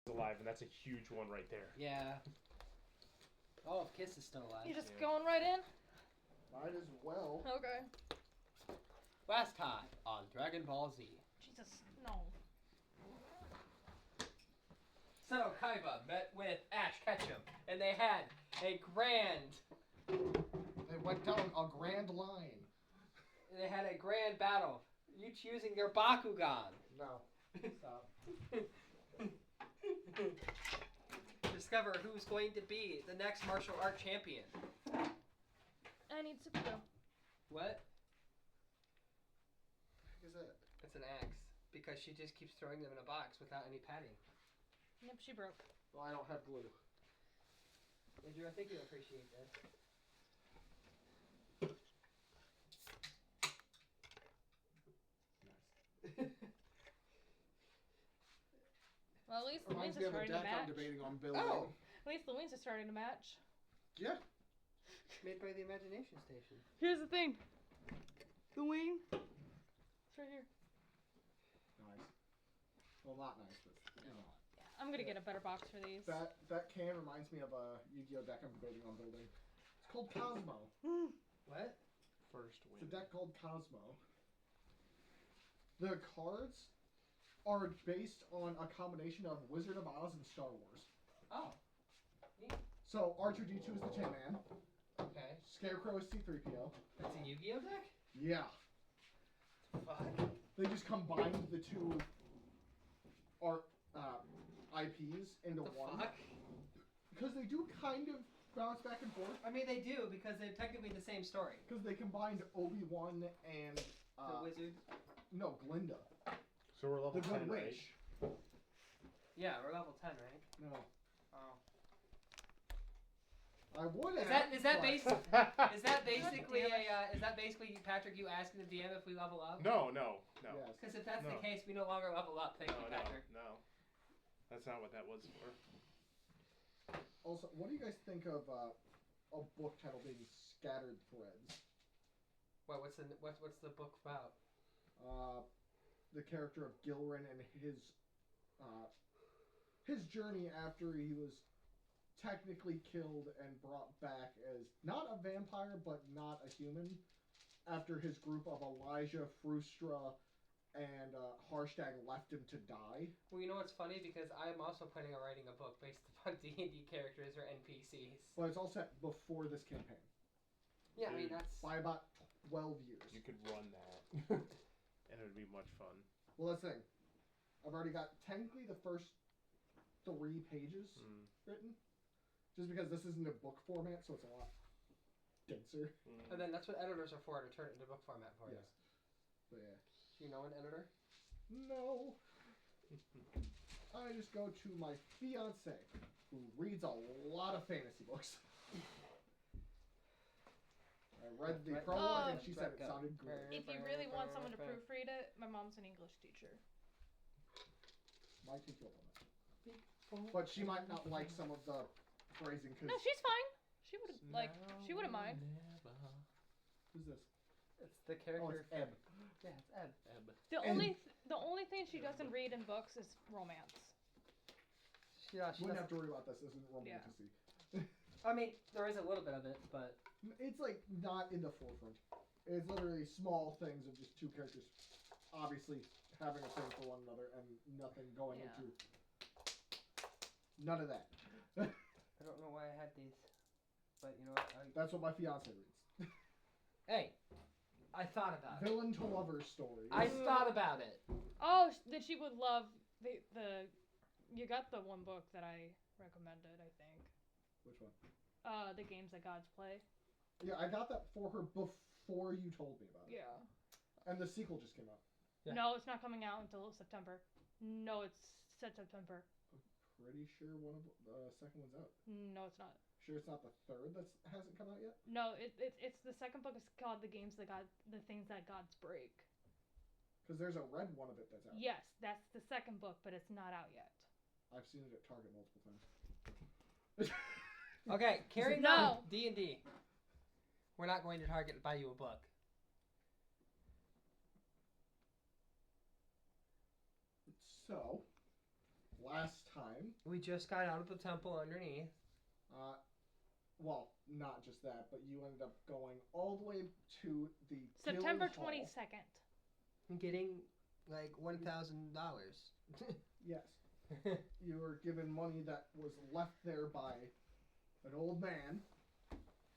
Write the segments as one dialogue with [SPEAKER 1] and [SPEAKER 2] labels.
[SPEAKER 1] alive, and that's a huge one right there.
[SPEAKER 2] Yeah. Oh, if Kiss is still alive.
[SPEAKER 3] You just going right in?
[SPEAKER 4] Might as well.
[SPEAKER 3] Okay.
[SPEAKER 2] Last time on Dragon Ball Z.
[SPEAKER 3] Jesus, no.
[SPEAKER 2] So Kaiba met with Ash Ketchum, and they had a grand.
[SPEAKER 4] They went down a grand line.
[SPEAKER 2] They had a grand battle. Each using their Bakugan.
[SPEAKER 4] No. Stop.
[SPEAKER 2] Discover who's going to be the next martial art champion.
[SPEAKER 3] I need to go.
[SPEAKER 2] What?
[SPEAKER 4] What is that?
[SPEAKER 2] It's an axe. Because she just keeps throwing them in a box without any padding.
[SPEAKER 3] Yep, she broke.
[SPEAKER 4] Well, I don't have glue.
[SPEAKER 2] Andrew, I think you'll appreciate this.
[SPEAKER 3] Well, at least
[SPEAKER 4] Reminds
[SPEAKER 3] Louise
[SPEAKER 4] me
[SPEAKER 3] is
[SPEAKER 4] of a
[SPEAKER 3] starting to
[SPEAKER 4] deck I'm
[SPEAKER 3] match.
[SPEAKER 4] debating on building.
[SPEAKER 2] Oh!
[SPEAKER 3] At least Louise is starting to match.
[SPEAKER 4] Yeah.
[SPEAKER 2] Made by the Imagination Station.
[SPEAKER 3] Here's the thing. The wing. It's right here.
[SPEAKER 4] Nice. Well, not nice, but you know.
[SPEAKER 3] Yeah, I'm gonna get a better box for these.
[SPEAKER 4] That can reminds me of a Yu-Gi-Oh deck I'm debating on building. It's called Cosmo.
[SPEAKER 2] What?
[SPEAKER 1] First win.
[SPEAKER 4] It's a deck called Cosmo. The cards are based on a combination of Wizard of Oz and Star Wars.
[SPEAKER 2] Oh. Neat.
[SPEAKER 4] So R2-D2 is the Tin Man.
[SPEAKER 2] Okay.
[SPEAKER 4] Scarecrow is C-3PO.
[SPEAKER 2] That's a Yu-Gi-Oh deck?
[SPEAKER 4] Yeah.
[SPEAKER 2] Fuck.
[SPEAKER 4] They just combined the two art IPs into
[SPEAKER 2] The
[SPEAKER 4] one.
[SPEAKER 2] fuck?
[SPEAKER 4] Because they do kind of bounce back and forth.
[SPEAKER 2] I mean, they do, because they're technically the same story.
[SPEAKER 4] Because they combined Obi-Wan and
[SPEAKER 2] The wizard.
[SPEAKER 4] no, Glinda,
[SPEAKER 1] So we're level
[SPEAKER 4] the
[SPEAKER 1] 10,
[SPEAKER 4] Good
[SPEAKER 1] right?
[SPEAKER 4] Witch.
[SPEAKER 2] Yeah, we're level 10, right?
[SPEAKER 4] No,
[SPEAKER 2] Oh.
[SPEAKER 4] I would
[SPEAKER 2] Is
[SPEAKER 4] have.
[SPEAKER 2] that
[SPEAKER 4] but-
[SPEAKER 2] Is that basically is that basically Patrick, you asking the DM if we level up?
[SPEAKER 1] No.
[SPEAKER 4] Yes.
[SPEAKER 2] Because if that's
[SPEAKER 1] No.
[SPEAKER 2] the case, we no longer level up. Thank you, Patrick.
[SPEAKER 1] No. That's not what that was for.
[SPEAKER 4] Also, what do you guys think of a book title being Scattered Threads?
[SPEAKER 2] What? What's the book about?
[SPEAKER 4] The character of Gilrin and his journey after he was technically killed and brought back as not a vampire but not a human after his group of Elijah, Frustra, and Harstag left him to die.
[SPEAKER 2] Well, you know what's funny, because I'm also planning on writing a book based upon D&D characters or NPCs.
[SPEAKER 4] But it's all set before this campaign
[SPEAKER 2] Yeah, I mean
[SPEAKER 1] Dude.
[SPEAKER 2] that's.
[SPEAKER 4] by about 12 years.
[SPEAKER 1] You could run that. And it would be much fun.
[SPEAKER 4] Well, that's the thing. I've already got technically the first 3 pages written. Just because this isn't a book format, so it's a lot denser.
[SPEAKER 2] And then that's what editors are for, to turn it into book format for
[SPEAKER 4] Yes. But yeah.
[SPEAKER 2] you. Do you know an editor?
[SPEAKER 4] No. I just go to my fiance, who reads a lot of fantasy books. I read the prologue and she said it sounded great.
[SPEAKER 3] If you really want someone to proofread it, my mom's an English teacher.
[SPEAKER 4] Might take you up on that. But she might not like some of the phrasing because.
[SPEAKER 3] No, she's fine. She wouldn't mind.
[SPEAKER 4] Who's this?
[SPEAKER 2] It's the
[SPEAKER 4] Oh,
[SPEAKER 2] character.
[SPEAKER 4] it's Eb.
[SPEAKER 2] Yeah, it's Eb.
[SPEAKER 3] The only thing she doesn't read in books is romance.
[SPEAKER 2] Yeah, she
[SPEAKER 4] Wouldn't
[SPEAKER 2] doesn't.
[SPEAKER 4] have to worry about this. This isn't romantasy.
[SPEAKER 2] I mean, there is a little bit of it, but
[SPEAKER 4] It's like not in the forefront. It's literally small things of just two characters obviously having a thing for one another and nothing going
[SPEAKER 3] Yeah.
[SPEAKER 4] into. None of that.
[SPEAKER 2] I don't know why I had these. But you know what?
[SPEAKER 4] That's what my fiance reads.
[SPEAKER 2] Hey, I thought about it.
[SPEAKER 4] Villain to lover stories.
[SPEAKER 2] I thought about it.
[SPEAKER 3] Oh, then she would love the. You got the one book that I recommended, I think.
[SPEAKER 4] Which one?
[SPEAKER 3] The games that gods play.
[SPEAKER 4] Yeah, I got that for her before you told me about it.
[SPEAKER 3] Yeah.
[SPEAKER 4] And the sequel just came out.
[SPEAKER 2] Yeah.
[SPEAKER 3] No, it's not coming out until September. No, it's set September.
[SPEAKER 4] Pretty sure one of the second one's out.
[SPEAKER 3] No, it's not.
[SPEAKER 4] Sure, it's not the third that hasn't come out yet.
[SPEAKER 3] No, it's the second book is called the things that gods break.
[SPEAKER 4] Because there's a red one of it that's out.
[SPEAKER 3] Yes, that's the second book, but it's not out yet.
[SPEAKER 4] I've seen it at Target multiple times.
[SPEAKER 2] Okay, carrying
[SPEAKER 3] No.
[SPEAKER 2] on D&D. We're not going to Target to buy you a book.
[SPEAKER 4] So, last time,
[SPEAKER 2] We just got out of the temple underneath.
[SPEAKER 4] well, not just that, but you ended up going all the way to the
[SPEAKER 3] September
[SPEAKER 4] Guild Hall.
[SPEAKER 3] 22nd.
[SPEAKER 2] Getting like $1,000.
[SPEAKER 4] Yes. You were given money that was left there by an old man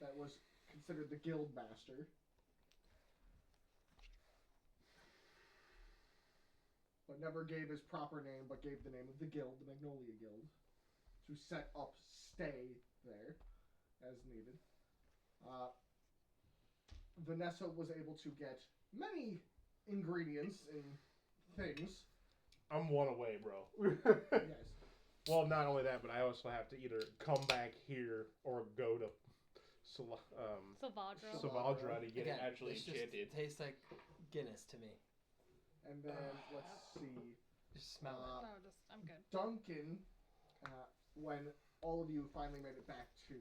[SPEAKER 4] that was considered the guild master. But never gave his proper name, but gave the name of the guild, the Magnolia Guild, to set up stay there as needed. Vanessa was able to get many ingredients and things.
[SPEAKER 1] I'm one away, bro.
[SPEAKER 4] Yes.
[SPEAKER 1] Well, not only that, but I also have to either come back here or go to
[SPEAKER 3] Savadra.
[SPEAKER 1] Savaldra to get
[SPEAKER 2] Again,
[SPEAKER 1] it actually
[SPEAKER 2] this
[SPEAKER 1] enchanted.
[SPEAKER 2] just tastes like Guinness to me.
[SPEAKER 4] And then, let's see.
[SPEAKER 2] Just smell
[SPEAKER 3] No, I'm good.
[SPEAKER 4] Duncan, when all of you finally made it back to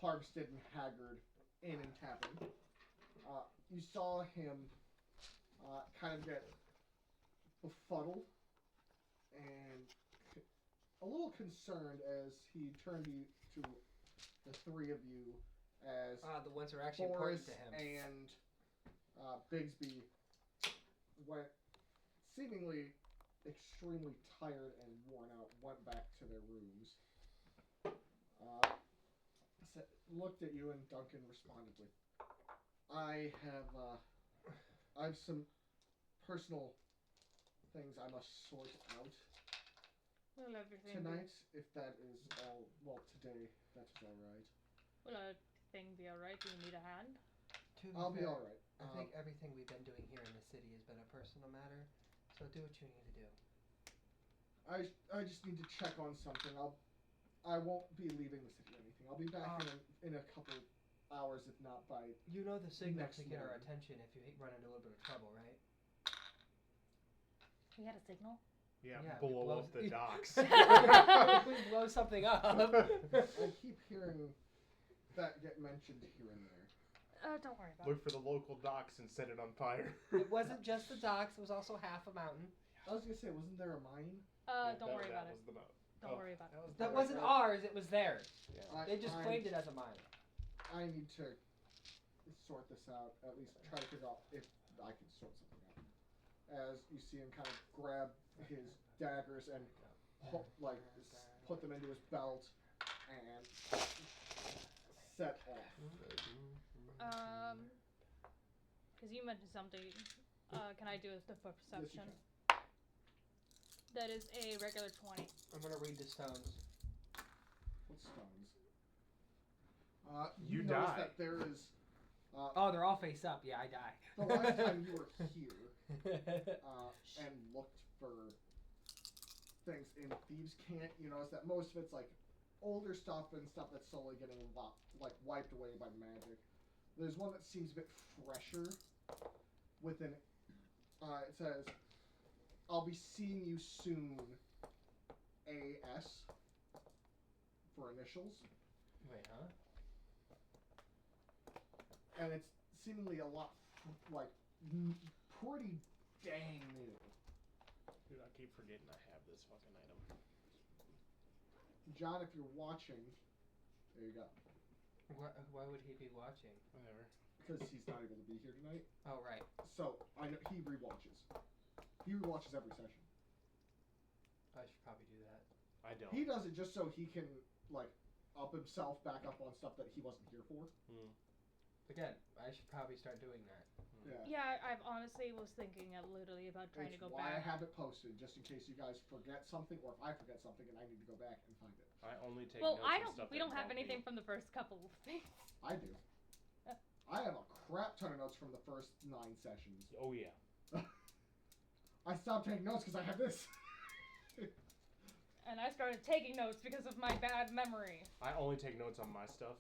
[SPEAKER 4] Harvested and Haggard Inn and Tavern, you saw him kind of get befuddled and a little concerned as he turned you to the three of you as
[SPEAKER 2] the ones who are actually
[SPEAKER 4] Boris
[SPEAKER 2] important to him.
[SPEAKER 4] and Bigsby went seemingly extremely tired and worn out, went back to their rooms. Looked at you and Duncan responded with, I have some personal things I must sort out
[SPEAKER 3] Will everything
[SPEAKER 4] tonight, if that is all, well, today, if that is alright.
[SPEAKER 3] Will everything be alright? Do you need a hand?
[SPEAKER 4] I'll be alright.
[SPEAKER 2] I think everything we've been doing here in the city has been a personal matter, so do what you need to do.
[SPEAKER 4] I just need to check on something. I won't be leaving the city or anything. I'll be back in a couple hours, if not by.
[SPEAKER 2] You know the signal
[SPEAKER 4] Next
[SPEAKER 2] to get our
[SPEAKER 4] morning.
[SPEAKER 2] attention if you run into a little bit of trouble, right?
[SPEAKER 3] We had a signal?
[SPEAKER 1] Yeah,
[SPEAKER 2] Yeah,
[SPEAKER 1] blow
[SPEAKER 2] blow-
[SPEAKER 1] up the docks.
[SPEAKER 2] If we blow something up.
[SPEAKER 4] I keep hearing that get mentioned here and there.
[SPEAKER 3] Don't worry about it.
[SPEAKER 1] Look for the local docks and set it on fire.
[SPEAKER 2] It wasn't just the docks, it was also half a mountain.
[SPEAKER 4] I was gonna say, wasn't there a mine?
[SPEAKER 3] Don't worry about it.
[SPEAKER 1] Was the mountain.
[SPEAKER 3] Don't worry about it.
[SPEAKER 2] That wasn't ours, it was theirs.
[SPEAKER 1] Yeah.
[SPEAKER 2] They just claimed it as a mine.
[SPEAKER 4] I need to sort this out. At least try to figure out if I can sort something out. As you see him kind of grab his daggers and put them into his belt and set off.
[SPEAKER 3] Because you mentioned something. Can I do the perception?
[SPEAKER 4] can.
[SPEAKER 3] That is a regular 20.
[SPEAKER 2] I'm gonna read the stones.
[SPEAKER 4] What stones?
[SPEAKER 1] You
[SPEAKER 4] notice
[SPEAKER 1] die.
[SPEAKER 4] that there is.
[SPEAKER 2] Oh, they're all face up. Yeah, I die.
[SPEAKER 4] The last time you were here and looked for things in Thieves' Cant, you notice that most of it's like older stuff and stuff that's slowly getting wiped away by magic. There's one that seems a bit fresher. With an, it says, "I'll be seeing you soon." AS for initials,
[SPEAKER 2] Wait, huh?
[SPEAKER 4] and it's seemingly a lot pretty dang new.
[SPEAKER 1] Dude, I keep forgetting I have this fucking item.
[SPEAKER 4] John, if you're watching, there you go.
[SPEAKER 2] Why would he be watching?
[SPEAKER 1] Whatever.
[SPEAKER 4] Because he's not able to be here tonight.
[SPEAKER 2] Oh, right.
[SPEAKER 4] So, I know he rewatches. He rewatches every session.
[SPEAKER 2] I should probably do that.
[SPEAKER 1] I don't.
[SPEAKER 4] He does it just so he can, up himself back up on stuff that he wasn't here for.
[SPEAKER 2] Again, I should probably start doing that.
[SPEAKER 4] Yeah.
[SPEAKER 3] Yeah, I honestly was thinking literally about trying to go
[SPEAKER 4] why I
[SPEAKER 3] back.
[SPEAKER 4] have it posted, just in case you guys forget something, or if I forget something and I need to go back and find it.
[SPEAKER 1] I only take
[SPEAKER 3] Well,
[SPEAKER 1] notes
[SPEAKER 3] I
[SPEAKER 1] on
[SPEAKER 3] don't.
[SPEAKER 1] stuff
[SPEAKER 3] We
[SPEAKER 1] that
[SPEAKER 3] don't have
[SPEAKER 1] bump
[SPEAKER 3] anything
[SPEAKER 1] me.
[SPEAKER 3] from the first couple of things.
[SPEAKER 4] I do. I have a crap ton of notes from the first 9 sessions.
[SPEAKER 1] Oh yeah.
[SPEAKER 4] I stopped taking notes because I have this.
[SPEAKER 3] And I started taking notes because of my bad memory.
[SPEAKER 1] I only take notes on my stuff.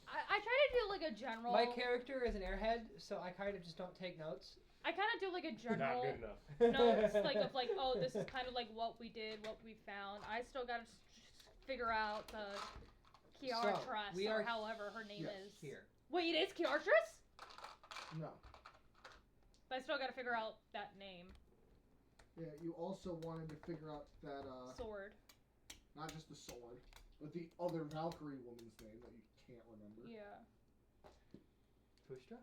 [SPEAKER 3] I try to do like a general.
[SPEAKER 2] My character is an airhead, so I kind of just don't take notes.
[SPEAKER 3] I kind of do like a
[SPEAKER 1] Not
[SPEAKER 3] general
[SPEAKER 1] good enough.
[SPEAKER 3] notes, like oh, this is kind of like what we did, what we found. I still got to figure out the Kiara
[SPEAKER 2] So,
[SPEAKER 3] Trust,
[SPEAKER 2] we
[SPEAKER 3] or
[SPEAKER 2] are
[SPEAKER 3] however her name
[SPEAKER 4] yes,
[SPEAKER 3] is.
[SPEAKER 2] Here.
[SPEAKER 3] Wait, it is Kiara Trust?
[SPEAKER 4] No.
[SPEAKER 3] But I still got to figure out that name.
[SPEAKER 4] Yeah, you also wanted to figure out that,
[SPEAKER 3] Sword.
[SPEAKER 4] not just the sword, but the other Valkyrie woman's name that you can't remember.
[SPEAKER 3] Yeah.
[SPEAKER 2] Fushtra?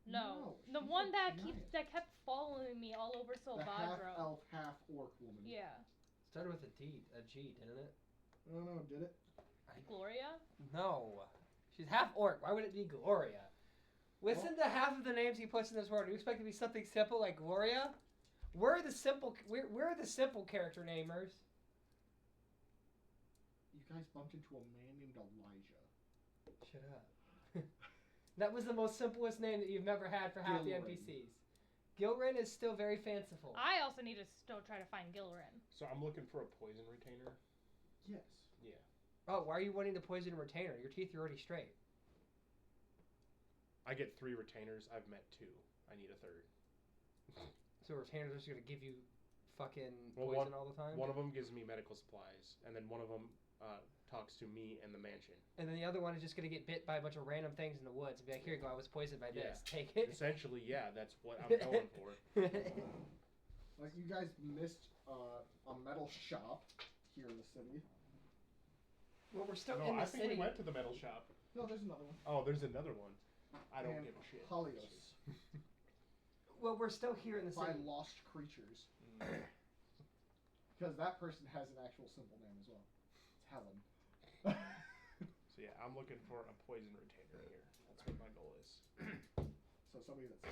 [SPEAKER 3] No.
[SPEAKER 4] No,
[SPEAKER 3] The
[SPEAKER 4] she's
[SPEAKER 3] one
[SPEAKER 4] a
[SPEAKER 3] that
[SPEAKER 4] giant.
[SPEAKER 3] kept following me all over
[SPEAKER 4] The
[SPEAKER 3] Solvadro.
[SPEAKER 4] half-elf, half-orc woman.
[SPEAKER 3] Yeah.
[SPEAKER 2] Started with a G, didn't it?
[SPEAKER 4] I don't know, did it?
[SPEAKER 3] Gloria?
[SPEAKER 2] No. She's half orc. Why would it be Gloria? Listen to half of the names he puts in this world. You expect it to be something simple like Gloria? Where are the simple character namers?
[SPEAKER 4] You guys bumped into a man named Elijah.
[SPEAKER 2] Shut up. That was the most simplest name that you've ever had for half the
[SPEAKER 4] Gilren.
[SPEAKER 2] NPCs. Gilren is still very fanciful.
[SPEAKER 3] I also need to still try to find Gilren.
[SPEAKER 1] So I'm looking for a poison retainer.
[SPEAKER 4] Yes.
[SPEAKER 1] Yeah.
[SPEAKER 2] Oh, why are you wanting the poison retainer? Your teeth are already straight.
[SPEAKER 1] I get 3 retainers. I've met 2. I need a third.
[SPEAKER 2] So retainers are just gonna give you fucking
[SPEAKER 1] Well,
[SPEAKER 2] poison all the time?
[SPEAKER 1] One of them gives me medical supplies, and then one of them talks to me and the mansion.
[SPEAKER 2] And then the other one is just gonna get bit by a bunch of random things in the woods and be like, here you go, I was poisoned by
[SPEAKER 1] Yeah.
[SPEAKER 2] this. Take it.
[SPEAKER 1] Essentially, yeah, that's what I'm going for.
[SPEAKER 4] Like, you guys missed a metal shop here in the city.
[SPEAKER 2] Well, we're still
[SPEAKER 1] No,
[SPEAKER 2] in the
[SPEAKER 1] I think
[SPEAKER 2] city.
[SPEAKER 1] we went to the metal shop.
[SPEAKER 4] No, there's another one.
[SPEAKER 1] Oh, there's another one. I don't
[SPEAKER 4] And
[SPEAKER 1] give a shit.
[SPEAKER 4] Halios.
[SPEAKER 2] Well, we're still here in the
[SPEAKER 4] By
[SPEAKER 2] city.
[SPEAKER 4] lost creatures.
[SPEAKER 1] Mm.
[SPEAKER 4] Because that person has an actual simple name as well. It's Helen.
[SPEAKER 1] So yeah, I'm looking for a poison retainer here. That's what my goal is.
[SPEAKER 4] So somebody that's...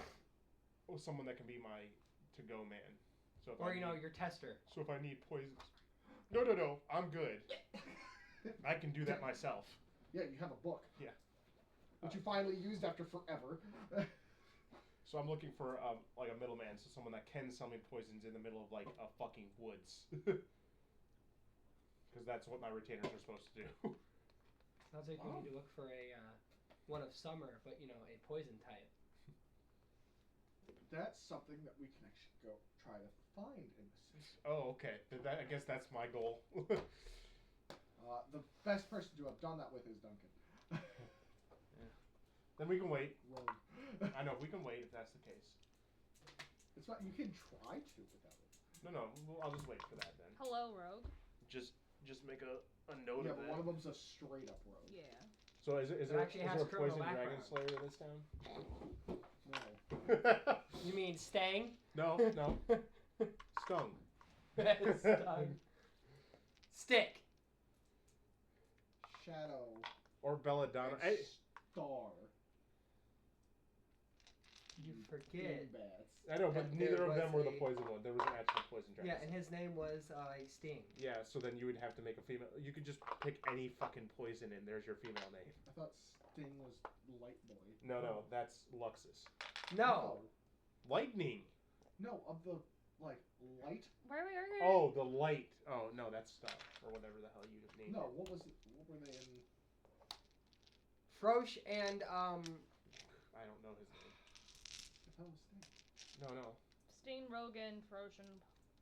[SPEAKER 1] Oh, someone that can be my to-go man. So if
[SPEAKER 2] Or,
[SPEAKER 1] I
[SPEAKER 2] you know,
[SPEAKER 1] need,
[SPEAKER 2] your tester.
[SPEAKER 1] So if I need poisons, no, I'm good. I can do that myself.
[SPEAKER 4] Yeah, you have a book.
[SPEAKER 1] Yeah.
[SPEAKER 4] Which you finally used after forever.
[SPEAKER 1] So I'm looking for like a middleman, so someone that can sell me poisons in the middle of like a fucking woods. Because that's what my retainers are supposed to do.
[SPEAKER 2] Sounds like you need to look for a one of summer, but you know, a poison type.
[SPEAKER 4] That's something that we can actually go try to find in the city.
[SPEAKER 1] Oh, okay. I guess that's my goal.
[SPEAKER 4] The best person to have done that with is Duncan.
[SPEAKER 1] Then we can wait.
[SPEAKER 4] Rogue.
[SPEAKER 1] I know, we can wait if that's the case.
[SPEAKER 4] It's not. You can try to without it.
[SPEAKER 1] No, I'll just wait for that then.
[SPEAKER 3] Hello, Rogue.
[SPEAKER 1] Just make a note
[SPEAKER 4] Yeah,
[SPEAKER 1] of
[SPEAKER 4] but
[SPEAKER 1] that.
[SPEAKER 4] one of them's a straight up rogue.
[SPEAKER 3] Yeah.
[SPEAKER 1] So is
[SPEAKER 2] It
[SPEAKER 1] there
[SPEAKER 2] actually has
[SPEAKER 1] a
[SPEAKER 2] criminal
[SPEAKER 1] poison dragon
[SPEAKER 2] background.
[SPEAKER 1] slayer in this town?
[SPEAKER 4] No.
[SPEAKER 2] You mean Stang?
[SPEAKER 1] No. Stung.
[SPEAKER 2] Stung. Stick.
[SPEAKER 4] Shadow.
[SPEAKER 1] Or Belladonna.
[SPEAKER 4] and
[SPEAKER 1] Hey,
[SPEAKER 4] Star.
[SPEAKER 2] You forget.
[SPEAKER 4] Bats.
[SPEAKER 1] I know, but
[SPEAKER 2] that
[SPEAKER 1] neither
[SPEAKER 2] there
[SPEAKER 1] of them
[SPEAKER 2] was
[SPEAKER 1] were the
[SPEAKER 2] a-
[SPEAKER 1] poison one. There was an actual poison dragon.
[SPEAKER 2] Yeah, and his name was Sting.
[SPEAKER 1] Yeah, so then you would have to make a female. You could just pick any fucking poison and there's your female name.
[SPEAKER 4] I thought Sting was Light Boy.
[SPEAKER 1] No, that's Luxus.
[SPEAKER 2] No.
[SPEAKER 1] Lightning.
[SPEAKER 4] No, of the light.
[SPEAKER 3] Where are we arguing?
[SPEAKER 1] Oh, the light. Oh no, that's Star or whatever the hell you named
[SPEAKER 4] No,
[SPEAKER 1] it.
[SPEAKER 4] what was it? What were they in?
[SPEAKER 2] Frosh and
[SPEAKER 1] I don't know his name.
[SPEAKER 4] I thought it was Sting.
[SPEAKER 1] No.
[SPEAKER 3] Steen, Rogan, Frozen,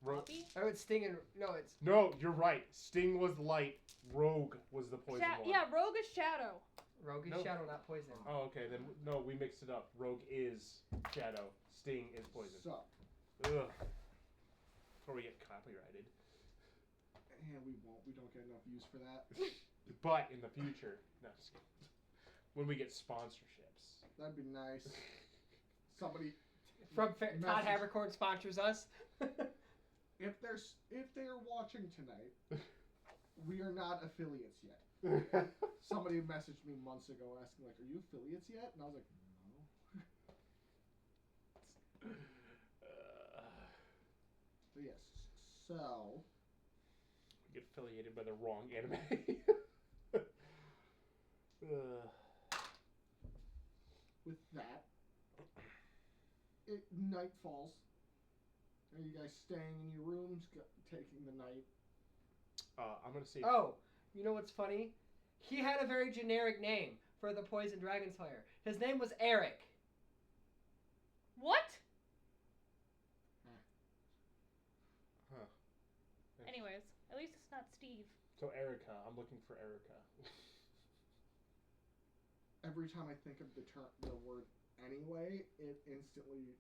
[SPEAKER 1] Ro-
[SPEAKER 3] Poppy?
[SPEAKER 2] oh, it's Sting and no, it's
[SPEAKER 1] No, you're right. Sting was light. Rogue was the poison one.
[SPEAKER 3] Yeah, Rogue is Shadow.
[SPEAKER 2] Rogue is
[SPEAKER 1] No.
[SPEAKER 2] Shadow, not poison.
[SPEAKER 1] Oh, okay. Then no, we mixed it up. Rogue is Shadow. Sting is poison.
[SPEAKER 4] So,
[SPEAKER 1] Ugh. Before we get copyrighted.
[SPEAKER 4] and we won't. We don't get enough use for that.
[SPEAKER 1] But in the future, no, just kidding. When we get sponsorships.
[SPEAKER 4] That'd be nice. Somebody,
[SPEAKER 2] From Todd
[SPEAKER 4] Message.
[SPEAKER 2] Havercorn sponsors us.
[SPEAKER 4] if they are watching tonight, we are not affiliates yet. Somebody messaged me months ago asking like, "Are you affiliates yet?" And I was like, "No." But yes. So
[SPEAKER 1] We get affiliated by the wrong anime.
[SPEAKER 4] with that, night falls. Are you guys staying in your rooms, taking the night?
[SPEAKER 1] I'm gonna say.
[SPEAKER 2] Oh, you know what's funny? He had a very generic name for the Poison Dragon Slayer. His name was Eric.
[SPEAKER 3] What?
[SPEAKER 1] Huh.
[SPEAKER 3] Anyways, at least it's not Steve.
[SPEAKER 1] So Erica, I'm looking for Erica.
[SPEAKER 4] Every time I think of the word anyway, it instantly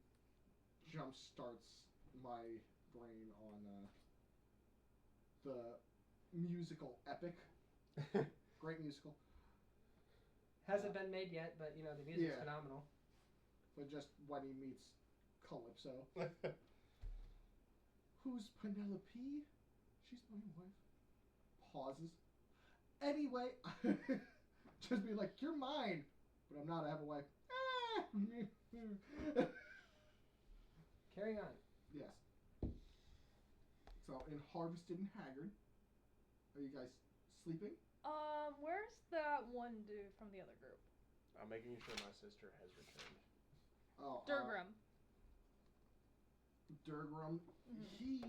[SPEAKER 4] jump starts my brain on the musical Epic. Great musical.
[SPEAKER 2] Hasn't been made yet, but you know the music's
[SPEAKER 4] Yeah.
[SPEAKER 2] phenomenal.
[SPEAKER 4] But just when he meets Calypso. Who's Penelope? She's my wife. Pauses. Anyway, just be like, you're mine. But I'm not, I have a wife.
[SPEAKER 2] Carry on.
[SPEAKER 4] Yes. So, in Harvested and Haggard, are you guys sleeping?
[SPEAKER 3] Where's that one dude from the other group?
[SPEAKER 1] I'm making sure my sister has returned.
[SPEAKER 4] Oh,
[SPEAKER 3] Durgrim.
[SPEAKER 4] Durgrim.
[SPEAKER 3] Mhm.
[SPEAKER 4] He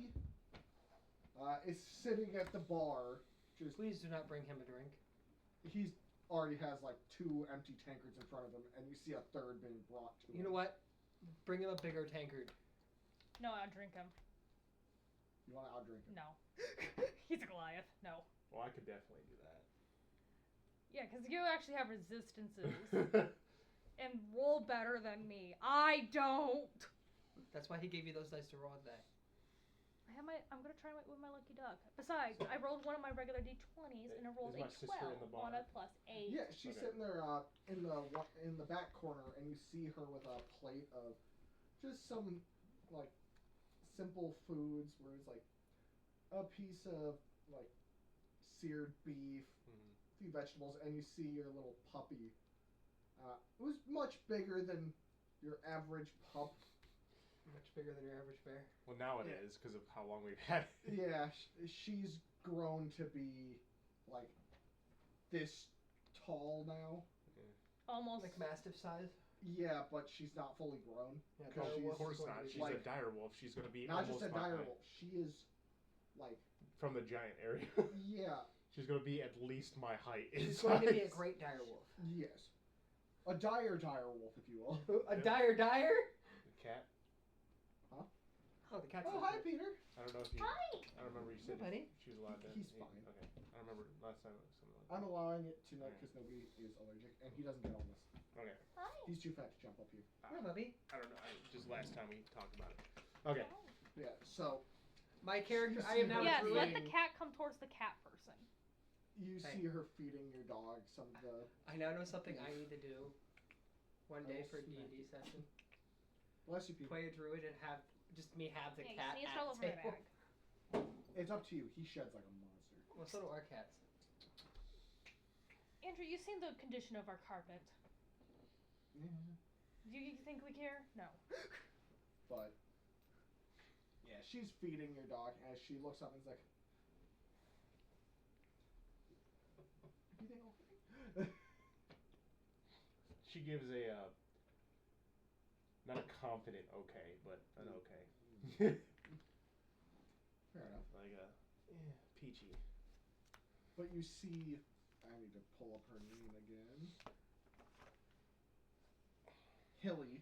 [SPEAKER 4] is sitting at the bar. Just
[SPEAKER 2] Please do not bring him a drink.
[SPEAKER 4] He's already has like 2 empty tankards in front of him, and you see a third being brought to him.
[SPEAKER 2] You know what? Bring him a bigger tankard.
[SPEAKER 3] No, I'll drink him.
[SPEAKER 4] You want to outdrink him?
[SPEAKER 3] No. He's a Goliath. No.
[SPEAKER 1] Well, I could definitely do
[SPEAKER 3] Yeah, because you actually have resistances
[SPEAKER 1] that.
[SPEAKER 3] and roll better than me. I don't.
[SPEAKER 2] That's why he gave you those dice to roll today.
[SPEAKER 3] I'm gonna try with my lucky duck. Besides, I rolled one of my regular d20s and it rolled
[SPEAKER 1] Is
[SPEAKER 3] a
[SPEAKER 1] my sister
[SPEAKER 3] 12
[SPEAKER 1] in the
[SPEAKER 3] on
[SPEAKER 1] bar?
[SPEAKER 3] a +8.
[SPEAKER 4] Yeah, she's
[SPEAKER 1] Okay.
[SPEAKER 4] sitting there in the back corner, and you see her with a plate of just some like simple foods, where it's like a piece of like seared beef,
[SPEAKER 1] Mhm.
[SPEAKER 4] a few vegetables, and you see your little puppy. It was much bigger than your average pup.
[SPEAKER 2] Much bigger than your average bear.
[SPEAKER 1] Well, now it
[SPEAKER 4] Yeah.
[SPEAKER 1] is because of how long we've had it.
[SPEAKER 4] Yeah, she's grown to be like this tall now.
[SPEAKER 3] Almost.
[SPEAKER 2] Like mastiff size.
[SPEAKER 4] Yeah, but she's not fully grown.
[SPEAKER 2] Yeah,
[SPEAKER 4] Because
[SPEAKER 2] dire
[SPEAKER 4] she's
[SPEAKER 2] wolf
[SPEAKER 1] Of course
[SPEAKER 2] is going
[SPEAKER 1] not.
[SPEAKER 2] to be
[SPEAKER 1] She's
[SPEAKER 4] like-
[SPEAKER 1] a dire wolf. She's going to be
[SPEAKER 4] Not
[SPEAKER 1] almost
[SPEAKER 4] just a
[SPEAKER 1] my
[SPEAKER 4] dire
[SPEAKER 1] height.
[SPEAKER 4] wolf. She is like
[SPEAKER 1] From the giant area.
[SPEAKER 4] yeah,
[SPEAKER 1] She's going to be at least my height. in
[SPEAKER 2] She's going to be a
[SPEAKER 1] size.
[SPEAKER 2] great dire wolf.
[SPEAKER 4] yes, a dire wolf, if you will.
[SPEAKER 2] A
[SPEAKER 1] Yeah.
[SPEAKER 2] dire?
[SPEAKER 1] The cat.
[SPEAKER 2] Oh, the cat's
[SPEAKER 4] Oh,
[SPEAKER 2] not
[SPEAKER 4] hi,
[SPEAKER 2] here.
[SPEAKER 4] Peter.
[SPEAKER 1] I don't know if you.
[SPEAKER 3] Hi.
[SPEAKER 1] I don't remember you said
[SPEAKER 2] buddy.
[SPEAKER 1] she was allowed to.
[SPEAKER 4] He's
[SPEAKER 1] eat.
[SPEAKER 4] fine.
[SPEAKER 1] Okay. I don't remember last time it was something like
[SPEAKER 4] I'm allowing it tonight
[SPEAKER 1] Alright.
[SPEAKER 4] because nobody is allergic, and he doesn't get on this.
[SPEAKER 1] that. Okay.
[SPEAKER 3] Hi.
[SPEAKER 4] He's too fat to jump up here.
[SPEAKER 2] Yeah, Bubby.
[SPEAKER 1] I don't know. Just last time we talked about it. Okay.
[SPEAKER 4] Yeah. So
[SPEAKER 2] My character,
[SPEAKER 4] You
[SPEAKER 2] I am
[SPEAKER 4] see
[SPEAKER 2] now
[SPEAKER 4] her
[SPEAKER 3] Yes,
[SPEAKER 2] a
[SPEAKER 3] let
[SPEAKER 2] druid.
[SPEAKER 3] the cat come towards the cat person.
[SPEAKER 4] you
[SPEAKER 2] Hey.
[SPEAKER 4] see her feeding your dog some of the.
[SPEAKER 2] I now know something I need to do one day for a
[SPEAKER 4] Oh,
[SPEAKER 2] D&D session.
[SPEAKER 4] Bless you, Peter.
[SPEAKER 2] Play a druid and have just me have the
[SPEAKER 3] Yeah,
[SPEAKER 2] cat
[SPEAKER 3] you see, it's
[SPEAKER 2] at
[SPEAKER 3] all
[SPEAKER 2] the
[SPEAKER 3] over my
[SPEAKER 2] table.
[SPEAKER 3] bag.
[SPEAKER 4] It's up to you. He sheds like a monster.
[SPEAKER 2] Well, so do our cats.
[SPEAKER 3] Andrew, you've seen the condition of our carpet.
[SPEAKER 4] Yeah.
[SPEAKER 3] Do you think we care? No.
[SPEAKER 4] But yeah, she's feeding your dog as she looks up and is like, "Everything okay?"
[SPEAKER 1] She gives a not a confident okay, but an okay.
[SPEAKER 4] Fair enough.
[SPEAKER 1] Like a peachy.
[SPEAKER 4] But you see, I need to pull up her name again. Hilly,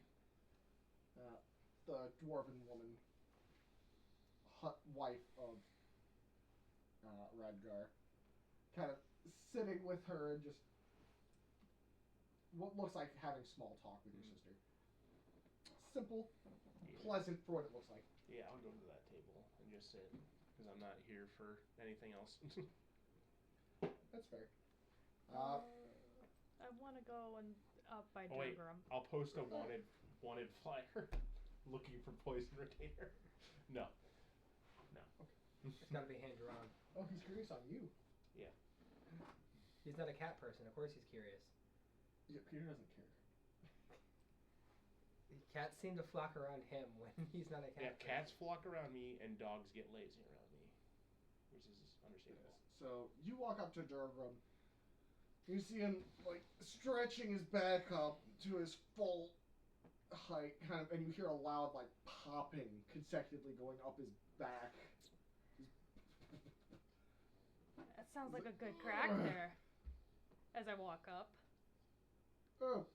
[SPEAKER 4] the dwarven woman, wife of Radgar, kind of sitting with her and just what looks like having small talk with your sister. Simple, pleasant for what it looks like.
[SPEAKER 1] Yeah, I'll go to that table and just sit because I'm not here for anything else.
[SPEAKER 4] That's fair.
[SPEAKER 3] I want to go and up by
[SPEAKER 1] Oh, wait.
[SPEAKER 3] Durgrim.
[SPEAKER 1] I'll post a wanted flyer looking for poison retainer. No.
[SPEAKER 2] It's got to be hand drawn.
[SPEAKER 4] Oh, he's curious on you.
[SPEAKER 2] He's not a cat person. Of course he's curious.
[SPEAKER 4] Yeah, Peter doesn't care.
[SPEAKER 2] Cats seem to flock around him when he's not a cat
[SPEAKER 1] Yeah,
[SPEAKER 2] person.
[SPEAKER 1] cats flock around me and dogs get lazy around me, which is understandable.
[SPEAKER 4] So you walk up to Durgrim. You see him like stretching his back up to his full height, kind of, and you hear a loud like popping consecutively going up his back.
[SPEAKER 3] That sounds like a good crack there. As I walk up.
[SPEAKER 4] Oh.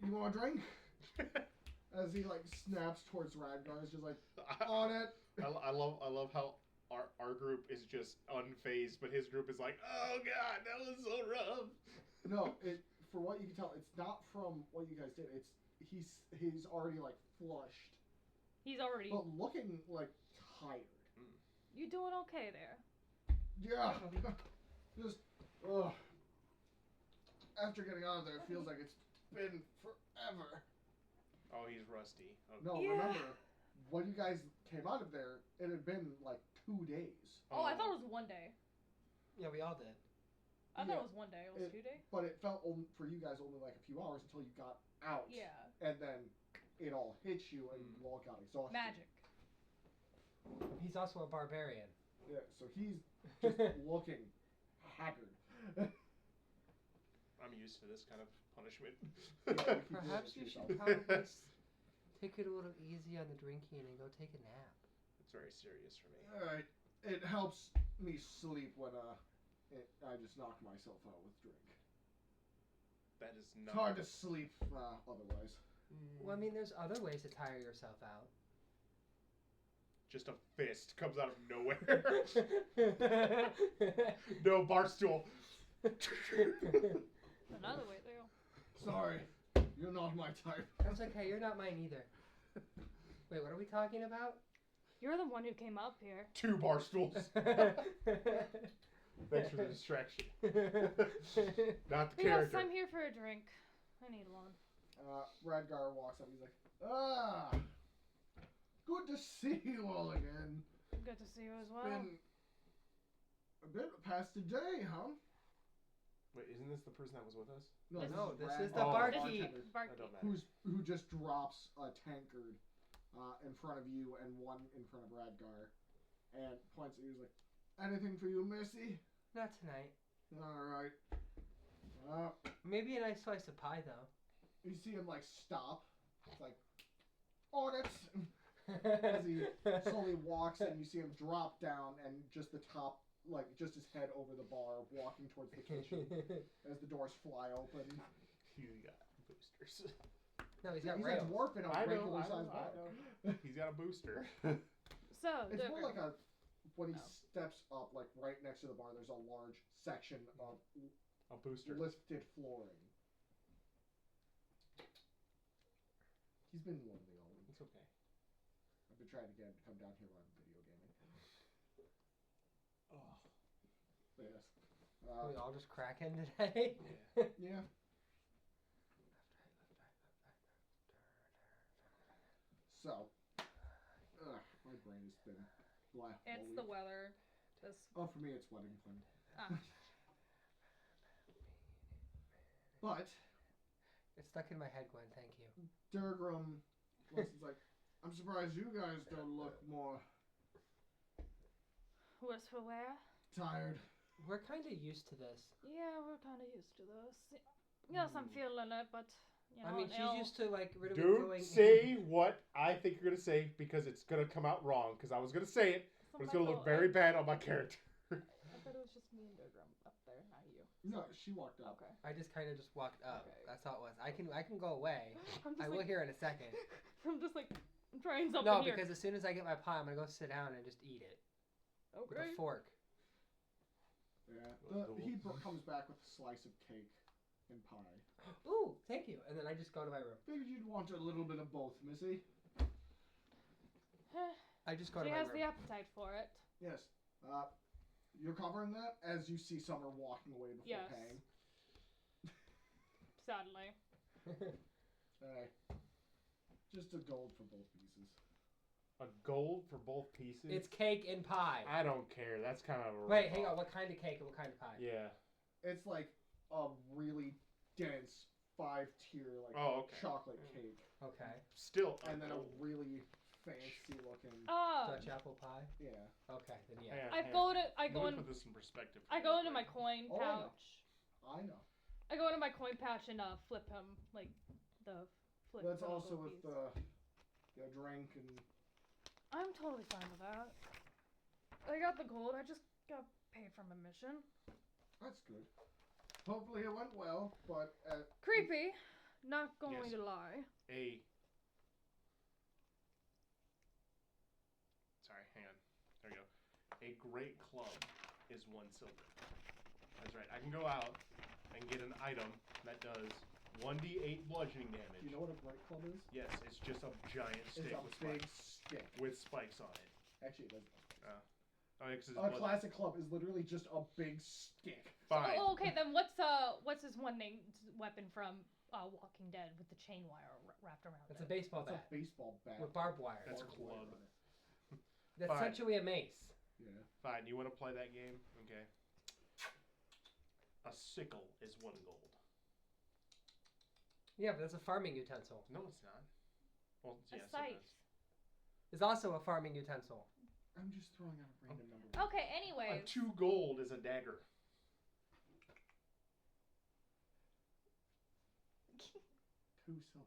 [SPEAKER 4] You want a drink? As he like snaps towards Radgar, it's just like on it.
[SPEAKER 1] I love how our group is just unfazed, but his group is like, oh god, that was so rough.
[SPEAKER 4] No, for what you can tell, it's not from what you guys did. It's he's already like flushed,
[SPEAKER 3] He's already.
[SPEAKER 4] but looking like tired.
[SPEAKER 3] You doing okay there?
[SPEAKER 4] Yeah, just after getting out of there, it feels like it's been forever.
[SPEAKER 1] Oh, he's rusty. Okay.
[SPEAKER 4] No,
[SPEAKER 3] Yeah.
[SPEAKER 4] remember when you guys came out of there, it had been like 2 days.
[SPEAKER 3] Oh, I thought it was 1 day.
[SPEAKER 2] Yeah, we all did.
[SPEAKER 3] I thought
[SPEAKER 4] Yeah.
[SPEAKER 3] it was 1 day. It was 2 days.
[SPEAKER 4] But it felt for you guys only like a few hours until you got out.
[SPEAKER 3] Yeah.
[SPEAKER 4] And then it all hit you and you all got exhausted.
[SPEAKER 3] Magic.
[SPEAKER 2] He's also a barbarian.
[SPEAKER 4] Yeah, so he's just looking haggard.
[SPEAKER 1] I'm used to this kind of punishment.
[SPEAKER 4] Yeah, you keep doing
[SPEAKER 2] Perhaps
[SPEAKER 4] it to
[SPEAKER 2] you
[SPEAKER 4] yourself.
[SPEAKER 2] should probably take it a little easy on the drinking and go take a nap.
[SPEAKER 1] It's very serious for me.
[SPEAKER 4] Alright, it helps me sleep when I just knock myself out with drink.
[SPEAKER 1] That is
[SPEAKER 4] It's
[SPEAKER 1] not.
[SPEAKER 4] hard to sleep otherwise.
[SPEAKER 2] Well, I mean, there's other ways to tire yourself out.
[SPEAKER 1] Just a fist comes out of nowhere. No, Barstool.
[SPEAKER 3] Another way there.
[SPEAKER 4] Sorry, you're not my type.
[SPEAKER 2] That's okay, you're not mine either. Wait, what are we talking about?
[SPEAKER 3] You're the one who came up here.
[SPEAKER 1] 2 Barstools. Thanks for the distraction. Not the
[SPEAKER 3] Yes,
[SPEAKER 1] character.
[SPEAKER 3] I'm here for a drink. I need one.
[SPEAKER 4] Radgar walks up. He's like, good to see you all again.
[SPEAKER 3] Good to see you as well.
[SPEAKER 4] Been a bit past a day, huh?
[SPEAKER 1] Wait, isn't this the person that was with us?
[SPEAKER 2] No, this
[SPEAKER 4] Radgar,
[SPEAKER 2] is the
[SPEAKER 1] Oh.
[SPEAKER 2] barkeep.
[SPEAKER 4] bartender,
[SPEAKER 1] That
[SPEAKER 3] Barkeep.
[SPEAKER 1] don't matter.
[SPEAKER 4] who just drops a tankard in front of you and one in front of Radgar, and points at you. He's like, anything for you, Missy?
[SPEAKER 2] Not tonight.
[SPEAKER 4] All right.
[SPEAKER 2] Maybe a nice slice of pie, though.
[SPEAKER 4] You see him like stop. It's like, on it. As he slowly walks, and you see him drop down, and just the top, like just his head over the bar, walking towards the kitchen as the doors fly open.
[SPEAKER 1] You got boosters.
[SPEAKER 2] No, he's got
[SPEAKER 4] He's
[SPEAKER 2] rails.
[SPEAKER 4] like warping a
[SPEAKER 1] I know,
[SPEAKER 4] regular
[SPEAKER 1] I know,
[SPEAKER 4] sized bar.
[SPEAKER 1] I know. He's got a booster.
[SPEAKER 3] So,
[SPEAKER 4] It's more
[SPEAKER 3] different.
[SPEAKER 4] like a when he
[SPEAKER 3] Oh.
[SPEAKER 4] steps up, like right next to the bar. There's a large section of
[SPEAKER 1] A booster.
[SPEAKER 4] lifted flooring. He's been lonely all week.
[SPEAKER 1] It's okay.
[SPEAKER 4] I've been trying to get him to come down here while I'm video gaming.
[SPEAKER 1] Oh.
[SPEAKER 4] But yes.
[SPEAKER 2] we all just cracking today.
[SPEAKER 4] Yeah. So, my brain has been blah. all
[SPEAKER 3] It's the
[SPEAKER 4] week.
[SPEAKER 3] weather. Just
[SPEAKER 4] Oh, for me, it's wedding fun.
[SPEAKER 3] ah.
[SPEAKER 4] But
[SPEAKER 2] It's stuck in my head, Gwen. Thank you.
[SPEAKER 4] Durgrim is like, I'm surprised you guys don't look more
[SPEAKER 3] Worse for wear.
[SPEAKER 4] tired.
[SPEAKER 2] We're kind of used to this.
[SPEAKER 3] Yeah, we're kind of used to this. Yes, I'm feeling it, but you know,
[SPEAKER 2] I mean, she's used to like rid of it
[SPEAKER 1] Don't
[SPEAKER 2] going.
[SPEAKER 1] say what I think you're gonna say because it's gonna come out wrong. Because I was gonna say it, but it's gonna look very bad on my character.
[SPEAKER 3] I thought it was just me and Durgrim up there, not you.
[SPEAKER 4] No, she walked up.
[SPEAKER 3] Okay.
[SPEAKER 2] I just kind of just walked up.
[SPEAKER 3] Okay.
[SPEAKER 2] That's all it was. I can go away.
[SPEAKER 3] I'm just
[SPEAKER 2] I will
[SPEAKER 3] like,
[SPEAKER 2] here in a second.
[SPEAKER 3] I'm just like trying something
[SPEAKER 2] No,
[SPEAKER 3] here.
[SPEAKER 2] because as soon as I get my pie, I'm gonna go sit down and just eat it with
[SPEAKER 3] Okay.
[SPEAKER 2] a fork.
[SPEAKER 4] Yeah.
[SPEAKER 1] Well,
[SPEAKER 4] He comes back with a slice of cake and pie.
[SPEAKER 2] Ooh, thank you. And then I just go to my room.
[SPEAKER 4] Figured you'd want a little bit of both, Missy.
[SPEAKER 2] I just go
[SPEAKER 3] She
[SPEAKER 2] to my
[SPEAKER 3] has
[SPEAKER 2] room.
[SPEAKER 3] the appetite for it.
[SPEAKER 4] Yes. You're covering that as you see Summer walking away before
[SPEAKER 3] Yes.
[SPEAKER 4] paying.
[SPEAKER 3] Sadly.
[SPEAKER 4] Just a gold for both pieces.
[SPEAKER 1] A gold for both pieces.
[SPEAKER 2] It's cake and pie.
[SPEAKER 1] I don't care. That's kind of a
[SPEAKER 2] Wait, hang
[SPEAKER 1] rip-off.
[SPEAKER 2] on. What kind of cake and what kind of pie?
[SPEAKER 1] Yeah.
[SPEAKER 4] It's like a really dense 5-tier like
[SPEAKER 1] Oh, okay.
[SPEAKER 4] chocolate cake,
[SPEAKER 2] Okay.
[SPEAKER 1] Still.
[SPEAKER 4] and then a really fancy looking.
[SPEAKER 2] Dutch apple pie.
[SPEAKER 4] Yeah.
[SPEAKER 2] Okay, then yeah.
[SPEAKER 1] Hang on,
[SPEAKER 3] I
[SPEAKER 1] hang
[SPEAKER 3] go
[SPEAKER 1] on.
[SPEAKER 3] to I
[SPEAKER 1] Let
[SPEAKER 3] go
[SPEAKER 1] me
[SPEAKER 3] in
[SPEAKER 1] put this in perspective.
[SPEAKER 3] I go into my coin
[SPEAKER 4] Oh, I know.
[SPEAKER 3] pouch.
[SPEAKER 4] I know.
[SPEAKER 3] I go into my coin pouch and flip him like the flip.
[SPEAKER 4] That's
[SPEAKER 3] the
[SPEAKER 4] also
[SPEAKER 3] little
[SPEAKER 4] with
[SPEAKER 3] piece.
[SPEAKER 4] the drink and.
[SPEAKER 3] I'm totally fine with that. I got the gold. I just got paid from a mission.
[SPEAKER 4] That's good. Hopefully it went well, but
[SPEAKER 3] Creepy. Not going
[SPEAKER 1] Yes.
[SPEAKER 3] to lie.
[SPEAKER 1] Sorry, hang on. There we go. A great club is 1 silver. That's right. I can go out and get an item That does 1d8 bludgeoning damage.
[SPEAKER 4] Do you know what a bright club is?
[SPEAKER 1] Yes, it's just a giant
[SPEAKER 4] It's
[SPEAKER 1] stick
[SPEAKER 4] a
[SPEAKER 1] with
[SPEAKER 4] big
[SPEAKER 1] spikes.
[SPEAKER 4] stick.
[SPEAKER 1] With spikes on it.
[SPEAKER 4] Actually, it doesn't.
[SPEAKER 1] Oh, yeah, 'cause it's
[SPEAKER 4] A
[SPEAKER 1] bludgeoning.
[SPEAKER 4] classic club is literally just a big stick.
[SPEAKER 1] Fine.
[SPEAKER 3] Oh, okay, then what's his one named weapon from Walking Dead with the chain wire wrapped around
[SPEAKER 2] That's
[SPEAKER 3] it?
[SPEAKER 2] a baseball
[SPEAKER 4] That's
[SPEAKER 2] bat
[SPEAKER 4] a baseball bat.
[SPEAKER 2] with barbed wire.
[SPEAKER 1] That's a
[SPEAKER 4] Barbed wire
[SPEAKER 1] club.
[SPEAKER 4] on it.
[SPEAKER 2] That's
[SPEAKER 1] Fine.
[SPEAKER 2] essentially a mace.
[SPEAKER 4] Yeah.
[SPEAKER 1] Fine, you want to play that game? Okay. A sickle is 1 gold.
[SPEAKER 2] Yeah, but that's a farming utensil.
[SPEAKER 1] No, it's not. Well,
[SPEAKER 3] A
[SPEAKER 1] yes, it
[SPEAKER 3] scythe.
[SPEAKER 1] is.
[SPEAKER 2] It's also a farming utensil.
[SPEAKER 4] I'm just throwing out a random number.
[SPEAKER 3] Okay,
[SPEAKER 1] A
[SPEAKER 3] anyways.
[SPEAKER 1] 2 gold is a dagger.
[SPEAKER 4] 2 silver.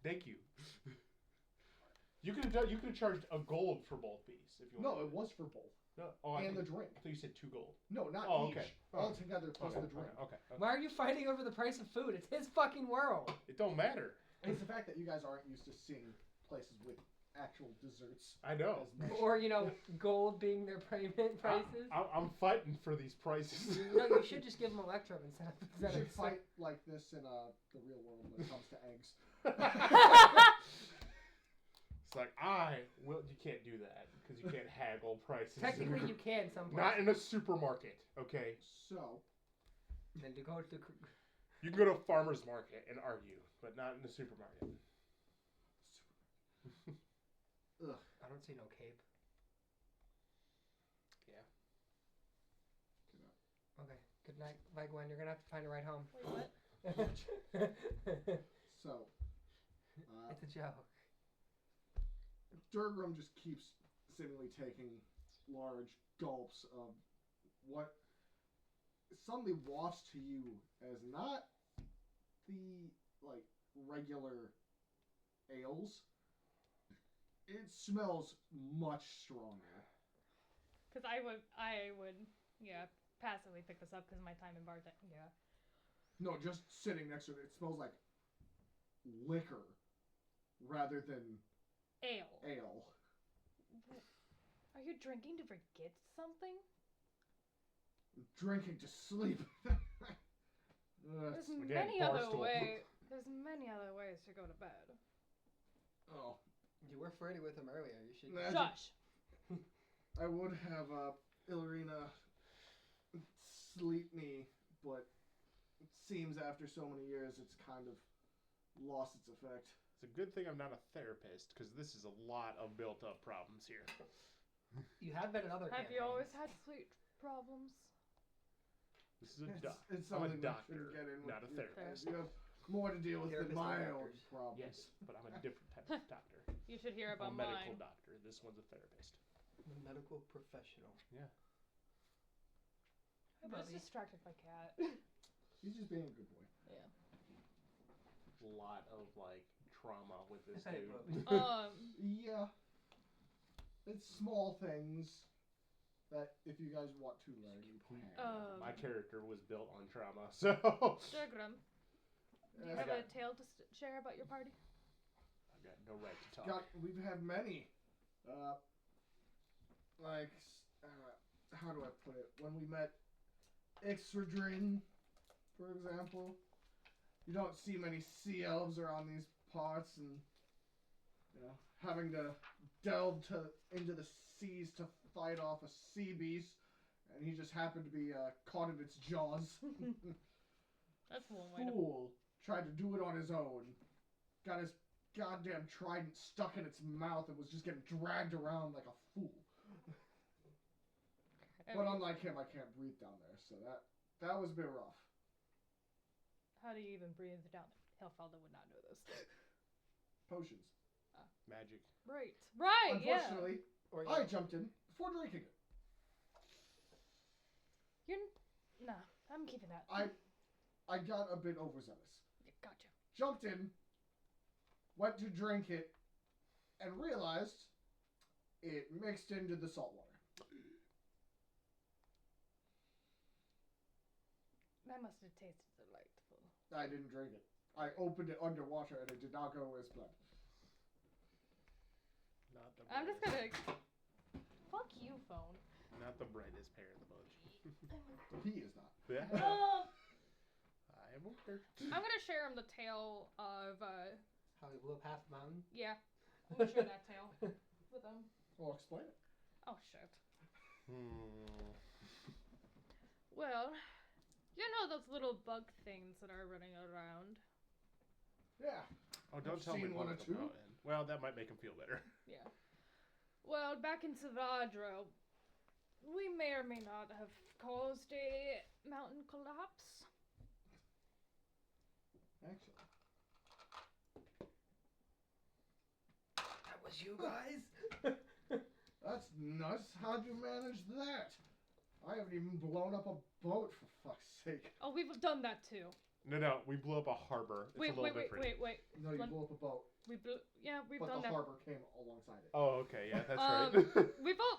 [SPEAKER 1] Thank you. You could have charged a gold for both these if you
[SPEAKER 4] No,
[SPEAKER 1] wanted.
[SPEAKER 4] it was for both.
[SPEAKER 1] No, oh, I
[SPEAKER 4] And the
[SPEAKER 1] thought,
[SPEAKER 4] drink.
[SPEAKER 1] I thought you said 2 gold.
[SPEAKER 4] No, not
[SPEAKER 1] Oh,
[SPEAKER 4] each.
[SPEAKER 1] okay.
[SPEAKER 4] All together plus
[SPEAKER 1] Okay,
[SPEAKER 4] the drink.
[SPEAKER 1] okay.
[SPEAKER 2] Why are you fighting over the price of food? It's his fucking world.
[SPEAKER 1] It don't matter.
[SPEAKER 4] It's the fact that you guys aren't used to seeing places with actual desserts.
[SPEAKER 1] I know.
[SPEAKER 4] As much.
[SPEAKER 2] Or, gold being their payment prices.
[SPEAKER 1] I'm fighting for these prices.
[SPEAKER 2] No, you should just give them Electrum instead
[SPEAKER 4] You
[SPEAKER 2] of
[SPEAKER 4] should fight like this in the real world when it comes to eggs.
[SPEAKER 1] It's like, you can't do that because you can't haggle prices.
[SPEAKER 2] Technically, you can some
[SPEAKER 1] Not
[SPEAKER 2] places.
[SPEAKER 1] in a supermarket, okay?
[SPEAKER 4] So,
[SPEAKER 2] Then to go to the...
[SPEAKER 1] You can go to a farmer's market and argue, but not in the supermarket.
[SPEAKER 4] ugh.
[SPEAKER 2] I don't see no cape.
[SPEAKER 1] Yeah.
[SPEAKER 2] Okay. Good night. Bye, Gwen. You're gonna have to find a ride home.
[SPEAKER 3] Wait, what?
[SPEAKER 4] So,
[SPEAKER 2] It's a joke.
[SPEAKER 4] Durgrim just keeps seemingly taking large gulps of what suddenly wafts to you as not the regular ales. It smells much stronger.
[SPEAKER 3] Because I would, passively pick this up because of my time in bartending. Yeah.
[SPEAKER 4] No, just sitting next to it, it smells like liquor rather than
[SPEAKER 3] Ale.
[SPEAKER 4] ale.
[SPEAKER 3] Are you drinking to forget something?
[SPEAKER 4] Drinking to sleep.
[SPEAKER 3] There's
[SPEAKER 1] Again,
[SPEAKER 3] many other
[SPEAKER 1] Barstool.
[SPEAKER 3] ways. There's many other ways to go to bed.
[SPEAKER 4] Oh,
[SPEAKER 2] You were flirty with him earlier. You should...
[SPEAKER 4] Magic.
[SPEAKER 3] Josh.
[SPEAKER 4] I would have Illerina sleep me, but it seems after so many years it's kind of lost its effect.
[SPEAKER 1] It's a good thing I'm not a therapist because this is a lot of built-up problems here.
[SPEAKER 2] You have been in other
[SPEAKER 3] Have you always
[SPEAKER 2] campaigns.
[SPEAKER 3] had sleep problems?
[SPEAKER 1] This is a
[SPEAKER 4] It's
[SPEAKER 1] I'm a
[SPEAKER 4] something we
[SPEAKER 1] doctor,
[SPEAKER 4] shouldn't get in
[SPEAKER 1] not
[SPEAKER 4] with
[SPEAKER 1] a
[SPEAKER 4] you
[SPEAKER 1] therapist.
[SPEAKER 4] guys. You have more to deal with than
[SPEAKER 2] Therapists
[SPEAKER 4] my
[SPEAKER 2] and
[SPEAKER 4] own
[SPEAKER 2] doctors.
[SPEAKER 4] problems.
[SPEAKER 1] Yes, but I'm a different type of doctor.
[SPEAKER 3] You should hear
[SPEAKER 1] I'm a
[SPEAKER 3] about
[SPEAKER 1] medical
[SPEAKER 3] mine.
[SPEAKER 1] doctor. This one's a therapist.
[SPEAKER 2] I'm a medical professional.
[SPEAKER 3] I'm just distracted by cat.
[SPEAKER 4] He's just being a good boy.
[SPEAKER 3] Yeah.
[SPEAKER 1] A lot of trauma with this
[SPEAKER 2] Hey,
[SPEAKER 1] dude.
[SPEAKER 2] bro.
[SPEAKER 4] Yeah. It's small things that if you guys want to learn, you can.
[SPEAKER 1] My character was built on trauma, so
[SPEAKER 3] Durgrim, do you
[SPEAKER 4] I
[SPEAKER 3] have a tale to share about your party?
[SPEAKER 1] I've got no right to talk.
[SPEAKER 4] We've had many. How do I put it? When we met Ixradrin, for example, you don't see many sea elves around these parts, and having to delve into the seas to fight off a sea beast, and he just happened to be caught in its jaws.
[SPEAKER 3] That's one way to.
[SPEAKER 4] Fool tried to do it on his own. Got his goddamn trident stuck in its mouth and was just getting dragged around like a fool. But unlike him, I can't breathe down there, so that was a bit rough.
[SPEAKER 3] How do you even breathe down there? Hellfelder would not know this.
[SPEAKER 4] Potions.
[SPEAKER 1] Magic.
[SPEAKER 3] Right. Right. Yeah.
[SPEAKER 4] Unfortunately,
[SPEAKER 2] Or
[SPEAKER 4] I jumped in before drinking it.
[SPEAKER 3] Nah. I'm keeping that.
[SPEAKER 4] I got a bit overzealous.
[SPEAKER 3] Gotcha.
[SPEAKER 4] Jumped in, went to drink it, and realized it mixed into the salt water.
[SPEAKER 3] That must have tasted delightful.
[SPEAKER 4] I didn't drink it. I opened it underwater and it did not go as blood.
[SPEAKER 1] Not the
[SPEAKER 3] I'm just
[SPEAKER 1] brightest-
[SPEAKER 3] gonna. Fuck you, phone.
[SPEAKER 1] Not the brightest pair in the bunch.
[SPEAKER 4] He is not.
[SPEAKER 1] Yeah.
[SPEAKER 3] Oh,
[SPEAKER 1] I am
[SPEAKER 3] I'm gonna share him the tale of
[SPEAKER 2] How he blew up half the mountain.
[SPEAKER 3] yeah. I'm gonna share that tale with him.
[SPEAKER 4] Well, explain it.
[SPEAKER 3] Oh shit.
[SPEAKER 1] Hmm.
[SPEAKER 3] Well, you know those little bug things that are running around.
[SPEAKER 4] Yeah.
[SPEAKER 1] Oh, don't
[SPEAKER 4] I've
[SPEAKER 1] tell me
[SPEAKER 4] seen one
[SPEAKER 1] one
[SPEAKER 4] or
[SPEAKER 1] of
[SPEAKER 4] two.
[SPEAKER 1] the mountain. Well, that might make him feel better.
[SPEAKER 3] Yeah. Well, back in Savadro, we may or may not have caused a mountain collapse.
[SPEAKER 4] Actually.
[SPEAKER 2] That was you guys.
[SPEAKER 4] That's nuts. How'd you manage that? I haven't even blown up a boat, for fuck's sake.
[SPEAKER 3] Oh, we've done that too.
[SPEAKER 1] No, we blew up a harbor. It's a little different.
[SPEAKER 3] Wait.
[SPEAKER 4] No, you
[SPEAKER 3] Let-
[SPEAKER 4] blew up a boat,
[SPEAKER 3] We've
[SPEAKER 4] but
[SPEAKER 3] done
[SPEAKER 4] the
[SPEAKER 3] that.
[SPEAKER 4] harbor came alongside it.
[SPEAKER 1] Oh, okay, yeah, that's right.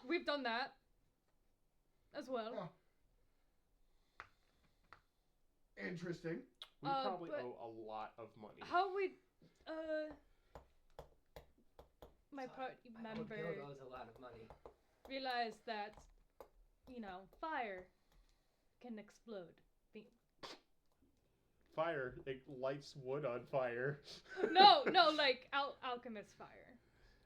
[SPEAKER 3] We've done that as well.
[SPEAKER 4] Oh. Interesting.
[SPEAKER 1] We probably
[SPEAKER 3] but-
[SPEAKER 1] owe a lot of money.
[SPEAKER 3] How we my
[SPEAKER 2] So,
[SPEAKER 3] party
[SPEAKER 2] My old
[SPEAKER 3] member
[SPEAKER 2] guild owes a lot of money.
[SPEAKER 3] realized that fire can explode.
[SPEAKER 1] Fire, it lights wood on fire.
[SPEAKER 3] No, like alchemist fire.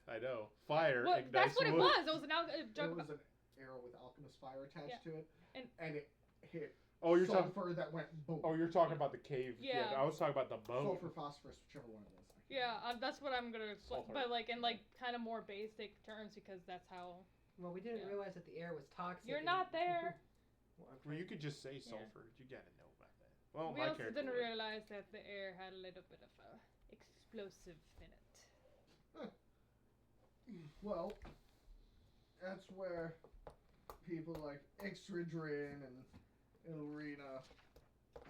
[SPEAKER 1] I know. Fire
[SPEAKER 3] Well,
[SPEAKER 1] ignites
[SPEAKER 3] that's what it
[SPEAKER 1] wood.
[SPEAKER 3] was. It was an
[SPEAKER 4] There
[SPEAKER 3] joke.
[SPEAKER 4] was an arrow with alchemist fire attached
[SPEAKER 3] Yeah.
[SPEAKER 4] to it,
[SPEAKER 3] And-
[SPEAKER 4] it hit
[SPEAKER 1] Oh, you're talking.
[SPEAKER 4] sulfur that went boom.
[SPEAKER 1] Oh, you're talking about the cave.
[SPEAKER 3] Yeah.
[SPEAKER 1] I was talking about the boat.
[SPEAKER 4] Sulfur, phosphorus, whichever one it is.
[SPEAKER 3] Yeah, that's what I'm gonna explain.
[SPEAKER 1] Sulfur.
[SPEAKER 3] But like in like kind of more basic terms because that's how.
[SPEAKER 2] Well, we didn't
[SPEAKER 3] Yeah.
[SPEAKER 2] realize that the air was toxic.
[SPEAKER 3] You're
[SPEAKER 2] and-
[SPEAKER 3] not there.
[SPEAKER 2] Well, I'm
[SPEAKER 1] Well, you
[SPEAKER 2] trying-
[SPEAKER 1] could just say
[SPEAKER 3] Yeah.
[SPEAKER 1] sulfur. You gotta know about that. Well,
[SPEAKER 3] We
[SPEAKER 1] my
[SPEAKER 3] also
[SPEAKER 1] character
[SPEAKER 3] didn't
[SPEAKER 1] would.
[SPEAKER 3] realize that the air had a little bit of explosive in it.
[SPEAKER 4] Well, that's where people like Ixtridrin and Ilrina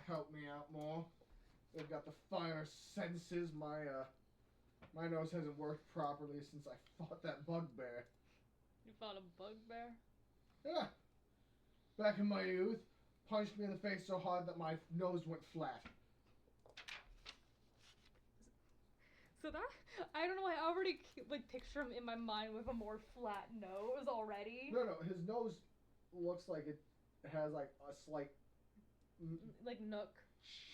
[SPEAKER 4] help me out more. They've got the fire senses. My nose hasn't worked properly since I fought that bugbear.
[SPEAKER 3] You fought a bugbear?
[SPEAKER 4] Yeah. Back in my youth, punched me in the face so hard that my nose went flat.
[SPEAKER 3] So that I don't know. I already like picture him in my mind with a more flat nose already.
[SPEAKER 4] No, his nose looks like it has like a slight.
[SPEAKER 3] Like nook.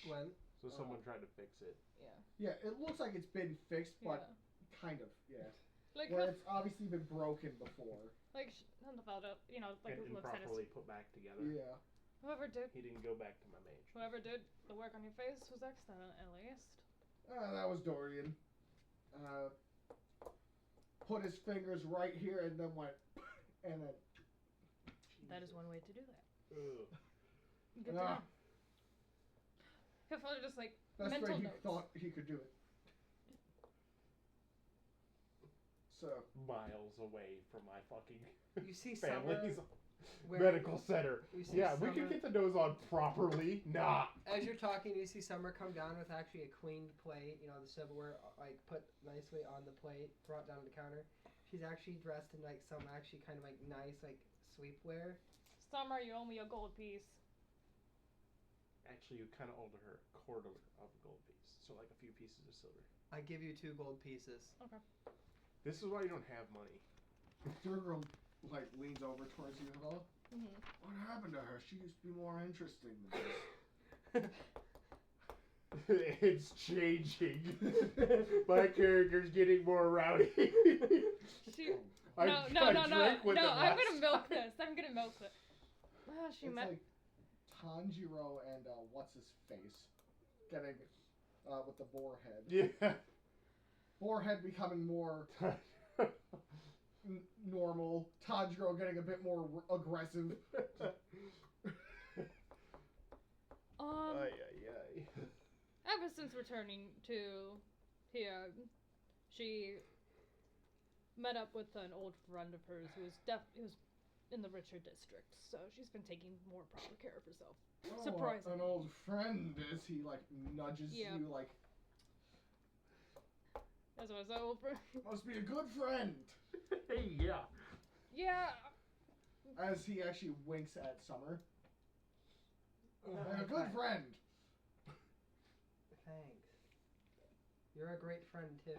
[SPEAKER 2] Gwen,
[SPEAKER 1] So someone tried to fix it.
[SPEAKER 3] Yeah.
[SPEAKER 4] Yeah, it looks like it's been fixed, but
[SPEAKER 3] Yeah.
[SPEAKER 4] kind of, yeah.
[SPEAKER 3] Like
[SPEAKER 4] Where it's obviously been broken before.
[SPEAKER 3] like none about it. Like
[SPEAKER 1] And
[SPEAKER 3] who looks at
[SPEAKER 1] improperly
[SPEAKER 3] his.
[SPEAKER 1] put back together.
[SPEAKER 4] Yeah.
[SPEAKER 3] Whoever did
[SPEAKER 1] He didn't go back to my mage.
[SPEAKER 3] the work on your face was excellent at least.
[SPEAKER 4] That was Dorian. Put his fingers right here and then went, and then.
[SPEAKER 3] That is one way to do that.
[SPEAKER 1] Ugh.
[SPEAKER 3] Good to
[SPEAKER 4] Ah.
[SPEAKER 3] know. If I just like
[SPEAKER 4] That's
[SPEAKER 3] mental
[SPEAKER 4] where he
[SPEAKER 3] notes.
[SPEAKER 4] thought he could do it. So.
[SPEAKER 1] Miles away from my fucking
[SPEAKER 2] you see Summer
[SPEAKER 1] family's
[SPEAKER 2] where-
[SPEAKER 1] medical center.
[SPEAKER 2] you see
[SPEAKER 1] Yeah, we
[SPEAKER 2] Summer-
[SPEAKER 1] could get the nose on properly. Nah.
[SPEAKER 2] As you're talking, you see Summer come down with actually a cleaned plate, the silverware, like, put nicely on the plate, brought down to the counter. She's actually dressed in, like, some actually kind of, like, nice, like, sweepwear.
[SPEAKER 3] Summer, you owe me a gold piece.
[SPEAKER 1] Actually, you kind of owed her a quarter of a gold piece. So, like, a few pieces of silver.
[SPEAKER 2] I give you 2 gold pieces.
[SPEAKER 1] This is why you don't have money.
[SPEAKER 4] Durgirl, like, leans over towards you and all.
[SPEAKER 3] Mm-hmm.
[SPEAKER 4] What happened to her? She used to be more interesting than this.
[SPEAKER 1] It's changing. My character's getting more rowdy.
[SPEAKER 3] She.
[SPEAKER 1] I
[SPEAKER 3] No.
[SPEAKER 1] drank with him
[SPEAKER 3] I'm
[SPEAKER 1] last
[SPEAKER 3] gonna milk
[SPEAKER 1] time.
[SPEAKER 3] this. I'm gonna milk it. Well, she
[SPEAKER 4] It's
[SPEAKER 3] met.
[SPEAKER 4] like Tanjiro and what's his face getting with the boar head.
[SPEAKER 1] Yeah.
[SPEAKER 4] Boar head becoming more normal. Tanjiro getting a bit more aggressive.
[SPEAKER 1] Ay, ay, ay.
[SPEAKER 3] Ever since returning to here, she met up with an old friend of hers who was in the richer district. So she's been taking more proper care of herself.
[SPEAKER 4] Oh,
[SPEAKER 3] Surprising.
[SPEAKER 4] an old friend is he like nudges
[SPEAKER 3] Yeah.
[SPEAKER 4] you like
[SPEAKER 3] That's what I said. Old friend.
[SPEAKER 4] must be a good friend.
[SPEAKER 1] Hey, yeah.
[SPEAKER 3] Yeah.
[SPEAKER 4] As he actually winks at Summer.
[SPEAKER 2] Oh,
[SPEAKER 4] A good friend.
[SPEAKER 2] Thanks. You're a great friend, too.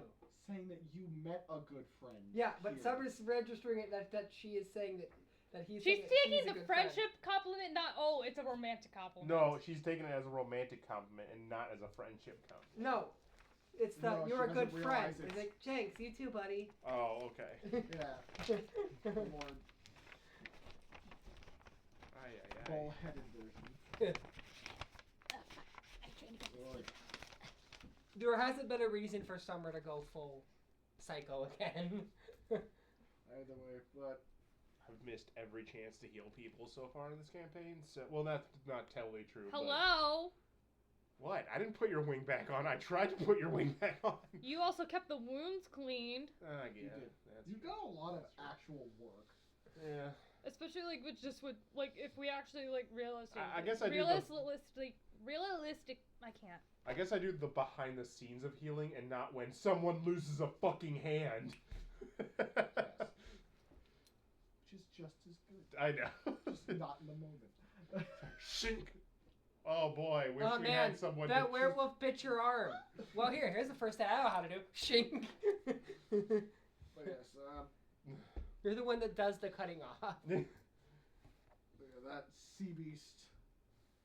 [SPEAKER 4] Saying that you met a good friend.
[SPEAKER 2] Yeah, but
[SPEAKER 4] here.
[SPEAKER 2] Summer's registering it that she is saying that that he's.
[SPEAKER 3] She's
[SPEAKER 2] saying that
[SPEAKER 3] taking
[SPEAKER 2] she's a
[SPEAKER 3] the
[SPEAKER 2] good friend.
[SPEAKER 3] friendship compliment, not it's a romantic compliment.
[SPEAKER 1] No, she's taking it as a romantic compliment and not as a friendship compliment.
[SPEAKER 2] No, it's the
[SPEAKER 4] No,
[SPEAKER 2] you're
[SPEAKER 4] she
[SPEAKER 2] a good
[SPEAKER 4] doesn't
[SPEAKER 2] friend.
[SPEAKER 4] realize it's-
[SPEAKER 2] He's like, Jenks, you too, buddy.
[SPEAKER 1] Oh, okay.
[SPEAKER 4] Yeah. The more
[SPEAKER 1] Aye, aye, aye.
[SPEAKER 4] bull-headed version.
[SPEAKER 3] I'm trying to get
[SPEAKER 4] Like,
[SPEAKER 2] There hasn't been a reason for Summer to go full psycho again.
[SPEAKER 4] either way, but
[SPEAKER 1] I've missed every chance to heal people so far in this campaign. So, well, that's not totally true. but-
[SPEAKER 3] Hello.
[SPEAKER 1] What? I didn't put your wing back on. I tried to put your wing back on.
[SPEAKER 3] You also kept the wounds cleaned,
[SPEAKER 1] I
[SPEAKER 4] you
[SPEAKER 1] guess.
[SPEAKER 4] did.
[SPEAKER 1] That's
[SPEAKER 4] You've done a lot of actual work.
[SPEAKER 1] Yeah.
[SPEAKER 3] especially like with like if we actually like realistic.
[SPEAKER 1] I guess I do the-
[SPEAKER 3] realistic. I can't.
[SPEAKER 1] I guess I do the behind the scenes of healing and not when someone loses a fucking hand.
[SPEAKER 4] Which is just as good.
[SPEAKER 1] I know.
[SPEAKER 4] Just not in the moment.
[SPEAKER 1] Shink. Oh boy, wish
[SPEAKER 2] Oh
[SPEAKER 1] we
[SPEAKER 2] man,
[SPEAKER 1] had someone
[SPEAKER 2] that
[SPEAKER 1] to
[SPEAKER 2] werewolf bit your arm. Well, here's the first thing I know how to do. Shink.
[SPEAKER 4] But yes,
[SPEAKER 2] You're the one that does the cutting off.
[SPEAKER 1] choose-
[SPEAKER 4] that sea beast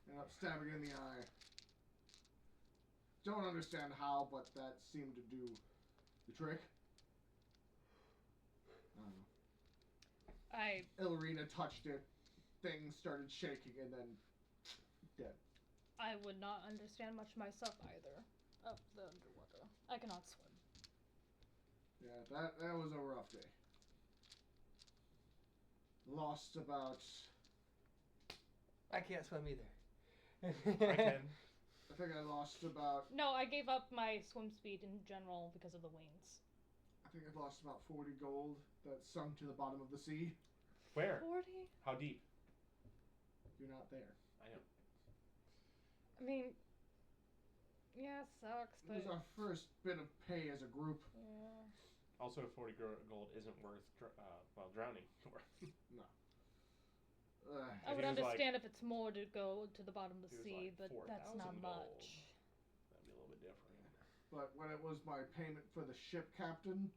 [SPEAKER 4] ended up stabbing in the eye. Don't understand how, but that seemed to do the trick.
[SPEAKER 3] I
[SPEAKER 4] Illerina touched it, things started shaking, and then dead.
[SPEAKER 3] I would not understand much myself either of the underwater. I cannot swim.
[SPEAKER 4] Yeah, that was a rough day. Lost about,
[SPEAKER 2] I can't swim either.
[SPEAKER 1] I can.
[SPEAKER 4] I think I lost about,
[SPEAKER 3] No, I gave up my swim speed in general because of the wings.
[SPEAKER 4] I think I lost about 40 gold that sunk to the bottom of the sea.
[SPEAKER 1] Where?
[SPEAKER 3] 40?
[SPEAKER 1] How deep?
[SPEAKER 4] You're not there.
[SPEAKER 1] I know.
[SPEAKER 3] I mean, yeah, it sucks,
[SPEAKER 4] It was
[SPEAKER 3] but
[SPEAKER 4] our first bit of pay as a group.
[SPEAKER 3] yeah.
[SPEAKER 1] Also, 40 gold isn't worth, drowning.
[SPEAKER 3] I
[SPEAKER 1] If
[SPEAKER 3] would
[SPEAKER 1] it was like-
[SPEAKER 3] understand if it's more to go to the bottom of the
[SPEAKER 1] If it was
[SPEAKER 3] sea,
[SPEAKER 1] like
[SPEAKER 3] but that's
[SPEAKER 1] 4,000
[SPEAKER 3] not
[SPEAKER 1] gold.
[SPEAKER 3] much.
[SPEAKER 1] That'd be a little bit different.
[SPEAKER 4] But when it was my payment for the ship captain,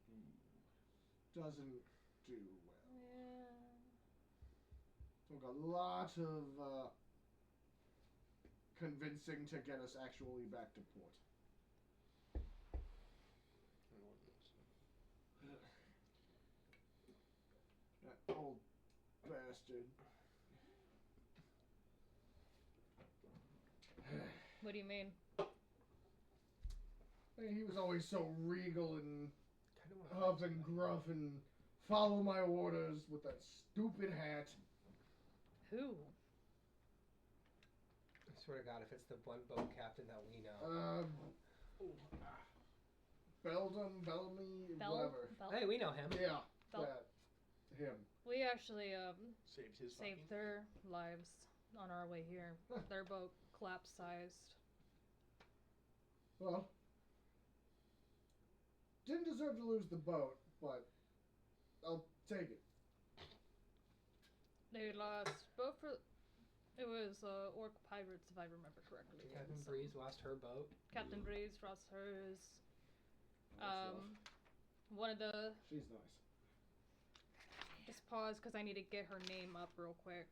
[SPEAKER 4] doesn't do well.
[SPEAKER 3] Yeah.
[SPEAKER 4] Took a lot of convincing to get us actually back to port. That old bastard.
[SPEAKER 3] What do you mean?
[SPEAKER 4] I mean, he was always so regal and
[SPEAKER 2] Kinda wanna
[SPEAKER 4] huff and gruff and follow my orders with that stupid hat.
[SPEAKER 3] Who?
[SPEAKER 2] I swear to God, if it's the one boat captain that we know.
[SPEAKER 4] Beldam, Bellamy,
[SPEAKER 3] Bell?
[SPEAKER 4] whatever.
[SPEAKER 3] Bell?
[SPEAKER 2] Hey, we know him.
[SPEAKER 4] Yeah,
[SPEAKER 3] Bel-
[SPEAKER 4] that. Him.
[SPEAKER 3] We actually
[SPEAKER 1] Saved his
[SPEAKER 3] saved
[SPEAKER 1] fucking...
[SPEAKER 3] their lives on our way here. Their boat capsized.
[SPEAKER 4] Well, didn't deserve to lose the boat, but I'll take it.
[SPEAKER 3] They lost both for. It was orc pirates, if I remember correctly.
[SPEAKER 2] Captain
[SPEAKER 3] So
[SPEAKER 2] Breeze lost her boat.
[SPEAKER 3] Captain Breeze lost hers.
[SPEAKER 4] That's rough.
[SPEAKER 3] One of the
[SPEAKER 4] She's nice.
[SPEAKER 3] just pause because I need to get her name up real quick.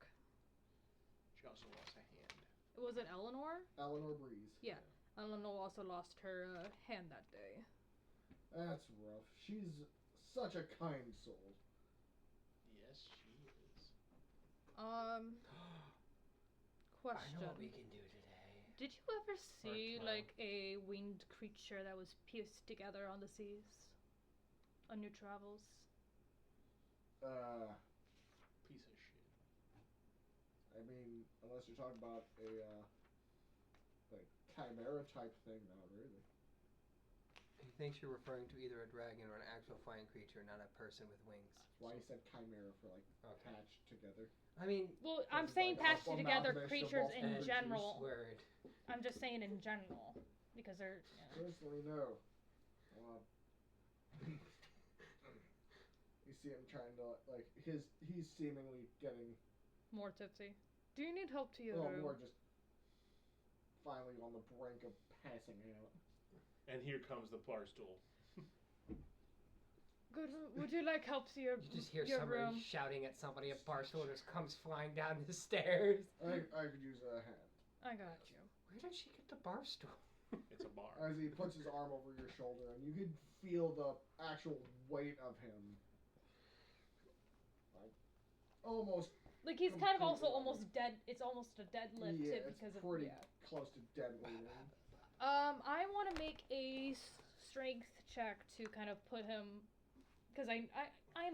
[SPEAKER 1] She also lost a hand.
[SPEAKER 3] Was it Eleanor?
[SPEAKER 4] Eleanor Breeze.
[SPEAKER 3] Yeah. Eleanor also lost her hand that day.
[SPEAKER 4] That's rough. She's such a kind soul.
[SPEAKER 1] Yes, she is.
[SPEAKER 3] Question.
[SPEAKER 2] I know what we can do today.
[SPEAKER 3] Did you ever see
[SPEAKER 2] Clown.
[SPEAKER 3] like a winged creature that was pieced together on the seas? On your travels?
[SPEAKER 1] Piece of shit.
[SPEAKER 4] I mean, unless you're talking about a, like, chimera type thing, not really.
[SPEAKER 2] He thinks you're referring to either a dragon or an actual flying creature, not a person with wings.
[SPEAKER 4] That's why he said chimera for, like,
[SPEAKER 2] Okay.
[SPEAKER 4] patched together.
[SPEAKER 2] I mean,
[SPEAKER 3] Well, I'm
[SPEAKER 4] Sounds
[SPEAKER 3] saying
[SPEAKER 4] like
[SPEAKER 3] patched
[SPEAKER 4] a
[SPEAKER 3] together
[SPEAKER 4] amalgamation of
[SPEAKER 3] creatures
[SPEAKER 4] both
[SPEAKER 3] in
[SPEAKER 4] creatures.
[SPEAKER 3] general.
[SPEAKER 2] word.
[SPEAKER 3] I'm just saying in general because they're. Yeah.
[SPEAKER 4] Personally, no. You see him trying to, like, he's seemingly getting,
[SPEAKER 3] More tipsy. Do you need help to you?
[SPEAKER 4] more just finally on the brink of passing out.
[SPEAKER 1] And here comes the bar stool.
[SPEAKER 3] Would you like help to your
[SPEAKER 2] You just hear
[SPEAKER 3] your
[SPEAKER 2] somebody
[SPEAKER 3] room?
[SPEAKER 2] shouting at somebody. A Barstool just comes flying down the stairs.
[SPEAKER 4] I could use a hand.
[SPEAKER 3] I got you.
[SPEAKER 2] Where did she get the Barstool?
[SPEAKER 1] It's a bar.
[SPEAKER 4] As he puts his arm over your shoulder, and you can feel the actual weight of him. Like, almost.
[SPEAKER 3] Like he's kind of also
[SPEAKER 4] Completely
[SPEAKER 3] almost dead. It's almost a deadlift
[SPEAKER 4] Yeah,
[SPEAKER 3] too
[SPEAKER 4] it's
[SPEAKER 3] because of
[SPEAKER 4] pretty close to dead weighting.
[SPEAKER 3] I want to make a strength check to kind of put him, because I'm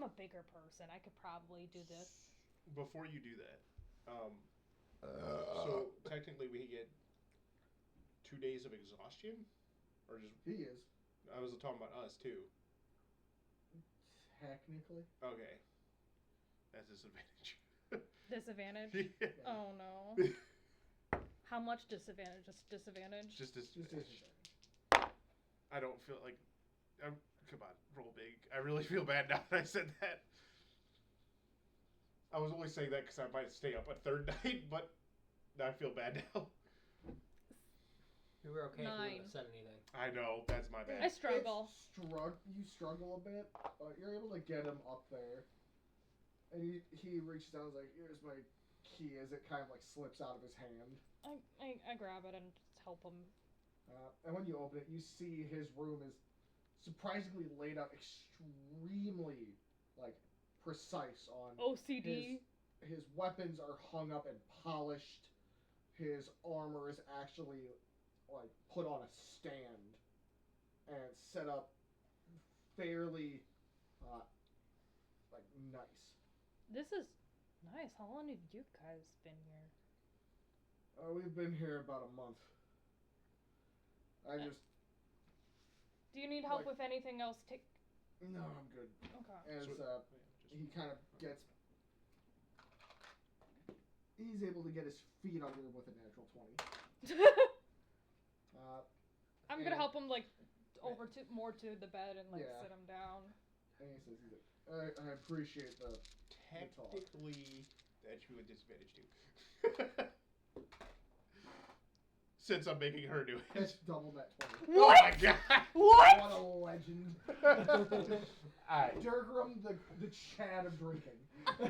[SPEAKER 3] a bigger person. I could probably do this.
[SPEAKER 1] Before you do that, so technically we get 2 days of exhaustion, or just
[SPEAKER 4] He is.
[SPEAKER 1] I was talking about us too.
[SPEAKER 4] Technically.
[SPEAKER 1] Okay, that's disadvantage.
[SPEAKER 3] Disadvantage.
[SPEAKER 1] Yeah.
[SPEAKER 3] Oh no. How much disadvantage? Just disadvantage.
[SPEAKER 1] Just
[SPEAKER 4] Just
[SPEAKER 1] disadvantage. I don't feel like. Come on, roll big. I really feel bad now that I said that. I was only saying that because I might stay up a third night, but now I feel bad now.
[SPEAKER 2] We were okay if we
[SPEAKER 3] 9.
[SPEAKER 2] wouldn't have said anything.
[SPEAKER 1] I know, that's my
[SPEAKER 3] I
[SPEAKER 1] bad.
[SPEAKER 3] struggle.
[SPEAKER 4] You struggle a bit, but you're able to get him up there. And he reaches down and is like, here's my key, as it kind of like slips out of his hand.
[SPEAKER 3] I grab it and just help him.
[SPEAKER 4] And when you open it, you see his room is surprisingly laid out extremely, like, precise on
[SPEAKER 3] OCD.
[SPEAKER 4] his weapons are hung up and polished. His armor is actually, like, put on a stand and set up fairly, like, nice.
[SPEAKER 3] This is nice. How long have you guys been here?
[SPEAKER 4] We've been here about a month. I just...
[SPEAKER 3] Do you need help
[SPEAKER 4] Like-
[SPEAKER 3] with anything else?
[SPEAKER 4] No, I'm good.
[SPEAKER 3] Okay.
[SPEAKER 4] As,
[SPEAKER 1] So-
[SPEAKER 4] he kind of gets... He's able to get his feet under him with a natural 20.
[SPEAKER 3] I'm gonna
[SPEAKER 4] and-
[SPEAKER 3] help him like over to more to the bed and like
[SPEAKER 4] Yeah.
[SPEAKER 3] sit him down.
[SPEAKER 4] And he says, I appreciate the...
[SPEAKER 1] Technically, that you would disadvantage too. Since I'm making her do it.
[SPEAKER 4] It's double that 20.
[SPEAKER 1] Oh my god!
[SPEAKER 3] What?
[SPEAKER 4] What a legend.
[SPEAKER 1] Alright.
[SPEAKER 4] Durgram, the Chad of drinking.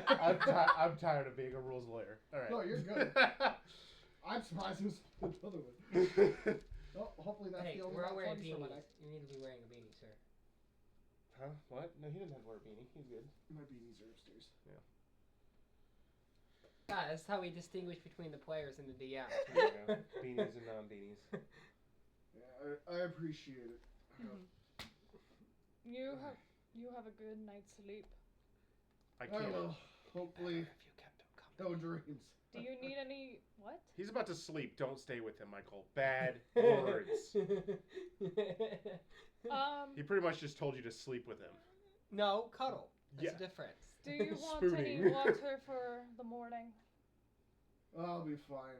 [SPEAKER 1] I'm tired of being a rules lawyer. Alright.
[SPEAKER 4] No, you're good. I'm surprised it was another one. Well, hopefully that's
[SPEAKER 2] Hey,
[SPEAKER 4] the only
[SPEAKER 2] we're all wearing
[SPEAKER 4] 20 for my
[SPEAKER 2] beanies.
[SPEAKER 4] night.
[SPEAKER 2] You need to be wearing a beanie, sir.
[SPEAKER 1] Huh? What? No, he doesn't have to wear a beanie. He's good.
[SPEAKER 4] My beanies are upstairs.
[SPEAKER 2] Ah, that's how we distinguish between the players and the DM.
[SPEAKER 1] There you go. Beanies and non-beanies.
[SPEAKER 4] Yeah, I appreciate it.
[SPEAKER 3] You have a good night's sleep.
[SPEAKER 1] I
[SPEAKER 4] I
[SPEAKER 1] can't.
[SPEAKER 4] will. Hopefully,
[SPEAKER 2] If you kept him
[SPEAKER 4] no dreams.
[SPEAKER 3] Do you need any what?
[SPEAKER 1] He's about to sleep. Don't stay with him, Michael. Bad words. He pretty much just told you to sleep with him.
[SPEAKER 2] No, cuddle. That's
[SPEAKER 1] Yeah.
[SPEAKER 2] a difference.
[SPEAKER 3] Do you want any
[SPEAKER 1] Spooning.
[SPEAKER 3] water for the morning?
[SPEAKER 4] I'll be fine.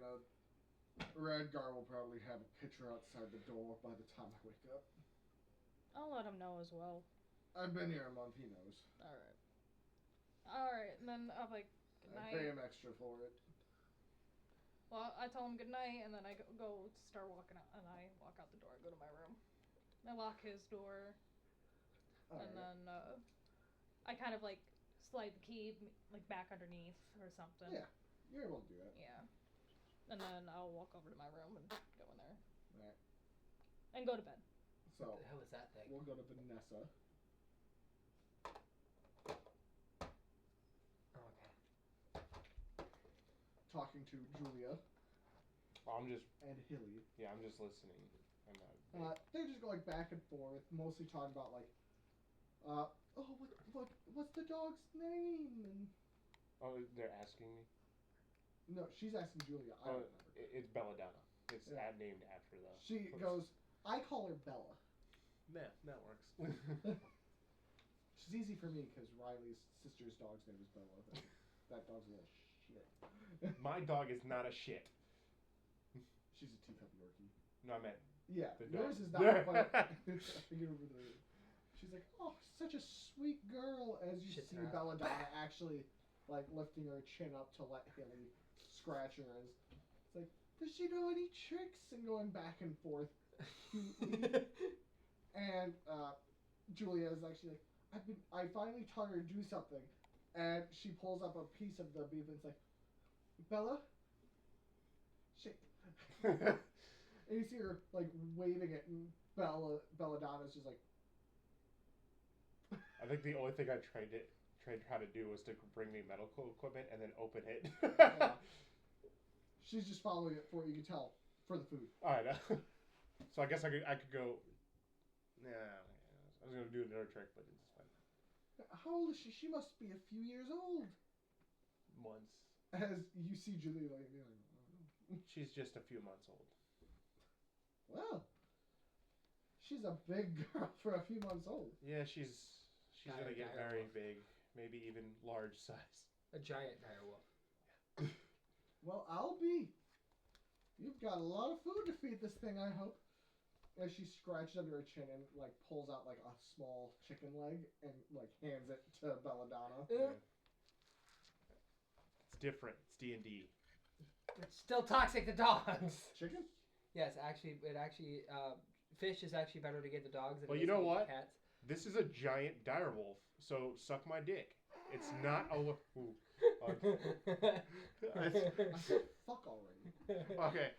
[SPEAKER 4] Radgar will probably have a pitcher outside the door by the time I wake up.
[SPEAKER 3] I'll let him know as well.
[SPEAKER 4] I've been here a month, he knows.
[SPEAKER 3] Alright, and then I'll like, good
[SPEAKER 4] I
[SPEAKER 3] night.
[SPEAKER 4] pay him extra for it.
[SPEAKER 3] Well, I tell him good night, and then I go start walking out, and I walk out the door. I go to my room. I lock his door, and then I kind of like slide the key like back underneath or something.
[SPEAKER 4] Yeah. You're able to do that.
[SPEAKER 3] Yeah. And then I'll walk over to my room and go in there.
[SPEAKER 4] Right.
[SPEAKER 3] And go to bed.
[SPEAKER 4] So,
[SPEAKER 2] What the hell is that thing?
[SPEAKER 4] we'll go to Vanessa.
[SPEAKER 2] Oh, okay.
[SPEAKER 4] Talking to Julia
[SPEAKER 1] I'm just,
[SPEAKER 4] and Hilly.
[SPEAKER 1] yeah, I'm just listening. I'm not.
[SPEAKER 4] They're just going back and forth, mostly talking about like, what's the dog's name? And
[SPEAKER 1] Oh, they're asking me.
[SPEAKER 4] no, she's asking Julia. I
[SPEAKER 1] Oh,
[SPEAKER 4] don't remember.
[SPEAKER 1] it's Belladonna. It's
[SPEAKER 4] Yeah.
[SPEAKER 1] named after the.
[SPEAKER 4] She
[SPEAKER 1] person.
[SPEAKER 4] goes, I call her Bella.
[SPEAKER 1] Yeah, that works.
[SPEAKER 4] She's easy for me because Riley's sister's dog's name is Bella. That dog's a little shit.
[SPEAKER 1] My dog is not a shit.
[SPEAKER 4] She's a teacup Yorkie.
[SPEAKER 1] No, I meant.
[SPEAKER 4] Yeah,
[SPEAKER 1] The
[SPEAKER 4] yours
[SPEAKER 1] dog.
[SPEAKER 4] is not. But she's like, oh, such a sweet girl. As you
[SPEAKER 2] Shits
[SPEAKER 4] see
[SPEAKER 2] her ass.
[SPEAKER 4] Belladonna actually like lifting her chin up to let Hilly scratch her. It's like, does she know any tricks? And going back and forth. And Julia is actually like, I finally taught her to do something, and she pulls up a piece of the beef and it's like, Bella, shake. And you see her like waving it, and Belladonna's just like.
[SPEAKER 1] I think the only thing I tried how to do was to bring me medical equipment and then open it.
[SPEAKER 4] Yeah. She's just following it for you can tell for the food.
[SPEAKER 1] I know. So I guess I could go. Yeah, I was gonna do another trick, but it's fine.
[SPEAKER 4] How old is she? She must be a few years old.
[SPEAKER 1] Months.
[SPEAKER 4] As you see Julie like,
[SPEAKER 1] She's just a few months old.
[SPEAKER 4] well, she's a big girl for a few months old.
[SPEAKER 1] Yeah, she's gonna get
[SPEAKER 2] Dire
[SPEAKER 1] very
[SPEAKER 2] wolf.
[SPEAKER 1] big, maybe even large size.
[SPEAKER 2] A giant direwolf.
[SPEAKER 4] Well, I'll be. You've got a lot of food to feed this thing, I hope. As she scratches under her chin and like pulls out like a small chicken leg and like hands it to Belladonna.
[SPEAKER 1] Yeah. It's different. It's D&D.
[SPEAKER 2] It's still toxic to dogs.
[SPEAKER 4] Chicken?
[SPEAKER 2] Yes, actually, fish is actually better to get the dogs than
[SPEAKER 1] Well,
[SPEAKER 2] it
[SPEAKER 1] you
[SPEAKER 2] is to
[SPEAKER 1] know
[SPEAKER 2] eat
[SPEAKER 1] what?
[SPEAKER 2] the cats.
[SPEAKER 1] This is a giant direwolf, so suck my dick. It's not a. Ooh.
[SPEAKER 4] I said fuck already.
[SPEAKER 1] Okay.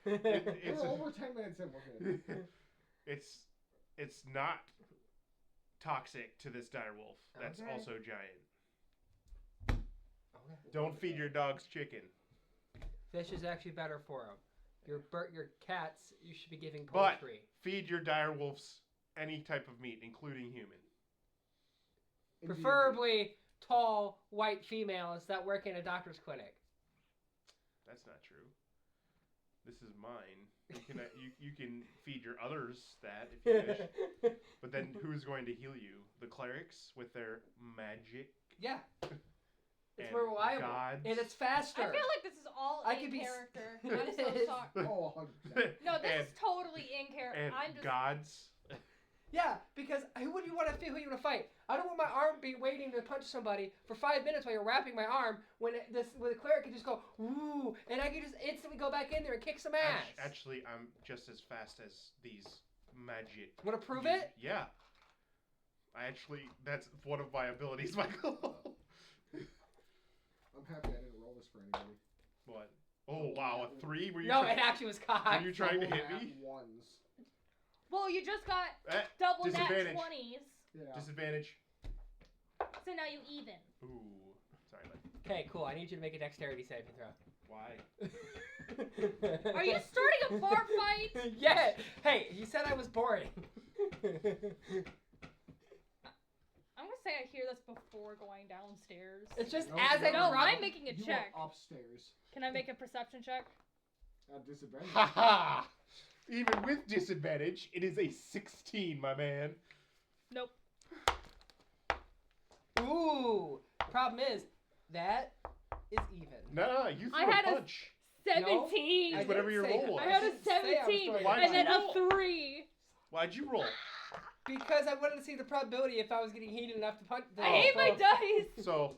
[SPEAKER 1] It's
[SPEAKER 4] We're over 10 minutes in, we're good.
[SPEAKER 1] it's not toxic to this direwolf. That's
[SPEAKER 2] Okay.
[SPEAKER 1] also giant.
[SPEAKER 2] Okay.
[SPEAKER 1] Don't feed your dogs chicken.
[SPEAKER 2] Fish is actually better for them. Your cats, you should be giving
[SPEAKER 1] But-
[SPEAKER 2] poultry.
[SPEAKER 1] Feed your direwolves any type of meat, including human.
[SPEAKER 4] Indeed.
[SPEAKER 2] Preferably tall, white females that work in a doctor's clinic.
[SPEAKER 1] That's not true. This is mine. You can feed your others that if you wish. But then who's going to heal you? The clerics with their magic
[SPEAKER 2] Yeah. It's
[SPEAKER 1] and
[SPEAKER 2] more reliable.
[SPEAKER 1] gods?
[SPEAKER 2] And it's faster.
[SPEAKER 3] I feel like this is all
[SPEAKER 2] I
[SPEAKER 3] in
[SPEAKER 2] could be
[SPEAKER 3] character.
[SPEAKER 2] It
[SPEAKER 3] I'm so
[SPEAKER 2] is.
[SPEAKER 3] sorry.
[SPEAKER 4] Oh, 100%.
[SPEAKER 3] No, this
[SPEAKER 1] and,
[SPEAKER 3] is totally in character.
[SPEAKER 1] and
[SPEAKER 3] I'm just.
[SPEAKER 1] gods.
[SPEAKER 2] Yeah, because who would you want to feel who you want to fight? I don't want my arm be waiting to punch somebody for 5 minutes while you're wrapping my arm when the cleric can just go, ooh, and I can just instantly go back in there and kick some ass.
[SPEAKER 1] Actually, I'm just as fast as these magic.
[SPEAKER 2] Want to prove it?
[SPEAKER 1] Yeah. That's one of my abilities, Michael.
[SPEAKER 4] I'm happy I didn't roll this for anybody.
[SPEAKER 1] What? Oh, wow, a 3? Were you
[SPEAKER 2] No,
[SPEAKER 1] try-
[SPEAKER 2] it actually was cocked.
[SPEAKER 1] Were you trying to
[SPEAKER 4] Double
[SPEAKER 1] hit
[SPEAKER 4] nat
[SPEAKER 1] me?
[SPEAKER 4] Ones.
[SPEAKER 3] Well, you just got
[SPEAKER 1] Eh,
[SPEAKER 3] double nat
[SPEAKER 1] disadvantage.
[SPEAKER 3] 20s,
[SPEAKER 4] Yeah.
[SPEAKER 1] Disadvantage.
[SPEAKER 3] so now you even.
[SPEAKER 1] Ooh. Sorry, bud.
[SPEAKER 2] Okay, cool. I need you to make a dexterity saving throw.
[SPEAKER 1] Why?
[SPEAKER 3] Are you starting a bar fight?
[SPEAKER 2] Yeah. Hey, you said I was boring.
[SPEAKER 3] I'm gonna say I hear this before going downstairs.
[SPEAKER 2] It's just
[SPEAKER 4] No,
[SPEAKER 2] as I
[SPEAKER 3] No,
[SPEAKER 2] drop-
[SPEAKER 3] I'm making a
[SPEAKER 4] You
[SPEAKER 3] check.
[SPEAKER 4] are upstairs.
[SPEAKER 3] Can I make a perception check?
[SPEAKER 4] At disadvantage.
[SPEAKER 1] Ha ha! Even with disadvantage, it is a 16, my man.
[SPEAKER 3] Nope.
[SPEAKER 2] Ooh. Problem is, that is even.
[SPEAKER 1] Nah, you
[SPEAKER 3] I
[SPEAKER 1] threw
[SPEAKER 3] had
[SPEAKER 1] a
[SPEAKER 3] a
[SPEAKER 1] punch.
[SPEAKER 3] 17.
[SPEAKER 2] I
[SPEAKER 1] It's whatever
[SPEAKER 2] didn't
[SPEAKER 1] your
[SPEAKER 2] say
[SPEAKER 1] roll
[SPEAKER 2] that.
[SPEAKER 1] was.
[SPEAKER 3] I had a
[SPEAKER 2] didn't say I was
[SPEAKER 3] 17
[SPEAKER 2] throwing
[SPEAKER 1] Why'd
[SPEAKER 3] and then
[SPEAKER 1] you
[SPEAKER 3] a 3.
[SPEAKER 1] Why'd you roll?
[SPEAKER 2] Because I wanted to see the probability if I was getting heated enough to punch.
[SPEAKER 3] I hate my dice.
[SPEAKER 1] So,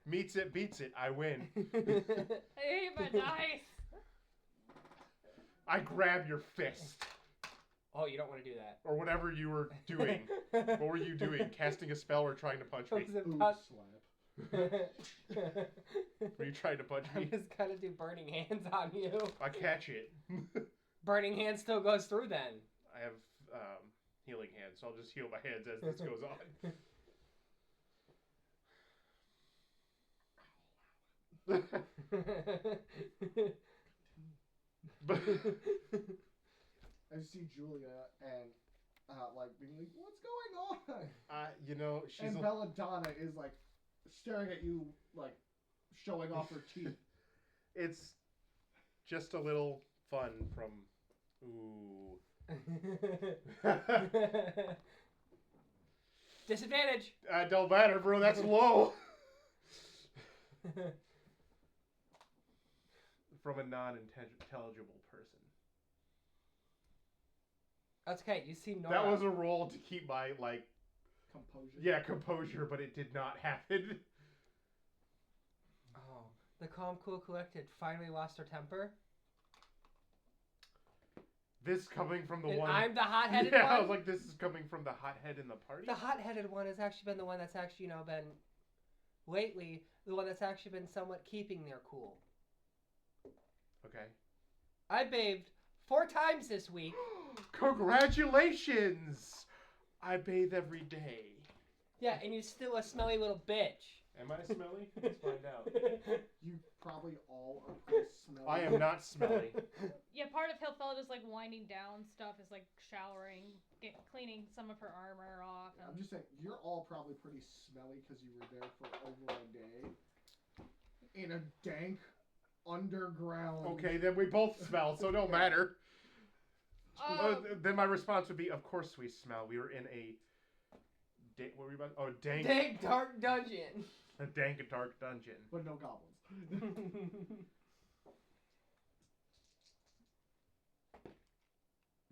[SPEAKER 1] meets it, beats it. I win.
[SPEAKER 3] I hate my dice.
[SPEAKER 1] I grab your fist.
[SPEAKER 2] Oh, you don't want to do that.
[SPEAKER 1] Or whatever you were doing. What were you doing? Casting a spell or trying to punch me?
[SPEAKER 2] Was it
[SPEAKER 4] Ooh,
[SPEAKER 2] pun-
[SPEAKER 4] slap.
[SPEAKER 1] Were you trying to punch
[SPEAKER 2] I'm
[SPEAKER 1] me?
[SPEAKER 2] just gonna do burning hands on you.
[SPEAKER 1] I catch it.
[SPEAKER 2] Burning hand still goes through then.
[SPEAKER 1] I have healing hands, so I'll just heal my hands as this goes on. But
[SPEAKER 4] I see Julia and like being like, "What's going on?"
[SPEAKER 1] you know, she's
[SPEAKER 4] And
[SPEAKER 1] a,
[SPEAKER 4] Belladonna is like staring at you, like showing off her teeth.
[SPEAKER 1] it's just a little fun from ooh.
[SPEAKER 2] Disadvantage.
[SPEAKER 1] Don't matter, bro. That's low. From a non-intelligible person.
[SPEAKER 2] That's okay. You see Nora.
[SPEAKER 1] That was a roll to keep my
[SPEAKER 4] Composure.
[SPEAKER 1] composure, but it did not happen.
[SPEAKER 2] Oh, the calm, cool, collected finally lost her temper.
[SPEAKER 1] This coming from the
[SPEAKER 2] And
[SPEAKER 1] one.
[SPEAKER 2] I'm the hot-headed
[SPEAKER 1] yeah,
[SPEAKER 2] one.
[SPEAKER 1] I was like, this is coming from the hothead in the party.
[SPEAKER 2] The hot-headed one has actually been the one that's actually, been lately the one that's actually been somewhat keeping their cool.
[SPEAKER 1] Okay.
[SPEAKER 2] I bathed 4 times this week.
[SPEAKER 1] Congratulations! I bathe every day.
[SPEAKER 2] Yeah, and you're still a smelly little bitch.
[SPEAKER 1] Am I smelly? Let's find out.
[SPEAKER 4] You probably all are pretty smelly.
[SPEAKER 1] I am not smelly.
[SPEAKER 3] Yeah, part of Hilfelda's like winding down stuff is like showering, cleaning some of her armor off.
[SPEAKER 4] I'm
[SPEAKER 3] And
[SPEAKER 4] just saying, you're all probably pretty smelly because you were there for over a day. In a dank, underground...
[SPEAKER 1] Okay, then we both smell, so no matter. Then my response would be, of course we smell. We were in a... what were we about? Oh, dank...
[SPEAKER 2] Dank dark dungeon.
[SPEAKER 1] A dank and dark dungeon.
[SPEAKER 4] But no goblins.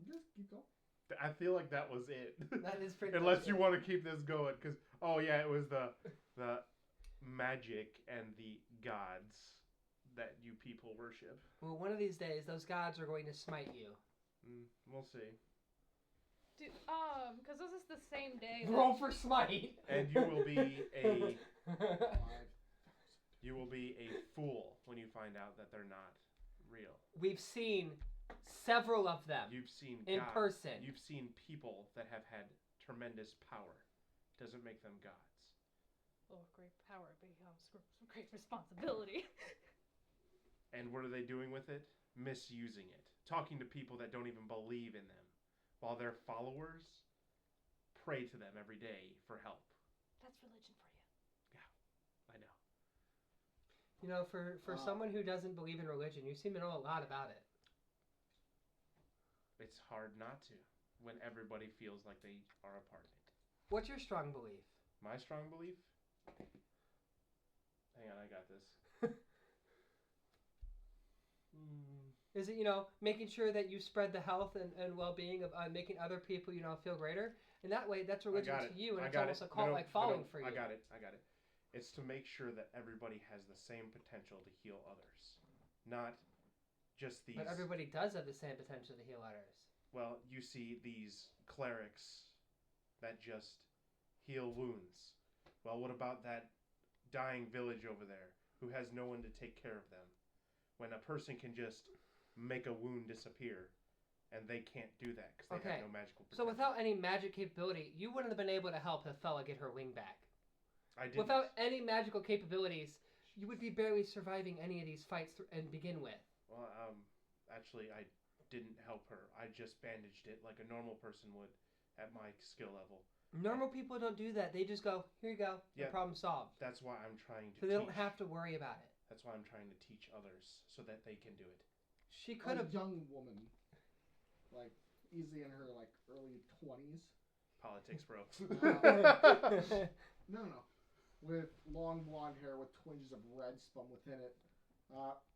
[SPEAKER 4] Just keep going.
[SPEAKER 1] I feel like that was it.
[SPEAKER 2] That is pretty
[SPEAKER 1] Unless
[SPEAKER 2] much
[SPEAKER 1] you
[SPEAKER 2] it.
[SPEAKER 1] want to keep this going, because it was the magic and the gods that you people worship.
[SPEAKER 2] Well, one of these days, those gods are going to smite you.
[SPEAKER 1] We'll see.
[SPEAKER 3] because this is the same day.
[SPEAKER 2] Roll for smite.
[SPEAKER 1] And you will be a
[SPEAKER 4] 5,000.
[SPEAKER 1] fool when you find out that they're not real.
[SPEAKER 2] We've seen several of them
[SPEAKER 1] You've seen
[SPEAKER 2] in
[SPEAKER 1] gods.
[SPEAKER 2] person.
[SPEAKER 1] You've seen people that have had tremendous power. Doesn't make them gods.
[SPEAKER 3] Oh, great power becomes great responsibility.
[SPEAKER 1] And what are they doing with it? Misusing it. Talking to people that don't even believe in them. While their followers pray to them every day for help.
[SPEAKER 3] That's religion for you.
[SPEAKER 1] I know.
[SPEAKER 2] For someone who doesn't believe in religion, you seem to know a lot about it.
[SPEAKER 1] It's hard not to when everybody feels like they are a part of it.
[SPEAKER 2] What's your strong belief?
[SPEAKER 1] My strong belief? Hang on, I got this.
[SPEAKER 2] Is it, making sure that you spread the health and well-being of making other people, feel greater? And that way, that's religion to you, and it's almost a cult-like following for you.
[SPEAKER 1] I got it. It's to make sure that everybody has the same potential to heal others. Not just these...
[SPEAKER 2] But everybody does have the same potential to heal others.
[SPEAKER 1] Well, you see these clerics that just heal wounds. Well, what about that dying village over there who has no one to take care of them? When a person can just make a wound disappear, and they can't do that because they have no magical protection.
[SPEAKER 2] So without any magic capability, you wouldn't have been able to help Hethella get her wing back.
[SPEAKER 1] I didn't.
[SPEAKER 2] Without any magical capabilities, you would be barely surviving any of these fights and begin with.
[SPEAKER 1] Well, actually, I didn't help her. I just bandaged it like a normal person would at my skill level.
[SPEAKER 2] Normal people don't do that. They just go, here you go,
[SPEAKER 1] Yeah.
[SPEAKER 2] the problem solved.
[SPEAKER 1] That's why I'm trying to
[SPEAKER 2] So they don't have to worry about it.
[SPEAKER 1] That's why I'm trying to teach others so that they can do it.
[SPEAKER 2] She could have...
[SPEAKER 4] A young woman, easily in her, early 20s.
[SPEAKER 1] Politics, bro.
[SPEAKER 4] No. With long blonde hair with twinges of red spun within it.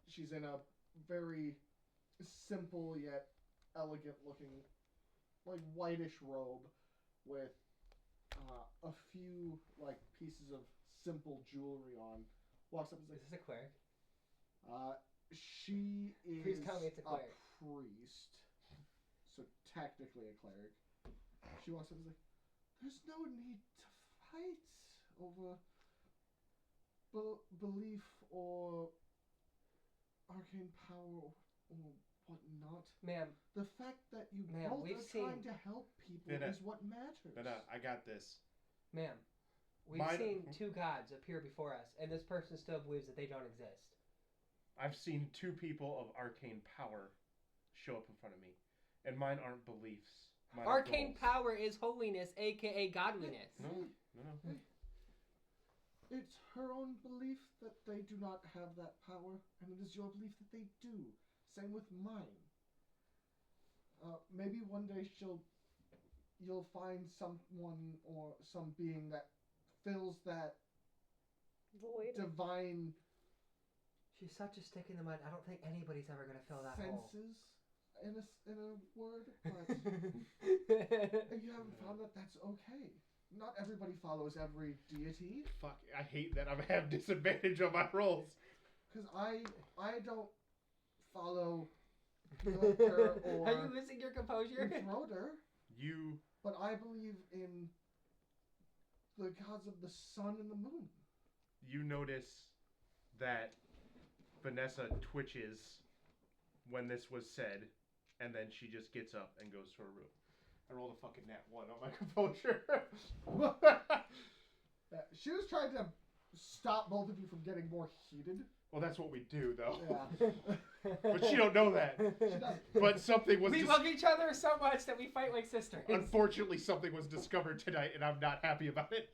[SPEAKER 4] She's in a very simple yet elegant looking, whitish robe with a few, pieces of simple jewelry on. Walks up and
[SPEAKER 2] Is
[SPEAKER 4] says,
[SPEAKER 2] this a cleric?
[SPEAKER 4] she is
[SPEAKER 2] Please tell me it's a
[SPEAKER 4] a
[SPEAKER 2] cleric.
[SPEAKER 4] priest. So technically a cleric. She walks up and is like, there's no need to fight over belief or arcane power or whatnot.
[SPEAKER 2] Ma'am,
[SPEAKER 4] The fact that you
[SPEAKER 2] Ma'am,
[SPEAKER 4] both
[SPEAKER 2] we've
[SPEAKER 4] are trying
[SPEAKER 2] seen-
[SPEAKER 4] to help people
[SPEAKER 1] Vinna.
[SPEAKER 4] is what matters.
[SPEAKER 1] But I got this.
[SPEAKER 2] ma'am, we've seen 2 gods appear before us, and this person still believes that they don't exist.
[SPEAKER 1] I've seen 2 people of arcane power show up in front of me, and mine aren't beliefs. Mine are
[SPEAKER 2] Arcane
[SPEAKER 1] goals.
[SPEAKER 2] power is holiness, aka godliness.
[SPEAKER 1] No.
[SPEAKER 4] It's her own belief that they do not have that power, and it is your belief that they do. Same with mine. Maybe one day you'll find someone or some being that fills that
[SPEAKER 3] Void.
[SPEAKER 4] divine
[SPEAKER 2] She's such a stick in the mud. I don't think anybody's ever gonna fill that hole.
[SPEAKER 4] senses in a word, but if you haven't found that, that's okay. Not everybody follows every deity.
[SPEAKER 1] Fuck, I hate that I have disadvantage on my rolls.
[SPEAKER 4] Because I don't follow or
[SPEAKER 2] Are you losing your composure?
[SPEAKER 4] Schroeder,
[SPEAKER 1] You
[SPEAKER 4] but I believe in the gods of the sun and the moon.
[SPEAKER 1] you notice that Vanessa twitches when this was said, and then she just gets up and goes to her room. I rolled a fucking nat 1 on my composure.
[SPEAKER 4] She was trying to stop both of you from getting more heated.
[SPEAKER 1] Well, that's what we do, though.
[SPEAKER 4] Yeah.
[SPEAKER 1] But she don't know that.
[SPEAKER 4] She doesn't.
[SPEAKER 1] But something was.
[SPEAKER 2] We love each other so much that we fight like sisters.
[SPEAKER 1] Unfortunately, something was discovered tonight, and I'm not happy about it.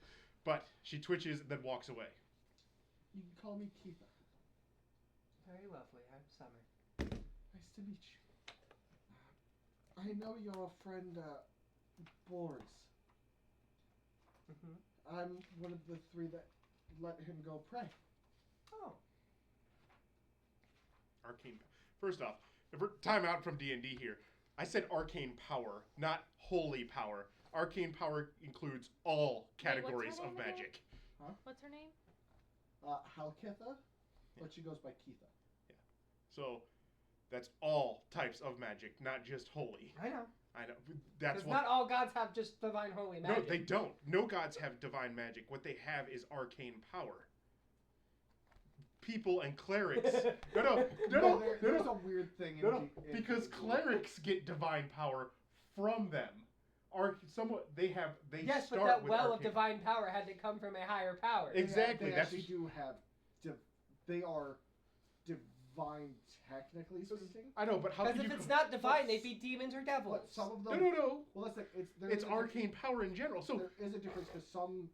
[SPEAKER 1] But she twitches and then walks away.
[SPEAKER 4] You can call me Keitha.
[SPEAKER 2] Very lovely. I'm Summer.
[SPEAKER 4] Nice to meet you. I know your friend, Boris.
[SPEAKER 2] Mm-hmm.
[SPEAKER 4] I'm one of the 3 that let him go pray.
[SPEAKER 2] Oh.
[SPEAKER 1] Arcane. First off, if we're time out from D&D here, I said arcane power, not holy power. Arcane power includes all categories
[SPEAKER 3] her
[SPEAKER 1] of
[SPEAKER 3] name again?
[SPEAKER 1] magic.
[SPEAKER 3] What's her name?
[SPEAKER 4] Halkitha, but she goes by Keitha.
[SPEAKER 1] So that's all types of magic, not just holy.
[SPEAKER 2] I know.
[SPEAKER 1] I know. That's
[SPEAKER 2] Because
[SPEAKER 1] what.
[SPEAKER 2] not all gods have just divine holy magic.
[SPEAKER 1] No, they don't. No gods have divine magic. What they have is arcane power. People and clerics. No.
[SPEAKER 4] There's a weird thing in
[SPEAKER 1] No,
[SPEAKER 4] D- in
[SPEAKER 1] because
[SPEAKER 4] D&D.
[SPEAKER 1] clerics get divine power from them. They
[SPEAKER 2] Yes, but
[SPEAKER 1] start
[SPEAKER 2] that
[SPEAKER 1] with
[SPEAKER 2] well of
[SPEAKER 1] arcane.
[SPEAKER 2] divine power had to come from a higher power.
[SPEAKER 1] Exactly,
[SPEAKER 4] They
[SPEAKER 1] that's-
[SPEAKER 4] actually do have. They are divine, technically speaking.
[SPEAKER 1] I know, but how
[SPEAKER 2] Because
[SPEAKER 1] can
[SPEAKER 2] if
[SPEAKER 1] you?
[SPEAKER 2] it's not divine, they'd be demons or devils.
[SPEAKER 4] But some of them.
[SPEAKER 1] No.
[SPEAKER 4] Well, that's like there
[SPEAKER 1] It's
[SPEAKER 4] is a
[SPEAKER 1] arcane power in general. So
[SPEAKER 4] There is a difference because some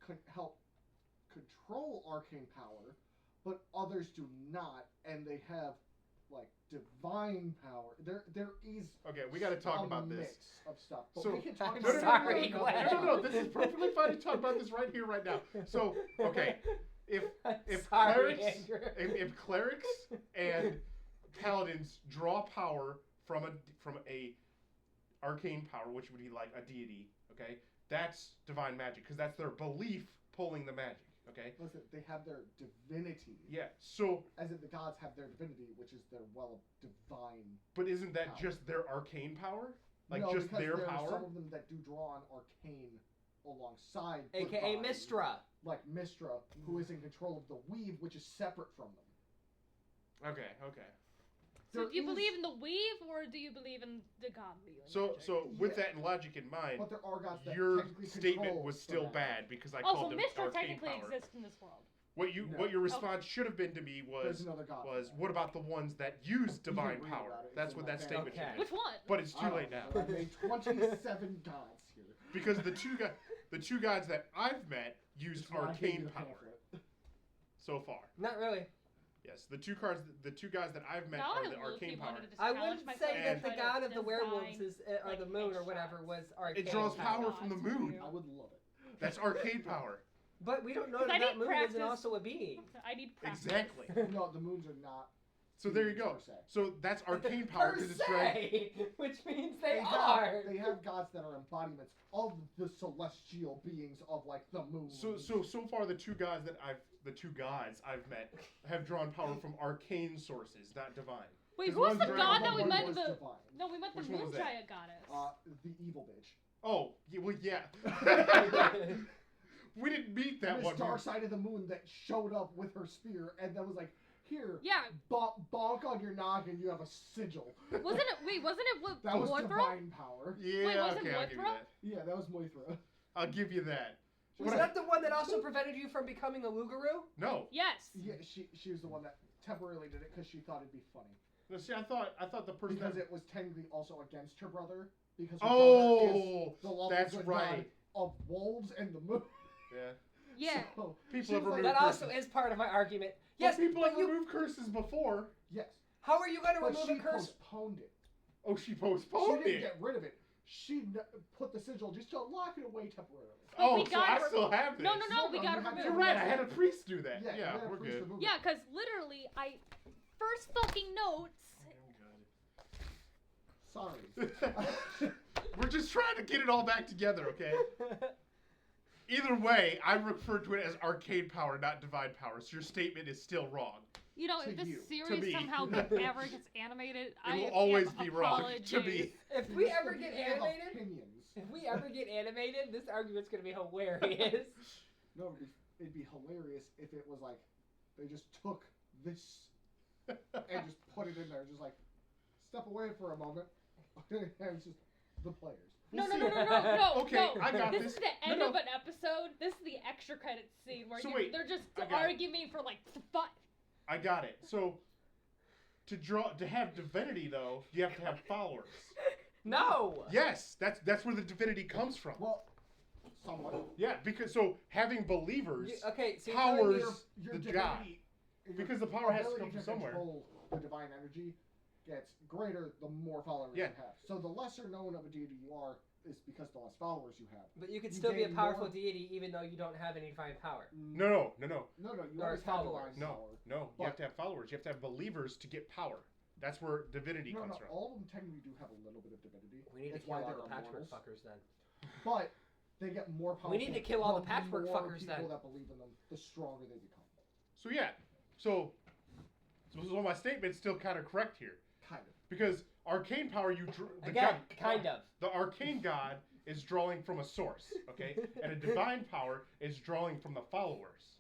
[SPEAKER 4] could help control arcane power, but others do not, and they have like divine power. There is
[SPEAKER 1] okay, we got to talk
[SPEAKER 4] a
[SPEAKER 1] about
[SPEAKER 4] mix
[SPEAKER 1] this.
[SPEAKER 4] of stuff. But
[SPEAKER 1] So-
[SPEAKER 4] we can talk
[SPEAKER 2] I'm
[SPEAKER 4] about
[SPEAKER 2] sorry,
[SPEAKER 4] it
[SPEAKER 2] Glenn.
[SPEAKER 1] No. This is perfectly fine to talk about this right here, right now. So okay, if
[SPEAKER 2] I'm sorry,
[SPEAKER 1] clerics,
[SPEAKER 2] Andrew.
[SPEAKER 1] if clerics and paladins draw power from a arcane power, which would be like a deity, okay, that's divine magic because that's their belief pulling the magic, okay.
[SPEAKER 4] Listen, they have their divinity.
[SPEAKER 1] Yeah. So,
[SPEAKER 4] As in the gods have their divinity, which is their well of divine.
[SPEAKER 1] but isn't that
[SPEAKER 4] Power.
[SPEAKER 1] just their arcane power? Like
[SPEAKER 4] No,
[SPEAKER 1] just
[SPEAKER 4] because
[SPEAKER 1] their
[SPEAKER 4] there are
[SPEAKER 1] power?
[SPEAKER 4] some of them that do draw on arcane alongside.
[SPEAKER 2] AKA
[SPEAKER 4] divine,
[SPEAKER 2] Mistra.
[SPEAKER 4] Like Mistra, who is in control of the weave, which is separate from them.
[SPEAKER 1] Okay.
[SPEAKER 3] So
[SPEAKER 4] There
[SPEAKER 3] do you
[SPEAKER 4] is-
[SPEAKER 3] believe in the weave, or do you believe in the godly?
[SPEAKER 1] So with
[SPEAKER 4] Yeah.
[SPEAKER 1] that logic in mind,
[SPEAKER 4] But there are gods that
[SPEAKER 1] your
[SPEAKER 4] technically
[SPEAKER 1] statement
[SPEAKER 4] control
[SPEAKER 1] was
[SPEAKER 4] the
[SPEAKER 1] still
[SPEAKER 4] magic.
[SPEAKER 1] bad because I
[SPEAKER 3] Oh, so
[SPEAKER 1] called them
[SPEAKER 3] Mistra
[SPEAKER 1] arcane
[SPEAKER 3] technically
[SPEAKER 1] power.
[SPEAKER 3] exists in this world.
[SPEAKER 1] What you
[SPEAKER 4] No.
[SPEAKER 1] what your response should have been to me
[SPEAKER 4] There's
[SPEAKER 1] was
[SPEAKER 4] another god. for that.
[SPEAKER 1] what about the ones that use divine
[SPEAKER 4] read
[SPEAKER 1] power?
[SPEAKER 4] about it. It's
[SPEAKER 1] That's
[SPEAKER 4] in
[SPEAKER 1] what
[SPEAKER 4] my
[SPEAKER 1] that
[SPEAKER 4] book.
[SPEAKER 1] statement should
[SPEAKER 2] Okay.
[SPEAKER 1] have been.
[SPEAKER 3] Which one?
[SPEAKER 1] But it's
[SPEAKER 4] I
[SPEAKER 1] too
[SPEAKER 4] don't
[SPEAKER 1] late
[SPEAKER 4] know,
[SPEAKER 1] now.
[SPEAKER 4] but I made 27 gods here.
[SPEAKER 1] Because the two gods that I've met used
[SPEAKER 4] That's why I gave you
[SPEAKER 1] arcane
[SPEAKER 4] the
[SPEAKER 1] power
[SPEAKER 4] pamphlet.
[SPEAKER 1] so far.
[SPEAKER 2] Not really.
[SPEAKER 1] Yes, the two guys that I've met
[SPEAKER 3] Now
[SPEAKER 1] are
[SPEAKER 3] I
[SPEAKER 1] the
[SPEAKER 3] low-key
[SPEAKER 1] arcane power.
[SPEAKER 3] wanted to just
[SPEAKER 2] I
[SPEAKER 3] challenge
[SPEAKER 2] wouldn't
[SPEAKER 3] myself
[SPEAKER 2] say
[SPEAKER 3] and
[SPEAKER 2] that the
[SPEAKER 3] try to
[SPEAKER 2] god of the werewolves
[SPEAKER 3] design,
[SPEAKER 2] is, or
[SPEAKER 3] like,
[SPEAKER 2] the moon or
[SPEAKER 3] headshots.
[SPEAKER 2] whatever was arcane.
[SPEAKER 1] It draws power
[SPEAKER 3] gods
[SPEAKER 1] from the
[SPEAKER 3] for
[SPEAKER 1] moon.
[SPEAKER 3] you.
[SPEAKER 4] I would love it.
[SPEAKER 1] That's arcane power.
[SPEAKER 2] But we don't know
[SPEAKER 3] 'Cause
[SPEAKER 2] that
[SPEAKER 3] I
[SPEAKER 2] that
[SPEAKER 3] need
[SPEAKER 2] moon
[SPEAKER 3] practice.
[SPEAKER 2] isn't also a being.
[SPEAKER 3] I need practice.
[SPEAKER 1] Exactly.
[SPEAKER 4] No, the moons are not.
[SPEAKER 1] So there you
[SPEAKER 4] beings
[SPEAKER 1] go.
[SPEAKER 4] per se.
[SPEAKER 1] So that's arcane power
[SPEAKER 2] Per
[SPEAKER 1] because it's dragged.
[SPEAKER 2] se, which means they
[SPEAKER 4] have,
[SPEAKER 2] are.
[SPEAKER 4] They have gods that are embodiments of the celestial beings of like the moon.
[SPEAKER 1] So far the two guys I've met have drawn power from arcane sources, not divine.
[SPEAKER 3] Wait,
[SPEAKER 1] 'Cause
[SPEAKER 3] who was
[SPEAKER 1] one's
[SPEAKER 3] the
[SPEAKER 1] dragon,
[SPEAKER 3] god that we
[SPEAKER 1] one
[SPEAKER 3] met?
[SPEAKER 4] was
[SPEAKER 3] The
[SPEAKER 4] divine.
[SPEAKER 3] no, we met the
[SPEAKER 1] Which one
[SPEAKER 3] moon
[SPEAKER 1] was that?
[SPEAKER 3] giant goddess.
[SPEAKER 4] The evil bitch.
[SPEAKER 1] Oh, well, yeah. We didn't meet that
[SPEAKER 4] Miss
[SPEAKER 1] one.
[SPEAKER 4] Dark Side of the Moon that showed up with her spear and then was like, here,
[SPEAKER 3] Yeah,
[SPEAKER 4] bonk on your noggin, you have a sigil.
[SPEAKER 3] wasn't it with
[SPEAKER 4] That was
[SPEAKER 3] Moithra?
[SPEAKER 4] divine power.
[SPEAKER 1] Yeah,
[SPEAKER 3] Wait, was it
[SPEAKER 1] okay, I'll give you
[SPEAKER 3] Moithra?
[SPEAKER 1] that.
[SPEAKER 4] Yeah, that was Moithra.
[SPEAKER 1] I'll give you that.
[SPEAKER 2] Was
[SPEAKER 1] What
[SPEAKER 2] that the one that also prevented you from becoming a Lugaroo?
[SPEAKER 1] No.
[SPEAKER 3] Yes.
[SPEAKER 4] Yeah, she was the one that temporarily did it because she thought it'd be funny.
[SPEAKER 1] No, see, I thought the person
[SPEAKER 4] Because
[SPEAKER 1] that...
[SPEAKER 4] it was technically also against her brother. Because her brother is
[SPEAKER 1] Oh,
[SPEAKER 4] the lawful
[SPEAKER 1] that's
[SPEAKER 4] good
[SPEAKER 1] right.
[SPEAKER 4] god of wolves and the moon.
[SPEAKER 1] Yeah.
[SPEAKER 3] Yeah.
[SPEAKER 4] So,
[SPEAKER 1] People
[SPEAKER 4] she
[SPEAKER 1] have
[SPEAKER 4] was like,
[SPEAKER 1] removed
[SPEAKER 2] That also
[SPEAKER 1] curses.
[SPEAKER 2] is part of my argument.
[SPEAKER 1] Well,
[SPEAKER 2] Yes,
[SPEAKER 1] people
[SPEAKER 2] but
[SPEAKER 1] have
[SPEAKER 2] you.
[SPEAKER 1] removed curses before.
[SPEAKER 4] yes.
[SPEAKER 2] How are you going to
[SPEAKER 4] But
[SPEAKER 2] remove
[SPEAKER 4] she
[SPEAKER 2] a curse?
[SPEAKER 4] postponed it.
[SPEAKER 1] Oh, she
[SPEAKER 4] She
[SPEAKER 1] postponed
[SPEAKER 4] didn't
[SPEAKER 1] it.
[SPEAKER 4] get rid of it. She put the sigil just to lock it away temporarily.
[SPEAKER 3] But
[SPEAKER 1] Oh,
[SPEAKER 3] we
[SPEAKER 1] so
[SPEAKER 3] got
[SPEAKER 1] I
[SPEAKER 3] it.
[SPEAKER 1] still have this.
[SPEAKER 3] No, we
[SPEAKER 4] No,
[SPEAKER 3] got
[SPEAKER 4] you
[SPEAKER 3] it
[SPEAKER 4] have to
[SPEAKER 1] You're
[SPEAKER 3] removed.
[SPEAKER 1] right. I had a priest do that.
[SPEAKER 4] Yeah,
[SPEAKER 1] Yeah,
[SPEAKER 4] you had
[SPEAKER 1] we're
[SPEAKER 4] a priest
[SPEAKER 1] good.
[SPEAKER 4] remove it.
[SPEAKER 3] Yeah, because literally, first fucking notes.
[SPEAKER 4] Sorry.
[SPEAKER 1] We're just trying to get it all back together, okay? Either way, I refer to it as arcane power, not divine power. So your statement is still wrong.
[SPEAKER 3] You know,
[SPEAKER 4] To
[SPEAKER 3] if this
[SPEAKER 4] you.
[SPEAKER 1] To
[SPEAKER 3] series
[SPEAKER 1] me.
[SPEAKER 3] somehow ever gets animated,
[SPEAKER 1] It will
[SPEAKER 3] have
[SPEAKER 1] always be wrong to me.
[SPEAKER 3] apologies.
[SPEAKER 2] If we ever get
[SPEAKER 4] We have
[SPEAKER 2] animated,
[SPEAKER 4] opinions.
[SPEAKER 2] if we ever get animated, this argument's gonna be hilarious.
[SPEAKER 4] No, it'd be hilarious if it was like they just took this and just put it in there, just like step away for a moment, and it's just the players.
[SPEAKER 3] No,
[SPEAKER 1] We'll
[SPEAKER 3] no,
[SPEAKER 1] see.
[SPEAKER 3] no, no, no, no.
[SPEAKER 1] Okay,
[SPEAKER 3] no.
[SPEAKER 1] I got
[SPEAKER 3] this.
[SPEAKER 1] this.
[SPEAKER 3] is the end
[SPEAKER 1] No, no.
[SPEAKER 3] of an episode. This is the extra credits scene where
[SPEAKER 1] So wait,
[SPEAKER 3] they're just
[SPEAKER 1] I got it.
[SPEAKER 3] arguing for like 5.
[SPEAKER 1] I got it. So to have divinity though, you have to have followers.
[SPEAKER 2] No.
[SPEAKER 1] Yes, that's where the divinity comes from.
[SPEAKER 4] Well, somewhat.
[SPEAKER 1] Yeah, because so having believers
[SPEAKER 2] Okay, so you're telling me
[SPEAKER 1] powers
[SPEAKER 4] Your
[SPEAKER 1] the
[SPEAKER 4] divinity,
[SPEAKER 1] god.
[SPEAKER 4] your
[SPEAKER 1] Because the power has to
[SPEAKER 4] ability
[SPEAKER 1] come from somewhere.
[SPEAKER 4] Control the divine energy gets greater the more followers
[SPEAKER 1] Yeah.
[SPEAKER 4] you have. So the lesser known of a deity you are is because the less followers you have.
[SPEAKER 2] But you could
[SPEAKER 4] You
[SPEAKER 2] still be a
[SPEAKER 4] gain
[SPEAKER 2] powerful
[SPEAKER 4] more-
[SPEAKER 2] deity even though you don't have any divine power.
[SPEAKER 1] No.
[SPEAKER 4] No, you
[SPEAKER 2] Or
[SPEAKER 4] always have
[SPEAKER 2] followers.
[SPEAKER 4] divine
[SPEAKER 1] No,
[SPEAKER 4] power.
[SPEAKER 1] no. You
[SPEAKER 4] But-
[SPEAKER 1] have to have followers. You have to have believers to get power. That's where divinity
[SPEAKER 4] No,
[SPEAKER 1] comes from.
[SPEAKER 4] all of them technically do have a little bit of divinity.
[SPEAKER 2] We need to
[SPEAKER 4] It's
[SPEAKER 2] kill
[SPEAKER 4] why
[SPEAKER 2] all
[SPEAKER 4] they're
[SPEAKER 2] the patchwork
[SPEAKER 4] immortals.
[SPEAKER 2] fuckers then.
[SPEAKER 4] But they get more powerful.
[SPEAKER 2] We need to kill all the patchwork
[SPEAKER 4] more
[SPEAKER 2] fuckers
[SPEAKER 4] people
[SPEAKER 2] then.
[SPEAKER 4] that believe in them, the stronger they become.
[SPEAKER 1] So yeah, so my statement's still kind of correct here
[SPEAKER 4] Kind of.
[SPEAKER 1] because arcane power
[SPEAKER 2] Again, kind of.
[SPEAKER 1] the arcane god is drawing from a source, okay, and a divine power is drawing from the followers.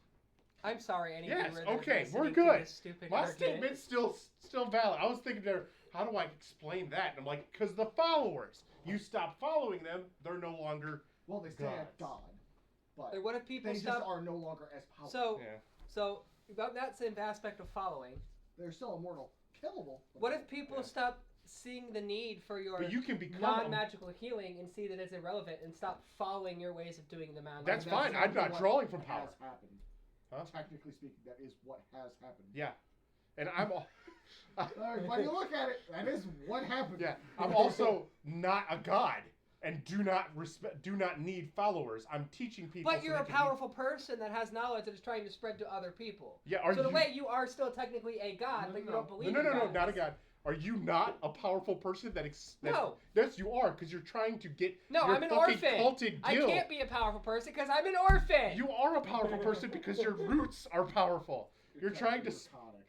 [SPEAKER 2] I'm sorry, any
[SPEAKER 1] Yes,
[SPEAKER 2] viewer that is
[SPEAKER 1] okay, we're
[SPEAKER 2] listening to
[SPEAKER 1] good.
[SPEAKER 2] this stupid
[SPEAKER 1] My
[SPEAKER 2] argument.
[SPEAKER 1] statement's still valid. I was thinking there, how do I explain that? And I'm like, because the followers, you stop following them, they're no longer.
[SPEAKER 4] Well, they stay at
[SPEAKER 1] Gods.
[SPEAKER 4] God, but
[SPEAKER 2] Like, what if people
[SPEAKER 4] they just
[SPEAKER 2] stop?
[SPEAKER 4] are no longer as powerful.
[SPEAKER 2] So,
[SPEAKER 1] Yeah.
[SPEAKER 2] so about that same aspect of following,
[SPEAKER 4] They're still immortal, killable. but
[SPEAKER 2] what
[SPEAKER 4] they're-
[SPEAKER 2] if people
[SPEAKER 1] Yeah.
[SPEAKER 2] stop seeing the need for your
[SPEAKER 1] But you can become.
[SPEAKER 2] non-magical healing and see that it's irrelevant and stop following your ways of doing the man?
[SPEAKER 1] That's
[SPEAKER 4] That's
[SPEAKER 1] fine. I'm
[SPEAKER 4] exactly
[SPEAKER 1] not
[SPEAKER 4] what
[SPEAKER 1] drawing from power.
[SPEAKER 4] Has happened.
[SPEAKER 1] Huh?
[SPEAKER 4] Technically speaking, that is what has happened.
[SPEAKER 1] Yeah, and I'm.
[SPEAKER 4] When you look at it, that is what happened.
[SPEAKER 1] Yeah, I'm also not a god and do not need followers. I'm teaching people.
[SPEAKER 2] But
[SPEAKER 1] so
[SPEAKER 2] you're
[SPEAKER 1] they
[SPEAKER 2] a
[SPEAKER 1] can
[SPEAKER 2] powerful person that has knowledge that is trying to spread to other people.
[SPEAKER 1] Yeah, are
[SPEAKER 2] So in
[SPEAKER 1] you?
[SPEAKER 2] a way, you are still technically a god,
[SPEAKER 4] No,
[SPEAKER 2] but you
[SPEAKER 4] no,
[SPEAKER 2] don't
[SPEAKER 4] no.
[SPEAKER 2] believe
[SPEAKER 1] No,
[SPEAKER 2] in gods.
[SPEAKER 1] not a god. Are you not a powerful person that?
[SPEAKER 2] No.
[SPEAKER 1] Yes, you are, because you're trying to get.
[SPEAKER 2] No,
[SPEAKER 1] your
[SPEAKER 2] I'm an
[SPEAKER 1] fucking
[SPEAKER 2] orphan.
[SPEAKER 1] Cultic
[SPEAKER 2] I
[SPEAKER 1] guild.
[SPEAKER 2] can't be a powerful person because I'm an orphan.
[SPEAKER 1] You are a powerful person because your roots are powerful. You're trying to.
[SPEAKER 4] Draconic.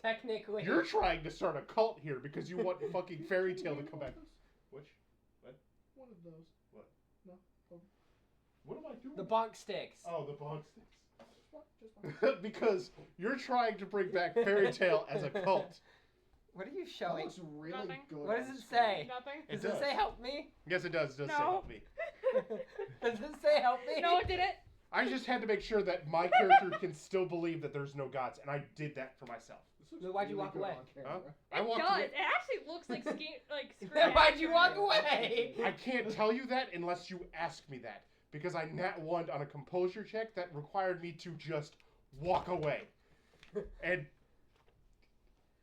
[SPEAKER 2] Technically.
[SPEAKER 1] You're trying to start a cult here because you want fucking fairy tale to come back. Which?
[SPEAKER 4] One of those.
[SPEAKER 1] What am I doing?
[SPEAKER 2] the bonk sticks.
[SPEAKER 1] Oh, the bog sticks.
[SPEAKER 4] Just one.
[SPEAKER 1] Because you're trying to bring back fairy tale as a cult.
[SPEAKER 2] What are you
[SPEAKER 4] That
[SPEAKER 2] showing?
[SPEAKER 4] looks really
[SPEAKER 3] Nothing.
[SPEAKER 4] good.
[SPEAKER 2] What
[SPEAKER 4] on
[SPEAKER 2] does it
[SPEAKER 4] screen.
[SPEAKER 2] say?
[SPEAKER 3] Nothing.
[SPEAKER 1] It
[SPEAKER 2] Does it
[SPEAKER 1] does.
[SPEAKER 2] say help me?
[SPEAKER 1] Yes, it does. It does say
[SPEAKER 3] No.
[SPEAKER 1] help me.
[SPEAKER 2] Does it say help me?
[SPEAKER 3] No, it didn't.
[SPEAKER 1] I just had to make sure that my character can still believe that there's no gods, and I did that for myself.
[SPEAKER 4] This looks
[SPEAKER 2] Then why'd you walk
[SPEAKER 4] good
[SPEAKER 2] away?
[SPEAKER 4] on camera.
[SPEAKER 1] I
[SPEAKER 3] It
[SPEAKER 1] walked
[SPEAKER 3] does.
[SPEAKER 1] away.
[SPEAKER 3] It actually looks like screen
[SPEAKER 2] Then why'd you walk
[SPEAKER 3] actor.
[SPEAKER 2] away?
[SPEAKER 1] I can't tell you that unless you ask me that, because I nat one on a composure check that required me to just walk away, and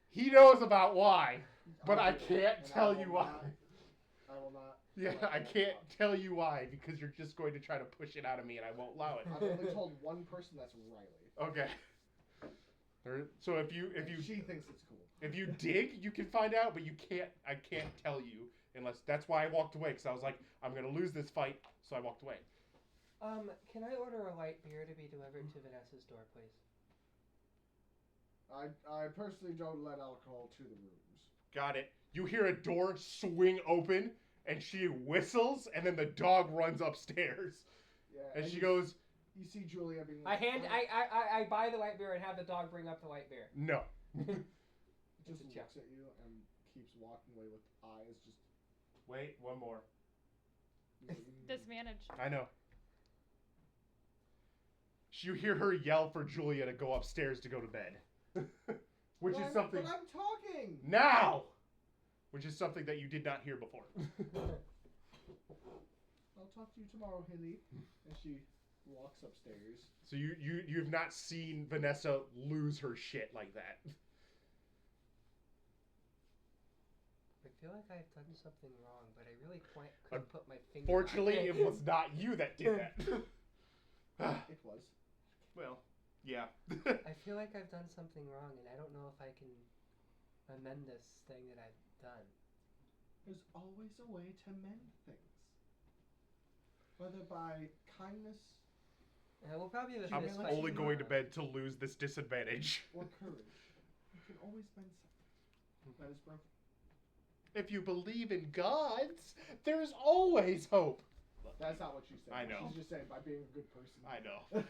[SPEAKER 1] he knows about why, but I can't
[SPEAKER 4] And
[SPEAKER 1] tell
[SPEAKER 4] will
[SPEAKER 1] you why.
[SPEAKER 4] not- I will not.
[SPEAKER 1] Yeah, I can't tell you why because you're just going to try to push it out of me, and I won't allow it.
[SPEAKER 4] I've only told one person, that's Riley.
[SPEAKER 1] Okay. So if you
[SPEAKER 4] She thinks it's cool.
[SPEAKER 1] if you dig, you can find out, but you can't. I can't tell you unless. That's why I walked away because I was like, I'm gonna lose this fight, so I walked away.
[SPEAKER 2] Can I order a light beer to be delivered to Vanessa's door, please?
[SPEAKER 4] I personally don't let alcohol to the rooms.
[SPEAKER 1] Got it. You hear a door swing open, and she whistles, and then the dog runs upstairs,
[SPEAKER 4] Yeah.
[SPEAKER 1] and she
[SPEAKER 4] you-
[SPEAKER 1] goes,
[SPEAKER 4] You see Julia being
[SPEAKER 2] I
[SPEAKER 4] like,
[SPEAKER 2] I buy the light beer and have the dog bring up the light beer.
[SPEAKER 1] no.
[SPEAKER 4] just
[SPEAKER 2] It's a joke.
[SPEAKER 4] looks at you and keeps walking away with eyes just.
[SPEAKER 1] Wait, one more.
[SPEAKER 3] Dismanaged.
[SPEAKER 1] I know. You hear her yell for Julia to go upstairs to go to bed, which is something.
[SPEAKER 4] But I'm talking.
[SPEAKER 1] Now, which is something that you did not hear before.
[SPEAKER 4] I'll talk to you tomorrow, Hilly. And she walks upstairs.
[SPEAKER 1] So you have not seen Vanessa lose her shit like that.
[SPEAKER 2] I feel like I've done something wrong, but I really couldn't put my finger.
[SPEAKER 1] Fortunately,
[SPEAKER 2] on
[SPEAKER 1] it was not you that did that.
[SPEAKER 4] It was.
[SPEAKER 1] Well, yeah.
[SPEAKER 2] I feel like I've done something wrong, and I don't know if I can amend this thing that I've done.
[SPEAKER 4] There's always a way to mend things. whether by kindness
[SPEAKER 2] Yeah, we'll probably have a
[SPEAKER 1] I'm
[SPEAKER 2] fist
[SPEAKER 4] Humility.
[SPEAKER 2] fight
[SPEAKER 1] only going to
[SPEAKER 2] tomorrow.
[SPEAKER 1] bed to lose this disadvantage.
[SPEAKER 4] or courage, you can always mend something that is broken.
[SPEAKER 1] If you believe in gods, there's always hope.
[SPEAKER 4] That's not what she said.
[SPEAKER 1] I know.
[SPEAKER 4] She's just saying by being a good person.
[SPEAKER 1] I know.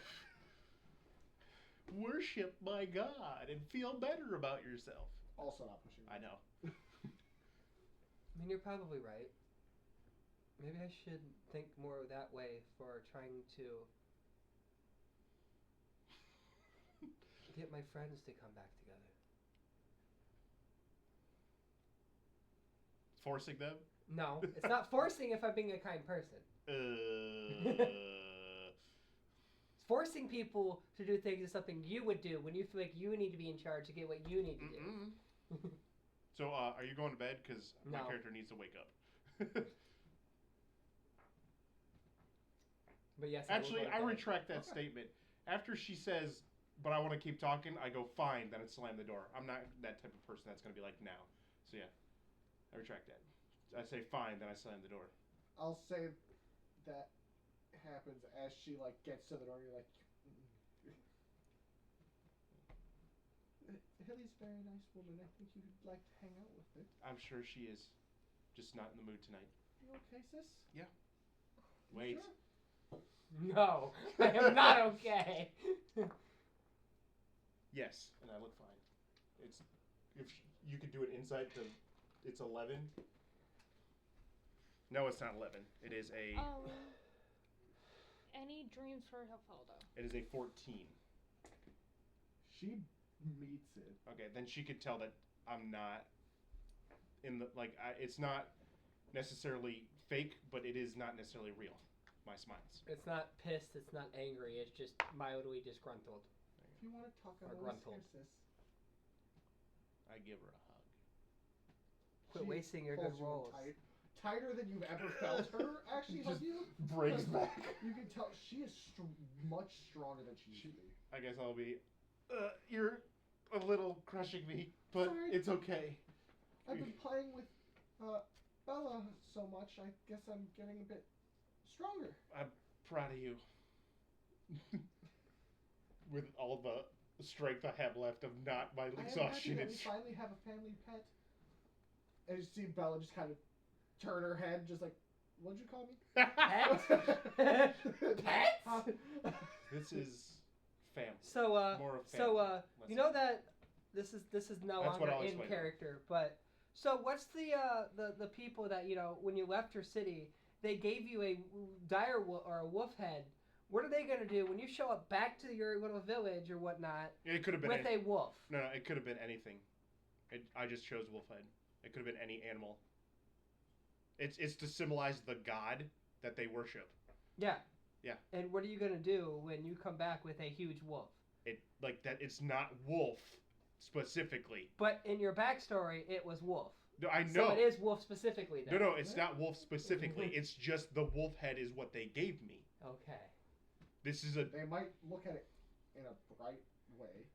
[SPEAKER 1] Worship my God and feel better about yourself.
[SPEAKER 4] Also not pushing.
[SPEAKER 1] I know.
[SPEAKER 2] I mean, you're probably right. Maybe I should think more that way for trying to get my friends to come back together.
[SPEAKER 1] Forcing them?
[SPEAKER 2] No, it's not forcing if I'm being a kind person. It's forcing people to do things is something you would do when you feel like you need to be in charge to get what you need to do.
[SPEAKER 1] Mm-mm. So, are you going to bed? Because my
[SPEAKER 2] No.
[SPEAKER 1] character needs to wake up.
[SPEAKER 2] But yes,
[SPEAKER 1] Actually, I
[SPEAKER 2] will go to bed.
[SPEAKER 1] retract that
[SPEAKER 4] Okay.
[SPEAKER 1] statement. After she says, but I want to keep talking, I go, fine, then I slam the door. I'm not that type of person that's going to be like, now. So, yeah. I retract that. I say, fine, then I slam the door.
[SPEAKER 4] I'll say that happens as she like gets to the door. You're like, Hilly's a very nice woman. I think you'd like to hang out with her.
[SPEAKER 1] I'm sure she is. Just not in the mood tonight.
[SPEAKER 4] You okay, sis? You
[SPEAKER 1] Wait.
[SPEAKER 4] sure?
[SPEAKER 2] No, I am not okay.
[SPEAKER 1] Yes, and I look fine. It's if you could do an insight to, it's 11. No, it's not 11. It is a
[SPEAKER 3] Any dreams for Hilfaldo?
[SPEAKER 1] it is a 14.
[SPEAKER 4] She meets it.
[SPEAKER 1] Okay, then she could tell that I'm not in the it's not necessarily fake, but it is not necessarily real. My smiles.
[SPEAKER 2] It's not pissed, it's not angry, it's just mildly disgruntled.
[SPEAKER 4] If you want to talk, I'm
[SPEAKER 2] Or
[SPEAKER 4] always
[SPEAKER 2] gruntled.
[SPEAKER 4] here, sis.
[SPEAKER 1] I give her a hug.
[SPEAKER 2] Quit
[SPEAKER 4] She
[SPEAKER 2] wasting your
[SPEAKER 4] holds
[SPEAKER 2] good
[SPEAKER 4] you in
[SPEAKER 2] rolls.
[SPEAKER 4] tighter than you've ever felt her actually hug you.
[SPEAKER 1] Breaks back.
[SPEAKER 4] You can tell she is much stronger than she used to be.
[SPEAKER 1] I guess I'll be. You're a little crushing me, but
[SPEAKER 4] Sorry.
[SPEAKER 1] it's okay.
[SPEAKER 4] I've been playing with Bella so much, I guess I'm getting a bit stronger.
[SPEAKER 1] I'm proud of you. With all the strength I have left of not my
[SPEAKER 4] I am happy
[SPEAKER 1] exhaustion.
[SPEAKER 4] that we finally have a family pet. And you see Bella just kind of turn her head, just like, what'd you call me?
[SPEAKER 2] Pet? Pet?
[SPEAKER 1] This is family.
[SPEAKER 2] So
[SPEAKER 1] More of family.
[SPEAKER 2] so you know that this is no
[SPEAKER 1] That's what
[SPEAKER 2] longer
[SPEAKER 1] I'll
[SPEAKER 2] in
[SPEAKER 1] explain.
[SPEAKER 2] character, but so what's the people that when you left your city, they gave you a dire or a wolf head. What are they gonna do when you show up back to your little village or whatnot
[SPEAKER 1] It could have been
[SPEAKER 2] with a wolf?
[SPEAKER 1] no, it could have been anything. I just chose wolfhead. It could have been any animal. It's to symbolize the god that they worship.
[SPEAKER 2] Yeah.
[SPEAKER 1] Yeah.
[SPEAKER 2] And what are you gonna do when you come back with a huge wolf?
[SPEAKER 1] It like that. It's not wolf specifically.
[SPEAKER 2] But in your backstory, it was wolf.
[SPEAKER 1] No, I know.
[SPEAKER 2] So it is wolf specifically then.
[SPEAKER 1] No, it's not wolf specifically. It's just the wolf head is what they gave me.
[SPEAKER 2] Okay.
[SPEAKER 1] This is a
[SPEAKER 4] They might look at it in a bright way.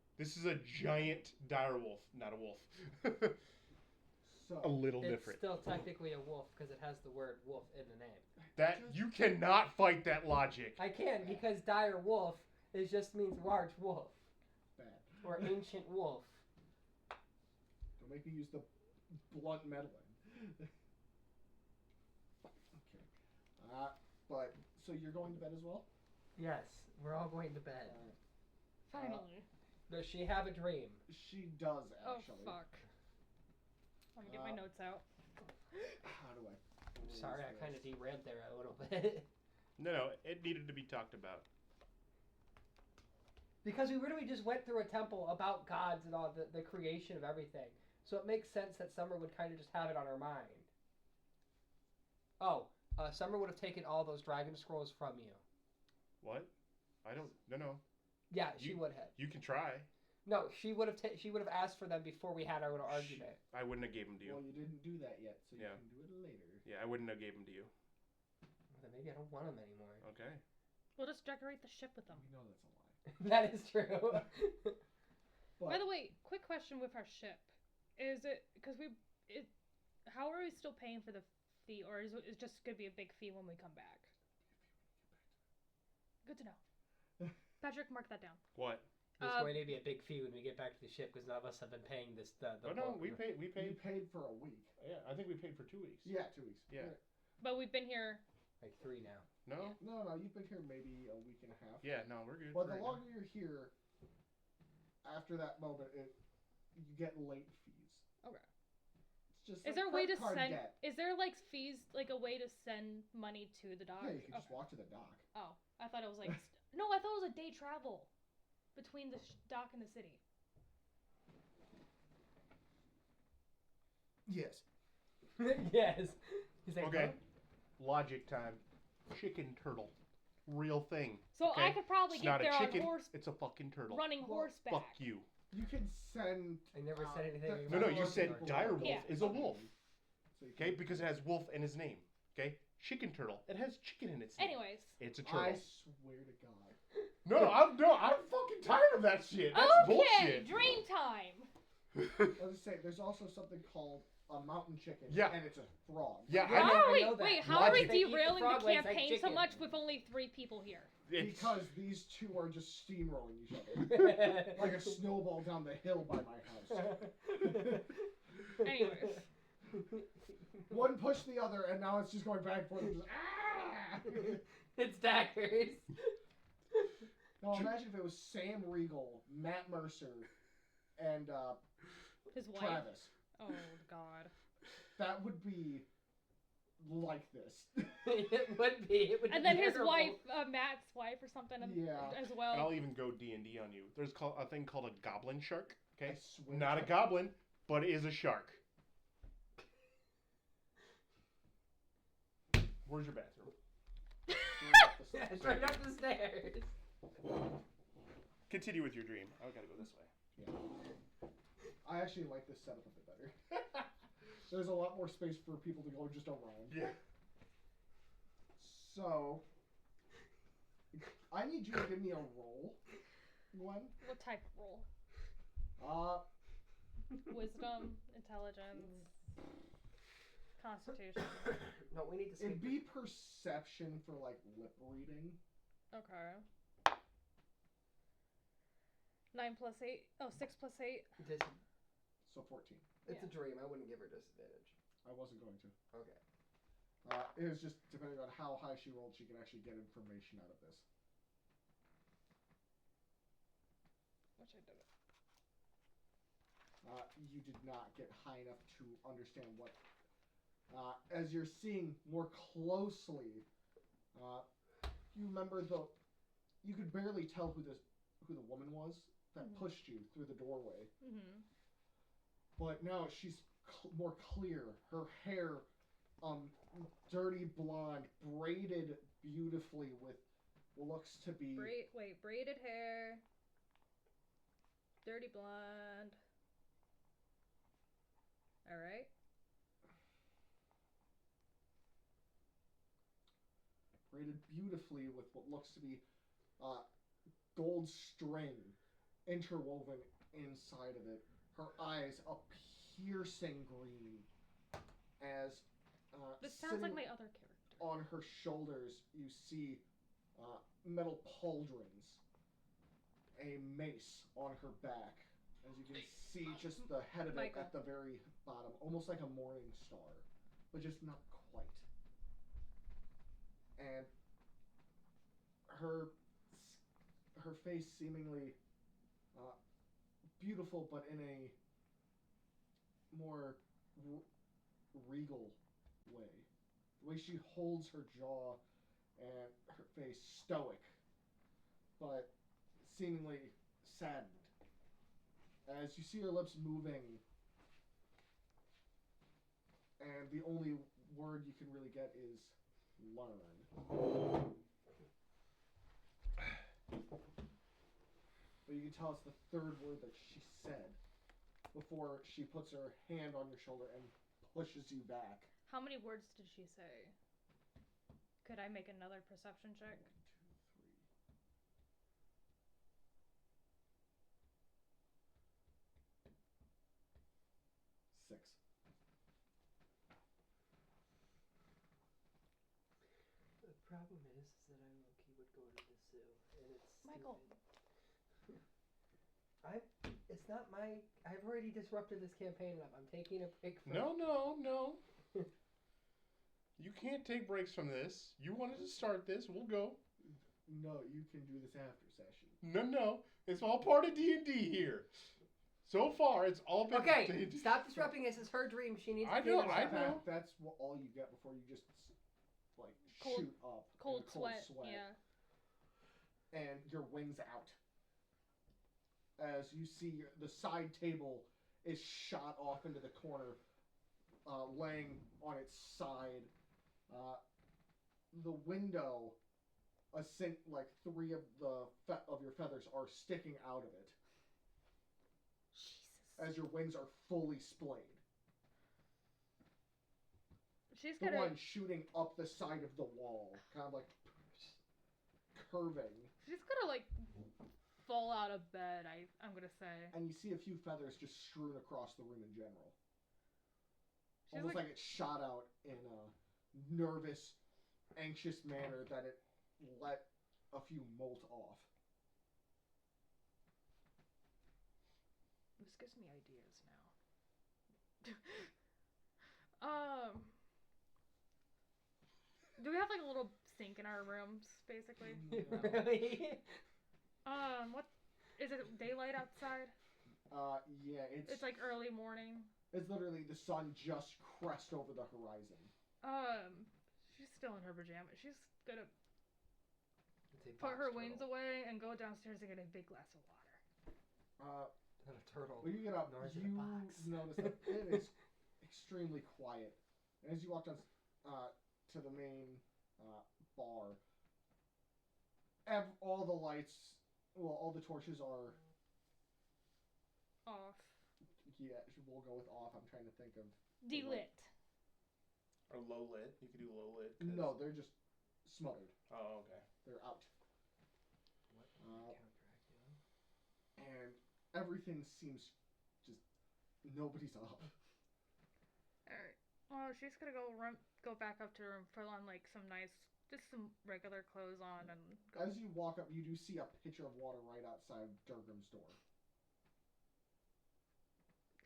[SPEAKER 1] giant dire wolf, not a wolf.
[SPEAKER 4] So,
[SPEAKER 1] a little
[SPEAKER 2] It's
[SPEAKER 1] different.
[SPEAKER 2] still technically a wolf because it has the word wolf in the name.
[SPEAKER 1] That you cannot fight that logic.
[SPEAKER 2] I can because dire wolf it just means large wolf
[SPEAKER 4] bad.
[SPEAKER 2] or ancient wolf.
[SPEAKER 4] Don't make me use the blunt meddling. Okay. But, so you're going to bed as well?
[SPEAKER 2] Yes, we're all going to bed.
[SPEAKER 3] Finally.
[SPEAKER 2] Does she have a dream?
[SPEAKER 4] She does,
[SPEAKER 3] Oh
[SPEAKER 4] actually.
[SPEAKER 3] fuck. Let me get my notes out.
[SPEAKER 4] How do I...
[SPEAKER 2] Sorry, I
[SPEAKER 4] phrase
[SPEAKER 2] kind of
[SPEAKER 4] this?
[SPEAKER 2] derailed there a little bit.
[SPEAKER 1] No, it needed to be talked about.
[SPEAKER 2] Because we literally just went through a temple about gods and all the creation of everything. So it makes sense that Summer would kind of just have it on her mind. Oh, Summer would have taken all those dragon scrolls from you.
[SPEAKER 1] What? I don't. No.
[SPEAKER 2] Yeah, she would have.
[SPEAKER 1] You can try.
[SPEAKER 2] No, she would have. She would have asked for them before we had our little argument.
[SPEAKER 1] I wouldn't have gave them to you.
[SPEAKER 4] Well, you didn't do that yet, so
[SPEAKER 1] Yeah.
[SPEAKER 4] you can do it later.
[SPEAKER 1] Yeah, I wouldn't have gave them to you.
[SPEAKER 2] Then maybe I don't want them anymore.
[SPEAKER 1] Okay.
[SPEAKER 3] We'll just decorate the ship with them.
[SPEAKER 4] We know that's a lie.
[SPEAKER 2] That is true.
[SPEAKER 3] By the way, quick question with our ship. Is it because how are we still paying for the fee, or is it just gonna be a big fee when we come back? Good to know. Patrick, mark that down.
[SPEAKER 1] What?
[SPEAKER 5] There's going to be a big fee when we get back to the ship because none of us have been paying this.
[SPEAKER 1] Oh no, we paid. We
[SPEAKER 4] You
[SPEAKER 1] paid.
[SPEAKER 4] paid for a week.
[SPEAKER 1] Yeah, I think we paid for 2 weeks.
[SPEAKER 4] Yeah, 2 weeks.
[SPEAKER 1] Yeah.
[SPEAKER 3] But we've been here.
[SPEAKER 5] Like 3 now.
[SPEAKER 1] No.
[SPEAKER 4] No, you've been here maybe a week and a half.
[SPEAKER 1] Yeah, no, we're good.
[SPEAKER 4] But the
[SPEAKER 1] right
[SPEAKER 4] longer you're here, after that moment, you get late fees.
[SPEAKER 3] Okay.
[SPEAKER 4] It's just
[SPEAKER 3] Is
[SPEAKER 4] like
[SPEAKER 3] there a way to
[SPEAKER 4] credit card
[SPEAKER 3] send?
[SPEAKER 4] debt.
[SPEAKER 3] Is there like fees, like a way to send money to the dock?
[SPEAKER 4] Yeah, you can just
[SPEAKER 3] Okay.
[SPEAKER 4] walk to the dock.
[SPEAKER 3] Oh, I thought it was like. No, I thought it was a day travel between the dock and the city.
[SPEAKER 4] Yes.
[SPEAKER 5] Yes. He's like,
[SPEAKER 1] Okay.
[SPEAKER 5] "Huh?"
[SPEAKER 1] Logic time. Chicken turtle. Real thing.
[SPEAKER 3] So
[SPEAKER 1] Okay.
[SPEAKER 3] I could probably
[SPEAKER 1] It's
[SPEAKER 3] get
[SPEAKER 1] not
[SPEAKER 3] there
[SPEAKER 1] a chicken.
[SPEAKER 3] on horse,
[SPEAKER 1] It's a fucking turtle.
[SPEAKER 3] running
[SPEAKER 4] Well,
[SPEAKER 3] horseback.
[SPEAKER 1] Fuck you.
[SPEAKER 4] You can send.
[SPEAKER 5] I never said anything
[SPEAKER 4] the-
[SPEAKER 1] No,
[SPEAKER 5] about
[SPEAKER 1] no, you
[SPEAKER 5] horse
[SPEAKER 1] said
[SPEAKER 5] or-
[SPEAKER 1] direwolf
[SPEAKER 3] Yeah.
[SPEAKER 1] is a wolf.
[SPEAKER 4] So you
[SPEAKER 1] Okay,
[SPEAKER 4] can-
[SPEAKER 1] because it has wolf in his name. Okay, chicken turtle. It has chicken in its name.
[SPEAKER 3] Anyways.
[SPEAKER 1] It's a turtle.
[SPEAKER 4] I swear to God.
[SPEAKER 1] I'm fucking tired of that shit. That's
[SPEAKER 3] Okay,
[SPEAKER 1] bullshit.
[SPEAKER 3] dream time.
[SPEAKER 4] Let's just say there's also something called a mountain chicken.
[SPEAKER 1] Yeah.
[SPEAKER 4] And it's a frog.
[SPEAKER 1] Yeah,
[SPEAKER 5] Yeah,
[SPEAKER 1] I know.
[SPEAKER 5] I
[SPEAKER 3] Oh, wait,
[SPEAKER 5] know that.
[SPEAKER 3] wait, how are we
[SPEAKER 5] Logic. They eat the
[SPEAKER 3] derailing the
[SPEAKER 5] frog legs like
[SPEAKER 3] campaign so
[SPEAKER 5] chicken.
[SPEAKER 3] much with only 3 people here?
[SPEAKER 1] It's-
[SPEAKER 4] Because these two are just steamrolling each other. Like a snowball down the hill by my house.
[SPEAKER 3] Anyways.
[SPEAKER 4] One pushed the other, and now it's just going back and forth. Just, ah!
[SPEAKER 5] It's daggers.
[SPEAKER 4] Now imagine if it was Sam Riegel, Matt Mercer, and
[SPEAKER 3] His wife.
[SPEAKER 4] Travis.
[SPEAKER 3] Oh, God.
[SPEAKER 4] That would be like this.
[SPEAKER 5] It would be. It would
[SPEAKER 3] And
[SPEAKER 5] be
[SPEAKER 3] then his
[SPEAKER 5] terrible.
[SPEAKER 3] wife, Matt's wife or something
[SPEAKER 4] Yeah.
[SPEAKER 3] as
[SPEAKER 1] And
[SPEAKER 3] well.
[SPEAKER 1] I'll even go D&D on you. There's a thing called a goblin shark. Okay,
[SPEAKER 4] I swear
[SPEAKER 1] not a
[SPEAKER 4] to-
[SPEAKER 1] goblin, but it is a shark. Where's your bathroom?
[SPEAKER 5] Yeah, it's right up the stairs.
[SPEAKER 1] Continue with your dream. I gotta go this way.
[SPEAKER 4] Yeah. I actually like this setup a bit better. There's a lot more space for people to go just around.
[SPEAKER 1] Yeah.
[SPEAKER 4] So, I need you to give me a roll, Gwen.
[SPEAKER 3] What type of role? Wisdom, intelligence, constitution.
[SPEAKER 5] No, we need to
[SPEAKER 4] It'd
[SPEAKER 5] skip.
[SPEAKER 4] be perception for like lip reading.
[SPEAKER 3] Okay. 9 plus 8. Oh, 6 plus 8.
[SPEAKER 4] So 14.
[SPEAKER 2] It's a dream. I wouldn't give her disadvantage.
[SPEAKER 4] I wasn't going to.
[SPEAKER 2] Okay.
[SPEAKER 4] It was just depending on how high she rolled, she could actually get information out of this.
[SPEAKER 3] Which I did it.
[SPEAKER 4] You did not get high enough to understand what. As you're seeing more closely, you remember you could barely tell who the woman was that
[SPEAKER 3] Mhm.
[SPEAKER 4] pushed you through the doorway.
[SPEAKER 3] Mm-hmm.
[SPEAKER 4] But now she's more clear. Her hair, dirty blonde, braided beautifully with what looks to be.
[SPEAKER 3] Braided hair. Dirty blonde. Alright.
[SPEAKER 4] Braided beautifully with what looks to be gold string interwoven inside of it. Her eyes a piercing green as
[SPEAKER 3] This sounds like
[SPEAKER 4] sitting
[SPEAKER 3] my other character.
[SPEAKER 4] on her shoulders you see metal pauldrons, a mace on her back. As you can see just the head of it
[SPEAKER 3] Michael.
[SPEAKER 4] at the very bottom, almost like a morning star, but just not quite. And her face seemingly beautiful, but in a more regal way. The way she holds her jaw and her face stoic, but seemingly saddened. As you see her lips moving, and the only word you can really get is learn. But you can tell it's the third word that she said before she puts her hand on your shoulder and pushes you back.
[SPEAKER 3] How many words did she say? Could I make another perception check?
[SPEAKER 4] 6.
[SPEAKER 2] The problem is that I low-key would go to the zoo.
[SPEAKER 3] Michael.
[SPEAKER 2] It's not my. I've already disrupted this campaign enough. I'm taking a break from.
[SPEAKER 1] No. You can't take breaks from this. You wanted to start this. We'll go.
[SPEAKER 4] No, you can do this after session.
[SPEAKER 1] No. It's all part of D&D here. So far, it's all been
[SPEAKER 2] Okay,
[SPEAKER 1] D&D.
[SPEAKER 2] stop disrupting. This is her dream. She needs to
[SPEAKER 1] I
[SPEAKER 2] clean
[SPEAKER 1] know,
[SPEAKER 2] herself
[SPEAKER 1] I
[SPEAKER 2] up.
[SPEAKER 1] know.
[SPEAKER 4] That's all you get before you just like
[SPEAKER 3] Cold-
[SPEAKER 4] shoot up. in a
[SPEAKER 3] Cold sweat. Yeah.
[SPEAKER 4] And your wings out. As you see, the side table is shot off into the corner, laying on its side. The window, like 3 of your feathers are sticking out of it.
[SPEAKER 3] Jesus.
[SPEAKER 4] As your wings are fully splayed.
[SPEAKER 3] She's
[SPEAKER 4] The
[SPEAKER 3] gonna.
[SPEAKER 4] one shooting up the side of the wall, kind of like curving.
[SPEAKER 3] She's gonna like fall out of bed. I'm gonna say.
[SPEAKER 4] And you see a few feathers just strewn across the room in general.
[SPEAKER 3] She's
[SPEAKER 4] Almost like it shot out in a nervous, anxious manner that it let a few molt off.
[SPEAKER 3] This gives me ideas now. Do we have like a little sink in our rooms, basically?
[SPEAKER 2] Really?
[SPEAKER 3] What is it? Daylight outside?
[SPEAKER 4] Yeah,
[SPEAKER 3] It's like early morning.
[SPEAKER 4] it's literally the sun just crest over the horizon.
[SPEAKER 3] She's still in her pajamas. She's gonna
[SPEAKER 5] It's a
[SPEAKER 3] put
[SPEAKER 5] box
[SPEAKER 3] her
[SPEAKER 5] turtle.
[SPEAKER 3] wings away and go downstairs and get a big glass of water.
[SPEAKER 5] Not a turtle.
[SPEAKER 4] When you get up,
[SPEAKER 5] Nor is it a
[SPEAKER 4] you
[SPEAKER 5] box.
[SPEAKER 4] notice that it is extremely quiet. And as you walk down to the main bar, all the lights, all the torches are,
[SPEAKER 3] Off.
[SPEAKER 4] yeah, we'll go with off. I'm trying to think of.
[SPEAKER 3] Delit.
[SPEAKER 1] Or low lit. You could do low lit. 'cause-
[SPEAKER 4] No, they're just smothered.
[SPEAKER 1] Oh, okay.
[SPEAKER 4] They're out.
[SPEAKER 5] What
[SPEAKER 4] Uh,
[SPEAKER 5] Count Dracula?
[SPEAKER 4] And everything seems just, nobody's up.
[SPEAKER 3] Alright. Well, she's gonna go back up to her room, put on like just some regular clothes on, and go.
[SPEAKER 4] As you walk up, you do see a pitcher of water right outside Durgram's door.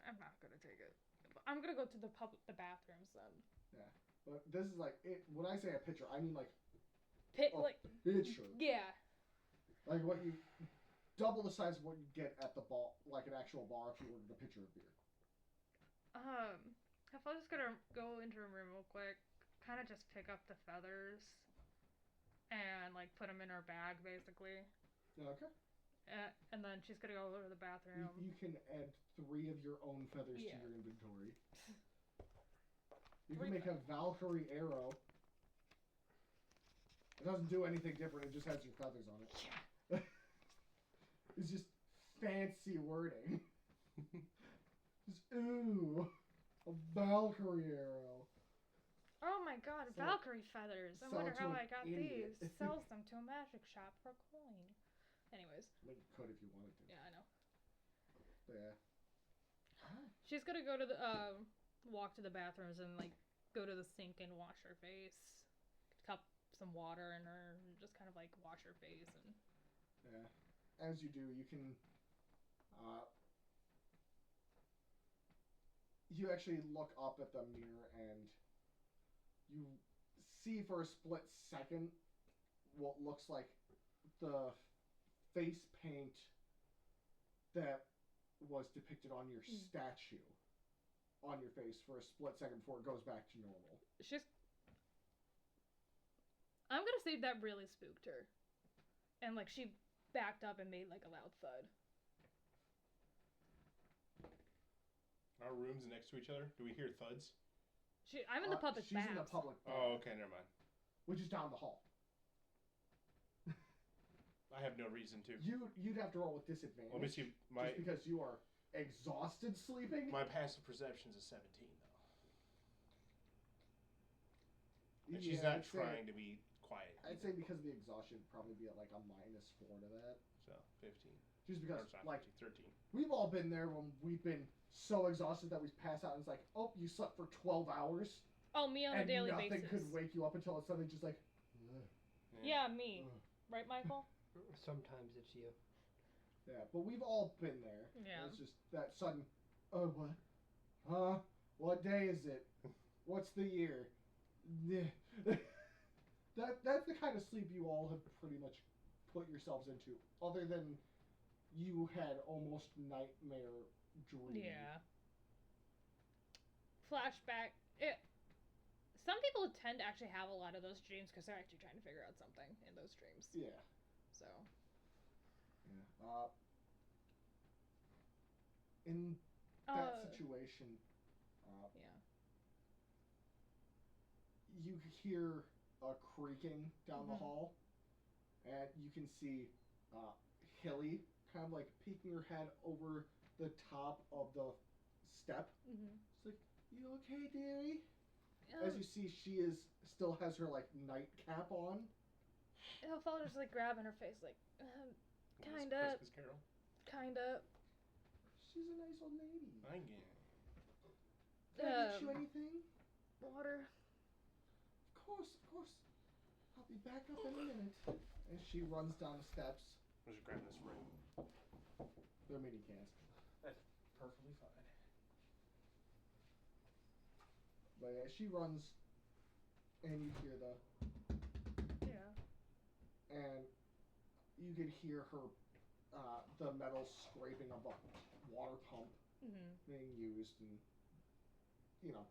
[SPEAKER 3] I'm not gonna take it. I'm gonna go to the bathrooms then.
[SPEAKER 4] But this is like, when I say a pitcher, I mean like
[SPEAKER 3] Pit
[SPEAKER 4] Oh.
[SPEAKER 3] like
[SPEAKER 4] pitcher.
[SPEAKER 3] yeah.
[SPEAKER 4] Like what you, double the size of what you get at the bar, like an actual bar if you ordered a pitcher of beer.
[SPEAKER 3] If I was just gonna go into her room real quick, kind of just pick up the feathers, and like put them in her bag basically.
[SPEAKER 4] Okay.
[SPEAKER 3] And then she's gonna go to the bathroom.
[SPEAKER 4] You can add 3 of your own feathers
[SPEAKER 3] Yeah.
[SPEAKER 4] to your inventory. You
[SPEAKER 3] 3
[SPEAKER 4] can make a Valkyrie arrow. It doesn't do anything different, it just has your feathers on it.
[SPEAKER 3] Yeah.
[SPEAKER 4] It's just fancy wording. Just, ooh, a Valkyrie arrow.
[SPEAKER 3] Oh my god,
[SPEAKER 4] Sell-
[SPEAKER 3] Valkyrie feathers! I
[SPEAKER 4] sell
[SPEAKER 3] wonder
[SPEAKER 4] it to
[SPEAKER 3] how
[SPEAKER 4] an
[SPEAKER 3] I got
[SPEAKER 4] idiot.
[SPEAKER 3] these. Sells them to a magic shop for a coin. Anyways,
[SPEAKER 4] I mean, you could if you wanted to.
[SPEAKER 3] yeah, I know.
[SPEAKER 4] But yeah.
[SPEAKER 3] She's gonna go to the walk to the bathrooms and like go to the sink and wash her face, cup some water in her, and just kind of like wash her face and.
[SPEAKER 4] Yeah. As you do, you can. You actually look up at the mirror and you see for a split second what looks like the face paint that was depicted on your statue on your face for a split second before it goes back to normal.
[SPEAKER 3] I'm gonna say that really spooked her, and like she backed up and made like a loud thud.
[SPEAKER 1] Our rooms next to each other. Do we hear thuds?
[SPEAKER 3] I'm in the public
[SPEAKER 4] She's
[SPEAKER 3] baths.
[SPEAKER 4] in the public bath,
[SPEAKER 1] Oh, okay. Never mind.
[SPEAKER 4] which is down the hall.
[SPEAKER 1] I have no reason to.
[SPEAKER 4] You'd have to roll with disadvantage.
[SPEAKER 1] Let me see. My
[SPEAKER 4] Just because you are exhausted sleeping.
[SPEAKER 1] my passive perception's a 17 though, and she's
[SPEAKER 4] Yeah,
[SPEAKER 1] not trying to be quiet.
[SPEAKER 4] I'd say because of the exhaustion, it'd probably be at like a -4 to that.
[SPEAKER 1] So 15.
[SPEAKER 4] Just
[SPEAKER 1] Or
[SPEAKER 4] because,
[SPEAKER 1] it's not
[SPEAKER 4] like,
[SPEAKER 1] 15, 13.
[SPEAKER 4] we've all been there when we've been so exhausted that we pass out and it's like, oh, you slept for 12 hours.
[SPEAKER 3] Oh, me on a
[SPEAKER 4] And
[SPEAKER 3] daily
[SPEAKER 4] nothing
[SPEAKER 3] basis.
[SPEAKER 4] could wake you up until it's suddenly just like, ugh,
[SPEAKER 3] Yeah, me.
[SPEAKER 4] ugh.
[SPEAKER 3] Right, Michael?
[SPEAKER 5] Sometimes it's you.
[SPEAKER 4] Yeah, but we've all been there.
[SPEAKER 3] Yeah.
[SPEAKER 4] It's just that sudden, oh, what? Huh? What day is it? What's the year? That's the kind of sleep you all have pretty much put yourselves into, other than you had almost nightmare dreams.
[SPEAKER 3] Yeah. Flashback. Some people tend to actually have a lot of those dreams because they're actually trying to figure out something in those dreams.
[SPEAKER 4] Yeah.
[SPEAKER 3] So.
[SPEAKER 4] Yeah. In that situation,
[SPEAKER 3] Yeah.
[SPEAKER 4] you hear a creaking down the
[SPEAKER 3] Mhm.
[SPEAKER 4] hall, and you can see Hilly kind of like peeking her head over the top of the step.
[SPEAKER 3] Mm-hmm.
[SPEAKER 4] It's like, you okay, dearie? As you see, she still has her like nightcap on.
[SPEAKER 3] He'll fall just like grabbing her face, like,
[SPEAKER 1] It's
[SPEAKER 3] kinda.
[SPEAKER 1] Christmas Carol.
[SPEAKER 3] Kinda.
[SPEAKER 4] She's a nice old lady.
[SPEAKER 1] I get.
[SPEAKER 4] Can I get you anything?
[SPEAKER 3] Water.
[SPEAKER 4] Of course. I'll be back up in a minute. And she runs down the steps.
[SPEAKER 1] I'm just grabbing this ring.
[SPEAKER 4] They're mini cans.
[SPEAKER 1] That's perfectly fine.
[SPEAKER 4] But yeah, she runs, and you hear
[SPEAKER 3] Yeah.
[SPEAKER 4] and you can hear her, the metal scraping of the water pump
[SPEAKER 3] Mm-hmm.
[SPEAKER 4] being used, and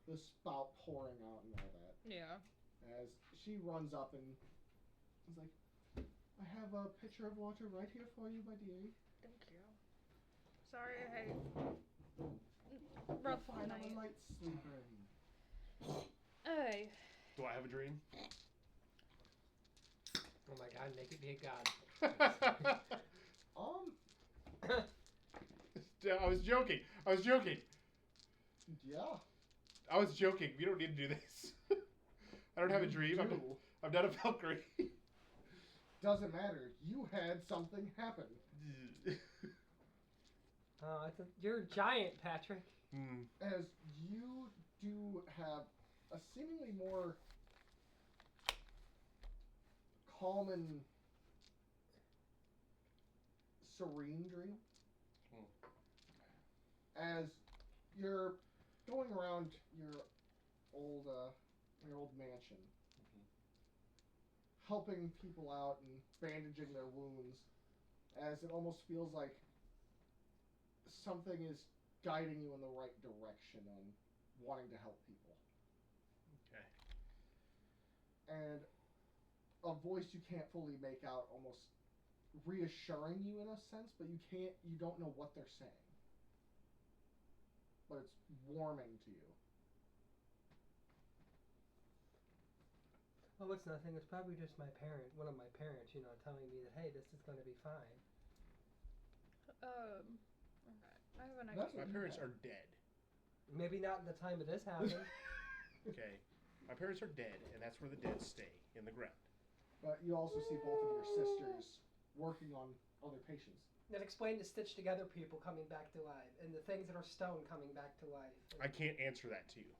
[SPEAKER 4] the spout pouring out and all that.
[SPEAKER 3] Yeah.
[SPEAKER 4] As she runs up and is like, I have a pitcher of water right here for you, my dearie.
[SPEAKER 3] Thank you. Sorry, I
[SPEAKER 4] You're
[SPEAKER 3] rough
[SPEAKER 4] fine, I'm a
[SPEAKER 3] night.
[SPEAKER 4] light sleeper.
[SPEAKER 3] Hey.
[SPEAKER 1] Do I have a dream?
[SPEAKER 5] Oh my god, make it be a god.
[SPEAKER 1] I was joking.
[SPEAKER 4] Yeah.
[SPEAKER 1] I was joking. We don't need to do this. I don't have a dream. I'm not a Valkyrie.
[SPEAKER 4] Doesn't matter. You had something happen.
[SPEAKER 5] Oh, you're a giant, Patrick.
[SPEAKER 4] As you do have a seemingly more calm and serene dream. As you're going around your old mansion, helping people out and bandaging their wounds, as it almost feels like something is guiding you in the right direction on wanting to help people.
[SPEAKER 1] Okay.
[SPEAKER 4] And a voice you can't fully make out, almost reassuring you in a sense, but you don't know what they're saying. But it's warming to you.
[SPEAKER 2] Oh, it's nothing. It's probably just one of my parents, telling me that, hey, this is going to be fine.
[SPEAKER 3] Okay. I have an idea.
[SPEAKER 4] That's
[SPEAKER 1] My
[SPEAKER 4] what
[SPEAKER 1] parents
[SPEAKER 4] you
[SPEAKER 1] are dead.
[SPEAKER 2] Maybe not at the time of this happened.
[SPEAKER 1] Okay. My parents are dead, and that's where the dead stay, in the ground.
[SPEAKER 4] But you also see both of your sisters working on other patients.
[SPEAKER 2] Then explain the stitched together people coming back to life, and the things that are stone coming back to life.
[SPEAKER 1] I can't answer that to you.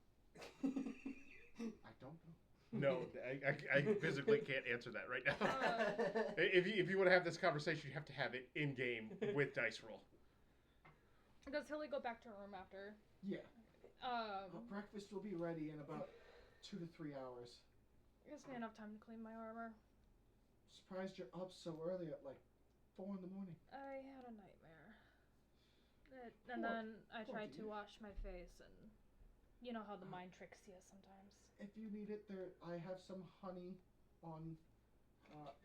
[SPEAKER 4] I don't know.
[SPEAKER 1] No, I physically can't answer that right now. If you want to have this conversation, you have to have it in game with dice roll.
[SPEAKER 3] Does Hilly go back to her room after?
[SPEAKER 4] Yeah. Breakfast will be ready in about 2 to 3 hours.
[SPEAKER 3] Gives me enough time to clean my armor.
[SPEAKER 4] Surprised you're up so early at like 4 in the morning.
[SPEAKER 3] I had a nightmare. And then I
[SPEAKER 4] poor
[SPEAKER 3] tried to
[SPEAKER 4] dear.
[SPEAKER 3] wash my face, and you know how the mind tricks you sometimes.
[SPEAKER 4] If you need it, I have some honey on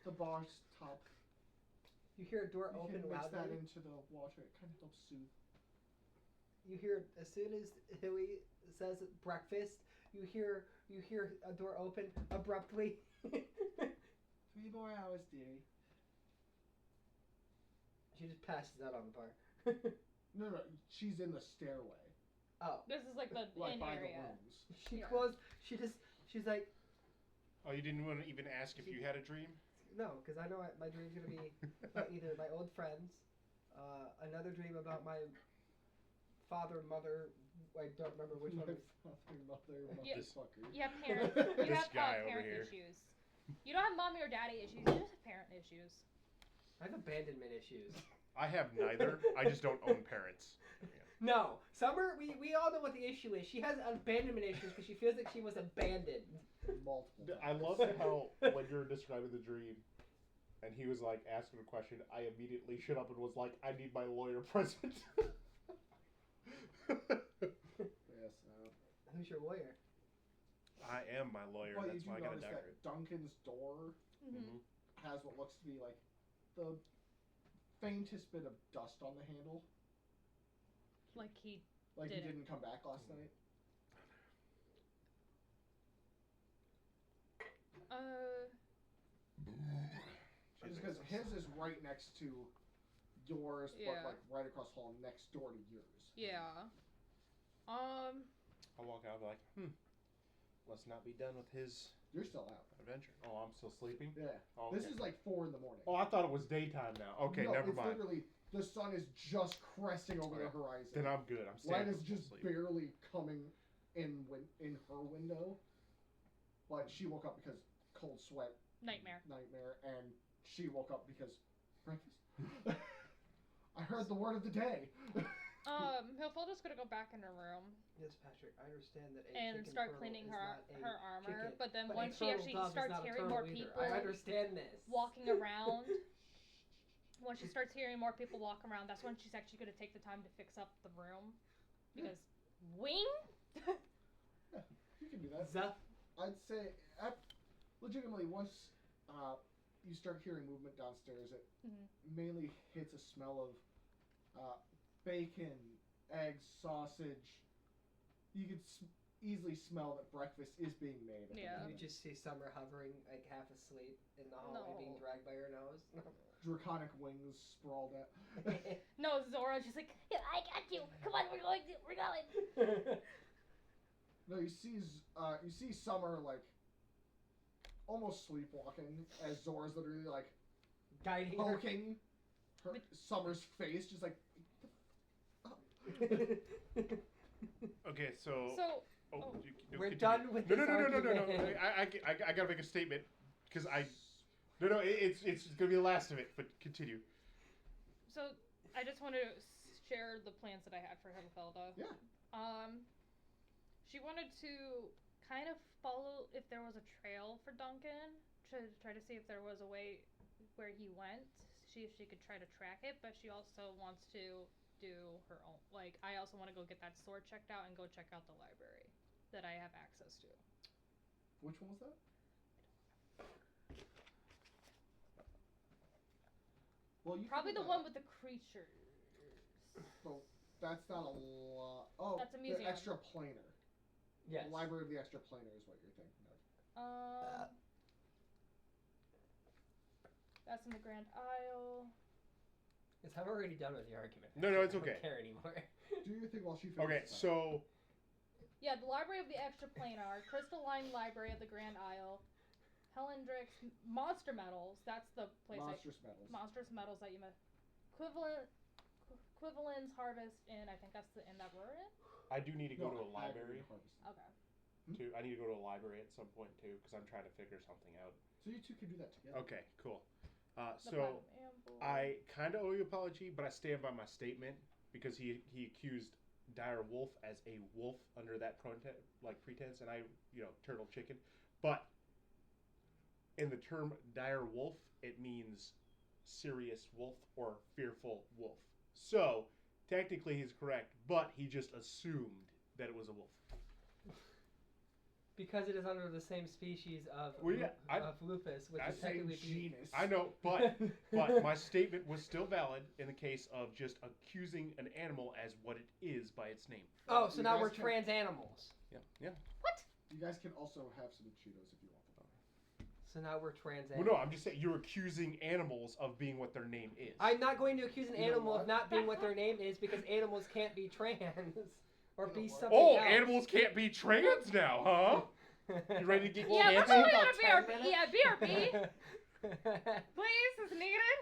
[SPEAKER 4] the bar's top.
[SPEAKER 2] You hear a door
[SPEAKER 4] You
[SPEAKER 2] open
[SPEAKER 4] can mix that
[SPEAKER 2] loudly.
[SPEAKER 4] into the water. It kind of helps soothe.
[SPEAKER 2] You hear as soon as Hilly says breakfast, you hear a door open abruptly.
[SPEAKER 4] 3 more hours, dearie.
[SPEAKER 2] She just passes out on the bar.
[SPEAKER 4] No, she's in the stairway.
[SPEAKER 2] Oh,
[SPEAKER 3] This is like the
[SPEAKER 4] Like
[SPEAKER 3] in
[SPEAKER 4] by
[SPEAKER 3] area.
[SPEAKER 4] the rooms.
[SPEAKER 2] she
[SPEAKER 3] Yeah.
[SPEAKER 2] closed. She's like,
[SPEAKER 1] Oh, you didn't want to even ask if you had a dream?
[SPEAKER 2] no, because I know my dream's gonna be about either my old friends, another dream about my father, mother. I don't remember which one.
[SPEAKER 4] Mother,
[SPEAKER 3] Yeah.
[SPEAKER 4] motherfucker.
[SPEAKER 3] You have parent. You
[SPEAKER 1] This
[SPEAKER 3] have
[SPEAKER 1] guy over
[SPEAKER 3] parent
[SPEAKER 1] here.
[SPEAKER 3] issues. You don't have mommy or daddy issues. You just have parent issues.
[SPEAKER 2] I have abandonment issues.
[SPEAKER 1] I have neither. I just don't own parents.
[SPEAKER 2] No, Summer. We all know what the issue is. She has abandonment issues because she feels like she was abandoned.
[SPEAKER 4] Multiple times.
[SPEAKER 1] I love how when you're describing the dream, and he was like asking a question, I immediately shut up and was like, "I need my lawyer present."
[SPEAKER 4] Yes.
[SPEAKER 2] Who's your lawyer?
[SPEAKER 1] I am my lawyer.
[SPEAKER 4] Well,
[SPEAKER 1] That's
[SPEAKER 4] you
[SPEAKER 1] why I
[SPEAKER 4] do
[SPEAKER 1] got a
[SPEAKER 4] notice
[SPEAKER 1] dagger.
[SPEAKER 4] that Duncan's door
[SPEAKER 3] Mm-hmm.
[SPEAKER 4] has what looks to be like the faintest bit of dust on the handle.
[SPEAKER 3] Like he.
[SPEAKER 4] Like he
[SPEAKER 3] Didn't.
[SPEAKER 4] didn't come back last night. Just because his is right next to yours,
[SPEAKER 3] Yeah.
[SPEAKER 4] but like right across the hall next door to yours.
[SPEAKER 3] Yeah.
[SPEAKER 1] I'll walk out and be like, must not be done with his
[SPEAKER 4] You're still out.
[SPEAKER 1] adventure. Oh, I'm still sleeping?
[SPEAKER 4] Yeah.
[SPEAKER 1] Oh,
[SPEAKER 4] This
[SPEAKER 1] okay.
[SPEAKER 4] is like 4 in the morning.
[SPEAKER 1] Oh, I thought it was daytime now. Okay,
[SPEAKER 4] no,
[SPEAKER 1] never
[SPEAKER 4] it's
[SPEAKER 1] mind.
[SPEAKER 4] Literally, the sun is just cresting over the
[SPEAKER 1] Okay.
[SPEAKER 4] horizon.
[SPEAKER 1] Then I'm good. I'm
[SPEAKER 4] Light
[SPEAKER 1] staying
[SPEAKER 4] is just
[SPEAKER 1] asleep.
[SPEAKER 4] barely coming in her window, but she woke up because cold sweat
[SPEAKER 3] Nightmare.
[SPEAKER 4] and she woke up because breakfast. I heard the word of the day.
[SPEAKER 3] Hilfilda's gonna go back in her room
[SPEAKER 2] Yes, Patrick. I understand that.
[SPEAKER 3] and start cleaning her armor,
[SPEAKER 2] chicken,
[SPEAKER 3] but then
[SPEAKER 2] but
[SPEAKER 3] once
[SPEAKER 2] a
[SPEAKER 3] she
[SPEAKER 2] turtle
[SPEAKER 3] actually
[SPEAKER 2] dove is
[SPEAKER 3] starts
[SPEAKER 2] not a
[SPEAKER 3] hearing
[SPEAKER 2] turtle
[SPEAKER 3] more
[SPEAKER 2] either.
[SPEAKER 3] people
[SPEAKER 2] I understand this.
[SPEAKER 3] walking around, once she starts hearing more people walk around, that's when she's actually gonna take the time to fix up the room, because wing.
[SPEAKER 4] Yeah, you can do that.
[SPEAKER 2] Zuff.
[SPEAKER 4] I'd say, legitimately, once you start hearing movement downstairs, it
[SPEAKER 3] Mhm.
[SPEAKER 4] mainly hits a smell of bacon, eggs, sausage. You could easily smell that breakfast is being made. At the
[SPEAKER 3] Yeah.
[SPEAKER 2] You
[SPEAKER 4] moment.
[SPEAKER 2] just see Summer hovering, like half asleep in the hallway,
[SPEAKER 3] No.
[SPEAKER 2] being dragged by her nose.
[SPEAKER 4] Draconic wings sprawled out.
[SPEAKER 3] No, Zora's just like, yeah, I got you. Come on, we're going.
[SPEAKER 4] No, you see Summer like almost sleepwalking as Zora's literally like
[SPEAKER 2] Guiding her.
[SPEAKER 4] poking her Summer's face, just like.
[SPEAKER 1] Okay, so.
[SPEAKER 3] So,
[SPEAKER 2] We're
[SPEAKER 1] continue.
[SPEAKER 2] done with
[SPEAKER 1] No,
[SPEAKER 2] this
[SPEAKER 1] no, no, no, no, no.
[SPEAKER 2] argument.
[SPEAKER 1] I gotta make a statement because No, it's gonna be the last of it. But continue.
[SPEAKER 3] so I just want to share the plans that I had for Hilfilda.
[SPEAKER 4] Yeah.
[SPEAKER 3] She wanted to kind of follow if there was a trail for Duncan to try to see if there was a way where he went. See if she could try to track it, but she also wants to do her own. Like, I also want to go get that sword checked out and go check out the library that I have access to.
[SPEAKER 4] Which one was that? Well, you
[SPEAKER 3] Probably
[SPEAKER 4] can
[SPEAKER 3] the
[SPEAKER 4] do
[SPEAKER 3] one
[SPEAKER 4] that.
[SPEAKER 3] with the creatures.
[SPEAKER 4] Well, that's not a lot. Oh,
[SPEAKER 3] That's a
[SPEAKER 4] the
[SPEAKER 3] museum.
[SPEAKER 4] extra planar.
[SPEAKER 2] Yes.
[SPEAKER 4] The Library of the Extra Planar is what you're thinking of.
[SPEAKER 3] That's in the Grand Isle.
[SPEAKER 2] Yes, I've already done with the argument.
[SPEAKER 1] No, no, it's
[SPEAKER 2] I don't
[SPEAKER 1] okay.
[SPEAKER 2] care anymore.
[SPEAKER 4] Do your thing while she finishes.
[SPEAKER 1] Okay,
[SPEAKER 4] that.
[SPEAKER 1] so
[SPEAKER 3] Yeah, the Library of the Extraplanar, Crystalline Library of the Grand Isle, Helendrix, Monster Metals. That's the place.
[SPEAKER 4] Monstrous Metals.
[SPEAKER 3] Monstrous Metals that you met. Equivalence Harvest Inn. I think that's the inn that we're in.
[SPEAKER 1] I do need to go to a
[SPEAKER 4] Hagrid
[SPEAKER 1] library
[SPEAKER 4] Harvest.
[SPEAKER 3] Okay.
[SPEAKER 1] too. I need to go to a library at some point too because I'm trying to figure something out.
[SPEAKER 4] So you two can do that together.
[SPEAKER 1] Okay, cool.
[SPEAKER 3] The
[SPEAKER 1] So
[SPEAKER 3] Platinum Amble.
[SPEAKER 1] I kind of owe you an apology, but I stand by my statement because he accused Dire Wolf as a wolf under that pretense, and I turtle chicken, but in the term dire wolf, it means serious wolf or fearful wolf. So technically he's correct, but he just assumed that it was a wolf.
[SPEAKER 2] Because it is under the same species of,
[SPEAKER 1] Well, yeah,
[SPEAKER 2] of lupus, which
[SPEAKER 1] I
[SPEAKER 2] is
[SPEAKER 1] say
[SPEAKER 2] technically
[SPEAKER 4] genus.
[SPEAKER 1] I know, but my statement was still valid in the case of just accusing an animal as what it is by its name.
[SPEAKER 2] Oh, so
[SPEAKER 4] You
[SPEAKER 2] now
[SPEAKER 4] guys
[SPEAKER 2] we're
[SPEAKER 4] can-
[SPEAKER 2] trans animals.
[SPEAKER 1] Yeah.
[SPEAKER 4] You guys can also have some Cheetos if you want them.
[SPEAKER 2] So now we're trans
[SPEAKER 1] Well,
[SPEAKER 2] animals.
[SPEAKER 1] no, I'm just saying you're accusing animals of being what their name is.
[SPEAKER 2] I'm not going to accuse an
[SPEAKER 4] You know
[SPEAKER 2] animal
[SPEAKER 4] what?
[SPEAKER 2] of not being what their name is because animals can't be trans or
[SPEAKER 4] You know
[SPEAKER 2] be
[SPEAKER 4] what?
[SPEAKER 2] something
[SPEAKER 1] Oh,
[SPEAKER 2] else.
[SPEAKER 1] animals can't be trans now, huh? You ready to get
[SPEAKER 3] Yeah, we're
[SPEAKER 1] canceled?
[SPEAKER 3] going on
[SPEAKER 2] About
[SPEAKER 3] a
[SPEAKER 2] 10
[SPEAKER 3] BRB. Yeah, BRB.
[SPEAKER 2] minutes.
[SPEAKER 3] Please, is needed.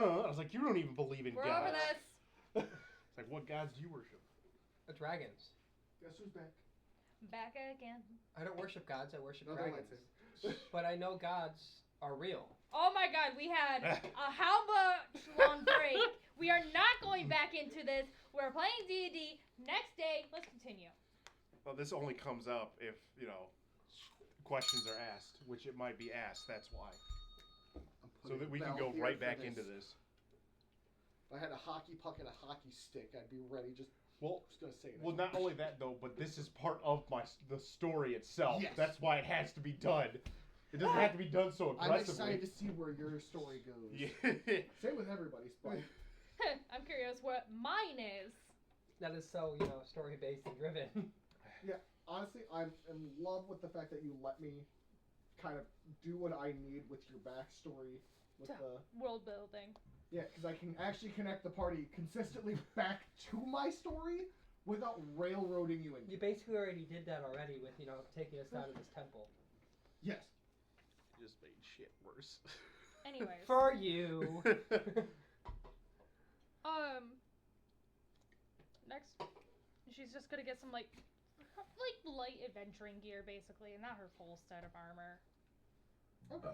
[SPEAKER 1] I was like, you don't even believe in
[SPEAKER 3] We're
[SPEAKER 1] God.
[SPEAKER 3] over this.
[SPEAKER 1] It's like, what gods do you worship?
[SPEAKER 2] Dragons.
[SPEAKER 4] Guess who's back?
[SPEAKER 3] Back again.
[SPEAKER 2] I don't worship gods. I worship
[SPEAKER 4] No, they're
[SPEAKER 2] dragons.
[SPEAKER 4] lightsabers.
[SPEAKER 2] But I know gods are real.
[SPEAKER 3] Oh my god, we had a how much long break. We are not going back into this. We're playing D&D. Next day, let's continue.
[SPEAKER 1] Well, this only comes up if, questions are asked, which it might be asked. That's why.
[SPEAKER 4] I'm
[SPEAKER 1] So
[SPEAKER 4] putting
[SPEAKER 1] that we can
[SPEAKER 4] Bell
[SPEAKER 1] go
[SPEAKER 4] here
[SPEAKER 1] right
[SPEAKER 4] for
[SPEAKER 1] back into this.
[SPEAKER 4] If I had a hockey puck and a hockey stick, I'd be ready.
[SPEAKER 1] Well,
[SPEAKER 4] Just gonna say that.
[SPEAKER 1] well, not only that though, but this is part of the story itself.
[SPEAKER 4] Yes.
[SPEAKER 1] That's why it has to be done. It doesn't have to be done so
[SPEAKER 4] I'm
[SPEAKER 1] aggressively.
[SPEAKER 4] excited to see where your story goes.
[SPEAKER 1] Yeah.
[SPEAKER 4] Same with everybody's, but
[SPEAKER 3] I'm curious what mine is.
[SPEAKER 2] That is so, story based and driven.
[SPEAKER 4] honestly, I'm in love with the fact that you let me kind of do what I need with your backstory. With the
[SPEAKER 3] World building.
[SPEAKER 4] yeah, because I can actually connect the party consistently back to my story without railroading you into.
[SPEAKER 2] You basically already did that already with, taking us out of this temple.
[SPEAKER 4] Yes.
[SPEAKER 1] Just made shit worse.
[SPEAKER 3] Anyways.
[SPEAKER 2] For you.
[SPEAKER 3] Next, she's just gonna get some like light adventuring gear basically, and not her full set of armor.
[SPEAKER 4] Okay.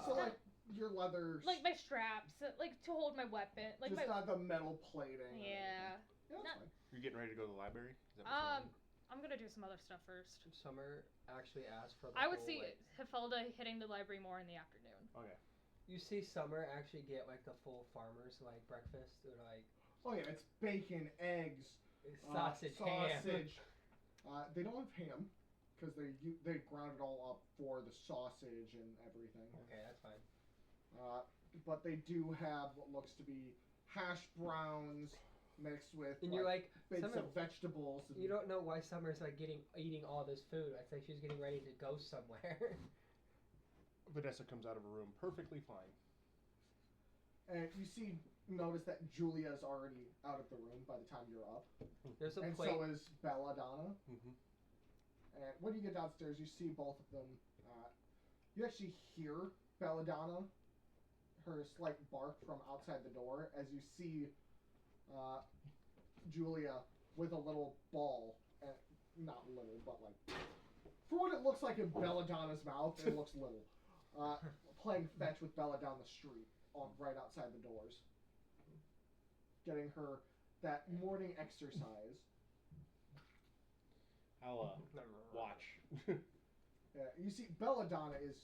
[SPEAKER 4] So like your leather,
[SPEAKER 3] Like my straps, like to hold my weapon, like
[SPEAKER 4] just
[SPEAKER 3] my.
[SPEAKER 4] not the metal plating. or
[SPEAKER 3] Yeah.
[SPEAKER 4] anything. Yeah, that's
[SPEAKER 3] Not-
[SPEAKER 4] fine.
[SPEAKER 1] You're getting ready to go to the library? Is that what
[SPEAKER 3] I'm gonna do some other stuff first.
[SPEAKER 2] Summer actually asked for the
[SPEAKER 3] I would
[SPEAKER 2] whole,
[SPEAKER 3] see
[SPEAKER 2] like-
[SPEAKER 3] Hefilda hitting the library more in the afternoon.
[SPEAKER 1] Okay.
[SPEAKER 2] You see Summer actually get, like, the full farmer's, like, breakfast. Or, like,
[SPEAKER 4] Oh yeah, it's bacon, eggs,
[SPEAKER 2] sausage, ham.
[SPEAKER 4] sausage. They don't have ham because they ground it all up for the sausage and everything.
[SPEAKER 2] Okay, that's fine.
[SPEAKER 4] But they do have what looks to be hash browns mixed with
[SPEAKER 2] And you're like,
[SPEAKER 4] bits
[SPEAKER 2] Summer,
[SPEAKER 4] of vegetables. And
[SPEAKER 2] you don't know why Summer's, like, eating all this food. It's like she's getting ready to go somewhere.
[SPEAKER 1] Vanessa comes out of a room perfectly fine.
[SPEAKER 4] And you notice that Julia's already out of the room by the time you're up.
[SPEAKER 2] There's a
[SPEAKER 4] And
[SPEAKER 2] plate.
[SPEAKER 4] so is Belladonna.
[SPEAKER 1] Mm-hmm.
[SPEAKER 4] And when you get downstairs, you see both of them. You actually hear Belladonna, her slight bark from outside the door, as you see Julia with a little ball, and not little, but like for what it looks like in Belladonna's mouth, it looks little. Playing fetch with Bella down the street, right outside the doors, getting her that morning exercise.
[SPEAKER 1] I'll watch.
[SPEAKER 4] You see, Belladonna is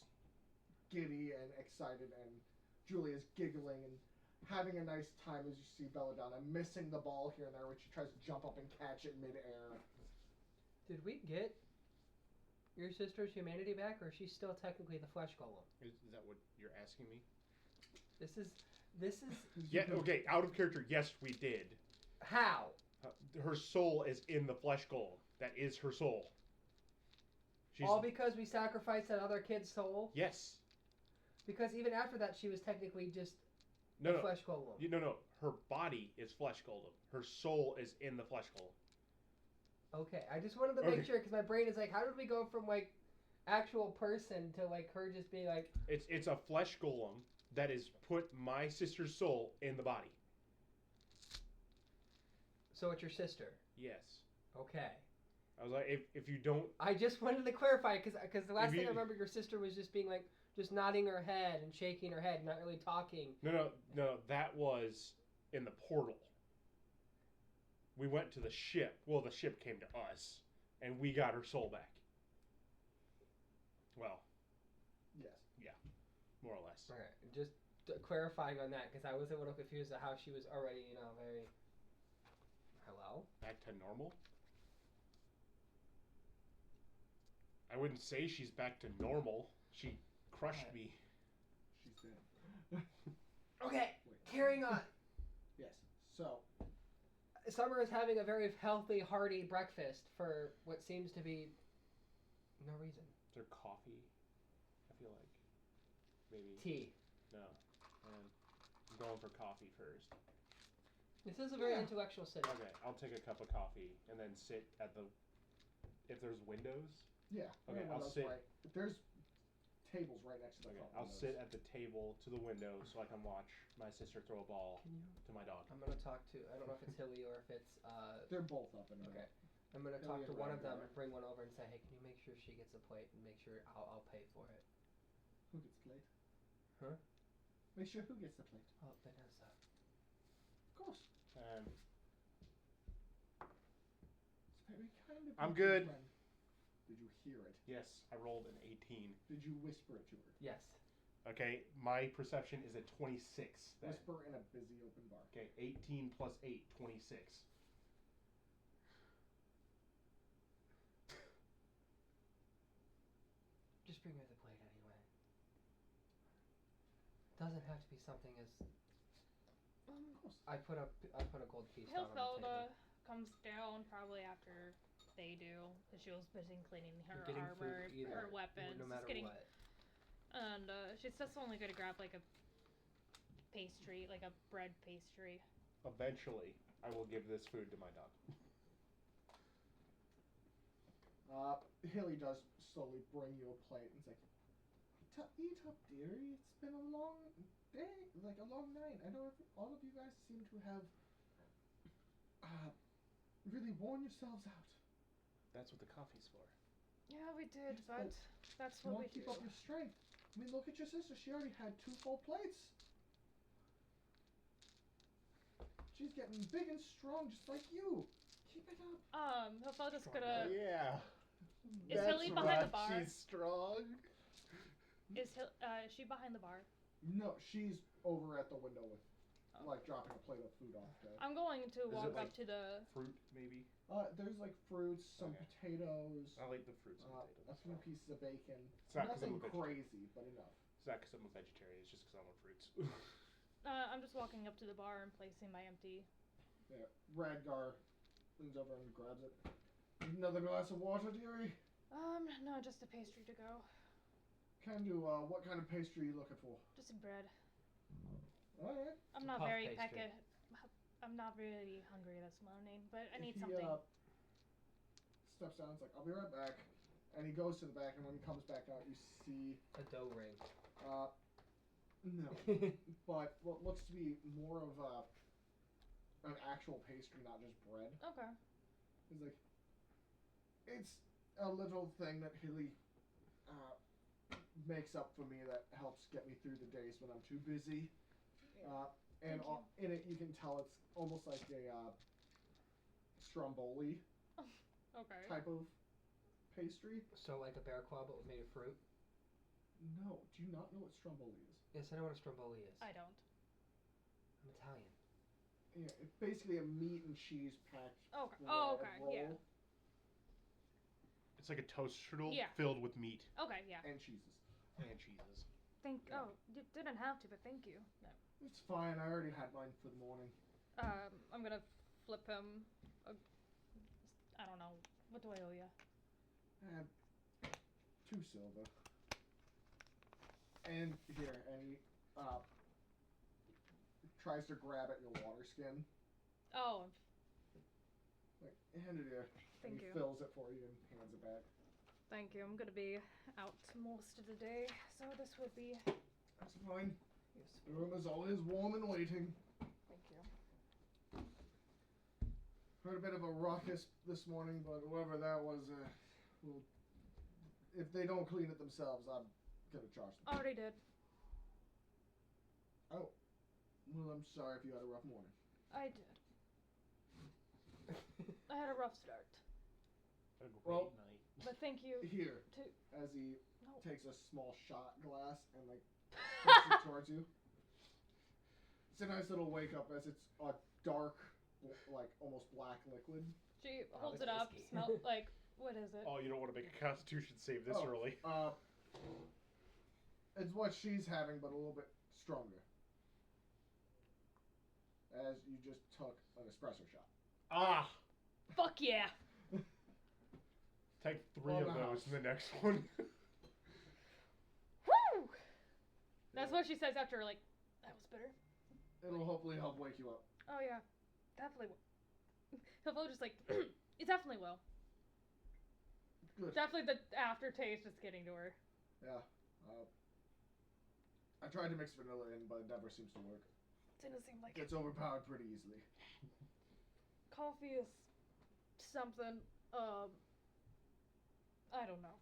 [SPEAKER 4] giddy and excited, and Julia's giggling and having a nice time as you see Belladonna missing the ball here and there when she tries to jump up and catch it midair.
[SPEAKER 2] Did we get your sister's humanity back, or is she still technically the flesh golem?
[SPEAKER 1] Is that what you're asking me?
[SPEAKER 2] This is
[SPEAKER 1] Yeah, okay, out of character, yes, we did.
[SPEAKER 2] how?
[SPEAKER 1] Her soul is in the flesh golem. That is her soul. She's,
[SPEAKER 2] All because we sacrificed that other kid's soul?
[SPEAKER 1] yes.
[SPEAKER 2] Because even after that, she was technically just
[SPEAKER 1] No,
[SPEAKER 2] a
[SPEAKER 1] no.
[SPEAKER 2] flesh golem.
[SPEAKER 1] No. Her body is flesh golem. Her soul is in the flesh golem.
[SPEAKER 2] Okay, I just wanted to make
[SPEAKER 1] Okay.
[SPEAKER 2] sure because my brain is like, how did we go from like actual person to like her just being like,
[SPEAKER 1] It's a flesh golem that is put my sister's soul in the body.
[SPEAKER 2] so it's your sister?
[SPEAKER 1] Yes.
[SPEAKER 2] Okay.
[SPEAKER 1] I was like, if you don't,
[SPEAKER 2] I just wanted to clarify because the last
[SPEAKER 1] If
[SPEAKER 2] thing
[SPEAKER 1] you-
[SPEAKER 2] I remember, your sister was just being like, just nodding her head and shaking her head, not really talking.
[SPEAKER 1] no, that was in the portal. We went to the ship. Well, the ship came to us, and we got her soul back. Well,
[SPEAKER 4] Yes.
[SPEAKER 1] more or less.
[SPEAKER 2] Okay, just clarifying on that because I was a little confused at how she was already, very. Hello.
[SPEAKER 1] Back to normal. I wouldn't say she's back to normal. She crushed me.
[SPEAKER 4] She's dead.
[SPEAKER 2] Okay,
[SPEAKER 4] Wait.
[SPEAKER 2] carrying on.
[SPEAKER 4] Yes. So,
[SPEAKER 2] Summer is having a very healthy, hearty breakfast for what seems to be no reason.
[SPEAKER 1] Is there coffee? I feel like maybe
[SPEAKER 2] Tea.
[SPEAKER 1] no. And I'm going for coffee first.
[SPEAKER 2] This is a very
[SPEAKER 4] Yeah.
[SPEAKER 2] intellectual city.
[SPEAKER 1] Okay, I'll take a cup of coffee and then sit at the. If there's windows.
[SPEAKER 4] yeah.
[SPEAKER 1] Okay,
[SPEAKER 4] no,
[SPEAKER 1] I'll
[SPEAKER 4] that's
[SPEAKER 1] sit-
[SPEAKER 4] right. There's table's right next to the
[SPEAKER 1] Okay,
[SPEAKER 4] front
[SPEAKER 1] I'll
[SPEAKER 4] windows.
[SPEAKER 1] sit at the table to the window so I can watch my sister throw a ball
[SPEAKER 2] Can you?
[SPEAKER 1] to my dog.
[SPEAKER 2] I'm gonna talk to. I don't know if it's Hilly or if it's.
[SPEAKER 4] They're both up and
[SPEAKER 2] Okay.
[SPEAKER 4] about.
[SPEAKER 2] I'm gonna
[SPEAKER 4] Hilly
[SPEAKER 2] talk to
[SPEAKER 4] and
[SPEAKER 2] one of them
[SPEAKER 4] Radgar.
[SPEAKER 2] and bring one over and say, hey, can you make sure she gets a plate and make sure I'll pay for it.
[SPEAKER 4] Who gets the plate?
[SPEAKER 2] Huh?
[SPEAKER 4] Make sure who gets the plate.
[SPEAKER 2] Oh, Vanessa.
[SPEAKER 4] Of course. It's very kind of
[SPEAKER 1] I'm
[SPEAKER 4] you,
[SPEAKER 1] good.
[SPEAKER 4] friend. Did you hear it?
[SPEAKER 1] Yes, I rolled an 18.
[SPEAKER 4] Did you whisper it to her?
[SPEAKER 2] Yes.
[SPEAKER 1] Okay, my perception is a 26. Then.
[SPEAKER 4] Whisper in a busy open bar.
[SPEAKER 1] Okay, 18 plus 8, 26.
[SPEAKER 2] Just bring her the plate anyway. Doesn't have to be something as.
[SPEAKER 4] Of course.
[SPEAKER 2] I put a gold piece down on the
[SPEAKER 3] Hilfelda
[SPEAKER 2] table.
[SPEAKER 3] comes down probably after they do, because she was busy cleaning her
[SPEAKER 2] You're getting
[SPEAKER 3] armor,
[SPEAKER 2] food either,
[SPEAKER 3] her weapons.
[SPEAKER 2] no matter
[SPEAKER 3] getting,
[SPEAKER 2] what.
[SPEAKER 3] And she's just only going to grab like a pastry, like a bread pastry.
[SPEAKER 1] Eventually, I will give this food to my dog.
[SPEAKER 4] Hilly does slowly bring you a plate and say, eat up, dearie. It's been a long day, like a long night. I know all of you guys seem to have really worn yourselves out.
[SPEAKER 1] That's what the coffee's for.
[SPEAKER 3] Yeah, we did,
[SPEAKER 4] Yes,
[SPEAKER 3] but that's
[SPEAKER 4] You
[SPEAKER 3] what we
[SPEAKER 4] won't keep
[SPEAKER 3] do.
[SPEAKER 4] up your strength. I mean, look at your sister. She already had 2 full plates. She's getting big and strong just like you. Keep it up.
[SPEAKER 3] Hilfelda's
[SPEAKER 2] Strong
[SPEAKER 3] gonna.
[SPEAKER 1] Yeah.
[SPEAKER 3] Is Hilly behind the bar?
[SPEAKER 1] She's strong.
[SPEAKER 3] Is she behind the bar?
[SPEAKER 4] No, she's over at the window with,
[SPEAKER 3] Oh.
[SPEAKER 4] like, dropping a plate of food off the.
[SPEAKER 3] I'm going to
[SPEAKER 1] Is it
[SPEAKER 3] walk
[SPEAKER 1] like-
[SPEAKER 3] up to the.
[SPEAKER 1] Fruit, maybe?
[SPEAKER 4] There's like fruits, some
[SPEAKER 1] Okay.
[SPEAKER 4] potatoes,
[SPEAKER 1] I'll eat the fruits and
[SPEAKER 4] a
[SPEAKER 1] potatoes.
[SPEAKER 4] few pieces of bacon.
[SPEAKER 1] It's not 'cause I'm
[SPEAKER 4] Nothing
[SPEAKER 1] a vegetarian.
[SPEAKER 4] crazy, but enough.
[SPEAKER 1] It's not because I'm a vegetarian, it's just because I want fruits.
[SPEAKER 3] I'm just walking up to the bar and placing my empty.
[SPEAKER 4] Yeah, Radgar leans over and grabs it. Need another glass of water, dearie?
[SPEAKER 3] No, just a pastry to go.
[SPEAKER 4] Can do. What kind of pastry are you looking for?
[SPEAKER 3] Just some bread.
[SPEAKER 4] All right.
[SPEAKER 3] I'm not
[SPEAKER 2] Puff
[SPEAKER 3] very
[SPEAKER 2] pastry.
[SPEAKER 3] I'm not really hungry this morning, but I need
[SPEAKER 4] He,
[SPEAKER 3] something.
[SPEAKER 4] Steps down. It's like, I'll be right back. And he goes to the back, and when he comes back out, you see,
[SPEAKER 2] A dough ring.
[SPEAKER 4] no, but what looks to be more of an actual pastry, not just bread.
[SPEAKER 3] Okay.
[SPEAKER 4] He's like, it's a little thing that Hilly makes up for me that helps get me through the days when I'm too busy. And
[SPEAKER 3] Thank
[SPEAKER 4] in it, you can tell it's almost like a stromboli
[SPEAKER 3] Okay.
[SPEAKER 4] type of pastry.
[SPEAKER 2] So like a bear claw, but made of fruit.
[SPEAKER 4] No, do you not know what stromboli is?
[SPEAKER 2] Yes, I know what a stromboli is.
[SPEAKER 3] I don't.
[SPEAKER 2] I'm Italian.
[SPEAKER 4] Yeah, it's basically a meat and cheese packed
[SPEAKER 3] Okay.
[SPEAKER 4] bread
[SPEAKER 3] Oh, okay.
[SPEAKER 4] roll
[SPEAKER 3] Yeah.
[SPEAKER 1] It's like a toast strudel
[SPEAKER 3] Yeah.
[SPEAKER 1] filled with meat
[SPEAKER 3] Okay. Yeah.
[SPEAKER 4] and cheeses.
[SPEAKER 1] and cheeses.
[SPEAKER 4] Yeah.
[SPEAKER 3] Oh, you didn't have to, but thank you. No.
[SPEAKER 4] It's fine. I already had mine for the morning.
[SPEAKER 3] I'm gonna flip him. I don't know. What do I owe you?
[SPEAKER 4] I had 2 silver. And here, and he tries to grab at your water skin.
[SPEAKER 3] Oh,
[SPEAKER 4] Like, hand it here.
[SPEAKER 3] thank
[SPEAKER 4] and he
[SPEAKER 3] you.
[SPEAKER 4] fills it for you and hands it back.
[SPEAKER 3] Thank you. I'm gonna be out most of the day, so this would be
[SPEAKER 4] That's fine.
[SPEAKER 3] useful.
[SPEAKER 4] The room is always warm and waiting.
[SPEAKER 3] Thank you.
[SPEAKER 4] Heard a bit of a ruckus this morning, but whoever that was, will, if they don't clean it themselves, I'm gonna charge them.
[SPEAKER 3] Already did.
[SPEAKER 4] Oh, well, I'm sorry if you had a rough morning.
[SPEAKER 3] I did. I had a rough start,
[SPEAKER 1] A great
[SPEAKER 4] Well-
[SPEAKER 1] night.
[SPEAKER 3] but thank you.
[SPEAKER 4] Here,
[SPEAKER 3] To-
[SPEAKER 4] as he
[SPEAKER 3] No.
[SPEAKER 4] takes a small shot glass and like puts it towards you. It's a nice little wake up as it's a dark, like almost black liquid.
[SPEAKER 3] She
[SPEAKER 2] Oh,
[SPEAKER 3] holds
[SPEAKER 2] it's
[SPEAKER 3] it up.
[SPEAKER 2] whiskey.
[SPEAKER 3] Smell like what is it?
[SPEAKER 1] Oh, you don't want to make a constitution save this
[SPEAKER 4] Oh.
[SPEAKER 1] early.
[SPEAKER 4] It's what she's having, but a little bit stronger. As you just took an espresso shot.
[SPEAKER 1] Ah!
[SPEAKER 3] Fuck yeah!
[SPEAKER 1] Take 3
[SPEAKER 4] On
[SPEAKER 1] of
[SPEAKER 4] the
[SPEAKER 1] those
[SPEAKER 4] house.
[SPEAKER 1] in the next one.
[SPEAKER 3] Woo! That's what she says after like that was bitter.
[SPEAKER 4] It'll hopefully help wake you up.
[SPEAKER 3] Oh yeah, definitely. He'll just like it definitely will.
[SPEAKER 4] Good.
[SPEAKER 3] Definitely the aftertaste is getting to her.
[SPEAKER 4] Yeah. I tried to mix vanilla in, but it never seems to work.
[SPEAKER 3] Didn't seem like
[SPEAKER 4] Gets overpowered pretty easily.
[SPEAKER 3] coffee is something. I don't know.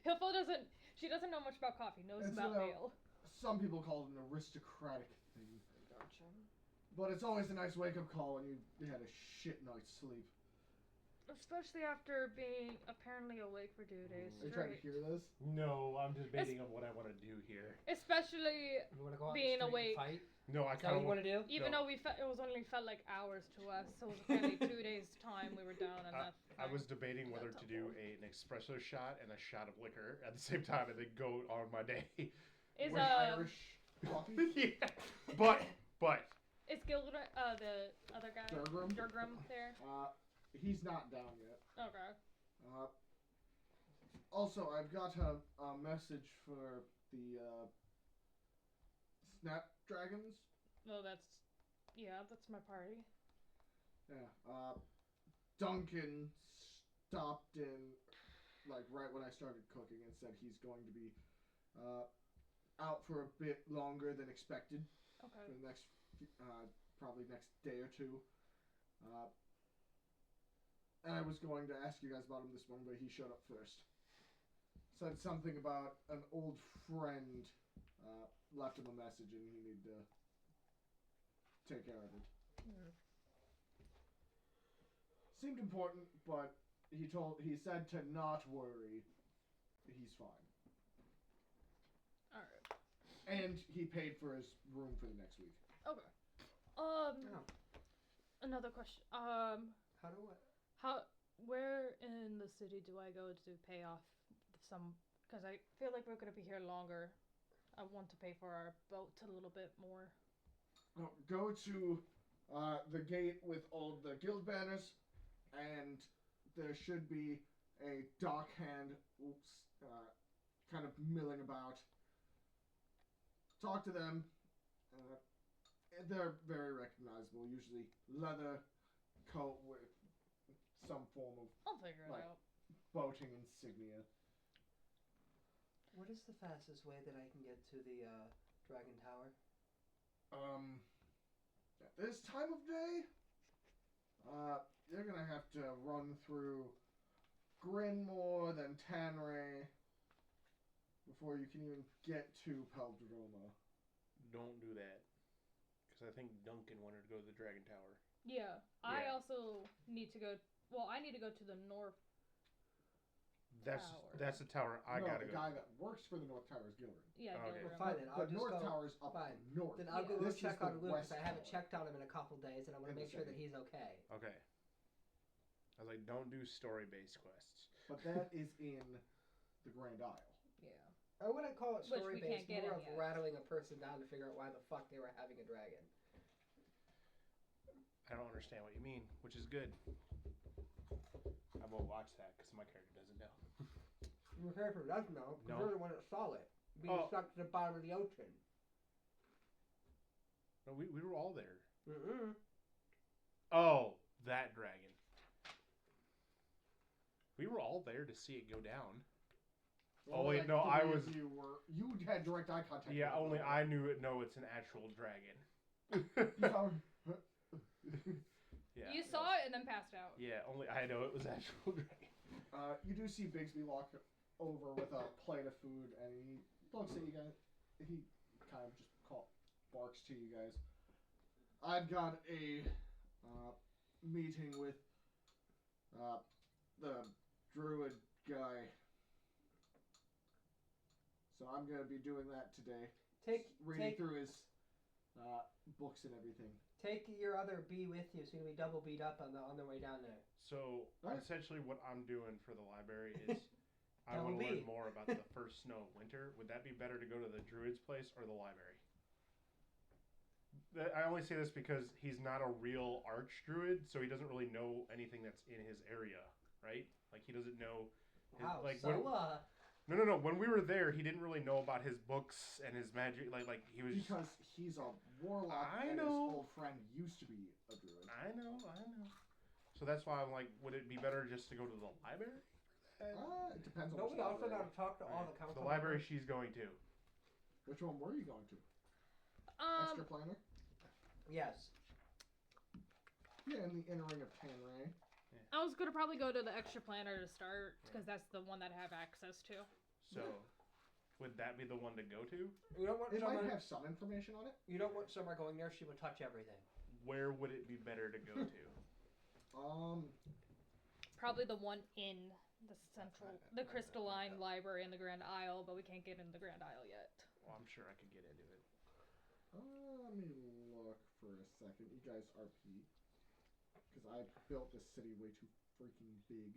[SPEAKER 3] Hilfo doesn't. She doesn't know much about coffee. Knows
[SPEAKER 4] It's
[SPEAKER 3] about ale.
[SPEAKER 4] Some people call it an aristocratic thing.
[SPEAKER 2] Gotcha.
[SPEAKER 4] But it's always a nice wake-up call when you had a shit night's sleep.
[SPEAKER 3] Especially after being apparently awake for 2 days
[SPEAKER 4] Are you trying to
[SPEAKER 3] straight.
[SPEAKER 4] hear this?
[SPEAKER 1] No, I'm debating on what I want to do here.
[SPEAKER 3] Especially
[SPEAKER 5] You want to go out
[SPEAKER 3] Being
[SPEAKER 5] in the street
[SPEAKER 3] awake.
[SPEAKER 5] and fight?
[SPEAKER 1] No, I
[SPEAKER 5] Is that
[SPEAKER 1] kind
[SPEAKER 5] what
[SPEAKER 1] of
[SPEAKER 5] you want to do?
[SPEAKER 3] even
[SPEAKER 1] No.
[SPEAKER 3] though it was only felt like hours to us, so it was apparently 2 days time we were down on that.
[SPEAKER 1] I was debating whether to do an espresso shot and a shot of liquor at the same time and then go on my day.
[SPEAKER 3] Is
[SPEAKER 4] With Irish coffee?
[SPEAKER 1] Yeah, but
[SPEAKER 3] is Gilbert the other guy
[SPEAKER 4] Durgrim?
[SPEAKER 3] Durgrim there?
[SPEAKER 4] He's not down yet.
[SPEAKER 3] Okay.
[SPEAKER 4] Also, I've got a message for the Snapdragons.
[SPEAKER 3] Well, that's my party.
[SPEAKER 4] Yeah. Duncan stopped in, like, right when I started cooking and said he's going to be out for a bit longer than expected for
[SPEAKER 3] Okay.
[SPEAKER 4] the next, probably next day or two. And I was going to ask you guys about him this morning, but he showed up first. Said something about an old friend, left him a message and he needed to take care of it. Seemed important, but he said to not worry. He's fine.
[SPEAKER 3] All right.
[SPEAKER 4] And he paid for his room for the next week.
[SPEAKER 3] Okay. Another question.
[SPEAKER 2] How do I?
[SPEAKER 3] Where in the city do I go to pay off some? Because I feel like we're gonna be here longer. I want to pay for our boat a little bit more.
[SPEAKER 4] No, go to the gate with all the guild banners, and there should be a dockhand kind of milling about. Talk to them. They're very recognizable, usually leather coat with some form of
[SPEAKER 3] I'll figure it
[SPEAKER 4] Like-
[SPEAKER 3] out.
[SPEAKER 4] boating insignia.
[SPEAKER 2] What is the fastest way that I can get to the Dragon Tower?
[SPEAKER 4] At this time of day, you're gonna have to run through Grinmore, then Tanray, before you can even get to Peldroma.
[SPEAKER 1] don't do that because I think Duncan wanted to go to the Dragon Tower.
[SPEAKER 3] Yeah. I
[SPEAKER 1] Yeah.
[SPEAKER 3] also need to go. Well, I need to go to the north.
[SPEAKER 1] That's
[SPEAKER 3] Tower.
[SPEAKER 1] that's the tower I
[SPEAKER 4] no,
[SPEAKER 1] gotta
[SPEAKER 4] the
[SPEAKER 1] go.
[SPEAKER 4] guy that works for the North Tower is Gilrin.
[SPEAKER 3] Yeah.
[SPEAKER 1] Okay.
[SPEAKER 3] Gilbert.
[SPEAKER 2] Well, fine then. I'll
[SPEAKER 4] The
[SPEAKER 2] just
[SPEAKER 4] North
[SPEAKER 2] go.
[SPEAKER 4] Tower's up
[SPEAKER 2] fine.
[SPEAKER 4] north.
[SPEAKER 2] Then I'll
[SPEAKER 3] Yeah.
[SPEAKER 2] go
[SPEAKER 4] This is
[SPEAKER 2] check
[SPEAKER 4] the
[SPEAKER 2] on Luke because
[SPEAKER 4] West
[SPEAKER 2] I haven't
[SPEAKER 4] Tower.
[SPEAKER 2] checked on him in a couple days, and I want
[SPEAKER 4] In
[SPEAKER 2] to
[SPEAKER 4] the
[SPEAKER 2] make sure that
[SPEAKER 4] city.
[SPEAKER 2] he's okay.
[SPEAKER 1] Okay. I was like, don't do story-based quests.
[SPEAKER 4] But that is in the Grand Isle.
[SPEAKER 3] Yeah.
[SPEAKER 2] I wouldn't call it
[SPEAKER 3] Which we
[SPEAKER 2] story
[SPEAKER 3] can't
[SPEAKER 2] based,
[SPEAKER 3] get
[SPEAKER 2] more
[SPEAKER 3] in
[SPEAKER 2] of
[SPEAKER 3] yet.
[SPEAKER 2] rattling a person down to figure out why the fuck they were having a dragon.
[SPEAKER 1] I don't understand what you mean, which is good. I won't watch that because my character doesn't know.
[SPEAKER 2] Your character does know, because
[SPEAKER 1] No.
[SPEAKER 2] you're the one that saw it. Being
[SPEAKER 1] Oh.
[SPEAKER 2] stuck to the bottom of the ocean.
[SPEAKER 1] No, we were all there.
[SPEAKER 2] Mm-mm.
[SPEAKER 1] Oh, that dragon. We were all there to see it go down. Oh,
[SPEAKER 4] Only,
[SPEAKER 1] wait, no, I
[SPEAKER 4] three of
[SPEAKER 1] was-
[SPEAKER 4] You had direct eye contact.
[SPEAKER 1] Yeah,
[SPEAKER 4] with
[SPEAKER 1] only
[SPEAKER 4] him.
[SPEAKER 1] I knew it. No, it's an actual dragon.
[SPEAKER 4] You saw him.
[SPEAKER 1] Yeah.
[SPEAKER 3] You saw it and then passed out.
[SPEAKER 1] Yeah, only I know it was actual dragon.
[SPEAKER 4] You do see Bigsby walk over with a plate of food, and he looks at you guys. He kind of just barks to you guys. I've got a meeting with the druid guy, so I'm gonna be doing that today. Reading through his books and everything.
[SPEAKER 2] Take your other bee with you, so you'll be double beat up on the way down there.
[SPEAKER 1] So
[SPEAKER 4] Alright.
[SPEAKER 1] essentially, what I'm doing for the library is I
[SPEAKER 2] Double
[SPEAKER 1] want to learn
[SPEAKER 2] B.
[SPEAKER 1] more about the first snow of winter. Would that be better to go to the druid's place or the library? I only say this because he's not a real arch druid, so he doesn't really know anything that's in his area, right? Like he doesn't know.
[SPEAKER 2] Wow,
[SPEAKER 1] like
[SPEAKER 2] so,
[SPEAKER 1] when, no. When we were there, he didn't really know about his books and his magic. Like he was.
[SPEAKER 4] Because he's a warlock,
[SPEAKER 1] I
[SPEAKER 4] and
[SPEAKER 1] know.
[SPEAKER 4] his old friend used to be a druid.
[SPEAKER 1] I know. So that's why I'm like, would it be better just to go to the library?
[SPEAKER 4] It depends on
[SPEAKER 5] No,
[SPEAKER 4] which
[SPEAKER 5] we also
[SPEAKER 4] library.
[SPEAKER 5] got to talk to all the council.
[SPEAKER 1] The library she's going to.
[SPEAKER 4] Which one were you going to?
[SPEAKER 3] Um,
[SPEAKER 4] Extra planner?
[SPEAKER 5] Yes.
[SPEAKER 4] Yeah, in the inner ring of Tanray.
[SPEAKER 3] I was gonna probably go to the extra planner to start because that's the one that I have access to.
[SPEAKER 1] So, would that be the one to go to?
[SPEAKER 5] You don't want
[SPEAKER 4] It
[SPEAKER 5] Summer.
[SPEAKER 4] might have some information on it.
[SPEAKER 5] You don't want Summer going there. She would touch everything.
[SPEAKER 1] Where would it be better to go to?
[SPEAKER 3] Probably the one in the the Crystalline Library in the Grand Isle, but we can't get in the Grand Isle yet.
[SPEAKER 1] Well, I'm sure I could get into it.
[SPEAKER 4] Let me look for a second. You guys RP. Because I built this city way too freaking big.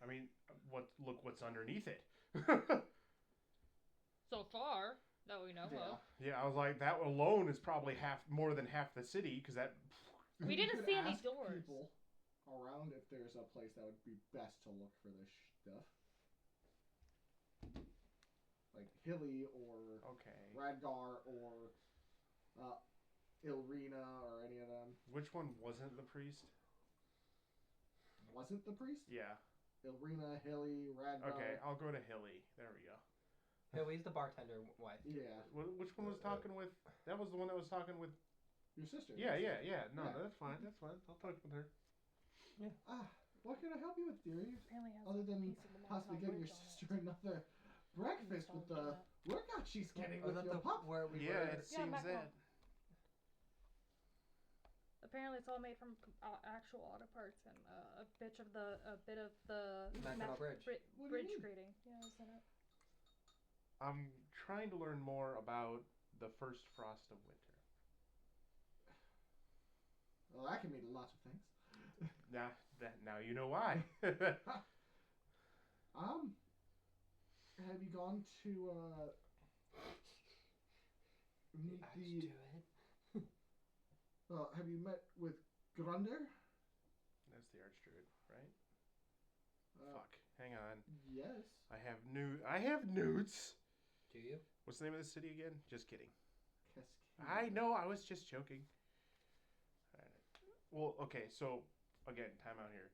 [SPEAKER 1] I mean, look what's underneath it.
[SPEAKER 3] So far, that we know of.
[SPEAKER 1] Yeah, I was like, that alone is probably more than half the city, because that.
[SPEAKER 3] We
[SPEAKER 4] You
[SPEAKER 3] didn't
[SPEAKER 4] could
[SPEAKER 3] see any
[SPEAKER 4] ask
[SPEAKER 3] doors.
[SPEAKER 4] people around if there's a place that would be best to look for this stuff. Like Hilly or
[SPEAKER 1] Okay.
[SPEAKER 4] Radgar or Ilrina or any of them.
[SPEAKER 1] Which one wasn't the priest?
[SPEAKER 4] Wasn't the priest?
[SPEAKER 1] Yeah.
[SPEAKER 4] Ilrina, Hilly, Radgar.
[SPEAKER 1] Okay, I'll go to Hilly. There we go.
[SPEAKER 5] Hilly's the bartender wife.
[SPEAKER 4] Yeah.
[SPEAKER 1] Which one was talking with? That was the one that was talking with.
[SPEAKER 4] Your sister.
[SPEAKER 1] Yeah. No,
[SPEAKER 4] Yeah.
[SPEAKER 1] that's fine. That's fine. I'll talk with her.
[SPEAKER 4] What can I help you with, dearie?
[SPEAKER 3] Apparently has
[SPEAKER 4] Other
[SPEAKER 3] a
[SPEAKER 4] than
[SPEAKER 3] piece of the
[SPEAKER 4] possibly
[SPEAKER 3] Mount
[SPEAKER 4] getting your
[SPEAKER 3] Bridge on
[SPEAKER 4] sister another breakfast with the workout she's getting
[SPEAKER 5] Was
[SPEAKER 4] with
[SPEAKER 5] that
[SPEAKER 4] your
[SPEAKER 5] the
[SPEAKER 4] pup.
[SPEAKER 5] where we
[SPEAKER 1] Yeah,
[SPEAKER 5] were?
[SPEAKER 1] it
[SPEAKER 3] Yeah,
[SPEAKER 1] seems
[SPEAKER 3] back
[SPEAKER 1] that.
[SPEAKER 3] home. Apparently, it's all made from actual auto parts and a bit of the
[SPEAKER 5] Mackinac Bridge.
[SPEAKER 4] What do you
[SPEAKER 3] bridge
[SPEAKER 4] mean?
[SPEAKER 3] grading. Yeah, isn't it?
[SPEAKER 1] I'm trying to learn more about the first frost of winter.
[SPEAKER 4] Well, that can mean lots of things.
[SPEAKER 1] Now you know why.
[SPEAKER 4] Have you gone to meet
[SPEAKER 5] Let's
[SPEAKER 4] the?
[SPEAKER 5] do it.
[SPEAKER 4] Have you met with Grunder?
[SPEAKER 1] That's the archdruid, right?
[SPEAKER 4] Uh,
[SPEAKER 1] Fuck. Hang on.
[SPEAKER 4] Yes.
[SPEAKER 1] I have newts.
[SPEAKER 5] Do you?
[SPEAKER 1] What's the name of the city again? Just kidding.
[SPEAKER 4] Cascade.
[SPEAKER 1] I know. I was just joking. Alright. Well, okay. So again, time out here.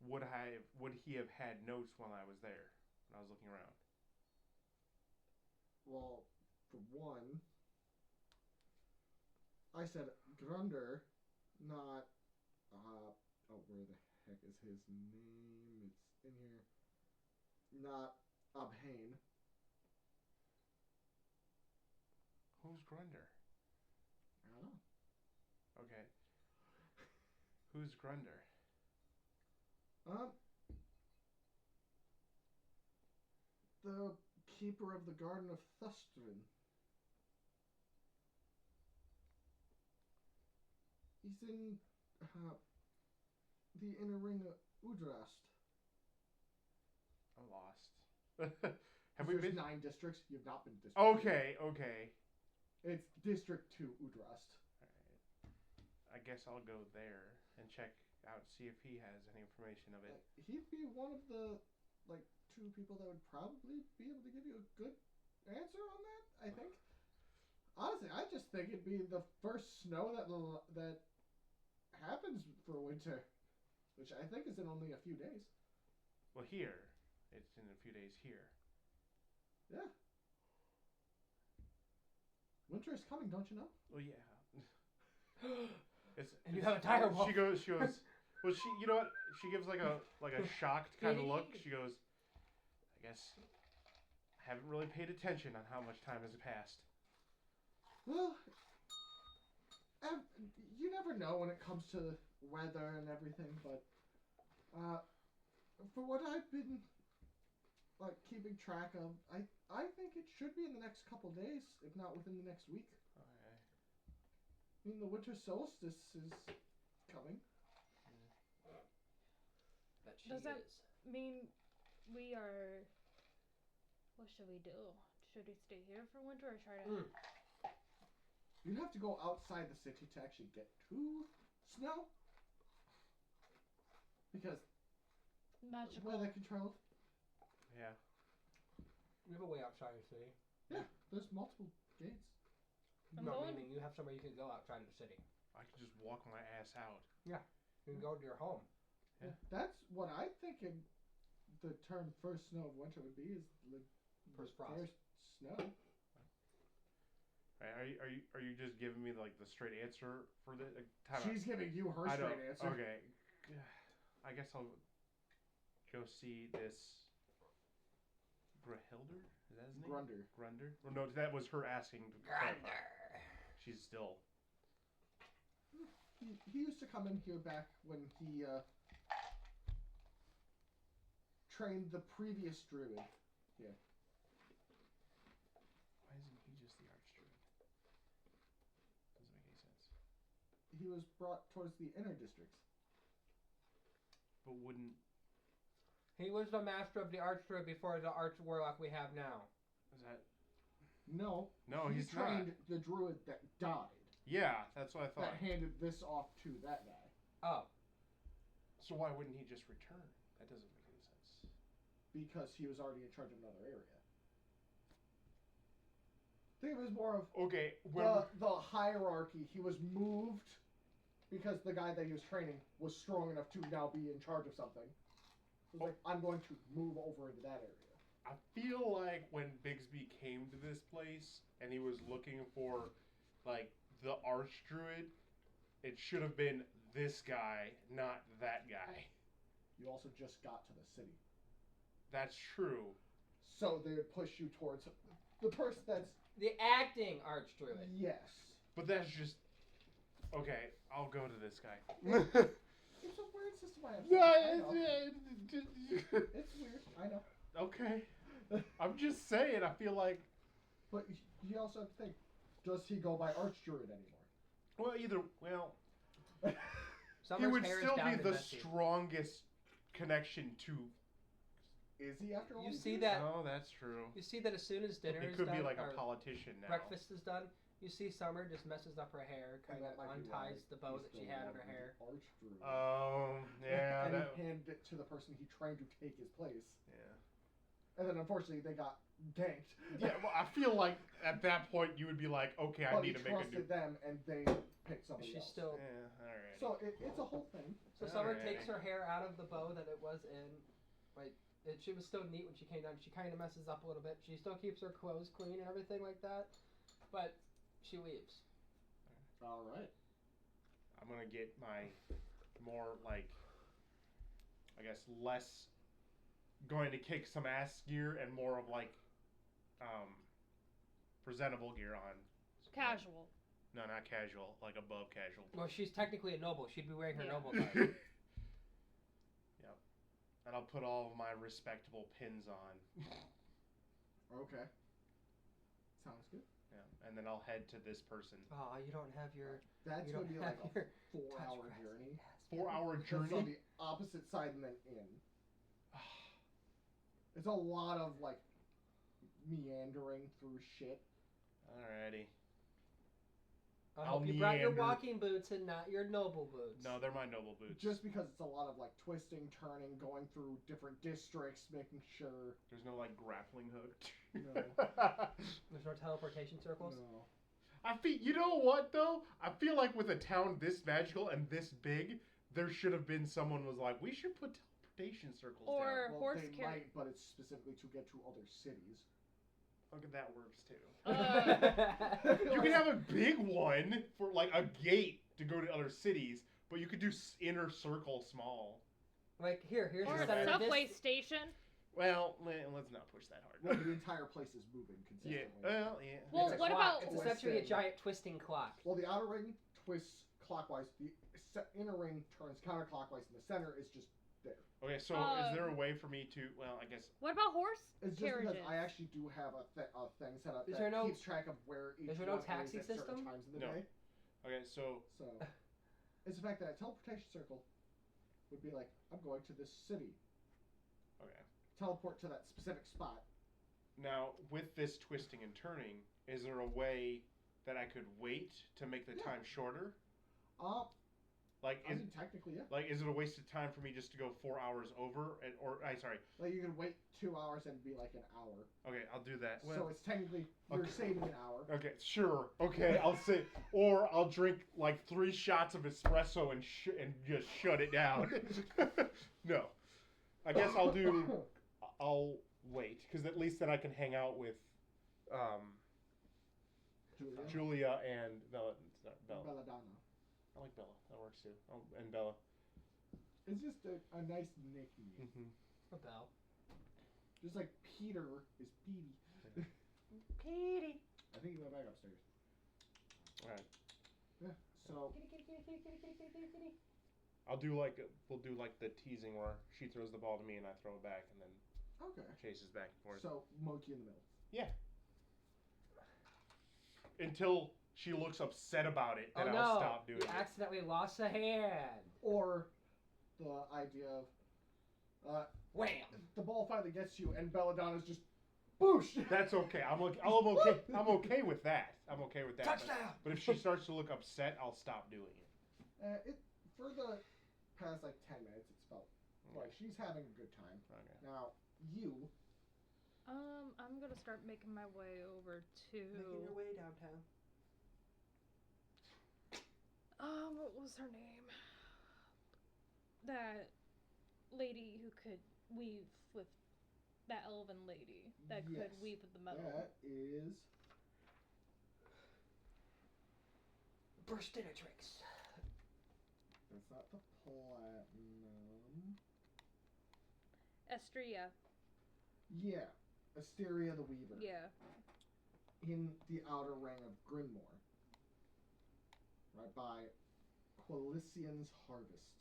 [SPEAKER 1] Would he have had notes while I was there? When I was looking around.
[SPEAKER 4] Well, for one, I said Grunder, not where the heck is his name? It's in here. Not Abhane.
[SPEAKER 1] Who's Grunder?
[SPEAKER 4] I don't know.
[SPEAKER 1] Okay. Who's Grunder?
[SPEAKER 4] The keeper of the Garden of Thustrin. He's in the inner ring of Udrast.
[SPEAKER 1] I'm lost. Have we
[SPEAKER 4] There's
[SPEAKER 1] been?
[SPEAKER 4] 9 districts. You've not been district.
[SPEAKER 1] Okay.
[SPEAKER 4] It's District 2 Udrast.
[SPEAKER 1] Alright. I guess I'll go there and check out, see if he has any information of it.
[SPEAKER 4] He'd be one of the 2 people that would probably be able to give you a good answer on that. I think. Honestly, I just think it'd be the first snow that happens for winter, which I think is in only a few days.
[SPEAKER 1] Well, here. It's in a few days here.
[SPEAKER 4] Yeah. Winter is coming, don't you know?
[SPEAKER 1] Well, yeah.
[SPEAKER 5] And you have a tire wolf.
[SPEAKER 1] She goes. Well, you know what? She gives like a shocked kind of look. She goes, I guess I haven't really paid attention on how much time has passed.
[SPEAKER 4] Well, you never know when it comes to weather and everything, but for what I've been keeping track of, I think it should be in the next couple days, if not within the next week.
[SPEAKER 1] Okay.
[SPEAKER 4] I mean, the winter solstice is coming.
[SPEAKER 5] That she
[SPEAKER 3] Does that-
[SPEAKER 5] is.
[SPEAKER 3] mean we are. What should we do? Should we stay here for winter or try to?
[SPEAKER 4] You'd have to go outside the city to actually get to snow. Because
[SPEAKER 3] Magical.
[SPEAKER 4] weather controlled.
[SPEAKER 1] Yeah.
[SPEAKER 5] We have a way outside the city.
[SPEAKER 4] Yeah, there's multiple gates.
[SPEAKER 3] I'm
[SPEAKER 5] No,
[SPEAKER 3] going-
[SPEAKER 5] meaning you have somewhere you can go outside of the city.
[SPEAKER 1] I can just walk my ass out.
[SPEAKER 5] You can go to your home.
[SPEAKER 1] Yeah.
[SPEAKER 4] That's what I'm thinking. the term first snow of winter would be is
[SPEAKER 5] First frost.
[SPEAKER 4] first snow.
[SPEAKER 1] Right, are you just giving me like the straight answer for the time
[SPEAKER 4] She's giving you her
[SPEAKER 1] I
[SPEAKER 4] straight
[SPEAKER 1] don't.
[SPEAKER 4] answer.
[SPEAKER 1] Okay. I guess I'll go see this Grahilder? Is that his name?
[SPEAKER 4] Grunder.
[SPEAKER 1] Well, no, that was her asking to clarify. She's still.
[SPEAKER 4] He used to come in here back when he trained the previous druid. Yeah.
[SPEAKER 1] Why isn't he just the archdruid? Doesn't make any sense.
[SPEAKER 4] He was brought towards the inner districts.
[SPEAKER 1] But wouldn't.
[SPEAKER 5] He was the master of the Archdruid before the Arch Warlock we have now.
[SPEAKER 1] Is that.
[SPEAKER 4] No.
[SPEAKER 1] No,
[SPEAKER 4] he
[SPEAKER 1] he's not.
[SPEAKER 4] trained the druid that died.
[SPEAKER 1] Yeah, that's what I thought.
[SPEAKER 4] That handed this off to that guy.
[SPEAKER 5] Oh.
[SPEAKER 1] So why wouldn't he just return? That doesn't make any sense.
[SPEAKER 4] Because he was already in charge of another area. I think it was more of
[SPEAKER 1] Okay,
[SPEAKER 4] the hierarchy. He was moved because the guy that he was training was strong enough to now be in charge of something. It was like, I'm going to move over into that area.
[SPEAKER 1] I feel like when Bigsby came to this place and he was looking for, like, the Archdruid, it should have been this guy, not that guy.
[SPEAKER 4] You also just got to the city.
[SPEAKER 1] That's true.
[SPEAKER 4] So they would push you towards the person that's...
[SPEAKER 5] The acting Archdruid.
[SPEAKER 4] Yes.
[SPEAKER 1] But that's just... Okay, I'll go to this guy.
[SPEAKER 4] It's a weird system I have. It's weird. I know.
[SPEAKER 1] Okay. I'm just saying, I feel like...
[SPEAKER 4] But you also have to think, does he go by Archdruid anymore?
[SPEAKER 1] Well, he
[SPEAKER 5] Summer's
[SPEAKER 1] would
[SPEAKER 5] hair is
[SPEAKER 1] still
[SPEAKER 5] down
[SPEAKER 1] be
[SPEAKER 5] and
[SPEAKER 1] the
[SPEAKER 5] messy.
[SPEAKER 1] strongest connection to...
[SPEAKER 4] Is he after all
[SPEAKER 5] You
[SPEAKER 4] these
[SPEAKER 5] see
[SPEAKER 4] years?
[SPEAKER 5] that?
[SPEAKER 1] Oh, that's true.
[SPEAKER 5] You see that as soon as dinner
[SPEAKER 1] It
[SPEAKER 5] is
[SPEAKER 1] could
[SPEAKER 5] done,
[SPEAKER 1] be like
[SPEAKER 5] or
[SPEAKER 1] a politician now.
[SPEAKER 5] breakfast is done, you see Summer just messes up her hair,
[SPEAKER 4] And
[SPEAKER 5] kind of
[SPEAKER 4] that might be
[SPEAKER 5] unties
[SPEAKER 4] why
[SPEAKER 5] the bow
[SPEAKER 4] he's
[SPEAKER 5] that she
[SPEAKER 4] still
[SPEAKER 5] had in
[SPEAKER 4] allowed
[SPEAKER 5] her
[SPEAKER 4] to be
[SPEAKER 5] hair.
[SPEAKER 4] Archdruid.
[SPEAKER 1] Yeah,
[SPEAKER 4] and
[SPEAKER 1] that...
[SPEAKER 4] he handed it to the person he trained to take his place.
[SPEAKER 1] Yeah.
[SPEAKER 4] And then unfortunately they got ganked.
[SPEAKER 1] Yeah, well, I feel like at that point you would be like, okay, I
[SPEAKER 4] But
[SPEAKER 1] need
[SPEAKER 4] he
[SPEAKER 1] to make a new...
[SPEAKER 4] trusted them and they picked somebody
[SPEAKER 5] She's
[SPEAKER 4] else.
[SPEAKER 5] still.
[SPEAKER 1] Yeah, alright.
[SPEAKER 4] So it's a whole thing.
[SPEAKER 5] So Summer
[SPEAKER 1] Alrighty.
[SPEAKER 5] takes her hair out of the bow that it was in. Like, she was still neat when she came down. She kind of messes up a little bit. She still keeps her clothes clean and everything like that. But she leaves.
[SPEAKER 4] Alright.
[SPEAKER 1] I'm gonna get my more, like, I guess, less going to kick some ass gear and more of, like, presentable gear on.
[SPEAKER 3] Casual.
[SPEAKER 1] No, not casual, like above casual.
[SPEAKER 5] Well, she's technically a noble. She'd be wearing her
[SPEAKER 3] Yeah.
[SPEAKER 5] noble garb.
[SPEAKER 1] Yep. And I'll put all of my respectable pins on.
[SPEAKER 4] Okay. Sounds good.
[SPEAKER 1] Yeah. And then I'll head to this person.
[SPEAKER 5] Oh, you don't have your.
[SPEAKER 4] That's
[SPEAKER 5] You
[SPEAKER 4] going to
[SPEAKER 5] don't
[SPEAKER 4] be like
[SPEAKER 5] have
[SPEAKER 4] a
[SPEAKER 5] your
[SPEAKER 4] 4-hour
[SPEAKER 5] touch
[SPEAKER 4] journey.
[SPEAKER 1] 4-hour
[SPEAKER 4] It's on
[SPEAKER 1] journey.
[SPEAKER 4] the opposite side and then in. It's a lot of like meandering through shit.
[SPEAKER 1] Alrighty.
[SPEAKER 5] I
[SPEAKER 1] I'll
[SPEAKER 5] hope you brought your
[SPEAKER 1] meander.
[SPEAKER 5] walking boots and not your noble boots.
[SPEAKER 1] No, they're my noble boots.
[SPEAKER 4] Just because it's a lot of like twisting, turning, going through different districts, making sure.
[SPEAKER 1] There's no like grappling hook.
[SPEAKER 4] No.
[SPEAKER 5] There's no teleportation circles.
[SPEAKER 4] No.
[SPEAKER 1] I feel. You know what though? I feel like with a town this magical and this big, there should have been someone was like, we should put teleportation circles
[SPEAKER 3] Or-
[SPEAKER 1] down.
[SPEAKER 4] Well,
[SPEAKER 3] horse
[SPEAKER 4] they
[SPEAKER 3] carriage.
[SPEAKER 4] might, but it's specifically to get to other cities.
[SPEAKER 1] Okay, that works too.
[SPEAKER 3] Uh,
[SPEAKER 1] You can have a big one for like a gate to go to other cities, but you could do inner circle small.
[SPEAKER 5] Like here's
[SPEAKER 3] or
[SPEAKER 5] the
[SPEAKER 3] a
[SPEAKER 5] center of
[SPEAKER 3] subway
[SPEAKER 5] this.
[SPEAKER 3] station.
[SPEAKER 1] Well, let's not push that
[SPEAKER 4] Well,
[SPEAKER 1] hard.
[SPEAKER 4] the entire place is moving
[SPEAKER 1] Yeah.
[SPEAKER 4] consistently.
[SPEAKER 1] Well, yeah.
[SPEAKER 3] Well,
[SPEAKER 5] It's a
[SPEAKER 3] what
[SPEAKER 5] clock.
[SPEAKER 3] about-
[SPEAKER 5] It's essentially a
[SPEAKER 4] Twisting.
[SPEAKER 5] giant twisting clock.
[SPEAKER 4] Well, the outer ring twists clockwise. The inner ring turns counterclockwise, and the center is just there.
[SPEAKER 1] Okay, so is there a way for me to? Well, I guess.
[SPEAKER 3] What about horse
[SPEAKER 4] It's just because
[SPEAKER 3] carriages?
[SPEAKER 4] I actually do have a thing set up
[SPEAKER 5] Is
[SPEAKER 4] that
[SPEAKER 5] there no-
[SPEAKER 4] keeps track of where each
[SPEAKER 5] is there no
[SPEAKER 4] one
[SPEAKER 5] taxi
[SPEAKER 4] is at certain
[SPEAKER 5] system?
[SPEAKER 4] times in the
[SPEAKER 1] No.
[SPEAKER 4] day.
[SPEAKER 1] Okay, so
[SPEAKER 4] So it's the fact that a teleportation circle would be like, I'm going to this city.
[SPEAKER 1] okay.
[SPEAKER 4] Teleport to that specific spot.
[SPEAKER 1] Now with this twisting and turning, is there a way that I could wait to make the
[SPEAKER 4] Yeah.
[SPEAKER 1] time shorter?
[SPEAKER 4] I
[SPEAKER 1] Is
[SPEAKER 4] mean, technically, yeah.
[SPEAKER 1] like is it a waste of time for me just to go 4 hours over sorry.
[SPEAKER 4] Like you can wait 2 hours and be like an hour.
[SPEAKER 1] Okay, I'll do that.
[SPEAKER 4] So it's technically you're
[SPEAKER 1] Okay.
[SPEAKER 4] saving an hour.
[SPEAKER 1] Okay, sure. Okay, I'll say, or I'll drink like 3 shots of espresso and just shut it down. No. I guess I'll do. I'll wait because at least then I can hang out with Julia and Bella. Bella.
[SPEAKER 4] Belladonna.
[SPEAKER 1] I like Bella. That works too. Oh, and Bella.
[SPEAKER 4] It's just a nice nickname.
[SPEAKER 1] Mm-hmm.
[SPEAKER 2] A bell.
[SPEAKER 4] Just like Peter is Petey.
[SPEAKER 2] Petey.
[SPEAKER 4] I think he went back upstairs.
[SPEAKER 1] All right.
[SPEAKER 4] Yeah. So
[SPEAKER 2] Kitty.
[SPEAKER 1] I'll do like we'll do like the teasing where she throws the ball to me and I throw it back and then
[SPEAKER 4] okay.
[SPEAKER 1] chases back and forth.
[SPEAKER 4] So monkey in the middle.
[SPEAKER 1] Yeah. Until she looks upset about it, then
[SPEAKER 2] Oh
[SPEAKER 1] I'll
[SPEAKER 2] no!
[SPEAKER 1] stop doing
[SPEAKER 2] You
[SPEAKER 1] it.
[SPEAKER 2] accidentally lost a hand.
[SPEAKER 4] Or the idea of
[SPEAKER 2] Wham!
[SPEAKER 4] the ball finally gets you and Belladonna's just boosh.
[SPEAKER 1] That's okay. I'm okay. I'm okay with that. I'm okay with that.
[SPEAKER 2] Touchdown!
[SPEAKER 1] But if she starts to look upset, I'll stop doing it.
[SPEAKER 4] It for the past like 10 minutes, it's felt like she's having a good time.
[SPEAKER 1] Okay.
[SPEAKER 4] Now you.
[SPEAKER 3] I'm gonna start making my way over to.
[SPEAKER 2] Making your way downtown.
[SPEAKER 3] What was her name? That lady who could weave with that elven lady that
[SPEAKER 4] Yes,
[SPEAKER 3] could weave with the metal.
[SPEAKER 4] That is.
[SPEAKER 2] Burstinatrix.
[SPEAKER 4] That's not the platinum.
[SPEAKER 3] Estria.
[SPEAKER 4] Yeah, Asteria the Weaver.
[SPEAKER 3] Yeah.
[SPEAKER 4] In the outer ring of Grinmore. Right by Quilician's Harvest.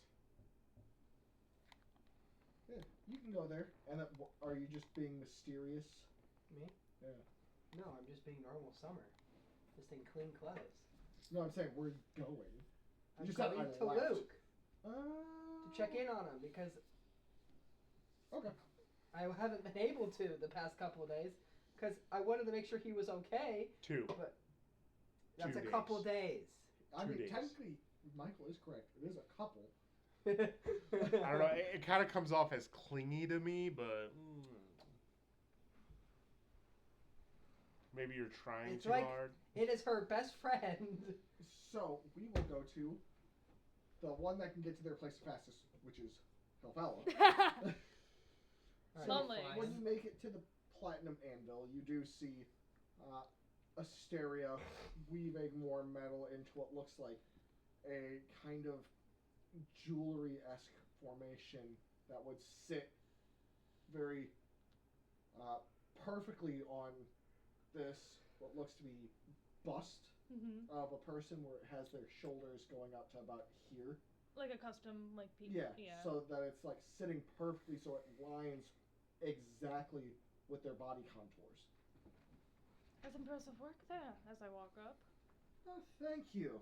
[SPEAKER 4] Yeah, you can go there. And are you just being mysterious?
[SPEAKER 2] Me?
[SPEAKER 4] Yeah.
[SPEAKER 2] No, I'm just being normal Summer. Just in clean clothes.
[SPEAKER 4] No, I'm saying we're going.
[SPEAKER 2] I'm
[SPEAKER 4] just said
[SPEAKER 2] going
[SPEAKER 4] I
[SPEAKER 2] to
[SPEAKER 4] left.
[SPEAKER 2] Luke to check in on him because
[SPEAKER 4] Okay.
[SPEAKER 2] I haven't been able to the past couple of days because I wanted to make sure he was okay.
[SPEAKER 1] Two.
[SPEAKER 2] But that's
[SPEAKER 1] 2
[SPEAKER 2] a couple days.
[SPEAKER 4] I
[SPEAKER 1] 2
[SPEAKER 4] mean,
[SPEAKER 1] days.
[SPEAKER 4] technically, Michael is correct. It is a couple.
[SPEAKER 1] I don't know. It kind of comes off as clingy to me, but maybe you're trying
[SPEAKER 2] It's
[SPEAKER 1] too
[SPEAKER 2] like-
[SPEAKER 1] hard.
[SPEAKER 2] It is her best friend.
[SPEAKER 4] So we will go to the one that can get to their place the fastest, which is Helvella.
[SPEAKER 2] Alright,
[SPEAKER 3] Lonely.
[SPEAKER 2] fine.
[SPEAKER 4] When you make it to the Platinum Anvil, you do see Asteria weaving more metal into what looks like a kind of jewelry-esque formation that would sit very perfectly on this, what looks to be bust
[SPEAKER 3] Mm-hmm.
[SPEAKER 4] of a person where it has their shoulders going out to about here.
[SPEAKER 3] Like a custom, like people.
[SPEAKER 4] Yeah, so that it's like sitting perfectly so it lines exactly with their body contours.
[SPEAKER 3] That's impressive work there. As I walk up.
[SPEAKER 4] Oh, thank you.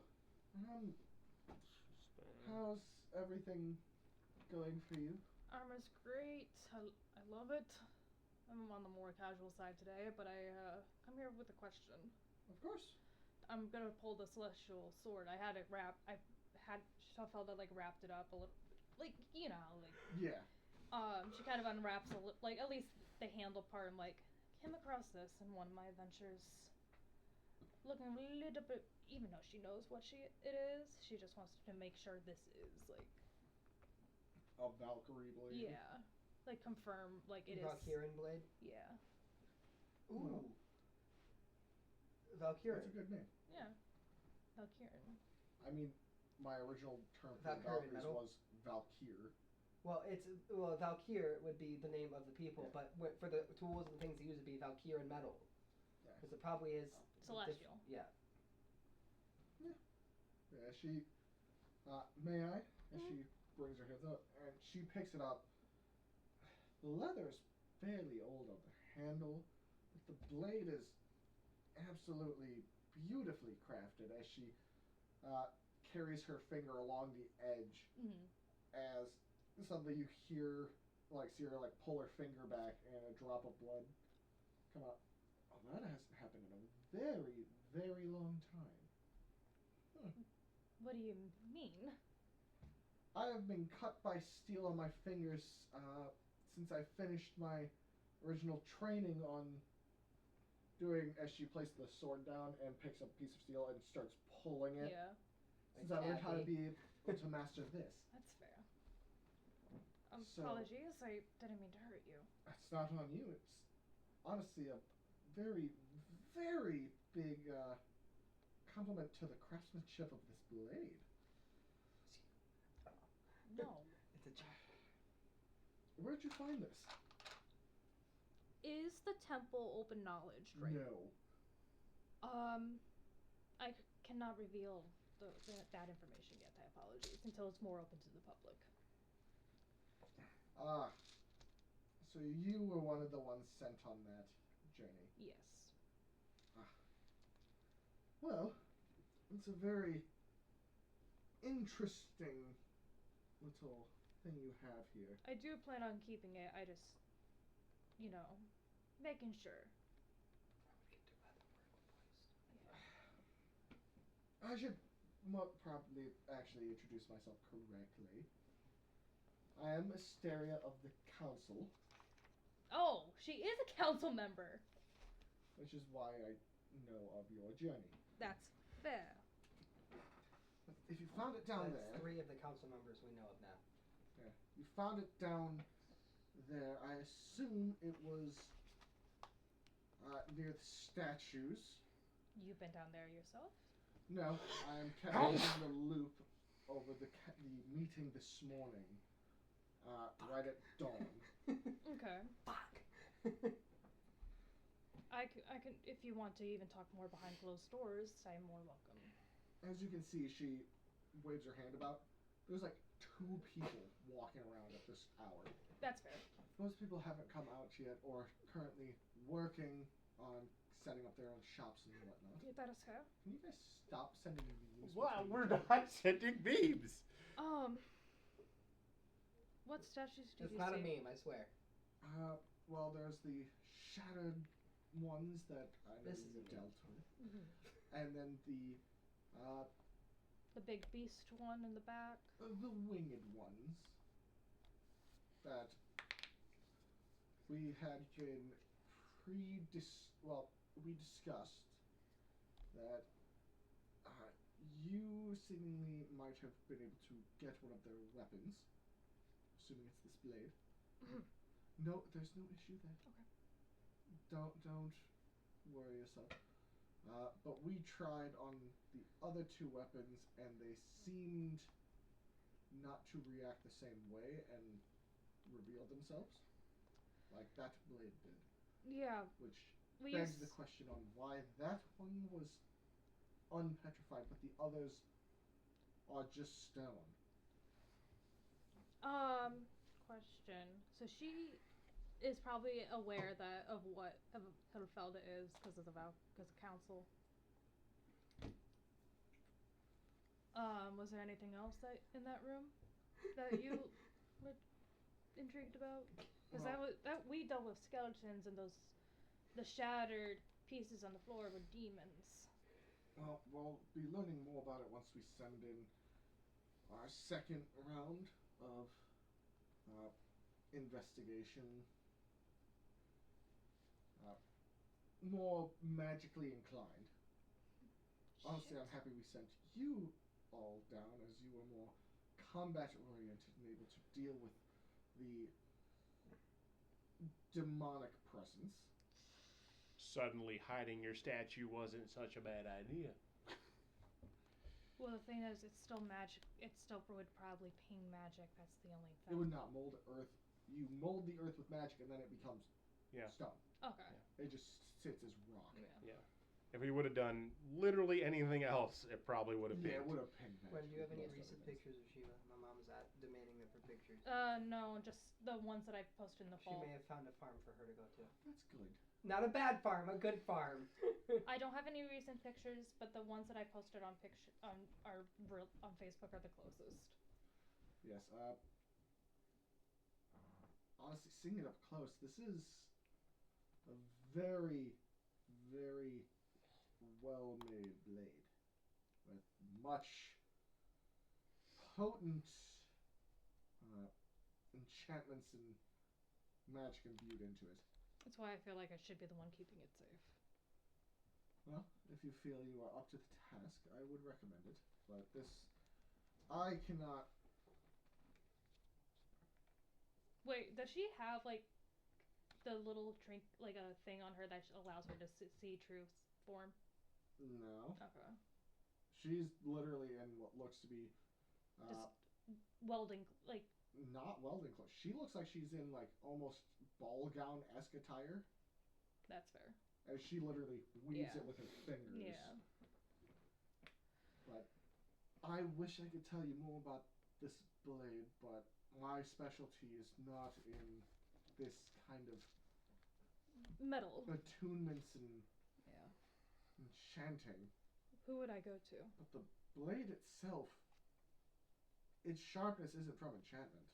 [SPEAKER 4] How's everything going for you?
[SPEAKER 3] Armor's great. I love it. I'm on the more casual side today, but I come here with a question.
[SPEAKER 4] Of course.
[SPEAKER 3] I'm gonna pull the celestial sword. I had it wrapped. I had Shaffelda like wrapped it up a little, like you know, like
[SPEAKER 4] Yeah.
[SPEAKER 3] she kind of unwraps like at least the handle part. I'm like, came across this in one of my adventures. Looking a little bit, even though she knows what it is, she just wants to make sure this is like
[SPEAKER 4] A Valkyrie blade.
[SPEAKER 3] yeah, like confirm like it is.
[SPEAKER 2] Valkyrian blade.
[SPEAKER 3] Yeah,
[SPEAKER 2] Ooh.
[SPEAKER 4] Well,
[SPEAKER 2] Valkyrian.
[SPEAKER 4] that's a good name.
[SPEAKER 3] yeah, Valkyrian.
[SPEAKER 4] I mean, my original term for
[SPEAKER 2] Valkyrie
[SPEAKER 4] Valkyries
[SPEAKER 2] metal?
[SPEAKER 4] was Valkyr.
[SPEAKER 2] Well, Valkyr would be the name of the people, but for the tools and things they use, it'd be Valkyrian metal.
[SPEAKER 4] Yeah.
[SPEAKER 2] Because it probably is
[SPEAKER 3] Celestial.
[SPEAKER 2] Yeah.
[SPEAKER 4] Yeah, she. May I? And she brings her hands up, and she picks it up. The leather is fairly old on the handle, but the blade is absolutely beautifully crafted as she carries her finger along the edge.
[SPEAKER 3] Mm-hmm.
[SPEAKER 4] As suddenly you hear, see her pull her finger back, and a drop of blood come out. Oh, that hasn't happened in a very, very long time.
[SPEAKER 3] What do you mean?
[SPEAKER 4] I have been cut by steel on my fingers since I finished my original training on doing, as she places the sword down and picks up a piece of steel and starts pulling it.
[SPEAKER 3] Yeah,
[SPEAKER 4] Since I learned how to be able to master this.
[SPEAKER 3] that's fair.
[SPEAKER 4] So-
[SPEAKER 3] Apologies, I didn't mean to hurt you.
[SPEAKER 4] It's not on you. It's honestly a very, very big compliment to the craftsmanship of this blade.
[SPEAKER 3] No.
[SPEAKER 2] It's a joke.
[SPEAKER 4] Where'd you find this?
[SPEAKER 3] Is the temple open knowledge, right?
[SPEAKER 4] No.
[SPEAKER 3] I cannot reveal that information yet. I apologize until it's more open to the public.
[SPEAKER 4] Ah. So you were one of the ones sent on that journey.
[SPEAKER 3] Yes.
[SPEAKER 4] Well, it's a very interesting little thing you have here.
[SPEAKER 3] I do plan on keeping it. I just, making sure.
[SPEAKER 4] I should probably actually introduce myself correctly. I am Asteria of the Council,
[SPEAKER 3] Oh, she is a council member.
[SPEAKER 4] which is why I know of your journey.
[SPEAKER 3] That's fair.
[SPEAKER 4] If you found it down
[SPEAKER 2] That's
[SPEAKER 4] there,
[SPEAKER 2] 3 of the council members we know of now.
[SPEAKER 4] yeah, you found it down there. I assume it was near the statues.
[SPEAKER 3] You've been down there yourself?
[SPEAKER 4] No, I am catching the loop over the meeting this morning, right at dawn.
[SPEAKER 3] Okay.
[SPEAKER 2] Fuck.
[SPEAKER 3] I can, if you want to even talk more behind closed doors, I'm more welcome.
[SPEAKER 4] As you can see, she waves her hand about. There's like 2 people walking around at this hour.
[SPEAKER 3] That's fair.
[SPEAKER 4] Most people haven't come out yet or currently working on setting up their own shops and whatnot.
[SPEAKER 3] Yeah, that is fair.
[SPEAKER 4] Can you guys stop sending memes?
[SPEAKER 1] Wow,
[SPEAKER 4] between
[SPEAKER 1] we're
[SPEAKER 4] each other?
[SPEAKER 1] not sending beams.
[SPEAKER 3] What statues did
[SPEAKER 2] It's
[SPEAKER 3] you
[SPEAKER 2] not a
[SPEAKER 3] see?
[SPEAKER 2] meme, I swear.
[SPEAKER 4] Well, there's the shattered ones that I know
[SPEAKER 2] This is
[SPEAKER 4] you
[SPEAKER 2] a meme.
[SPEAKER 4] dealt with.
[SPEAKER 3] Mhm.
[SPEAKER 4] And then the
[SPEAKER 3] The big beast one in the back.
[SPEAKER 4] winged ones that we had been we discussed that you seemingly might have been able to get one of their weapons, assuming it's this blade. No, there's no issue there.
[SPEAKER 3] Okay.
[SPEAKER 4] Don't worry yourself. But we tried on the other 2 weapons, and they seemed not to react the same way and reveal themselves, like that blade did.
[SPEAKER 3] Yeah,
[SPEAKER 4] Which
[SPEAKER 3] we
[SPEAKER 4] begs
[SPEAKER 3] used.
[SPEAKER 4] the question on why that one was unpetrified, but the others are just stone.
[SPEAKER 3] Question. So she is probably aware of what Hilfelda is because of because of council. Was there anything else in that room that you were intrigued about? Because that we dealt with skeletons and the shattered pieces on the floor were demons.
[SPEAKER 4] Well, we'll be learning more about it once we send in our second round of investigation. More magically inclined. Honestly, I'm happy we sent you all down, as you were more combat oriented and able to deal with the demonic presence.
[SPEAKER 1] Suddenly hiding your statue wasn't such a bad idea.
[SPEAKER 3] Well, the thing is, it's still magic. It still would probably ping magic. That's the only
[SPEAKER 4] It
[SPEAKER 3] thing.
[SPEAKER 4] would not mold earth. You mold the earth with magic, and then it becomes
[SPEAKER 1] Yeah.
[SPEAKER 4] stone.
[SPEAKER 3] Okay.
[SPEAKER 4] It just sits as rock.
[SPEAKER 3] Yeah.
[SPEAKER 1] If we would have done literally anything else, it probably would have been.
[SPEAKER 4] Yeah, it would have pinned magic.
[SPEAKER 2] When do you have any
[SPEAKER 4] most
[SPEAKER 2] recent
[SPEAKER 4] other things.
[SPEAKER 2] pictures of Shiva? My mom is demanding them for pictures.
[SPEAKER 3] No, just the ones that I posted in the
[SPEAKER 2] She
[SPEAKER 3] fall.
[SPEAKER 2] may have found a farm for her to go to.
[SPEAKER 4] That's good.
[SPEAKER 2] Not a bad farm, a good farm.
[SPEAKER 3] I don't have any recent pictures, but the ones that I posted on on Facebook are the closest.
[SPEAKER 4] Yes. Honestly, seeing it up close, this is a very, very well-made blade with much potent enchantments and magic imbued into it.
[SPEAKER 3] That's why I feel like I should be the one keeping it safe.
[SPEAKER 4] Well, if you feel you are up to the task, I would recommend it. But I cannot
[SPEAKER 3] Wait, does she have like the little drink, like a thing on her that allows her to see true form?
[SPEAKER 4] No.
[SPEAKER 3] Okay.
[SPEAKER 4] She's literally in what looks to be
[SPEAKER 3] Just welding, like.
[SPEAKER 4] not welding clothes. She looks like she's in like almost ball gown-esque attire.
[SPEAKER 3] That's fair.
[SPEAKER 4] As she literally weaves
[SPEAKER 3] Yeah.
[SPEAKER 4] it with her fingers.
[SPEAKER 3] Yeah.
[SPEAKER 4] But I wish I could tell you more about this blade, but my specialty is not in this kind of
[SPEAKER 3] Metal.
[SPEAKER 4] attunements and
[SPEAKER 3] Yeah.
[SPEAKER 4] enchanting.
[SPEAKER 3] Who would I go to?
[SPEAKER 4] But the blade itself, its sharpness isn't from enchantment.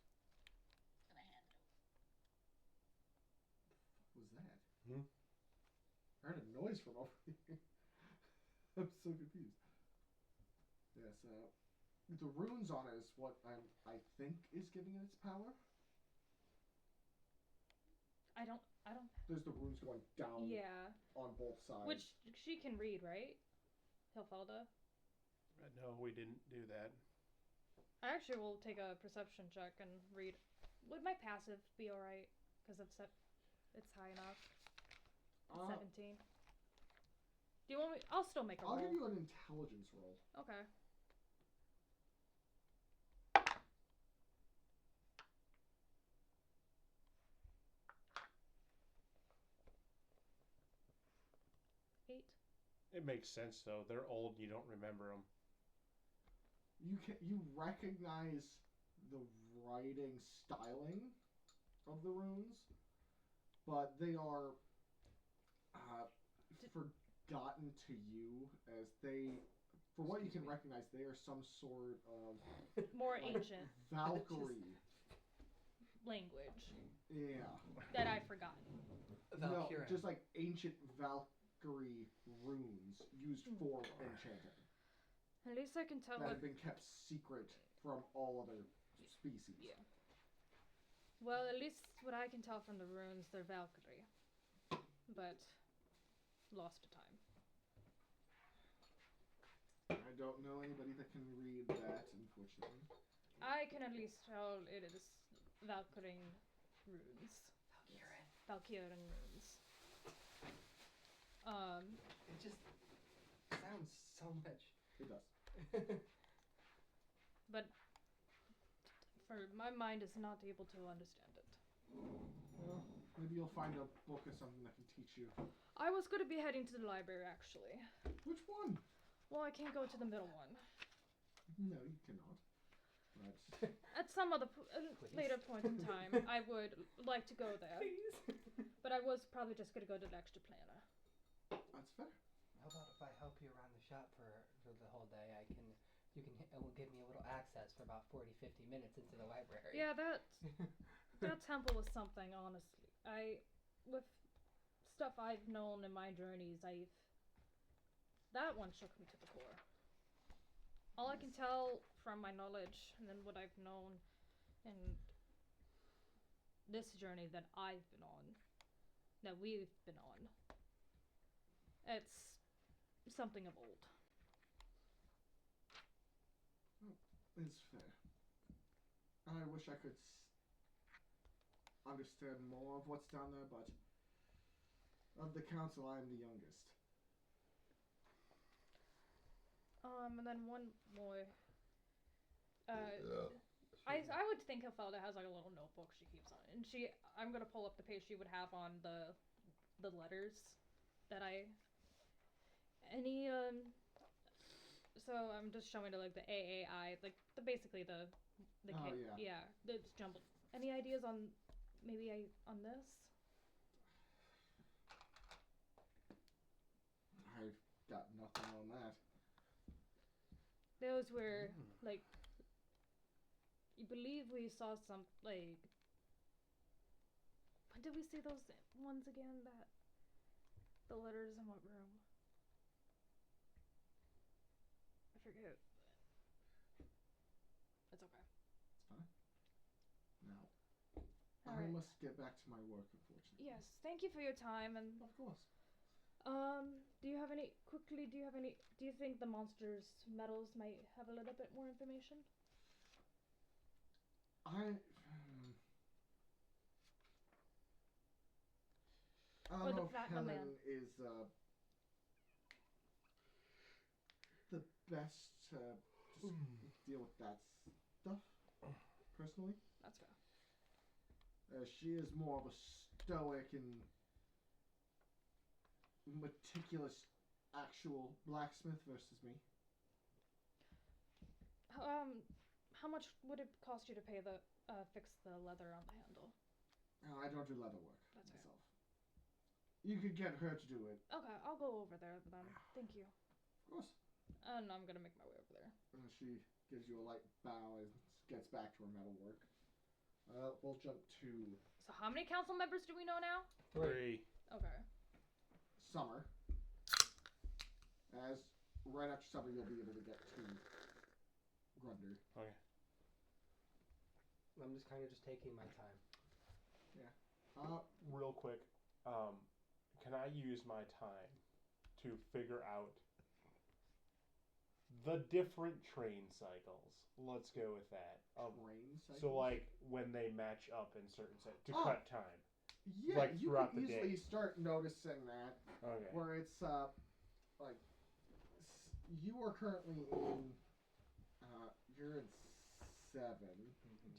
[SPEAKER 4] What was that?
[SPEAKER 1] Hmm?
[SPEAKER 4] I heard a noise from over here. I'm so confused. Yes, the runes on it is what I think is giving it its power.
[SPEAKER 3] I don't.
[SPEAKER 4] There's the runes going down
[SPEAKER 3] Yeah.
[SPEAKER 4] on both sides.
[SPEAKER 3] Which she can read, right? Hilfelda.
[SPEAKER 1] No, we didn't do that.
[SPEAKER 3] I actually will take a perception check and read. Would my passive be alright? Because it's high enough. 17. Do you want me? I'll still make a
[SPEAKER 4] I'll
[SPEAKER 3] roll.
[SPEAKER 4] give you an intelligence roll.
[SPEAKER 3] Okay. Eight.
[SPEAKER 1] It makes sense though. They're old. You don't remember them.
[SPEAKER 4] You recognize the writing styling of the runes, but they are forgotten to you as they, for what you can recognize, they are some sort of
[SPEAKER 3] More
[SPEAKER 4] like
[SPEAKER 3] ancient
[SPEAKER 4] Valkyrie.
[SPEAKER 3] language
[SPEAKER 4] Yeah.
[SPEAKER 3] that I've forgotten.
[SPEAKER 4] No,
[SPEAKER 5] Valkyrie.
[SPEAKER 4] just like ancient Valkyrie runes used for enchanting
[SPEAKER 3] At least I can tell
[SPEAKER 4] that
[SPEAKER 3] what.
[SPEAKER 4] have been kept secret from all other species.
[SPEAKER 3] Yeah. Well, at least what I can tell from the runes, they're Valkyrie. But lost to time.
[SPEAKER 4] I don't know anybody that can read that, unfortunately.
[SPEAKER 3] I can at least tell it is Valkyrie runes. Valkyrian runes.
[SPEAKER 5] It just sounds so much.
[SPEAKER 4] It does.
[SPEAKER 3] But for my mind is not able to understand it.
[SPEAKER 4] Well, maybe you'll find a book or something that can teach you.
[SPEAKER 3] I was going to be heading to the library actually.
[SPEAKER 4] Which one?
[SPEAKER 3] Well, I can't go to the middle one.
[SPEAKER 4] No, you cannot. But
[SPEAKER 3] At some other later point in time, I would like to go there.
[SPEAKER 5] Please.
[SPEAKER 3] But I was probably just going to go to the extra planner.
[SPEAKER 4] that's fair.
[SPEAKER 5] How about if I help you around the shop for the whole day? It will give me a little access for about 40-50 minutes into the library.
[SPEAKER 3] Yeah, that temple is something, honestly. With stuff I've known in my journeys, that one shook me to the core. All I can tell from my knowledge and then what I've known in this journey that I've been on, that we've been on, it's something of old.
[SPEAKER 4] It's fair. I wish I could understand more of what's down there, but of the council, I am the youngest.
[SPEAKER 3] And then one more. I would think Hilfelda has like a little notebook she keeps on, and I'm gonna pull up the page she would have on the letters that So I'm just showing it like the AAI, like basically the
[SPEAKER 4] Oh,
[SPEAKER 3] yeah, it's jumbled. Any ideas on on this?
[SPEAKER 4] I've got nothing on that.
[SPEAKER 3] Those were like, you believe we saw some like. When did we see those ones again? The letters in what room? I forget. It's okay.
[SPEAKER 4] It's fine. Now,
[SPEAKER 3] All
[SPEAKER 4] I
[SPEAKER 3] right.
[SPEAKER 4] must get back to my work, unfortunately.
[SPEAKER 3] Yes, thank you for your time. And
[SPEAKER 4] Of course.
[SPEAKER 3] do you think the monster's medals might have a little bit more information?
[SPEAKER 4] I
[SPEAKER 3] Or
[SPEAKER 4] don't
[SPEAKER 3] the
[SPEAKER 4] know if
[SPEAKER 3] platinum
[SPEAKER 4] Helen
[SPEAKER 3] man.
[SPEAKER 4] is the best to just deal with that stuff, personally.
[SPEAKER 3] That's fair.
[SPEAKER 4] She is more of a stoic and meticulous actual blacksmith versus me.
[SPEAKER 3] How much would it cost you to pay the fix the leather on the handle?
[SPEAKER 4] I don't do leather work
[SPEAKER 3] That's fair.
[SPEAKER 4] myself. You could get her to do it,
[SPEAKER 3] Okay, I'll go over there then. Thank you.
[SPEAKER 4] of course.
[SPEAKER 3] And I'm gonna make my way over there.
[SPEAKER 4] And she gives you a light bow and gets back to her metal work. We'll jump to
[SPEAKER 3] So how many council members do we know now?
[SPEAKER 1] 3.
[SPEAKER 3] Okay.
[SPEAKER 4] summer. As right after summer, you'll be able to get to Grunder.
[SPEAKER 1] Okay.
[SPEAKER 5] I'm just kind of just taking my time.
[SPEAKER 1] Real quick, can I use my time to figure out the different train cycles? Let's go with that.
[SPEAKER 4] Rain cycles.
[SPEAKER 1] So like when they match up in certain to
[SPEAKER 4] Oh.
[SPEAKER 1] cut time.
[SPEAKER 4] Yeah,
[SPEAKER 1] like
[SPEAKER 4] you
[SPEAKER 1] throughout
[SPEAKER 4] can
[SPEAKER 1] the
[SPEAKER 4] easily
[SPEAKER 1] day.
[SPEAKER 4] start noticing that
[SPEAKER 1] Okay.
[SPEAKER 4] where it's like you are currently in you're in 7.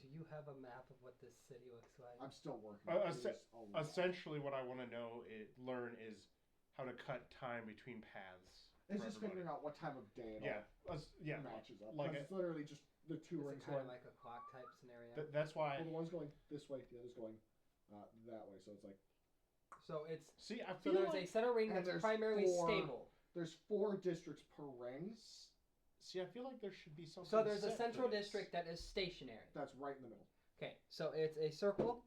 [SPEAKER 5] Do you have a map of what this city looks like?
[SPEAKER 4] I'm still working.
[SPEAKER 1] Essen-
[SPEAKER 4] There's a lot.
[SPEAKER 1] Essentially, what I want to learn is how to cut time between paths.
[SPEAKER 4] It's
[SPEAKER 1] for
[SPEAKER 4] just
[SPEAKER 1] everybody.
[SPEAKER 4] figuring out what time of day it
[SPEAKER 1] Yeah. Yeah.
[SPEAKER 4] all matches up.
[SPEAKER 1] Like
[SPEAKER 4] Like it's literally just the two
[SPEAKER 5] Is
[SPEAKER 4] rings
[SPEAKER 5] it kind
[SPEAKER 4] going.
[SPEAKER 5] of like a clock type scenario?
[SPEAKER 1] That's why.
[SPEAKER 4] Well, the one's going this way, the other's going that way. So it's like
[SPEAKER 5] So it's
[SPEAKER 1] See, I
[SPEAKER 5] so
[SPEAKER 1] feel
[SPEAKER 5] there's a
[SPEAKER 1] like.
[SPEAKER 5] center ring
[SPEAKER 4] and
[SPEAKER 5] that's
[SPEAKER 4] there's
[SPEAKER 5] primarily
[SPEAKER 4] 4
[SPEAKER 5] stable.
[SPEAKER 4] there's 4 districts per ring.
[SPEAKER 1] See, I feel like there should be something.
[SPEAKER 5] So there's a
[SPEAKER 1] set for
[SPEAKER 5] central
[SPEAKER 1] this.
[SPEAKER 5] district that is stationary.
[SPEAKER 4] That's right in the middle.
[SPEAKER 5] Okay, so it's a circle.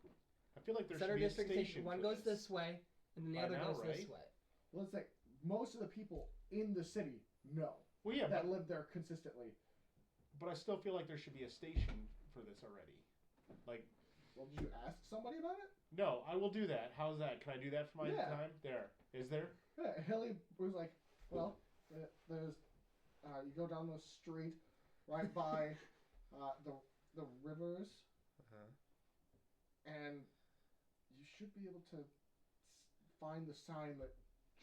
[SPEAKER 1] I feel like there
[SPEAKER 5] Center
[SPEAKER 1] should be a
[SPEAKER 5] district
[SPEAKER 1] station.
[SPEAKER 5] one
[SPEAKER 1] for
[SPEAKER 5] goes this way, and then the
[SPEAKER 1] By
[SPEAKER 5] other
[SPEAKER 1] now,
[SPEAKER 5] goes this
[SPEAKER 1] right?
[SPEAKER 5] way.
[SPEAKER 4] Let's say most of the people in the city know
[SPEAKER 1] Well, yeah,
[SPEAKER 4] that live there consistently.
[SPEAKER 1] but I still feel like there should be a station for this already. Like,
[SPEAKER 4] Well, did you ask somebody about it?
[SPEAKER 1] no, I will do that. How's that? Can I do that for my
[SPEAKER 4] Yeah.
[SPEAKER 1] time? There. Is there?
[SPEAKER 4] Yeah, Hilly was like, well, there's you go down the street right by the rivers, and you should be able to find the sign that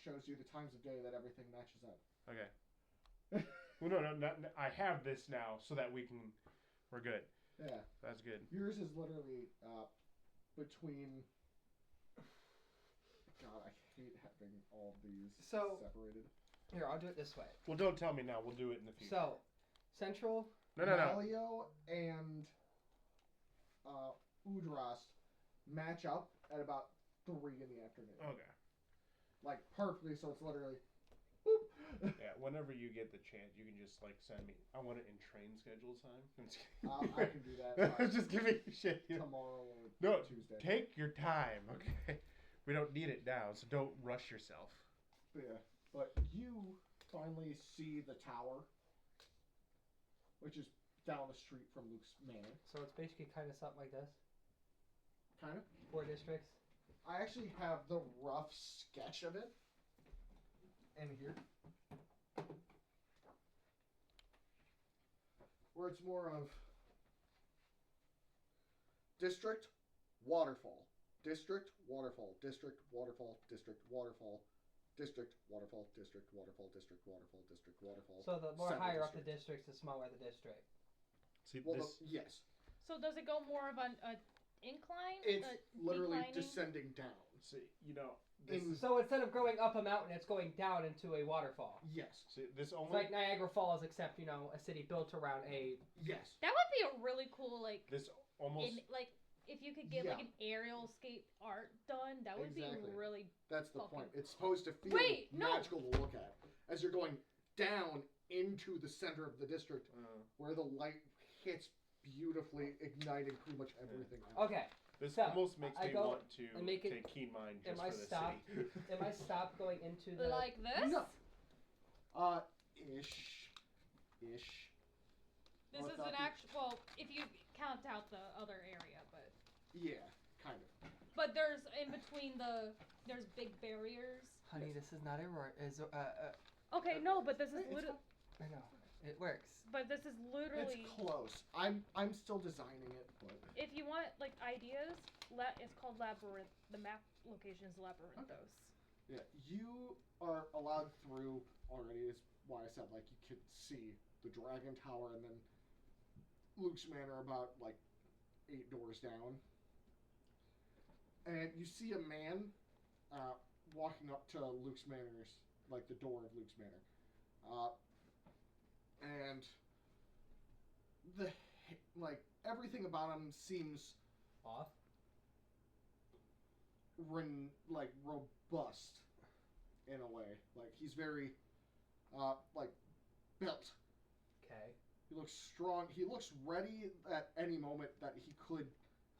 [SPEAKER 4] shows you the times of day that everything matches up.
[SPEAKER 1] Okay. Well, no, I have this now so that we're good.
[SPEAKER 4] Yeah,
[SPEAKER 1] That's good.
[SPEAKER 4] yours is literally between. God, I hate having all these
[SPEAKER 5] So-
[SPEAKER 4] separated.
[SPEAKER 5] Here, I'll do it this way.
[SPEAKER 1] Well, don't tell me now. We'll do it in the future.
[SPEAKER 5] So, central.
[SPEAKER 1] No.
[SPEAKER 4] Malio and Udrast match up at about 3 in the afternoon.
[SPEAKER 1] Okay.
[SPEAKER 4] Like perfectly, so it's literally. Boop.
[SPEAKER 1] Yeah. Whenever you get the chance, you can just like send me. I want it in train schedule time.
[SPEAKER 4] I can do that
[SPEAKER 1] Just give me shit.
[SPEAKER 4] tomorrow or
[SPEAKER 1] No,
[SPEAKER 4] Tuesday.
[SPEAKER 1] take your time, okay? We don't need it now, so don't rush yourself.
[SPEAKER 4] Yeah, but you finally see the tower, which is down the street from Luke's manor.
[SPEAKER 5] So it's basically kind of something like this.
[SPEAKER 4] Kind of.
[SPEAKER 5] 4 districts.
[SPEAKER 4] I actually have the rough sketch of it in here. Where it's more of district, waterfall, district, waterfall, district, waterfall, district, waterfall, district, waterfall, district, waterfall, district, waterfall, district, waterfall.
[SPEAKER 5] So the more
[SPEAKER 4] Central
[SPEAKER 5] higher up the
[SPEAKER 4] district.
[SPEAKER 5] districts, the smaller the district.
[SPEAKER 1] See,
[SPEAKER 4] Well,
[SPEAKER 1] this.
[SPEAKER 4] yes,
[SPEAKER 3] So does it go more of an incline?
[SPEAKER 4] it's literally
[SPEAKER 3] declining?
[SPEAKER 4] descending down.
[SPEAKER 1] See, you know,
[SPEAKER 4] In-
[SPEAKER 5] So instead of going up a mountain, it's going down into a waterfall.
[SPEAKER 4] Yes,
[SPEAKER 1] see, this
[SPEAKER 5] It's
[SPEAKER 1] only.
[SPEAKER 5] like Niagara Falls, except a city built around a.
[SPEAKER 4] yes.
[SPEAKER 3] That would be a really cool
[SPEAKER 1] This almost.
[SPEAKER 3] if you could get like an aerial scape art done, that would
[SPEAKER 4] Exactly.
[SPEAKER 3] be really
[SPEAKER 4] That's the
[SPEAKER 3] Fucking
[SPEAKER 4] point. It's supposed to feel
[SPEAKER 3] Wait, no.
[SPEAKER 4] magical to look at as you're going down into the center of the district where the light hits beautifully, igniting pretty much everything else.
[SPEAKER 5] Okay,
[SPEAKER 1] This
[SPEAKER 5] So,
[SPEAKER 1] almost makes
[SPEAKER 5] I
[SPEAKER 1] me
[SPEAKER 5] go
[SPEAKER 1] want to
[SPEAKER 5] and make it-
[SPEAKER 1] take keen mind
[SPEAKER 5] am
[SPEAKER 1] just
[SPEAKER 5] I
[SPEAKER 1] for this
[SPEAKER 5] stopped?
[SPEAKER 1] city.
[SPEAKER 5] am I stopped going into the?
[SPEAKER 3] like this.
[SPEAKER 4] No. Ish.
[SPEAKER 3] This
[SPEAKER 4] Well,
[SPEAKER 3] is
[SPEAKER 4] it's not
[SPEAKER 3] an
[SPEAKER 4] the-
[SPEAKER 3] actual. Well, if you count out the other area,
[SPEAKER 4] Yeah, kind of.
[SPEAKER 3] but there's in between there's big barriers.
[SPEAKER 5] Honey, this is not a roar.
[SPEAKER 3] Okay, no, but this is
[SPEAKER 4] It's
[SPEAKER 3] literally.
[SPEAKER 2] I know. It works.
[SPEAKER 3] But this is literally.
[SPEAKER 4] It's close. I'm still designing it, but
[SPEAKER 3] If you want like ideas, it's called Labyrinth. The map location is Labyrinthos.
[SPEAKER 4] yeah, you are allowed through already. Is why I said like you could see the Dragon Tower and then Luke's Manor about like 8 doors down, and you see a man walking up to Luke's Manor's like the door of Luke's Manor, and the like everything about him seems
[SPEAKER 2] Off.
[SPEAKER 4] like robust in a way. Like he's very like built.
[SPEAKER 2] Okay.
[SPEAKER 4] He looks strong. He looks ready at any moment that he could.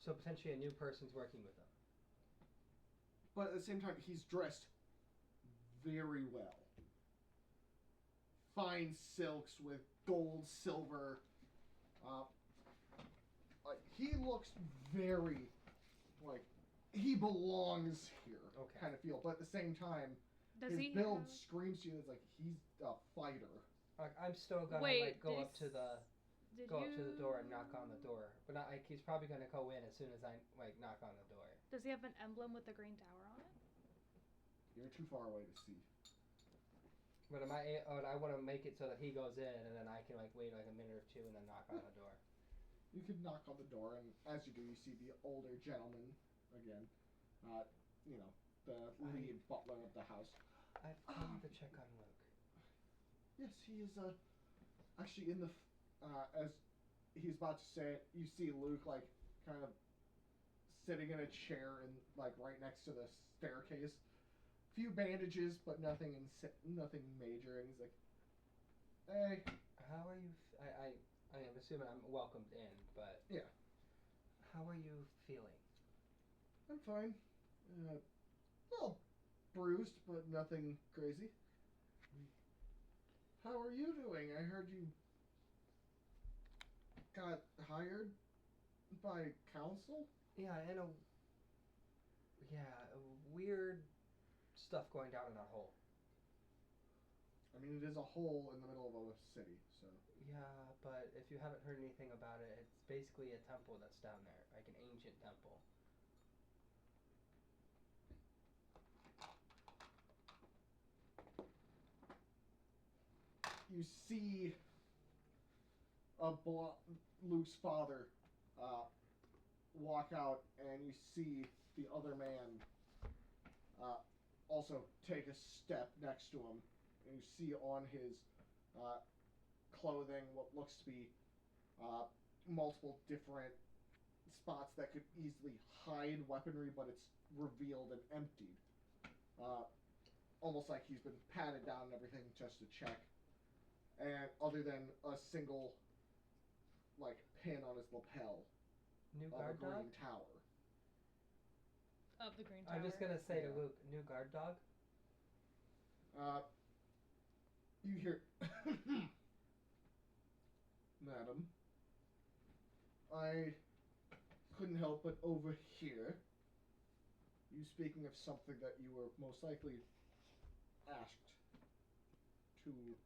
[SPEAKER 2] So potentially a new person's working with him.
[SPEAKER 4] But at the same time, he's dressed very well. Fine silks with gold, silver. Like he looks very like he belongs here.
[SPEAKER 2] Okay.
[SPEAKER 4] Kind of feel, but at the same time,
[SPEAKER 3] Does
[SPEAKER 4] his
[SPEAKER 3] he
[SPEAKER 4] build
[SPEAKER 3] have...
[SPEAKER 4] screams to you. It's like he's a fighter.
[SPEAKER 2] Like, I'm still gonna
[SPEAKER 3] Wait,
[SPEAKER 2] like go
[SPEAKER 3] did
[SPEAKER 2] up to the
[SPEAKER 3] Did
[SPEAKER 2] go
[SPEAKER 3] you...
[SPEAKER 2] up to the door and knock on the door. But not like he's probably gonna go in as soon as I like knock on the door.
[SPEAKER 3] Does he have an emblem with the green tower on it?
[SPEAKER 4] You're too far away to see.
[SPEAKER 2] But am I? Oh, and I want to make it so that he goes in, and then I can like wait like a minute or two, and then knock on the door.
[SPEAKER 4] You can knock on the door, and as you do, you see the older gentleman again. You know, the lead butler of the house.
[SPEAKER 2] I've come to check on Luke.
[SPEAKER 4] Yes, he is actually in the as he's about to say it, you see Luke like kind of sitting in a chair and like right next to the staircase. Few bandages, but nothing nothing major. And he's like, "Hey,
[SPEAKER 2] How are you? I am assuming I'm welcomed in, but
[SPEAKER 4] Yeah.
[SPEAKER 2] How are you feeling?
[SPEAKER 4] I'm fine. A little bruised, but nothing crazy. How are you doing? I heard you got hired by council."
[SPEAKER 2] Yeah, and a weird stuff going down in our hole.
[SPEAKER 4] I mean, it is a hole in the middle of a city, so.
[SPEAKER 2] Yeah, but if you haven't heard anything about it, it's basically a temple that's down there, like an ancient temple.
[SPEAKER 4] You see Luke's father walk out, and you see the other man also take a step next to him, and you see on his clothing what looks to be multiple different spots that could easily hide weaponry, but it's revealed and emptied. Almost like he's been patted down and everything just to check. And other than a single, like, pin on his lapel
[SPEAKER 2] New
[SPEAKER 4] of a
[SPEAKER 2] guard dog?
[SPEAKER 4] green tower.
[SPEAKER 3] Of the green tower.
[SPEAKER 2] I'm just gonna say to
[SPEAKER 4] Yeah.
[SPEAKER 2] Luke, new guard dog?
[SPEAKER 4] You hear, Madam, I couldn't help but overhear you speaking of something that you were most likely asked to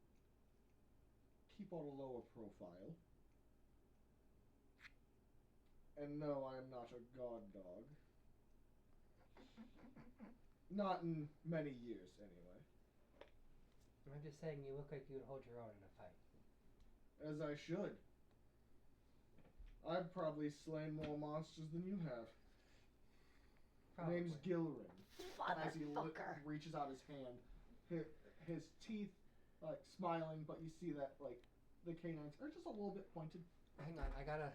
[SPEAKER 4] keep on a lower profile. And no, I am not a guard dog. Not in many years, anyway.
[SPEAKER 2] I'm just saying you look like you would hold your own in a fight.
[SPEAKER 4] As I should. I've probably slain more monsters than you have.
[SPEAKER 2] Probably.
[SPEAKER 4] Name's Gilrin. As he
[SPEAKER 3] Motherfucker.
[SPEAKER 4] reaches out his hand, his teeth like smiling, but you see that like the canines are just a little bit pointed.
[SPEAKER 2] Hang on, I gotta.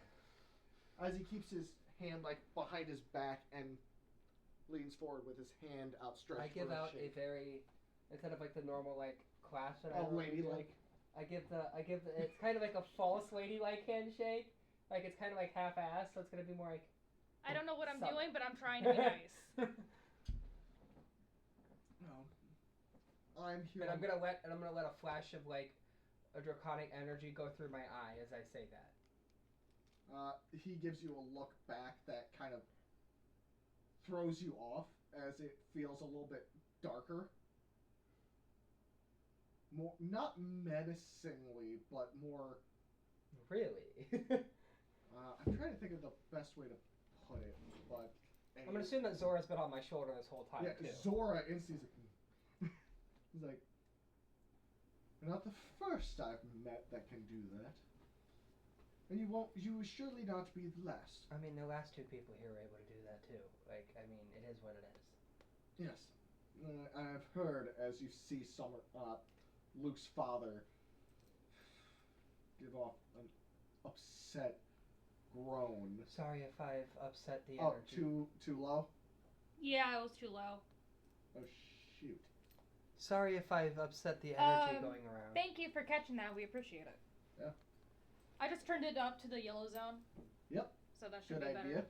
[SPEAKER 4] As he keeps his hand like behind his back and leans forward with his hand outstretched.
[SPEAKER 2] I give
[SPEAKER 4] for
[SPEAKER 2] out a
[SPEAKER 4] shake.
[SPEAKER 2] very, instead of like the normal like clasp that I
[SPEAKER 4] Oh,
[SPEAKER 2] normally do,
[SPEAKER 4] ladylike.
[SPEAKER 2] I give the it's kind of like a false ladylike handshake. Like it's kind of like half-assed, so it's gonna be more like.
[SPEAKER 3] I don't know what I'm
[SPEAKER 2] Summit.
[SPEAKER 3] doing, but I'm trying to be nice.
[SPEAKER 4] No. I'm here.
[SPEAKER 2] And I'm gonna let a flash of like a draconic energy go through my eye as I say that.
[SPEAKER 4] He gives you a look back that kind of throws you off as it feels a little bit darker. more, not menacingly, but more.
[SPEAKER 2] Really?
[SPEAKER 4] I'm trying to think of the best way to put it, but.
[SPEAKER 2] I'm gonna assume that Zora's been on my shoulder this whole time
[SPEAKER 4] Yeah,
[SPEAKER 2] too.
[SPEAKER 4] Zora instantly. He's like, "You're not the first I've met that can do that, and you won't. You will surely not be the last."
[SPEAKER 2] I mean, the last two people here were able to do that too. Like, I mean, it is what it is.
[SPEAKER 4] Yes, I've heard as you see Luke's father give off an upset groan.
[SPEAKER 2] Sorry if I've upset the
[SPEAKER 4] Oh,
[SPEAKER 2] energy.
[SPEAKER 4] too low.
[SPEAKER 3] Yeah, it was too low.
[SPEAKER 4] Oh shoot.
[SPEAKER 2] Sorry if I've upset the energy going around.
[SPEAKER 3] Thank you for catching that. We appreciate it.
[SPEAKER 4] Yeah.
[SPEAKER 3] I just turned it up to the yellow zone.
[SPEAKER 4] Yep.
[SPEAKER 3] So that should
[SPEAKER 4] Good
[SPEAKER 3] be
[SPEAKER 4] idea.
[SPEAKER 3] better.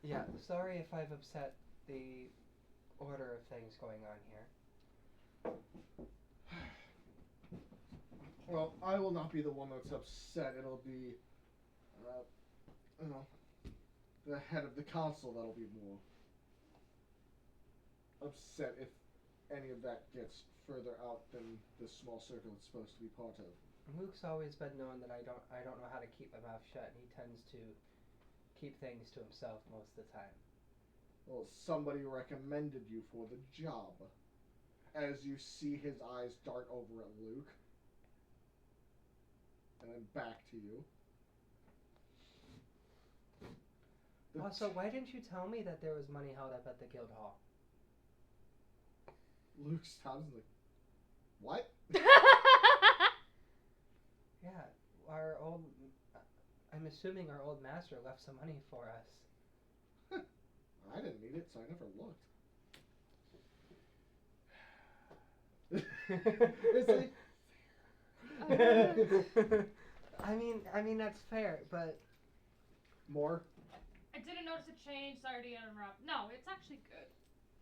[SPEAKER 2] Yeah, sorry if I've upset the order of things going on here.
[SPEAKER 4] Well, I will not be the one that's upset. It'll be, the head of the council that'll be more upset if any of that gets further out than the small circle it's supposed to be part of.
[SPEAKER 2] Luke's always been known that I don't know how to keep my mouth shut, and he tends to keep things to himself most of the time.
[SPEAKER 4] Well, somebody recommended you for the job. As you see his eyes dart over at Luke. And then back to you.
[SPEAKER 2] Also, why didn't you tell me that there was money held up at the guild hall?
[SPEAKER 4] Luke stops and like, what?
[SPEAKER 2] Yeah, I'm assuming our old master left some money for us.
[SPEAKER 4] I didn't need it, so I never looked. It's like,
[SPEAKER 2] I mean that's fair, but
[SPEAKER 4] more?
[SPEAKER 3] I didn't notice a change. Sorry to interrupt. No, it's actually good.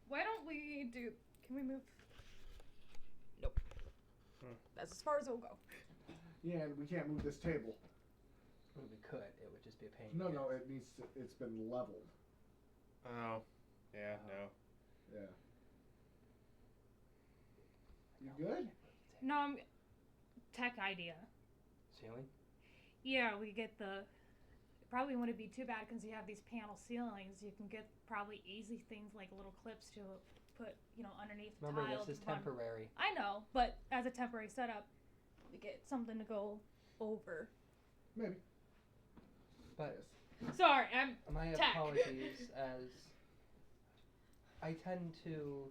[SPEAKER 3] Why don't we do... Can we move? Nope. That's as far as it'll go.
[SPEAKER 4] Yeah, and we can't move this table.
[SPEAKER 2] we could. It would just be a pain.
[SPEAKER 4] No, it needs to, it's been leveled.
[SPEAKER 1] Oh. Yeah, no.
[SPEAKER 4] Yeah. You good?
[SPEAKER 3] No, tech idea.
[SPEAKER 2] Ceiling?
[SPEAKER 3] Yeah, we get the... It probably wouldn't be too bad because you have these panel ceilings. You can get probably easy things like little clips to put, underneath
[SPEAKER 2] Remember,
[SPEAKER 3] tiles.
[SPEAKER 2] this is temporary.
[SPEAKER 3] I know, but as a temporary setup, we get something to go over.
[SPEAKER 4] Maybe.
[SPEAKER 2] But
[SPEAKER 3] Sorry, I'm
[SPEAKER 2] my
[SPEAKER 3] tech.
[SPEAKER 2] apologies, as I tend to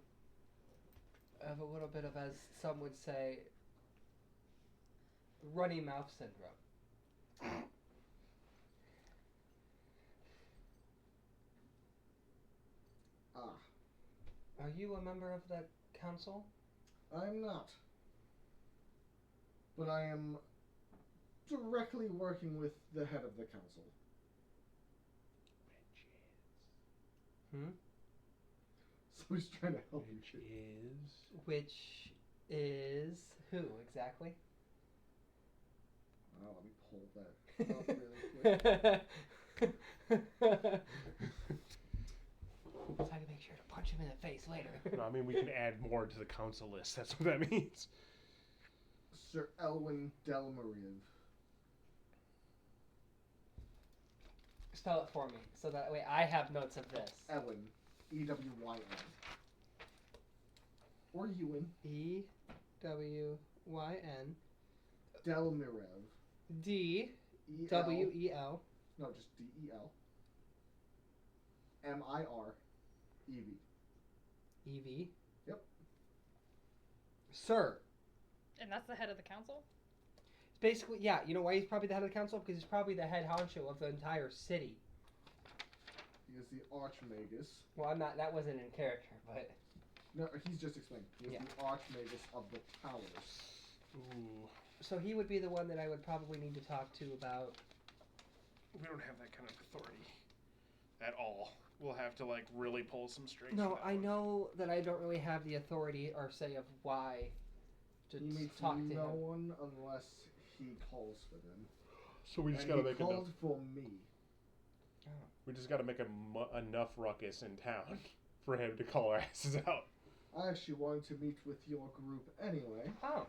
[SPEAKER 2] have a little bit of, as some would say, runny mouth syndrome. Are you a member of the council?
[SPEAKER 4] I'm not. But I am directly working with the head of the council. So he's trying to help you.
[SPEAKER 2] Which is who exactly?
[SPEAKER 4] Let me pull that up really quick.
[SPEAKER 2] So I can make sure to punch him in the face later.
[SPEAKER 1] No, I mean, we can add more to the council list. That's what that means.
[SPEAKER 4] Sir Elwyn Delmariv.
[SPEAKER 2] Spell it for me, so that way I have notes of this.
[SPEAKER 4] Ewan. E-W-Y-N. Or Ewan.
[SPEAKER 2] E-W-Y-N.
[SPEAKER 4] Delmirev.
[SPEAKER 2] D-W-E-L.
[SPEAKER 4] No, just D-E-L. M-I-R-E-V.
[SPEAKER 2] E-V?
[SPEAKER 4] Yep.
[SPEAKER 2] Sir.
[SPEAKER 3] And that's the head of the council?
[SPEAKER 2] Basically, yeah. You know why he's probably the head of the council? Because he's probably the head honcho of the entire city.
[SPEAKER 4] He is the Archmagus.
[SPEAKER 2] Well, I'm not. That wasn't in character, but
[SPEAKER 4] No, he's just explaining. He is the Archmagus of the Towers.
[SPEAKER 1] Ooh.
[SPEAKER 2] so he would be the one that I would probably need to talk to about.
[SPEAKER 1] We don't have that kind of authority at all. We'll have to, really pull some strings.
[SPEAKER 2] No,
[SPEAKER 1] for that
[SPEAKER 2] I
[SPEAKER 1] one.
[SPEAKER 2] know that I don't really have the authority or say of why to
[SPEAKER 4] He meets
[SPEAKER 2] talk to
[SPEAKER 4] no
[SPEAKER 2] him.
[SPEAKER 4] one unless he calls for them.
[SPEAKER 1] So we just
[SPEAKER 4] And
[SPEAKER 1] gotta
[SPEAKER 4] he
[SPEAKER 1] make enough.
[SPEAKER 4] called for me.
[SPEAKER 1] We just gotta make enough ruckus in town for him to call our asses out.
[SPEAKER 4] I actually wanted to meet with your group anyway.
[SPEAKER 2] Oh,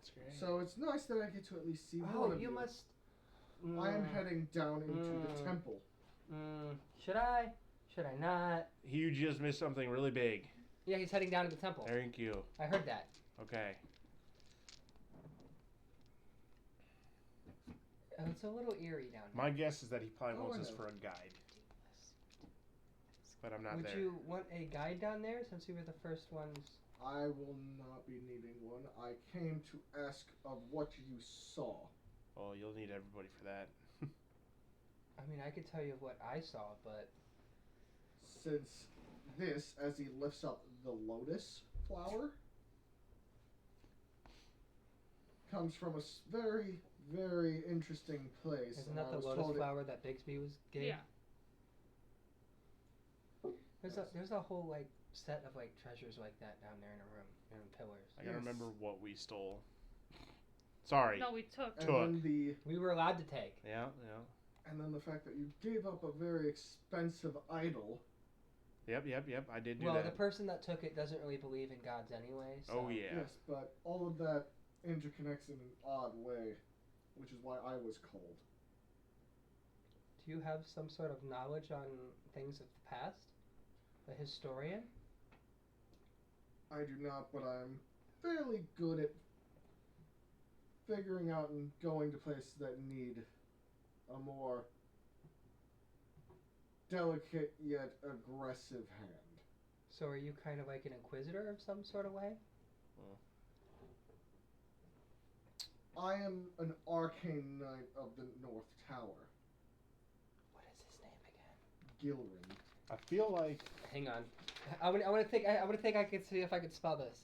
[SPEAKER 1] That's great.
[SPEAKER 4] So it's nice that I get to at least see
[SPEAKER 5] Oh,
[SPEAKER 4] one of
[SPEAKER 5] you
[SPEAKER 4] you.
[SPEAKER 5] must.
[SPEAKER 4] I am heading down into the temple.
[SPEAKER 5] Should I? Should I not?
[SPEAKER 1] You just missed something really big.
[SPEAKER 5] Yeah, he's heading down to the temple.
[SPEAKER 1] Thank you.
[SPEAKER 5] I heard that.
[SPEAKER 1] Okay.
[SPEAKER 5] It's a little eerie down there.
[SPEAKER 1] My guess is that he probably
[SPEAKER 4] Oh,
[SPEAKER 1] wants
[SPEAKER 4] I
[SPEAKER 1] us
[SPEAKER 4] know.
[SPEAKER 1] for a guide. But I'm not
[SPEAKER 5] Would
[SPEAKER 1] there.
[SPEAKER 5] you want a guide down there since we were the first ones?
[SPEAKER 4] I will not be needing one. I came to ask of what you saw.
[SPEAKER 1] Oh, you'll need everybody for that.
[SPEAKER 5] I mean, I could tell you what I saw, but
[SPEAKER 4] Since this, as he lifts up the lotus flower, comes from a very, very interesting place.
[SPEAKER 5] isn't
[SPEAKER 4] and
[SPEAKER 5] that
[SPEAKER 4] I
[SPEAKER 5] the
[SPEAKER 4] was
[SPEAKER 5] lotus
[SPEAKER 4] told it-
[SPEAKER 5] flower that Bigsby was gave?
[SPEAKER 3] Yeah.
[SPEAKER 5] There's a whole like set of like treasures like that down there in a room and pillars.
[SPEAKER 1] I gotta
[SPEAKER 4] Yes.
[SPEAKER 1] remember what we stole. Sorry.
[SPEAKER 3] No, we took.
[SPEAKER 4] And
[SPEAKER 1] Took.
[SPEAKER 4] then
[SPEAKER 5] We were allowed to take.
[SPEAKER 1] Yeah.
[SPEAKER 4] and then the fact that you gave up a very expensive idol.
[SPEAKER 1] Yep. I did do
[SPEAKER 5] Well,
[SPEAKER 1] that.
[SPEAKER 5] the person that took it doesn't really believe in gods anyway. So.
[SPEAKER 1] Oh, yeah.
[SPEAKER 4] Yes, but all of that interconnects in an odd way, which is why I was called.
[SPEAKER 5] Do you have some sort of knowledge on things of the past? A historian?
[SPEAKER 4] I do not, but I'm fairly good at figuring out and going to places that need a more delicate yet aggressive hand.
[SPEAKER 5] So are you kind of like an inquisitor of some sort of way?
[SPEAKER 4] I am an arcane knight of the North Tower,
[SPEAKER 5] What is his name again?
[SPEAKER 4] Gilrin.
[SPEAKER 1] I feel like
[SPEAKER 5] Hang on. I want to think. I want to think. I could see if I could spell this.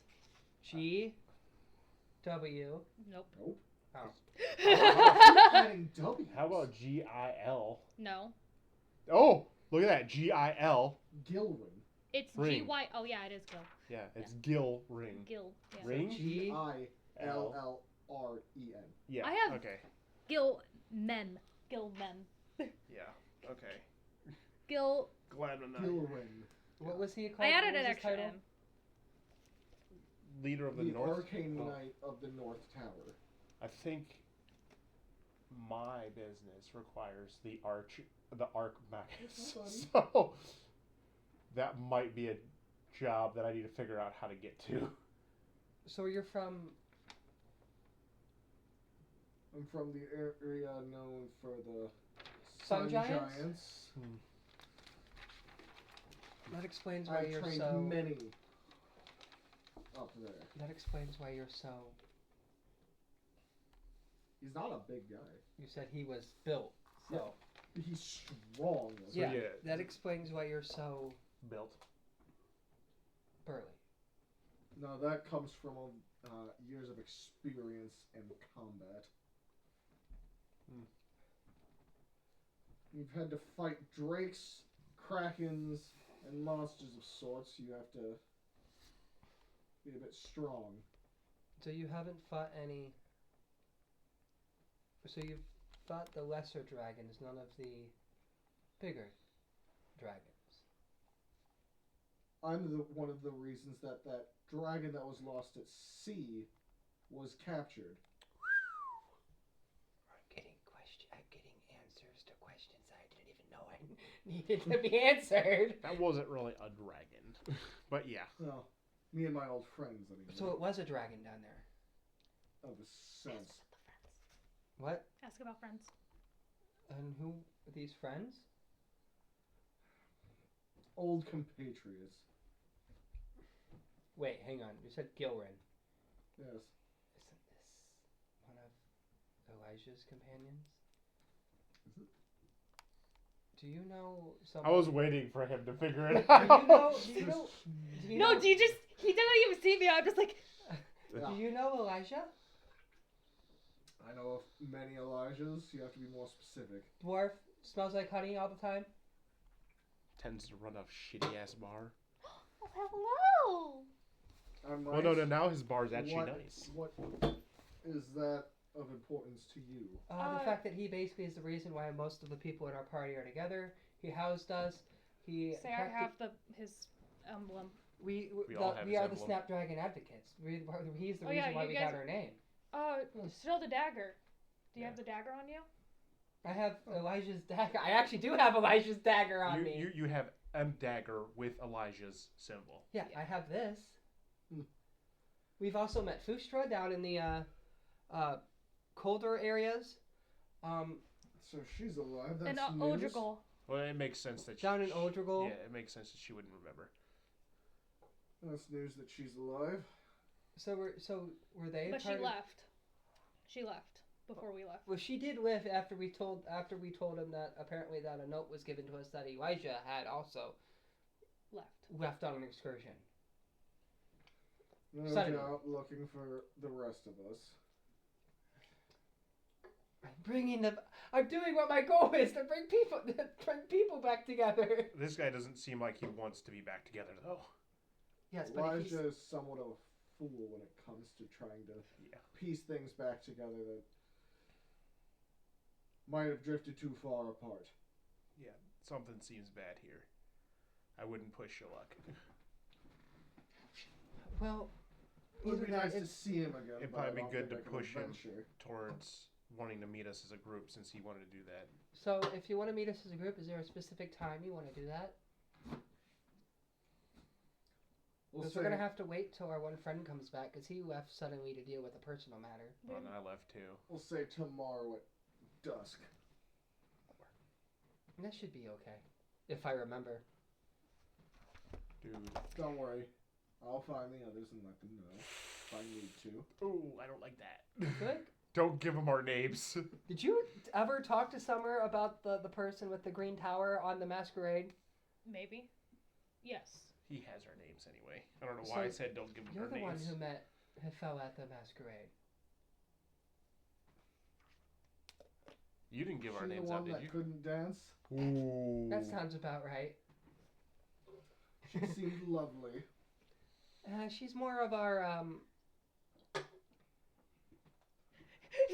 [SPEAKER 5] G. W.
[SPEAKER 3] Nope.
[SPEAKER 4] Nope.
[SPEAKER 5] Oh.
[SPEAKER 4] Adding W.
[SPEAKER 1] how about GIL?
[SPEAKER 3] No.
[SPEAKER 1] Oh, look at that GIL.
[SPEAKER 4] Gilrin?
[SPEAKER 3] It's
[SPEAKER 1] Ring.
[SPEAKER 3] GY. Oh yeah, it is Gil.
[SPEAKER 1] Yeah, it's Gil Ring.
[SPEAKER 3] Gil. Yeah.
[SPEAKER 1] Ring?
[SPEAKER 4] Gillrren.
[SPEAKER 1] Yeah.
[SPEAKER 3] I have-
[SPEAKER 1] Okay.
[SPEAKER 3] Gil Men. Gil Men.
[SPEAKER 1] Yeah. Okay.
[SPEAKER 3] Gil.
[SPEAKER 1] Glad I'm not
[SPEAKER 4] Gilrin.
[SPEAKER 5] What was he called?
[SPEAKER 3] I added
[SPEAKER 5] What
[SPEAKER 3] an
[SPEAKER 5] was his
[SPEAKER 3] extra
[SPEAKER 5] title?
[SPEAKER 3] M.
[SPEAKER 1] leader of the
[SPEAKER 4] The
[SPEAKER 1] North.
[SPEAKER 4] arcane
[SPEAKER 1] Oh.
[SPEAKER 4] knight of the North Tower.
[SPEAKER 1] I think my business requires the arc magus. So that might be a job that I need to figure out how to get to.
[SPEAKER 5] So you're from?
[SPEAKER 4] I'm from the area known for the
[SPEAKER 5] Sun Giants? That explains why
[SPEAKER 4] I've
[SPEAKER 5] you're
[SPEAKER 4] trained
[SPEAKER 5] so.
[SPEAKER 4] many up there.
[SPEAKER 5] That explains why you're so.
[SPEAKER 4] He's not a big guy.
[SPEAKER 5] You said he was built. So
[SPEAKER 4] He's strong.
[SPEAKER 5] yeah,
[SPEAKER 1] yeah.
[SPEAKER 5] that explains why you're so
[SPEAKER 1] Built.
[SPEAKER 5] burly.
[SPEAKER 4] No, that comes from years of experience in combat. You've had to fight drakes, krakens, and monsters of sorts. You have to be a bit strong.
[SPEAKER 5] So you haven't fought any. So you've fought the lesser dragons, none of the bigger dragons.
[SPEAKER 4] I'm one of the reasons that dragon that was lost at sea was captured.
[SPEAKER 5] I'm getting answers to questions I didn't even know I needed to be answered.
[SPEAKER 1] That wasn't really a dragon. But yeah.
[SPEAKER 4] Well, me and my old friends, I mean.
[SPEAKER 5] So it was a dragon down there.
[SPEAKER 4] Of a sense.
[SPEAKER 5] What?
[SPEAKER 3] Ask about friends.
[SPEAKER 5] And who are these friends?
[SPEAKER 4] Old compatriots.
[SPEAKER 5] Wait, hang on. You said Gilrin.
[SPEAKER 4] Yes.
[SPEAKER 5] Isn't this one of Elijah's companions?
[SPEAKER 4] Is it?
[SPEAKER 5] Do you know
[SPEAKER 1] I
[SPEAKER 5] someone?
[SPEAKER 1] was waiting for him to figure it
[SPEAKER 5] Do
[SPEAKER 1] out.
[SPEAKER 5] you know? Do you know? Do you
[SPEAKER 3] No,
[SPEAKER 5] know,
[SPEAKER 3] he didn't even see me. I'm just like,
[SPEAKER 5] Do you know Elijah?
[SPEAKER 4] I know of many Elijahs. You have to be more specific.
[SPEAKER 5] Dwarf smells like honey all the time.
[SPEAKER 1] Tends to run a shitty ass bar.
[SPEAKER 3] oh, hello.
[SPEAKER 4] I'm
[SPEAKER 1] Well, no, now his bar's actually
[SPEAKER 4] what,
[SPEAKER 1] nice.
[SPEAKER 4] What is that of importance to you?
[SPEAKER 5] The fact that he basically is the reason why most of the people in our party are together. He housed us. He
[SPEAKER 3] Say I have his emblem.
[SPEAKER 1] We all have
[SPEAKER 5] we
[SPEAKER 1] his
[SPEAKER 5] are the
[SPEAKER 1] emblem.
[SPEAKER 5] Snapdragon Advocates. He's the
[SPEAKER 3] Oh,
[SPEAKER 5] reason
[SPEAKER 3] yeah,
[SPEAKER 5] why
[SPEAKER 3] you
[SPEAKER 5] we
[SPEAKER 3] guys-
[SPEAKER 5] got our name.
[SPEAKER 3] Still the dagger. Do you have the dagger on you?
[SPEAKER 2] I have Elijah's dagger. I actually do have Elijah's dagger on me.
[SPEAKER 1] You have a dagger with Elijah's symbol.
[SPEAKER 2] Yeah,
[SPEAKER 3] Yeah.
[SPEAKER 2] I have this.
[SPEAKER 4] Hmm.
[SPEAKER 2] We've also met Fustra down in the colder areas.
[SPEAKER 4] So she's alive. That's
[SPEAKER 3] And
[SPEAKER 4] news.
[SPEAKER 3] Odrigal.
[SPEAKER 1] Well, it makes sense that
[SPEAKER 2] Down in Odrigal.
[SPEAKER 1] Yeah, it makes sense that she wouldn't remember.
[SPEAKER 4] That's news that she's alive.
[SPEAKER 2] So were they?
[SPEAKER 3] But she
[SPEAKER 2] part of-
[SPEAKER 3] left. She left before we left.
[SPEAKER 2] Well, she did live after we told him that apparently that a note was given to us that Elijah had also left on an excursion.
[SPEAKER 4] No
[SPEAKER 2] Suddenly.
[SPEAKER 4] doubt looking for the rest of us.
[SPEAKER 2] I'm doing what my goal is to bring people back together.
[SPEAKER 1] This guy doesn't seem like he wants to be back together, though.
[SPEAKER 2] Yes, but if he's-
[SPEAKER 4] Elijah is somewhat of a fool when it comes to trying to piece things back together that might have drifted too far apart.
[SPEAKER 1] Yeah, something seems bad here. I wouldn't push your luck.
[SPEAKER 2] well,
[SPEAKER 4] It would be
[SPEAKER 2] either
[SPEAKER 4] nice
[SPEAKER 2] that-
[SPEAKER 4] to see him again.
[SPEAKER 1] It'd
[SPEAKER 4] but I
[SPEAKER 1] probably be
[SPEAKER 4] don't
[SPEAKER 1] good
[SPEAKER 4] think
[SPEAKER 1] to
[SPEAKER 4] I can
[SPEAKER 1] push him.
[SPEAKER 4] venture.
[SPEAKER 1] Towards wanting to meet us as a group, since he wanted to do that.
[SPEAKER 2] So if you want to meet us as a group, is there a specific time you want to do that?
[SPEAKER 4] We'll
[SPEAKER 2] Because
[SPEAKER 4] say,
[SPEAKER 2] we're gonna have to wait till our one friend comes back, because he left suddenly to deal with a personal matter.
[SPEAKER 1] Well, and I left too.
[SPEAKER 4] we'll say tomorrow at dusk.
[SPEAKER 2] And that should be okay, if I remember.
[SPEAKER 1] Dude.
[SPEAKER 4] Don't worry. I'll find the others and let them know if I need to.
[SPEAKER 1] Ooh, I don't like that.
[SPEAKER 2] Good.
[SPEAKER 1] Don't give them our names.
[SPEAKER 2] Did you ever talk to Summer about the person with the green tower on the masquerade?
[SPEAKER 3] Maybe. Yes.
[SPEAKER 1] He has our names anyway. I don't know why I
[SPEAKER 2] So,
[SPEAKER 1] said don't give them
[SPEAKER 2] You're
[SPEAKER 1] our
[SPEAKER 2] the one
[SPEAKER 1] names.
[SPEAKER 2] who fell at the masquerade.
[SPEAKER 1] You didn't give our
[SPEAKER 4] She's the
[SPEAKER 1] names
[SPEAKER 4] one
[SPEAKER 1] out, did
[SPEAKER 4] that
[SPEAKER 1] you?
[SPEAKER 4] couldn't dance.
[SPEAKER 1] Ooh.
[SPEAKER 2] That sounds about right.
[SPEAKER 4] She seemed lovely.
[SPEAKER 2] She's more of our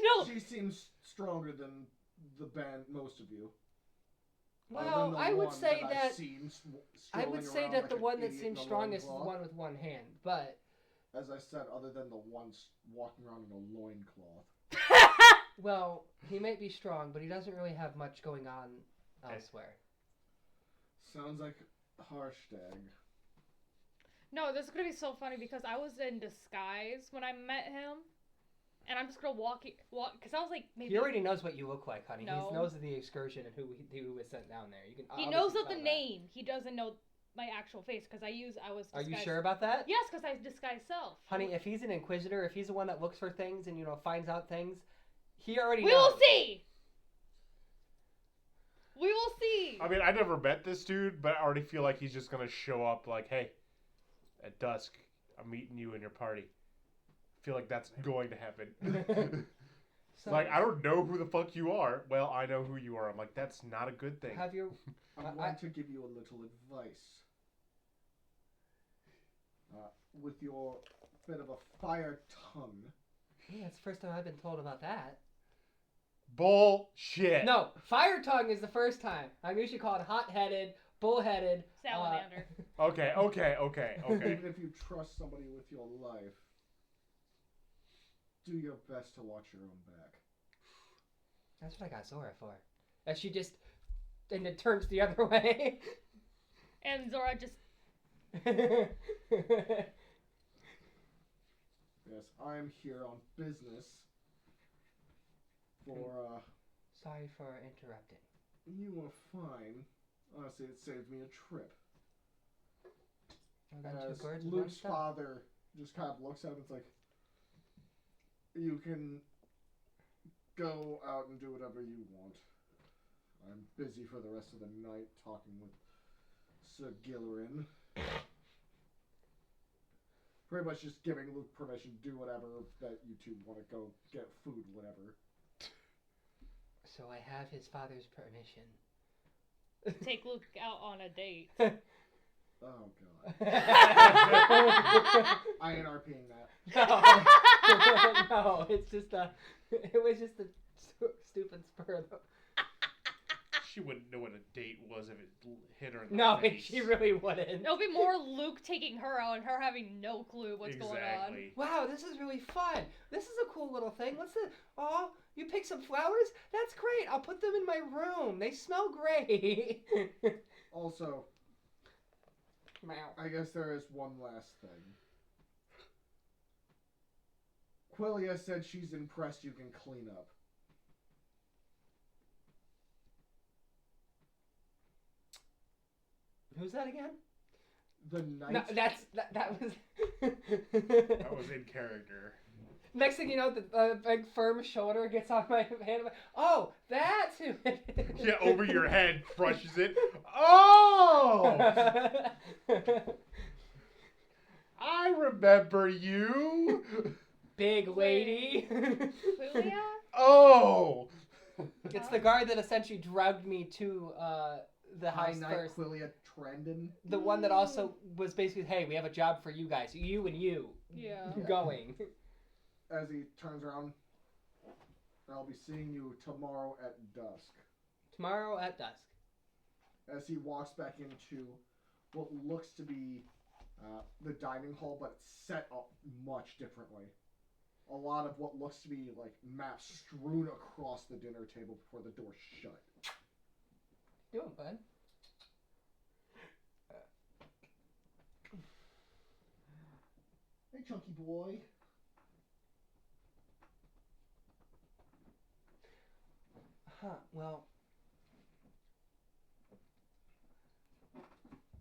[SPEAKER 3] No.
[SPEAKER 4] She seems stronger than the band, most of you. Other
[SPEAKER 2] Well,
[SPEAKER 4] than the
[SPEAKER 2] I would
[SPEAKER 4] one
[SPEAKER 2] say
[SPEAKER 4] I've
[SPEAKER 2] that
[SPEAKER 4] seen
[SPEAKER 2] I would
[SPEAKER 4] strolling
[SPEAKER 2] say
[SPEAKER 4] around
[SPEAKER 2] that
[SPEAKER 4] like
[SPEAKER 2] the
[SPEAKER 4] an
[SPEAKER 2] one that
[SPEAKER 4] idiot
[SPEAKER 2] seems
[SPEAKER 4] in a
[SPEAKER 2] strongest is the
[SPEAKER 4] loincloth.
[SPEAKER 2] one with one hand. But
[SPEAKER 4] As I said, other than the ones walking around in a loincloth.
[SPEAKER 2] well, he might be strong, but he doesn't really have much going on elsewhere.
[SPEAKER 4] Sounds like Harshtag.
[SPEAKER 3] No, this is gonna be so funny because I was in disguise when I met him, and I'm just gonna walk because I was like maybe
[SPEAKER 2] He already knows what you look like, honey.
[SPEAKER 3] No.
[SPEAKER 2] He knows the excursion and who was sent down there. You can.
[SPEAKER 3] he
[SPEAKER 2] obviously
[SPEAKER 3] knows of
[SPEAKER 2] tell
[SPEAKER 3] the
[SPEAKER 2] that.
[SPEAKER 3] name. He doesn't know my actual face because I was.
[SPEAKER 2] Are you
[SPEAKER 3] disguised.
[SPEAKER 2] sure about that?
[SPEAKER 3] Yes, because I disguised self.
[SPEAKER 2] Honey, if he's an inquisitor, if he's the one that looks for things and finds out things, he already
[SPEAKER 3] We
[SPEAKER 2] knows.
[SPEAKER 3] will see. We will see.
[SPEAKER 1] I mean, I never met this dude, but I already feel like he's just gonna show up like, hey, at dusk, I'm meeting you and your party. I feel like that's going to happen.
[SPEAKER 2] So,
[SPEAKER 1] Like, I don't know who the fuck you are. Well, I know who you are. I'm like, that's not a good thing.
[SPEAKER 2] have your
[SPEAKER 4] I'm
[SPEAKER 2] I-
[SPEAKER 4] going to give you a little advice. With your bit of a fire tongue.
[SPEAKER 2] yeah, it's the first time I've been told about that.
[SPEAKER 1] Bullshit.
[SPEAKER 2] No, fire tongue is the first time. I'm usually called hot-headed, bullheaded.
[SPEAKER 3] Salamander.
[SPEAKER 1] Okay.
[SPEAKER 4] Even if you trust somebody with your life, do your best to watch your own back.
[SPEAKER 2] That's what I got Zora for. And she just, and it turns the other way.
[SPEAKER 3] And Zora just
[SPEAKER 4] Yes, I am here on business. For,
[SPEAKER 2] Sorry for interrupting.
[SPEAKER 4] you are fine. Honestly, it saved me a trip.
[SPEAKER 2] Well, then two
[SPEAKER 4] As
[SPEAKER 2] birds with one
[SPEAKER 4] Luke's
[SPEAKER 2] stone.
[SPEAKER 4] father just kind of looks at him and is like, you can go out and do whatever you want. I'm busy for the rest of the night talking with Sir Gillerin. Pretty much just giving Luke permission to do whatever that you two want to go get food, whatever.
[SPEAKER 2] So I have his father's permission.
[SPEAKER 3] take Luke out on a date.
[SPEAKER 4] Oh god. I ain't RPing that.
[SPEAKER 2] No, it's just it was just a stupid spur though.
[SPEAKER 1] She wouldn't know what a date was if it hit her in the
[SPEAKER 2] No,
[SPEAKER 1] face.
[SPEAKER 2] she really wouldn't.
[SPEAKER 3] It'll be more Luke taking her out and her having no clue what's going on.
[SPEAKER 1] Exactly.
[SPEAKER 2] Wow, this is really fun. This is a cool little thing. What's the? Oh, you picked some flowers? That's great. I'll put them in my room. They smell great.
[SPEAKER 4] Also,
[SPEAKER 2] Meow.
[SPEAKER 4] I guess there is one last thing. Quillia said she's impressed you can clean up.
[SPEAKER 2] Who's that again?
[SPEAKER 4] The night.
[SPEAKER 2] No, that was.
[SPEAKER 1] That was in character.
[SPEAKER 2] Next thing you know, the big firm shoulder gets on my hand. I'm like, oh, that's who it is.
[SPEAKER 1] Yeah, over your head, brushes it. Oh! I remember you.
[SPEAKER 2] Big lady.
[SPEAKER 3] Julia?
[SPEAKER 1] Oh!
[SPEAKER 2] It's the guard that essentially drugged me to the
[SPEAKER 4] High
[SPEAKER 2] house
[SPEAKER 4] Knight
[SPEAKER 2] first.
[SPEAKER 4] Quillia Trendon.
[SPEAKER 2] The one that also was basically, hey, we have a job for you guys. You and you.
[SPEAKER 3] Yeah.
[SPEAKER 2] Going.
[SPEAKER 4] As he turns around, I'll be seeing you tomorrow at dusk.
[SPEAKER 2] Tomorrow at dusk.
[SPEAKER 4] As he walks back into what looks to be the dining hall, but it's set up much differently. A lot of what looks to be like maps strewn across the dinner table before the door's shut.
[SPEAKER 2] Doing, bud.
[SPEAKER 4] Hey, chunky boy.
[SPEAKER 2] Huh, well.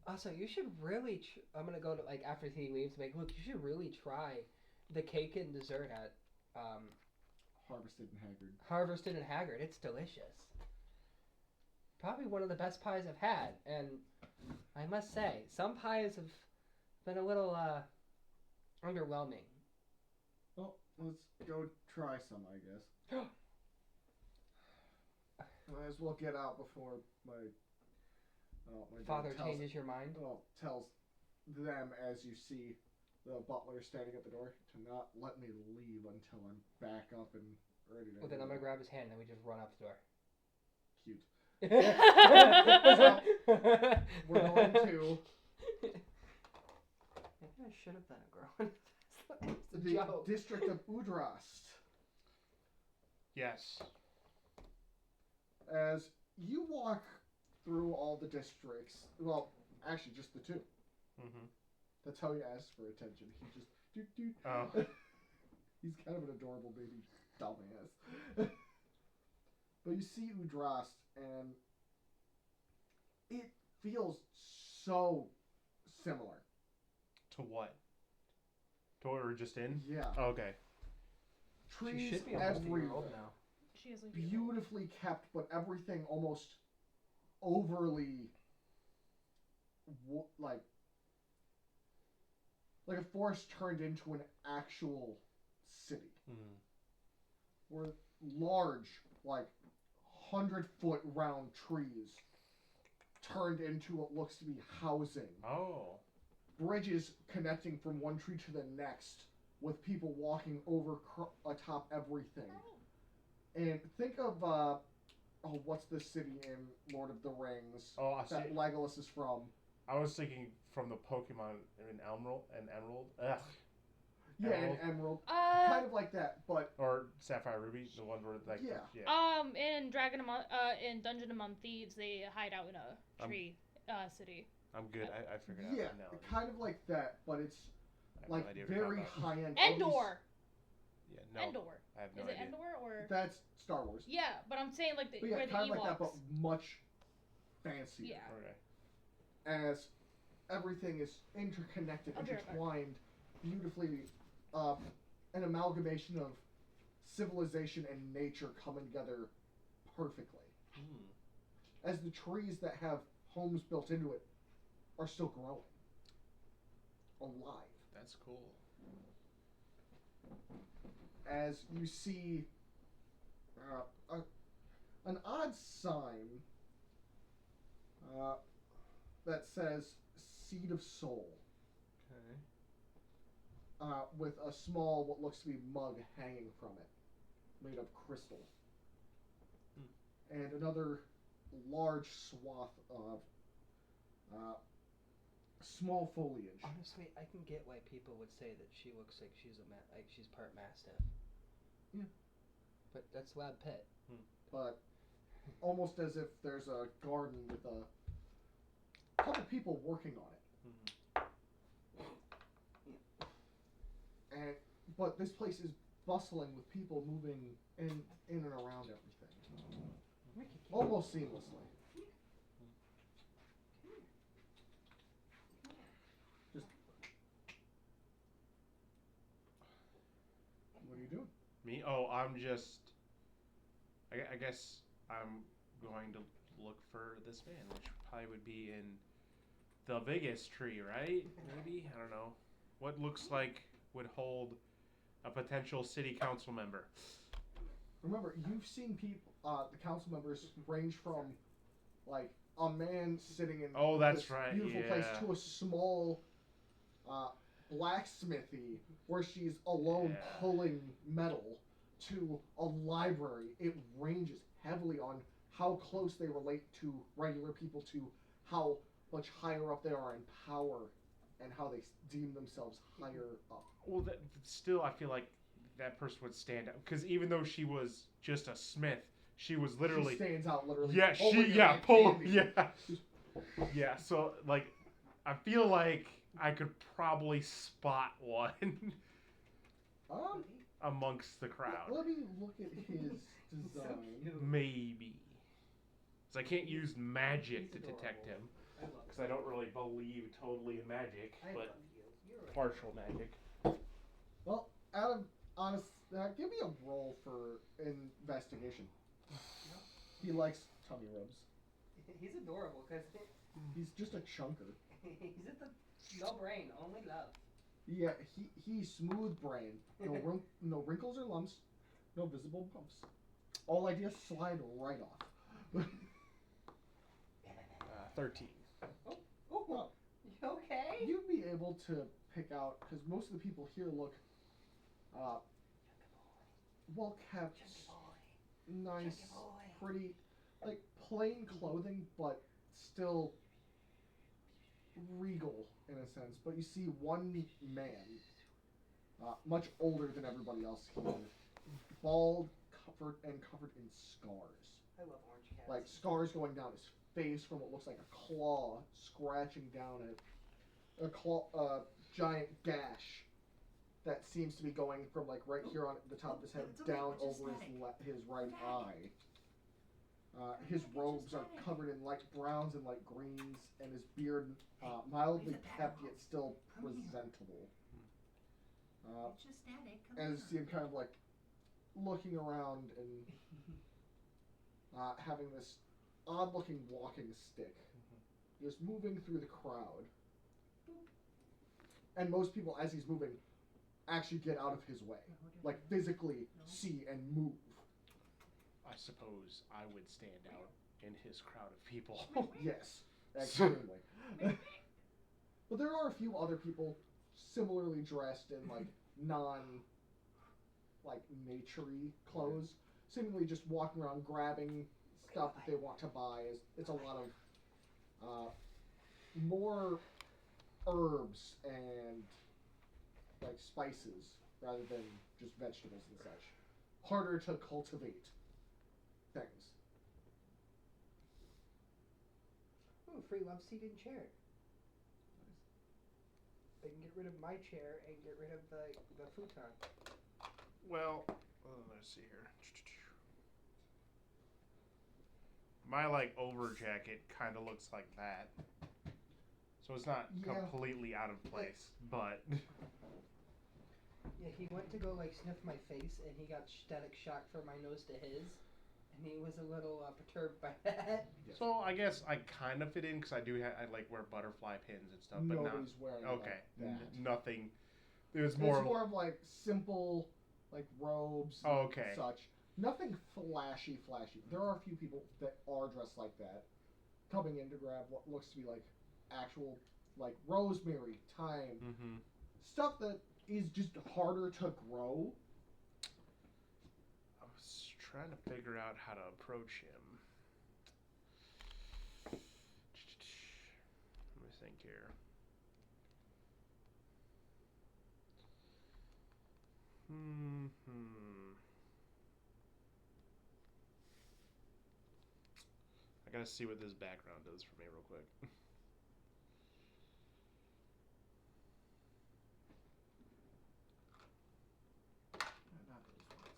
[SPEAKER 2] Also, you should really. I'm gonna go to, like, after he leaves, like, look, you should really try the cake and dessert at
[SPEAKER 4] Harvested and Haggard.
[SPEAKER 2] Harvested and Haggard. It's delicious. Probably one of the best pies I've had. And I must say, some pies have been a little underwhelming.
[SPEAKER 4] Well, let's go try some, I guess. Might as well get out before my dad
[SPEAKER 2] Father
[SPEAKER 4] tells,
[SPEAKER 2] changes your mind.
[SPEAKER 4] well, tells them as you see the butler standing at the door to not let me leave until I'm back up and ready to
[SPEAKER 2] Well, then
[SPEAKER 4] go.
[SPEAKER 2] I'm gonna grab his hand and then we just run out the door.
[SPEAKER 4] Cute.
[SPEAKER 2] So,
[SPEAKER 4] We're going to
[SPEAKER 2] Maybe I should have been a girl. It's a
[SPEAKER 4] the
[SPEAKER 2] joke.
[SPEAKER 4] district of Udrast.
[SPEAKER 1] Yes.
[SPEAKER 4] As you walk through all the districts, well, actually just the two.
[SPEAKER 1] Mm-hmm.
[SPEAKER 4] That's how he asks for attention. He just doot.
[SPEAKER 1] Oh.
[SPEAKER 4] He's kind of an adorable baby dumbass. But you see Udrast, and it feels so similar.
[SPEAKER 1] To what? To what we were just in?
[SPEAKER 4] Yeah.
[SPEAKER 1] Oh, okay.
[SPEAKER 2] She
[SPEAKER 4] Trees
[SPEAKER 2] should be almost a year
[SPEAKER 4] everywhere.
[SPEAKER 2] old now.
[SPEAKER 3] She is a
[SPEAKER 4] Beautifully kept, but everything almost overly like a forest turned into an actual city.
[SPEAKER 1] Mm.
[SPEAKER 4] Where large, like 100-foot round trees turned into what looks to be housing.
[SPEAKER 1] Oh.
[SPEAKER 4] Bridges connecting from one tree to the next, with people walking over atop everything. And think of what's the city in Lord of the Rings
[SPEAKER 1] Oh, I see.
[SPEAKER 4] that Legolas is from?
[SPEAKER 1] I was thinking from the Pokemon in Emerald. Ugh.
[SPEAKER 4] Yeah,
[SPEAKER 1] Emerald?
[SPEAKER 4] in Emerald, kind of like that, but
[SPEAKER 1] Or Sapphire Ruby, the one where like
[SPEAKER 4] Yeah.
[SPEAKER 3] In in Dungeon Among Thieves, they hide out in a tree city.
[SPEAKER 1] I'm good. I figured it out.
[SPEAKER 4] yeah,
[SPEAKER 1] now.
[SPEAKER 4] kind of like that, but it's
[SPEAKER 1] I have no
[SPEAKER 4] like
[SPEAKER 1] idea what you're
[SPEAKER 4] very
[SPEAKER 1] talking about.
[SPEAKER 4] high end.
[SPEAKER 3] Endor.
[SPEAKER 1] Yeah, no.
[SPEAKER 3] Endor.
[SPEAKER 1] I have no
[SPEAKER 3] Is it
[SPEAKER 1] idea.
[SPEAKER 3] Endor or?
[SPEAKER 4] That's Star Wars.
[SPEAKER 3] Yeah, but I'm saying like the
[SPEAKER 4] But yeah,
[SPEAKER 3] where the
[SPEAKER 4] kind of
[SPEAKER 3] Ewoks.
[SPEAKER 4] like that, but much fancier.
[SPEAKER 3] Yeah.
[SPEAKER 1] Okay.
[SPEAKER 4] As everything is interconnected,
[SPEAKER 3] I'll be right back.
[SPEAKER 4] intertwined, beautifully, an amalgamation of civilization and nature coming together perfectly.
[SPEAKER 1] Hmm.
[SPEAKER 4] As the trees that have homes built into it are still growing, alive.
[SPEAKER 1] That's cool.
[SPEAKER 4] As you see an odd sign that says Seed of Soul,
[SPEAKER 2] Okay.
[SPEAKER 4] with a small, what looks to be mug hanging from it, made of crystal. And another large swath of small foliage.
[SPEAKER 2] Honestly, I can get why people would say that she looks like she's part Mastiff. But that's Lab Pit.
[SPEAKER 4] but almost as if there's a garden with a couple people working on it. And but this place is bustling with people moving in and around everything, almost seamlessly. Just what are you doing?
[SPEAKER 1] Me? Oh, I'm just. I guess I'm going to look for this man, which probably would be in the biggest tree, right? Maybe? I don't know. What looks like would hold a potential city council member.
[SPEAKER 4] Remember, you've seen people, the council members range from, like, a man sitting in
[SPEAKER 1] Oh, that's
[SPEAKER 4] this
[SPEAKER 1] right,
[SPEAKER 4] beautiful place
[SPEAKER 1] yeah.
[SPEAKER 4] to a small blacksmithy where she's alone
[SPEAKER 1] Yeah.
[SPEAKER 4] pulling metal to a library. It ranges heavily on how close they relate to regular people, to how much higher up they are in power, and how they deem themselves higher up.
[SPEAKER 1] Well, still, I feel like that person would stand out. Because even though she was just a smith, she was literally.
[SPEAKER 4] She stands out literally.
[SPEAKER 1] Yeah,
[SPEAKER 4] pulling it like
[SPEAKER 1] pull.
[SPEAKER 4] candy.
[SPEAKER 1] Yeah. Yeah, so, like, I feel like I could probably spot one amongst the crowd.
[SPEAKER 4] Let me look at his design.
[SPEAKER 1] Maybe. Because I can't use magic to detect him.
[SPEAKER 2] I love
[SPEAKER 1] Because I don't really believe totally in magic,
[SPEAKER 2] I
[SPEAKER 1] but
[SPEAKER 2] love you. You're
[SPEAKER 1] partial magic.
[SPEAKER 4] Well, Adam, honest, give me a roll for investigation. He likes tummy rubs.
[SPEAKER 2] He's adorable because
[SPEAKER 4] He's just a chunker.
[SPEAKER 2] he's at the no brain, only love.
[SPEAKER 4] Yeah, he's smooth brain. No wrinkles or lumps. No visible bumps. All ideas slide right off.
[SPEAKER 1] 13.
[SPEAKER 2] Oh,
[SPEAKER 4] Well,
[SPEAKER 2] you okay?
[SPEAKER 4] you'd be able to pick out, because most of the people here look well kept, nice, pretty, like plain clothing, but still regal in a sense. But you see one man, much older than everybody else here, bald, covered in scars.
[SPEAKER 2] I love orange cats.
[SPEAKER 4] Like scars going down his face from what looks like a claw scratching down a giant gash that seems to be going from like right here on the top of his head
[SPEAKER 6] It's okay,
[SPEAKER 4] down
[SPEAKER 6] it's
[SPEAKER 4] over
[SPEAKER 6] aesthetic.
[SPEAKER 4] his right
[SPEAKER 6] Aesthetic.
[SPEAKER 4] eye. His robes are covered in light browns and light greens, and his beard mildly
[SPEAKER 6] Leave it
[SPEAKER 4] kept
[SPEAKER 6] there.
[SPEAKER 4] yet still
[SPEAKER 6] Come here.
[SPEAKER 4] presentable.
[SPEAKER 6] It's just static. Come
[SPEAKER 4] As you
[SPEAKER 6] on.
[SPEAKER 4] see him kind of like looking around and having this odd-looking walking stick, just moving through the crowd. And most people, as he's moving, actually get out of his way, like physically see and move.
[SPEAKER 1] I suppose I would stand out in his crowd of people.
[SPEAKER 4] Yes, extremely. But there are a few other people similarly dressed in like naturey clothes, seemingly just walking around grabbing stuff that they want to buy. It's a lot of more herbs and like spices rather than just vegetables and such. Harder to cultivate things.
[SPEAKER 2] Ooh, free love seat and chair. I can get rid of my chair and get rid of the futon.
[SPEAKER 1] Well, let's see here. My like over jacket kind of looks like that, so it's not
[SPEAKER 4] Yeah.
[SPEAKER 1] completely out of place. But
[SPEAKER 2] Yeah, he went to go like sniff my face and he got static shock from my nose to his, and he was a little perturbed by that.
[SPEAKER 1] so I guess I kind of fit in because I like wear butterfly pins and stuff, but
[SPEAKER 4] Nobody's wearing
[SPEAKER 1] not okay.
[SPEAKER 4] like that.
[SPEAKER 1] Nothing. It was
[SPEAKER 4] It's
[SPEAKER 1] more.
[SPEAKER 4] more of like simple, like robes.
[SPEAKER 1] Oh,
[SPEAKER 4] and
[SPEAKER 1] okay.
[SPEAKER 4] Such. Nothing flashy. There are a few people that are dressed like that, coming in to grab what looks to be like actual, like rosemary, thyme,
[SPEAKER 1] Mm-hmm.
[SPEAKER 4] stuff that is just harder to grow.
[SPEAKER 1] I was trying to figure out how to approach him. Let me think here. gotta see what this background does for me real quick.
[SPEAKER 4] Not those ones.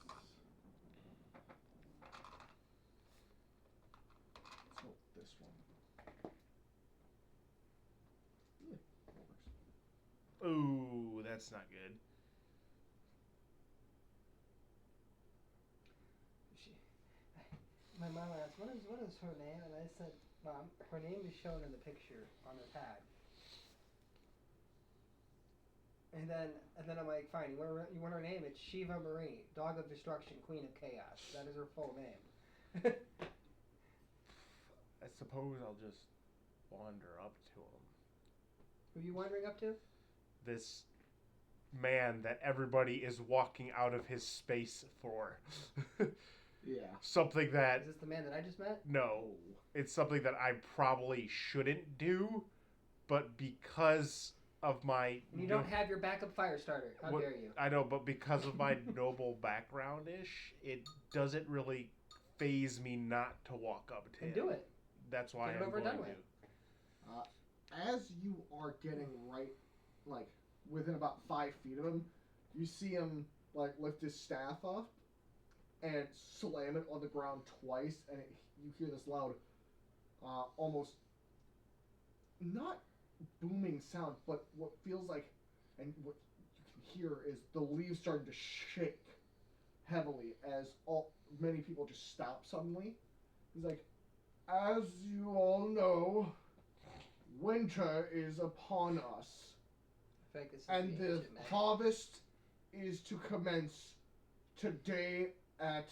[SPEAKER 4] Let's go with this one. Yeah, that works.
[SPEAKER 1] Ooh, that's not good.
[SPEAKER 2] My mom asked, what is her name? And I said, Mom, her name is shown in the picture on the tag. And then I'm like, fine, you want her name? It's Shiva Marie, Dog of Destruction, Queen of Chaos. That is her full name.
[SPEAKER 1] I suppose I'll just wander up to him.
[SPEAKER 2] Who are you wandering up to?
[SPEAKER 1] This man that everybody is walking out of his space for.
[SPEAKER 4] Yeah.
[SPEAKER 1] Something that...
[SPEAKER 2] Is this the man that I just met?
[SPEAKER 1] No. It's something that I probably shouldn't do, but because of my...
[SPEAKER 2] And you don't have your backup fire starter. How dare you?
[SPEAKER 1] I know, but because of my noble background-ish, it doesn't really phase me not to walk up to him.
[SPEAKER 2] And do it.
[SPEAKER 1] That's why
[SPEAKER 2] Get it
[SPEAKER 1] I'm
[SPEAKER 2] over
[SPEAKER 1] going
[SPEAKER 2] done
[SPEAKER 1] to.
[SPEAKER 2] with.
[SPEAKER 4] As you are getting right, like, within about 5 feet of him, you see him, like, lift his staff up and slam it on the ground twice, and you hear this loud, almost not booming sound, but what feels like, and what you can hear is the leaves starting to shake heavily as many people just stop suddenly. He's like, as you all know, winter is upon us,
[SPEAKER 2] I think this is
[SPEAKER 4] and the
[SPEAKER 2] ancient man.
[SPEAKER 4] harvest is to commence today at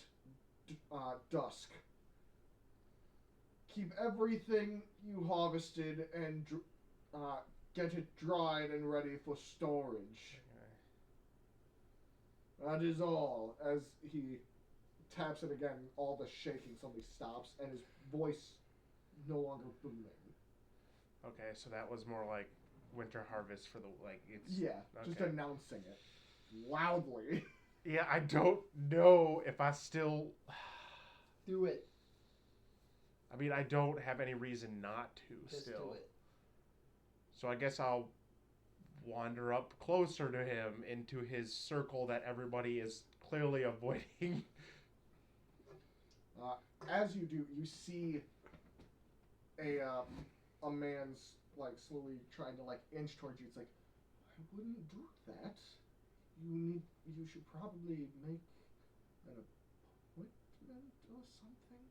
[SPEAKER 4] dusk. Keep everything you harvested and get it dried and ready for storage. That is all. As he taps it again, all the shaking suddenly stops, and his voice no longer booming.
[SPEAKER 1] Okay, so that was more like winter harvest for the, like, it's...
[SPEAKER 4] Yeah, just
[SPEAKER 1] okay.
[SPEAKER 4] announcing it loudly.
[SPEAKER 1] Yeah, I don't know if I still...
[SPEAKER 2] Do it.
[SPEAKER 1] I mean, I don't have any reason not to
[SPEAKER 2] Just
[SPEAKER 1] still.
[SPEAKER 2] do it.
[SPEAKER 1] So I guess I'll wander up closer to him into his circle that everybody is clearly avoiding.
[SPEAKER 4] As you do, you see a man's, like, slowly trying to, like, inch towards you. It's like, I wouldn't do that. You should probably make an appointment or something.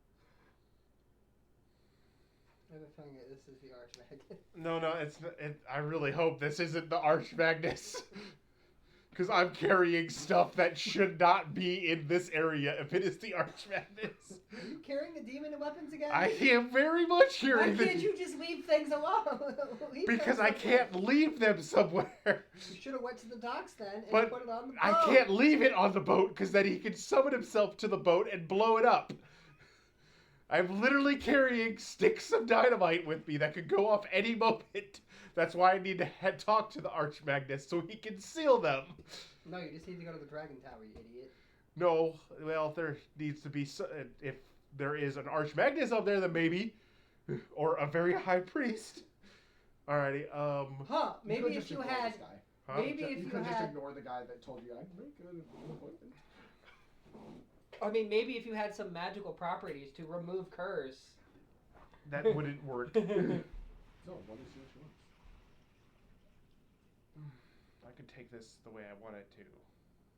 [SPEAKER 2] I have a feeling that this is the Archmagnet.
[SPEAKER 1] No, it's not, I really hope this isn't the Arch Magnus. Because I'm carrying stuff that should not be in this area if it is the Arch Magnus.
[SPEAKER 2] Are you carrying the demon weapons again?
[SPEAKER 1] I am very much
[SPEAKER 2] Why
[SPEAKER 1] carrying
[SPEAKER 2] can't you just leave things alone? Leave
[SPEAKER 1] because
[SPEAKER 2] them
[SPEAKER 1] I can't leave them somewhere.
[SPEAKER 2] You should have went to the docks then and
[SPEAKER 1] But
[SPEAKER 2] put it on the boat.
[SPEAKER 1] I can't leave it on the boat because then he can summon himself to the boat and blow it up. I'm literally carrying sticks of dynamite with me that could go off any moment. That's why I need to talk to the Arch Magnus so he can seal them.
[SPEAKER 2] No, you just need to go to the Dragon Tower, you idiot.
[SPEAKER 1] No, well, there needs to be... if there is an Arch Magnus up there, then maybe. Or a very high priest. Alrighty,
[SPEAKER 2] Huh, maybe
[SPEAKER 4] could
[SPEAKER 2] if
[SPEAKER 4] just
[SPEAKER 2] you
[SPEAKER 4] ignore
[SPEAKER 2] had...
[SPEAKER 4] this guy.
[SPEAKER 1] Huh?
[SPEAKER 2] Maybe if
[SPEAKER 4] You
[SPEAKER 2] you
[SPEAKER 4] could just
[SPEAKER 2] had...
[SPEAKER 4] ignore the guy that told you I'd make an appointment.
[SPEAKER 2] I mean, maybe if you had some magical properties to remove curse.
[SPEAKER 1] that wouldn't work.
[SPEAKER 4] So, what is your choice?
[SPEAKER 1] I could take this the way I want it to.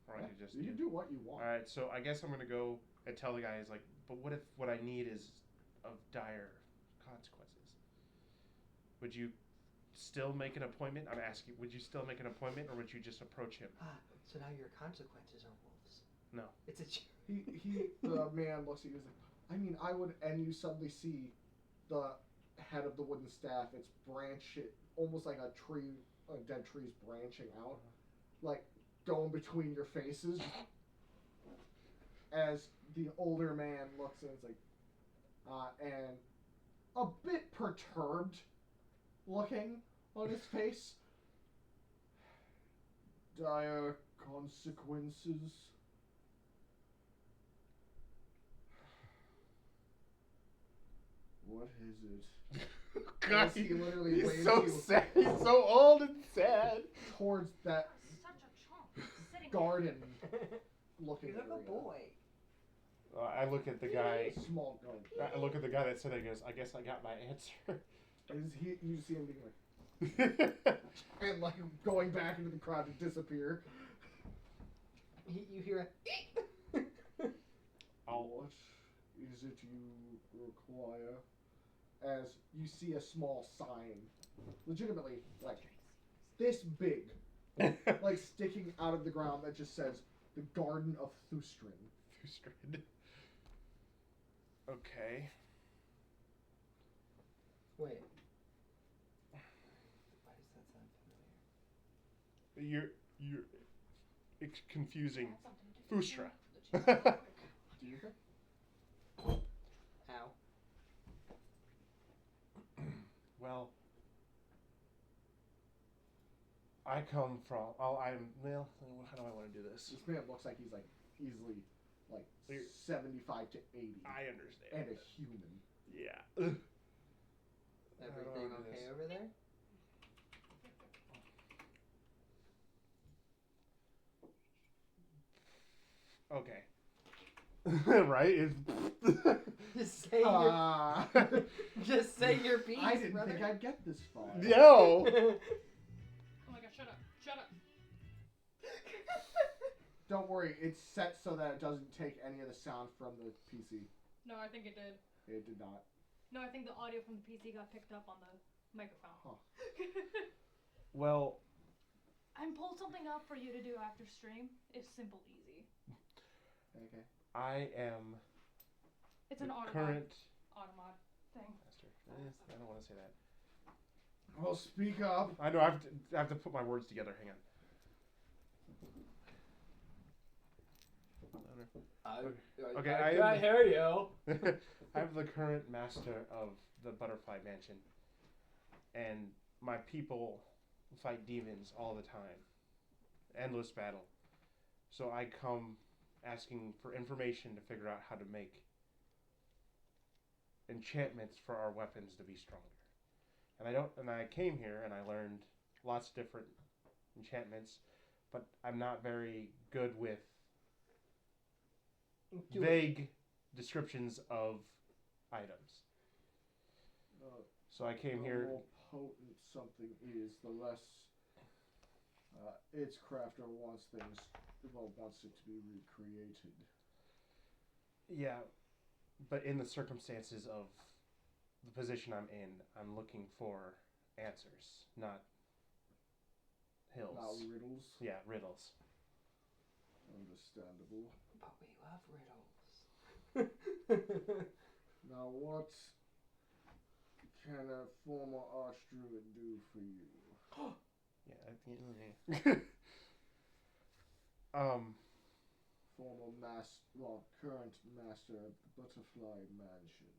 [SPEAKER 1] Or I could just...
[SPEAKER 4] You can do what you want.
[SPEAKER 1] Alright, so I guess I'm gonna go and tell the guys, like, but what if what I need is of dire consequences? Would you still make an appointment? I'm asking, would you still make an appointment, or would you just approach him?
[SPEAKER 2] So now your consequences are wolves.
[SPEAKER 1] No.
[SPEAKER 2] It's a...
[SPEAKER 4] The man looks at you and is like, I mean, I would, and you suddenly see the head of the wooden staff, it's almost like a dead tree's branching out, like, going between your faces, as the older man looks and it's like, and a bit perturbed looking on his face. Dire consequences. What What is it?
[SPEAKER 1] God,
[SPEAKER 4] As he literally
[SPEAKER 1] he's
[SPEAKER 4] waves
[SPEAKER 1] so
[SPEAKER 4] you
[SPEAKER 1] sad. He's so old and sad.
[SPEAKER 4] towards that
[SPEAKER 6] Such a chump. Sitting
[SPEAKER 4] garden looking
[SPEAKER 5] He's like
[SPEAKER 4] area.
[SPEAKER 5] a boy.
[SPEAKER 1] I look at the guy.
[SPEAKER 4] Small garden.
[SPEAKER 1] I look at the guy that said it. Goes, I guess I got my answer.
[SPEAKER 4] You see him being like, and like going back into the crowd to disappear.
[SPEAKER 5] You hear a
[SPEAKER 4] What is it you require? As you see a small sign, legitimately like this big, like sticking out of the ground that just says the Garden of Thustrin.
[SPEAKER 1] Thustrid. Okay.
[SPEAKER 5] Wait. Why does that sound familiar?
[SPEAKER 1] You're it's confusing.
[SPEAKER 6] Had something to
[SPEAKER 1] Fustra.
[SPEAKER 4] Do you think?
[SPEAKER 5] Ow.
[SPEAKER 1] Well, I come from. Well, how do I want to do this?
[SPEAKER 4] This man looks like he's like easily like 75 to 80,
[SPEAKER 1] I understand.
[SPEAKER 4] and a human.
[SPEAKER 1] Yeah.
[SPEAKER 5] Everything okay over there?
[SPEAKER 1] Okay. Right?
[SPEAKER 5] Just say your just say your piece,
[SPEAKER 4] I didn't
[SPEAKER 5] brother.
[SPEAKER 4] think I'd get this far.
[SPEAKER 1] No.
[SPEAKER 3] Oh my god, shut up. Shut up.
[SPEAKER 4] Don't worry, it's set so that it doesn't take any of the sound from the PC.
[SPEAKER 3] No, I think it did.
[SPEAKER 4] It did not.
[SPEAKER 3] No, I think the audio from the PC got picked up on the microphone.
[SPEAKER 4] Huh.
[SPEAKER 1] Well,
[SPEAKER 3] I pulled something up for you to do after stream. It's simple, easy.
[SPEAKER 4] Okay.
[SPEAKER 1] I am
[SPEAKER 3] It's
[SPEAKER 1] the
[SPEAKER 3] an automod
[SPEAKER 1] current
[SPEAKER 3] thing.
[SPEAKER 1] master. I don't want to say that.
[SPEAKER 4] Well, speak up.
[SPEAKER 1] I know. I have to put my words together. Hang on. Okay, I
[SPEAKER 5] can't hear you.
[SPEAKER 1] I'm the current master of the Butterfly Mansion, and my people fight demons all the time. Endless battle. So I come asking for information to figure out how to make enchantments for our weapons to be stronger. And I came here and I learned lots of different enchantments, but I'm not very good with vague descriptions of items. So I came
[SPEAKER 4] The
[SPEAKER 1] here.
[SPEAKER 4] more potent something is, the less its crafter wants it to be recreated.
[SPEAKER 1] Yeah, but in the circumstances of the position I'm in, I'm looking for answers, not hills.
[SPEAKER 4] Not riddles.
[SPEAKER 1] Yeah, riddles.
[SPEAKER 4] Understandable.
[SPEAKER 5] But we love riddles.
[SPEAKER 4] Now, what can a former archdruid do for you?
[SPEAKER 1] Yeah,
[SPEAKER 4] Current master of the Butterfly Mansion.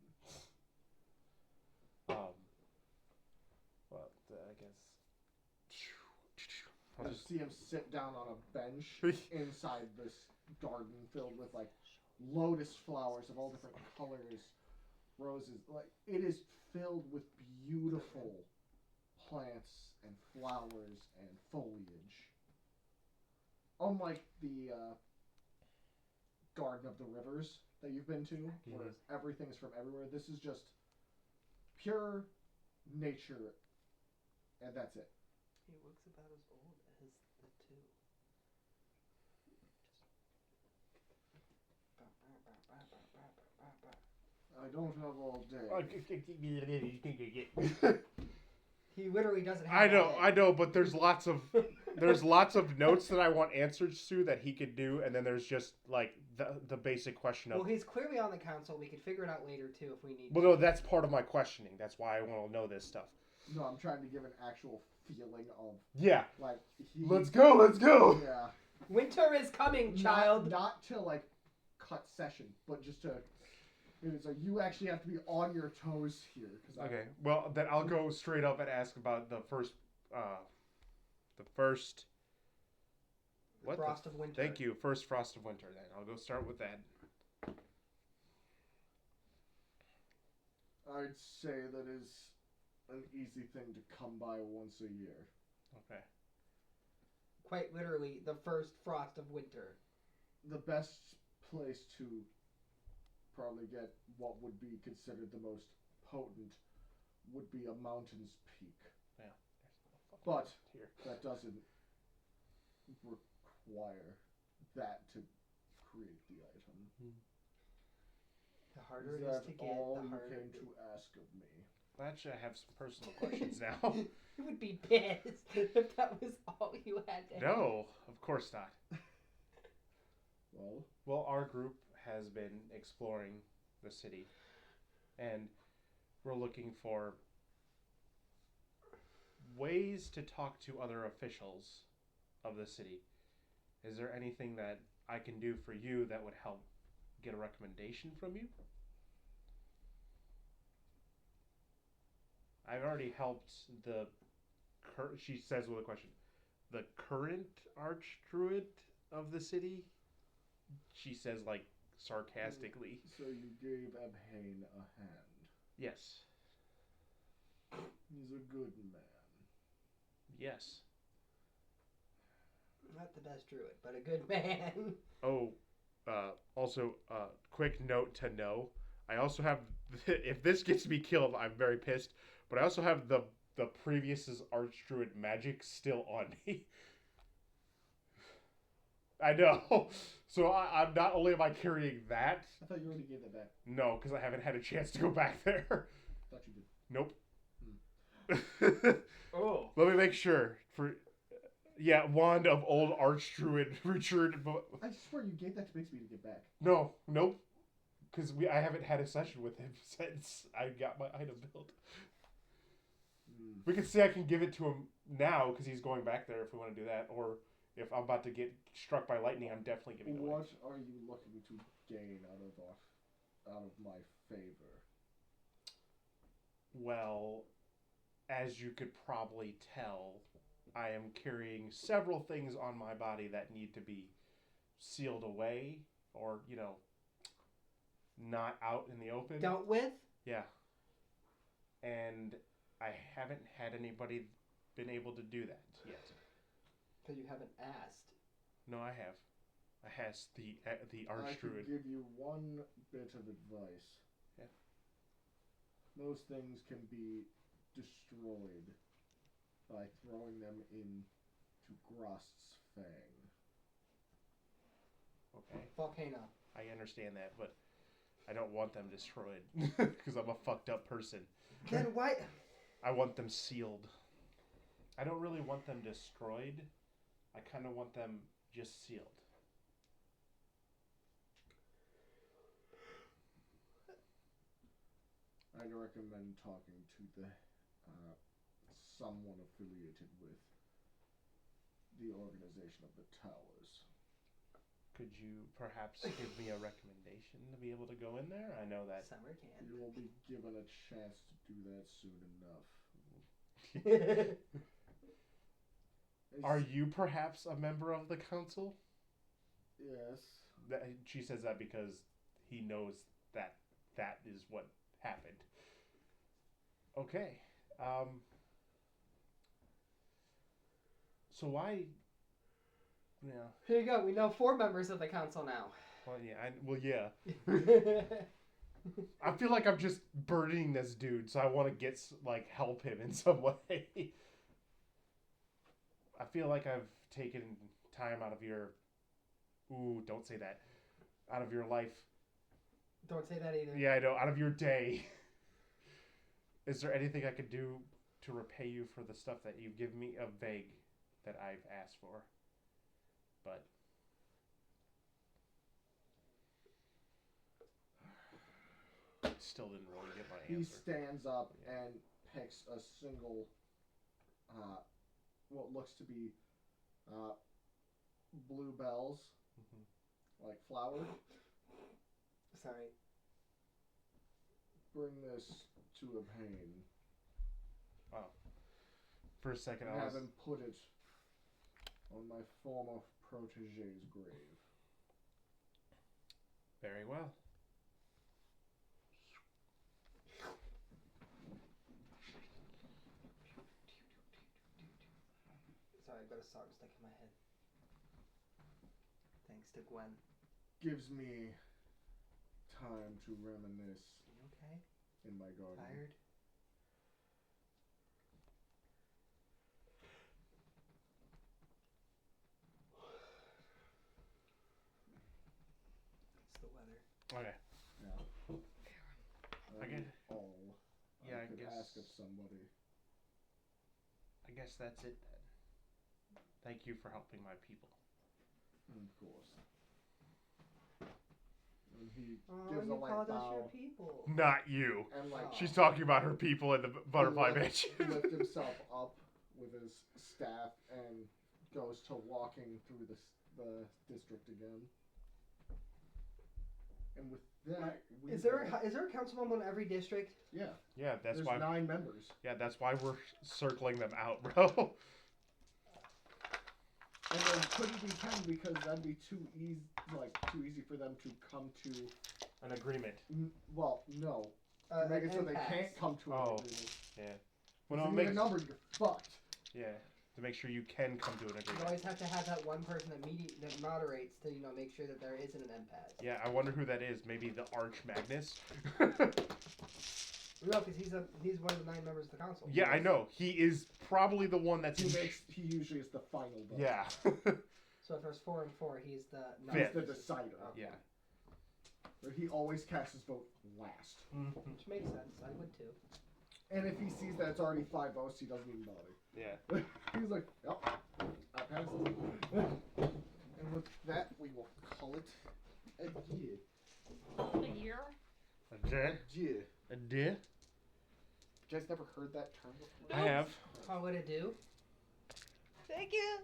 [SPEAKER 1] Well, I guess.
[SPEAKER 4] I just see him sit down on a bench inside this garden filled with like lotus flowers of all different colors, roses. Like it is filled with beautiful plants and flowers and foliage. Unlike the Garden of the Rivers that you've been to, where everything is from everywhere, this is just pure nature, and that's it.
[SPEAKER 5] He looks about as old as the two.
[SPEAKER 4] I don't have all day.
[SPEAKER 5] He literally doesn't have
[SPEAKER 1] I know, but there's lots of notes that I want answers to that he could do, and then there's just like the basic question of.
[SPEAKER 5] Well, he's clearly on the council. We could figure it out later too if we need.
[SPEAKER 1] Well, no, that's part of my questioning. That's why I want to know this stuff.
[SPEAKER 4] No, I'm trying to give an actual feeling of
[SPEAKER 1] Yeah.
[SPEAKER 4] like
[SPEAKER 1] Let's go.
[SPEAKER 4] Yeah.
[SPEAKER 5] Winter is coming, child.
[SPEAKER 4] Not to like cut session, but just to. It's like you actually have to be on your toes here.
[SPEAKER 1] Okay. Well, then I'll go straight up and ask about the first. What?
[SPEAKER 5] Frost of Winter.
[SPEAKER 1] Thank you. First Frost of Winter. Then I'll go start with that.
[SPEAKER 4] I'd say that is an easy thing to come by once a year.
[SPEAKER 1] Okay.
[SPEAKER 2] Quite literally, the first frost of winter.
[SPEAKER 4] The best place to probably get what would be considered the most potent would be a mountain's peak.
[SPEAKER 1] Yeah.
[SPEAKER 4] But
[SPEAKER 1] Here.
[SPEAKER 4] that doesn't require that to create the item.
[SPEAKER 2] The harder
[SPEAKER 4] Is
[SPEAKER 2] it
[SPEAKER 4] that
[SPEAKER 2] is to get,
[SPEAKER 4] all
[SPEAKER 2] the
[SPEAKER 4] you
[SPEAKER 2] harder
[SPEAKER 4] came
[SPEAKER 2] it
[SPEAKER 4] to
[SPEAKER 2] is.
[SPEAKER 4] ask of me?
[SPEAKER 1] Well, actually, I have some personal questions now.
[SPEAKER 2] You would be pissed if that was all you had to
[SPEAKER 1] No, of course not.
[SPEAKER 4] Well,
[SPEAKER 1] Well, our group has been exploring the city, and we're looking for ways to talk to other officials of the city. Is there anything that I can do for you that would help get a recommendation from you? I've already helped the she says with a question, the current archdruid of the city. She says like sarcastically.
[SPEAKER 4] so you gave Ebhane a hand.
[SPEAKER 1] Yes.
[SPEAKER 4] He's a good man.
[SPEAKER 1] Yes.
[SPEAKER 2] Not the best druid, but a good man.
[SPEAKER 1] Oh, also, quick note to know. I also have, if this gets me killed, I'm very pissed. But I also have the previous archdruid magic still on me. I know. So I'm not only am I carrying that.
[SPEAKER 4] I thought you already gave that back.
[SPEAKER 1] No, because I haven't had a chance to go back there.
[SPEAKER 4] Thought you did.
[SPEAKER 1] Nope.
[SPEAKER 2] Oh.
[SPEAKER 1] Let me make sure. Yeah, wand of old archdruid Richard.
[SPEAKER 4] I swear you gave that to Bixby to get back.
[SPEAKER 1] No, nope. Because I haven't had a session with him since I got my item built. We can say I can give it to him now because he's going back there if we want to do that. Or if I'm about to get struck by lightning, I'm definitely giving it away.
[SPEAKER 4] What are you looking to gain out of my favor?
[SPEAKER 1] Well, as you could probably tell, I am carrying several things on my body that need to be sealed away or, not out in the open.
[SPEAKER 2] Dealt with?
[SPEAKER 1] Yeah. And I haven't had anybody been able to do that yet.
[SPEAKER 2] Because you haven't asked.
[SPEAKER 1] No, I have. I asked the
[SPEAKER 4] I could
[SPEAKER 1] archdruid.
[SPEAKER 4] give you one bit of advice.
[SPEAKER 1] Yeah.
[SPEAKER 4] Those things can be destroyed by throwing them into Grost's Fang.
[SPEAKER 1] Okay.
[SPEAKER 2] Volcano.
[SPEAKER 1] I understand that, but I don't want them destroyed because I'm a fucked up person.
[SPEAKER 2] Then why?
[SPEAKER 1] I want them sealed. I don't really want them destroyed. I kind of want them just sealed.
[SPEAKER 4] I'd recommend talking to the someone affiliated with the organization of the towers.
[SPEAKER 1] Could you perhaps give me a recommendation to be able to go in there? I know that.
[SPEAKER 2] Summer can.
[SPEAKER 4] You will be given a chance to do that soon enough.
[SPEAKER 1] Are you perhaps a member of the council?
[SPEAKER 4] Yes.
[SPEAKER 1] She says that because he knows that is what happened. Okay. So why? Yeah.
[SPEAKER 2] Here you go. We know 4 members of the council now.
[SPEAKER 1] Well, yeah. I feel like I'm just burdening this dude, so I want to help him in some way. I feel like I've taken time out of your... Ooh, don't say that. Out of your life.
[SPEAKER 2] Don't say that either.
[SPEAKER 1] Yeah, I know. Out of your day. Is there anything I could do to repay you for the stuff that you've given me? A vague that I've asked for. But... still didn't really get my
[SPEAKER 4] He
[SPEAKER 1] answer.
[SPEAKER 4] stands up and picks a single, what looks to be blue bells, like flowers.
[SPEAKER 2] Sorry.
[SPEAKER 4] Bring this to Ebhane.
[SPEAKER 1] For a second, I
[SPEAKER 4] Have
[SPEAKER 1] was...
[SPEAKER 4] him put it on my former protege's grave.
[SPEAKER 1] Very well.
[SPEAKER 2] got a song stuck in my head. Thanks to Gwen.
[SPEAKER 4] Gives me time to reminisce
[SPEAKER 2] You okay?
[SPEAKER 4] in my garden.
[SPEAKER 2] Tired? It's the weather.
[SPEAKER 1] Okay. I get-
[SPEAKER 4] all
[SPEAKER 1] Yeah, I
[SPEAKER 4] I could
[SPEAKER 1] guess-
[SPEAKER 4] ask of somebody.
[SPEAKER 1] I guess that's it then. Thank you for helping my people.
[SPEAKER 4] Of course. And he
[SPEAKER 2] Oh,
[SPEAKER 4] gives
[SPEAKER 2] you
[SPEAKER 4] a light
[SPEAKER 2] called us your
[SPEAKER 4] bow
[SPEAKER 2] people.
[SPEAKER 1] Not you.
[SPEAKER 4] and like
[SPEAKER 2] Oh.
[SPEAKER 1] She's talking about her people in the butterfly
[SPEAKER 4] lift,
[SPEAKER 1] mansion.
[SPEAKER 4] lift himself up with his staff and goes to walking through the district again. And with that, we
[SPEAKER 2] Is there
[SPEAKER 4] go-
[SPEAKER 2] a councilman in every district?
[SPEAKER 4] yeah?
[SPEAKER 1] Yeah, that's
[SPEAKER 4] There's
[SPEAKER 1] why.
[SPEAKER 4] 9 members,
[SPEAKER 1] Yeah, that's why we're circling them out, bro.
[SPEAKER 4] and there couldn't be 10 because that'd be too easy for them to come to.
[SPEAKER 1] An agreement.
[SPEAKER 4] Well, no,
[SPEAKER 2] An
[SPEAKER 4] make it so they
[SPEAKER 2] impasse.
[SPEAKER 4] can't come to an
[SPEAKER 1] Oh.
[SPEAKER 4] agreement.
[SPEAKER 1] Yeah.
[SPEAKER 4] If
[SPEAKER 1] Well,
[SPEAKER 4] you
[SPEAKER 1] no, it
[SPEAKER 4] need
[SPEAKER 1] makes.
[SPEAKER 4] a number, you're fucked.
[SPEAKER 1] Yeah. To make sure you can come to an
[SPEAKER 2] You
[SPEAKER 1] agreement.
[SPEAKER 2] always have to have that one person that moderates to make sure that there isn't an impasse.
[SPEAKER 1] Yeah, I wonder who that is. Maybe the Arch Magnus.
[SPEAKER 2] No, because he's one of the 9 members of the council.
[SPEAKER 1] Yeah, I know. He is probably the one that's.
[SPEAKER 4] He usually is the final vote.
[SPEAKER 1] Yeah.
[SPEAKER 2] So if there's 4 and 4, he's the
[SPEAKER 4] He's
[SPEAKER 1] Fifth.
[SPEAKER 4] the decider.
[SPEAKER 2] Okay.
[SPEAKER 1] Yeah.
[SPEAKER 4] But he always casts his vote last.
[SPEAKER 2] Which makes sense. I would too.
[SPEAKER 4] And if he sees that it's already 5 votes, he doesn't even bother.
[SPEAKER 1] Yeah.
[SPEAKER 4] He's like, yep, I passed it. And with that, we will call it a year.
[SPEAKER 6] A year?
[SPEAKER 1] A deer.
[SPEAKER 4] Year.
[SPEAKER 1] A deer.
[SPEAKER 4] You guys never heard that term before?
[SPEAKER 1] I have.
[SPEAKER 2] How would it do?
[SPEAKER 3] Thank you.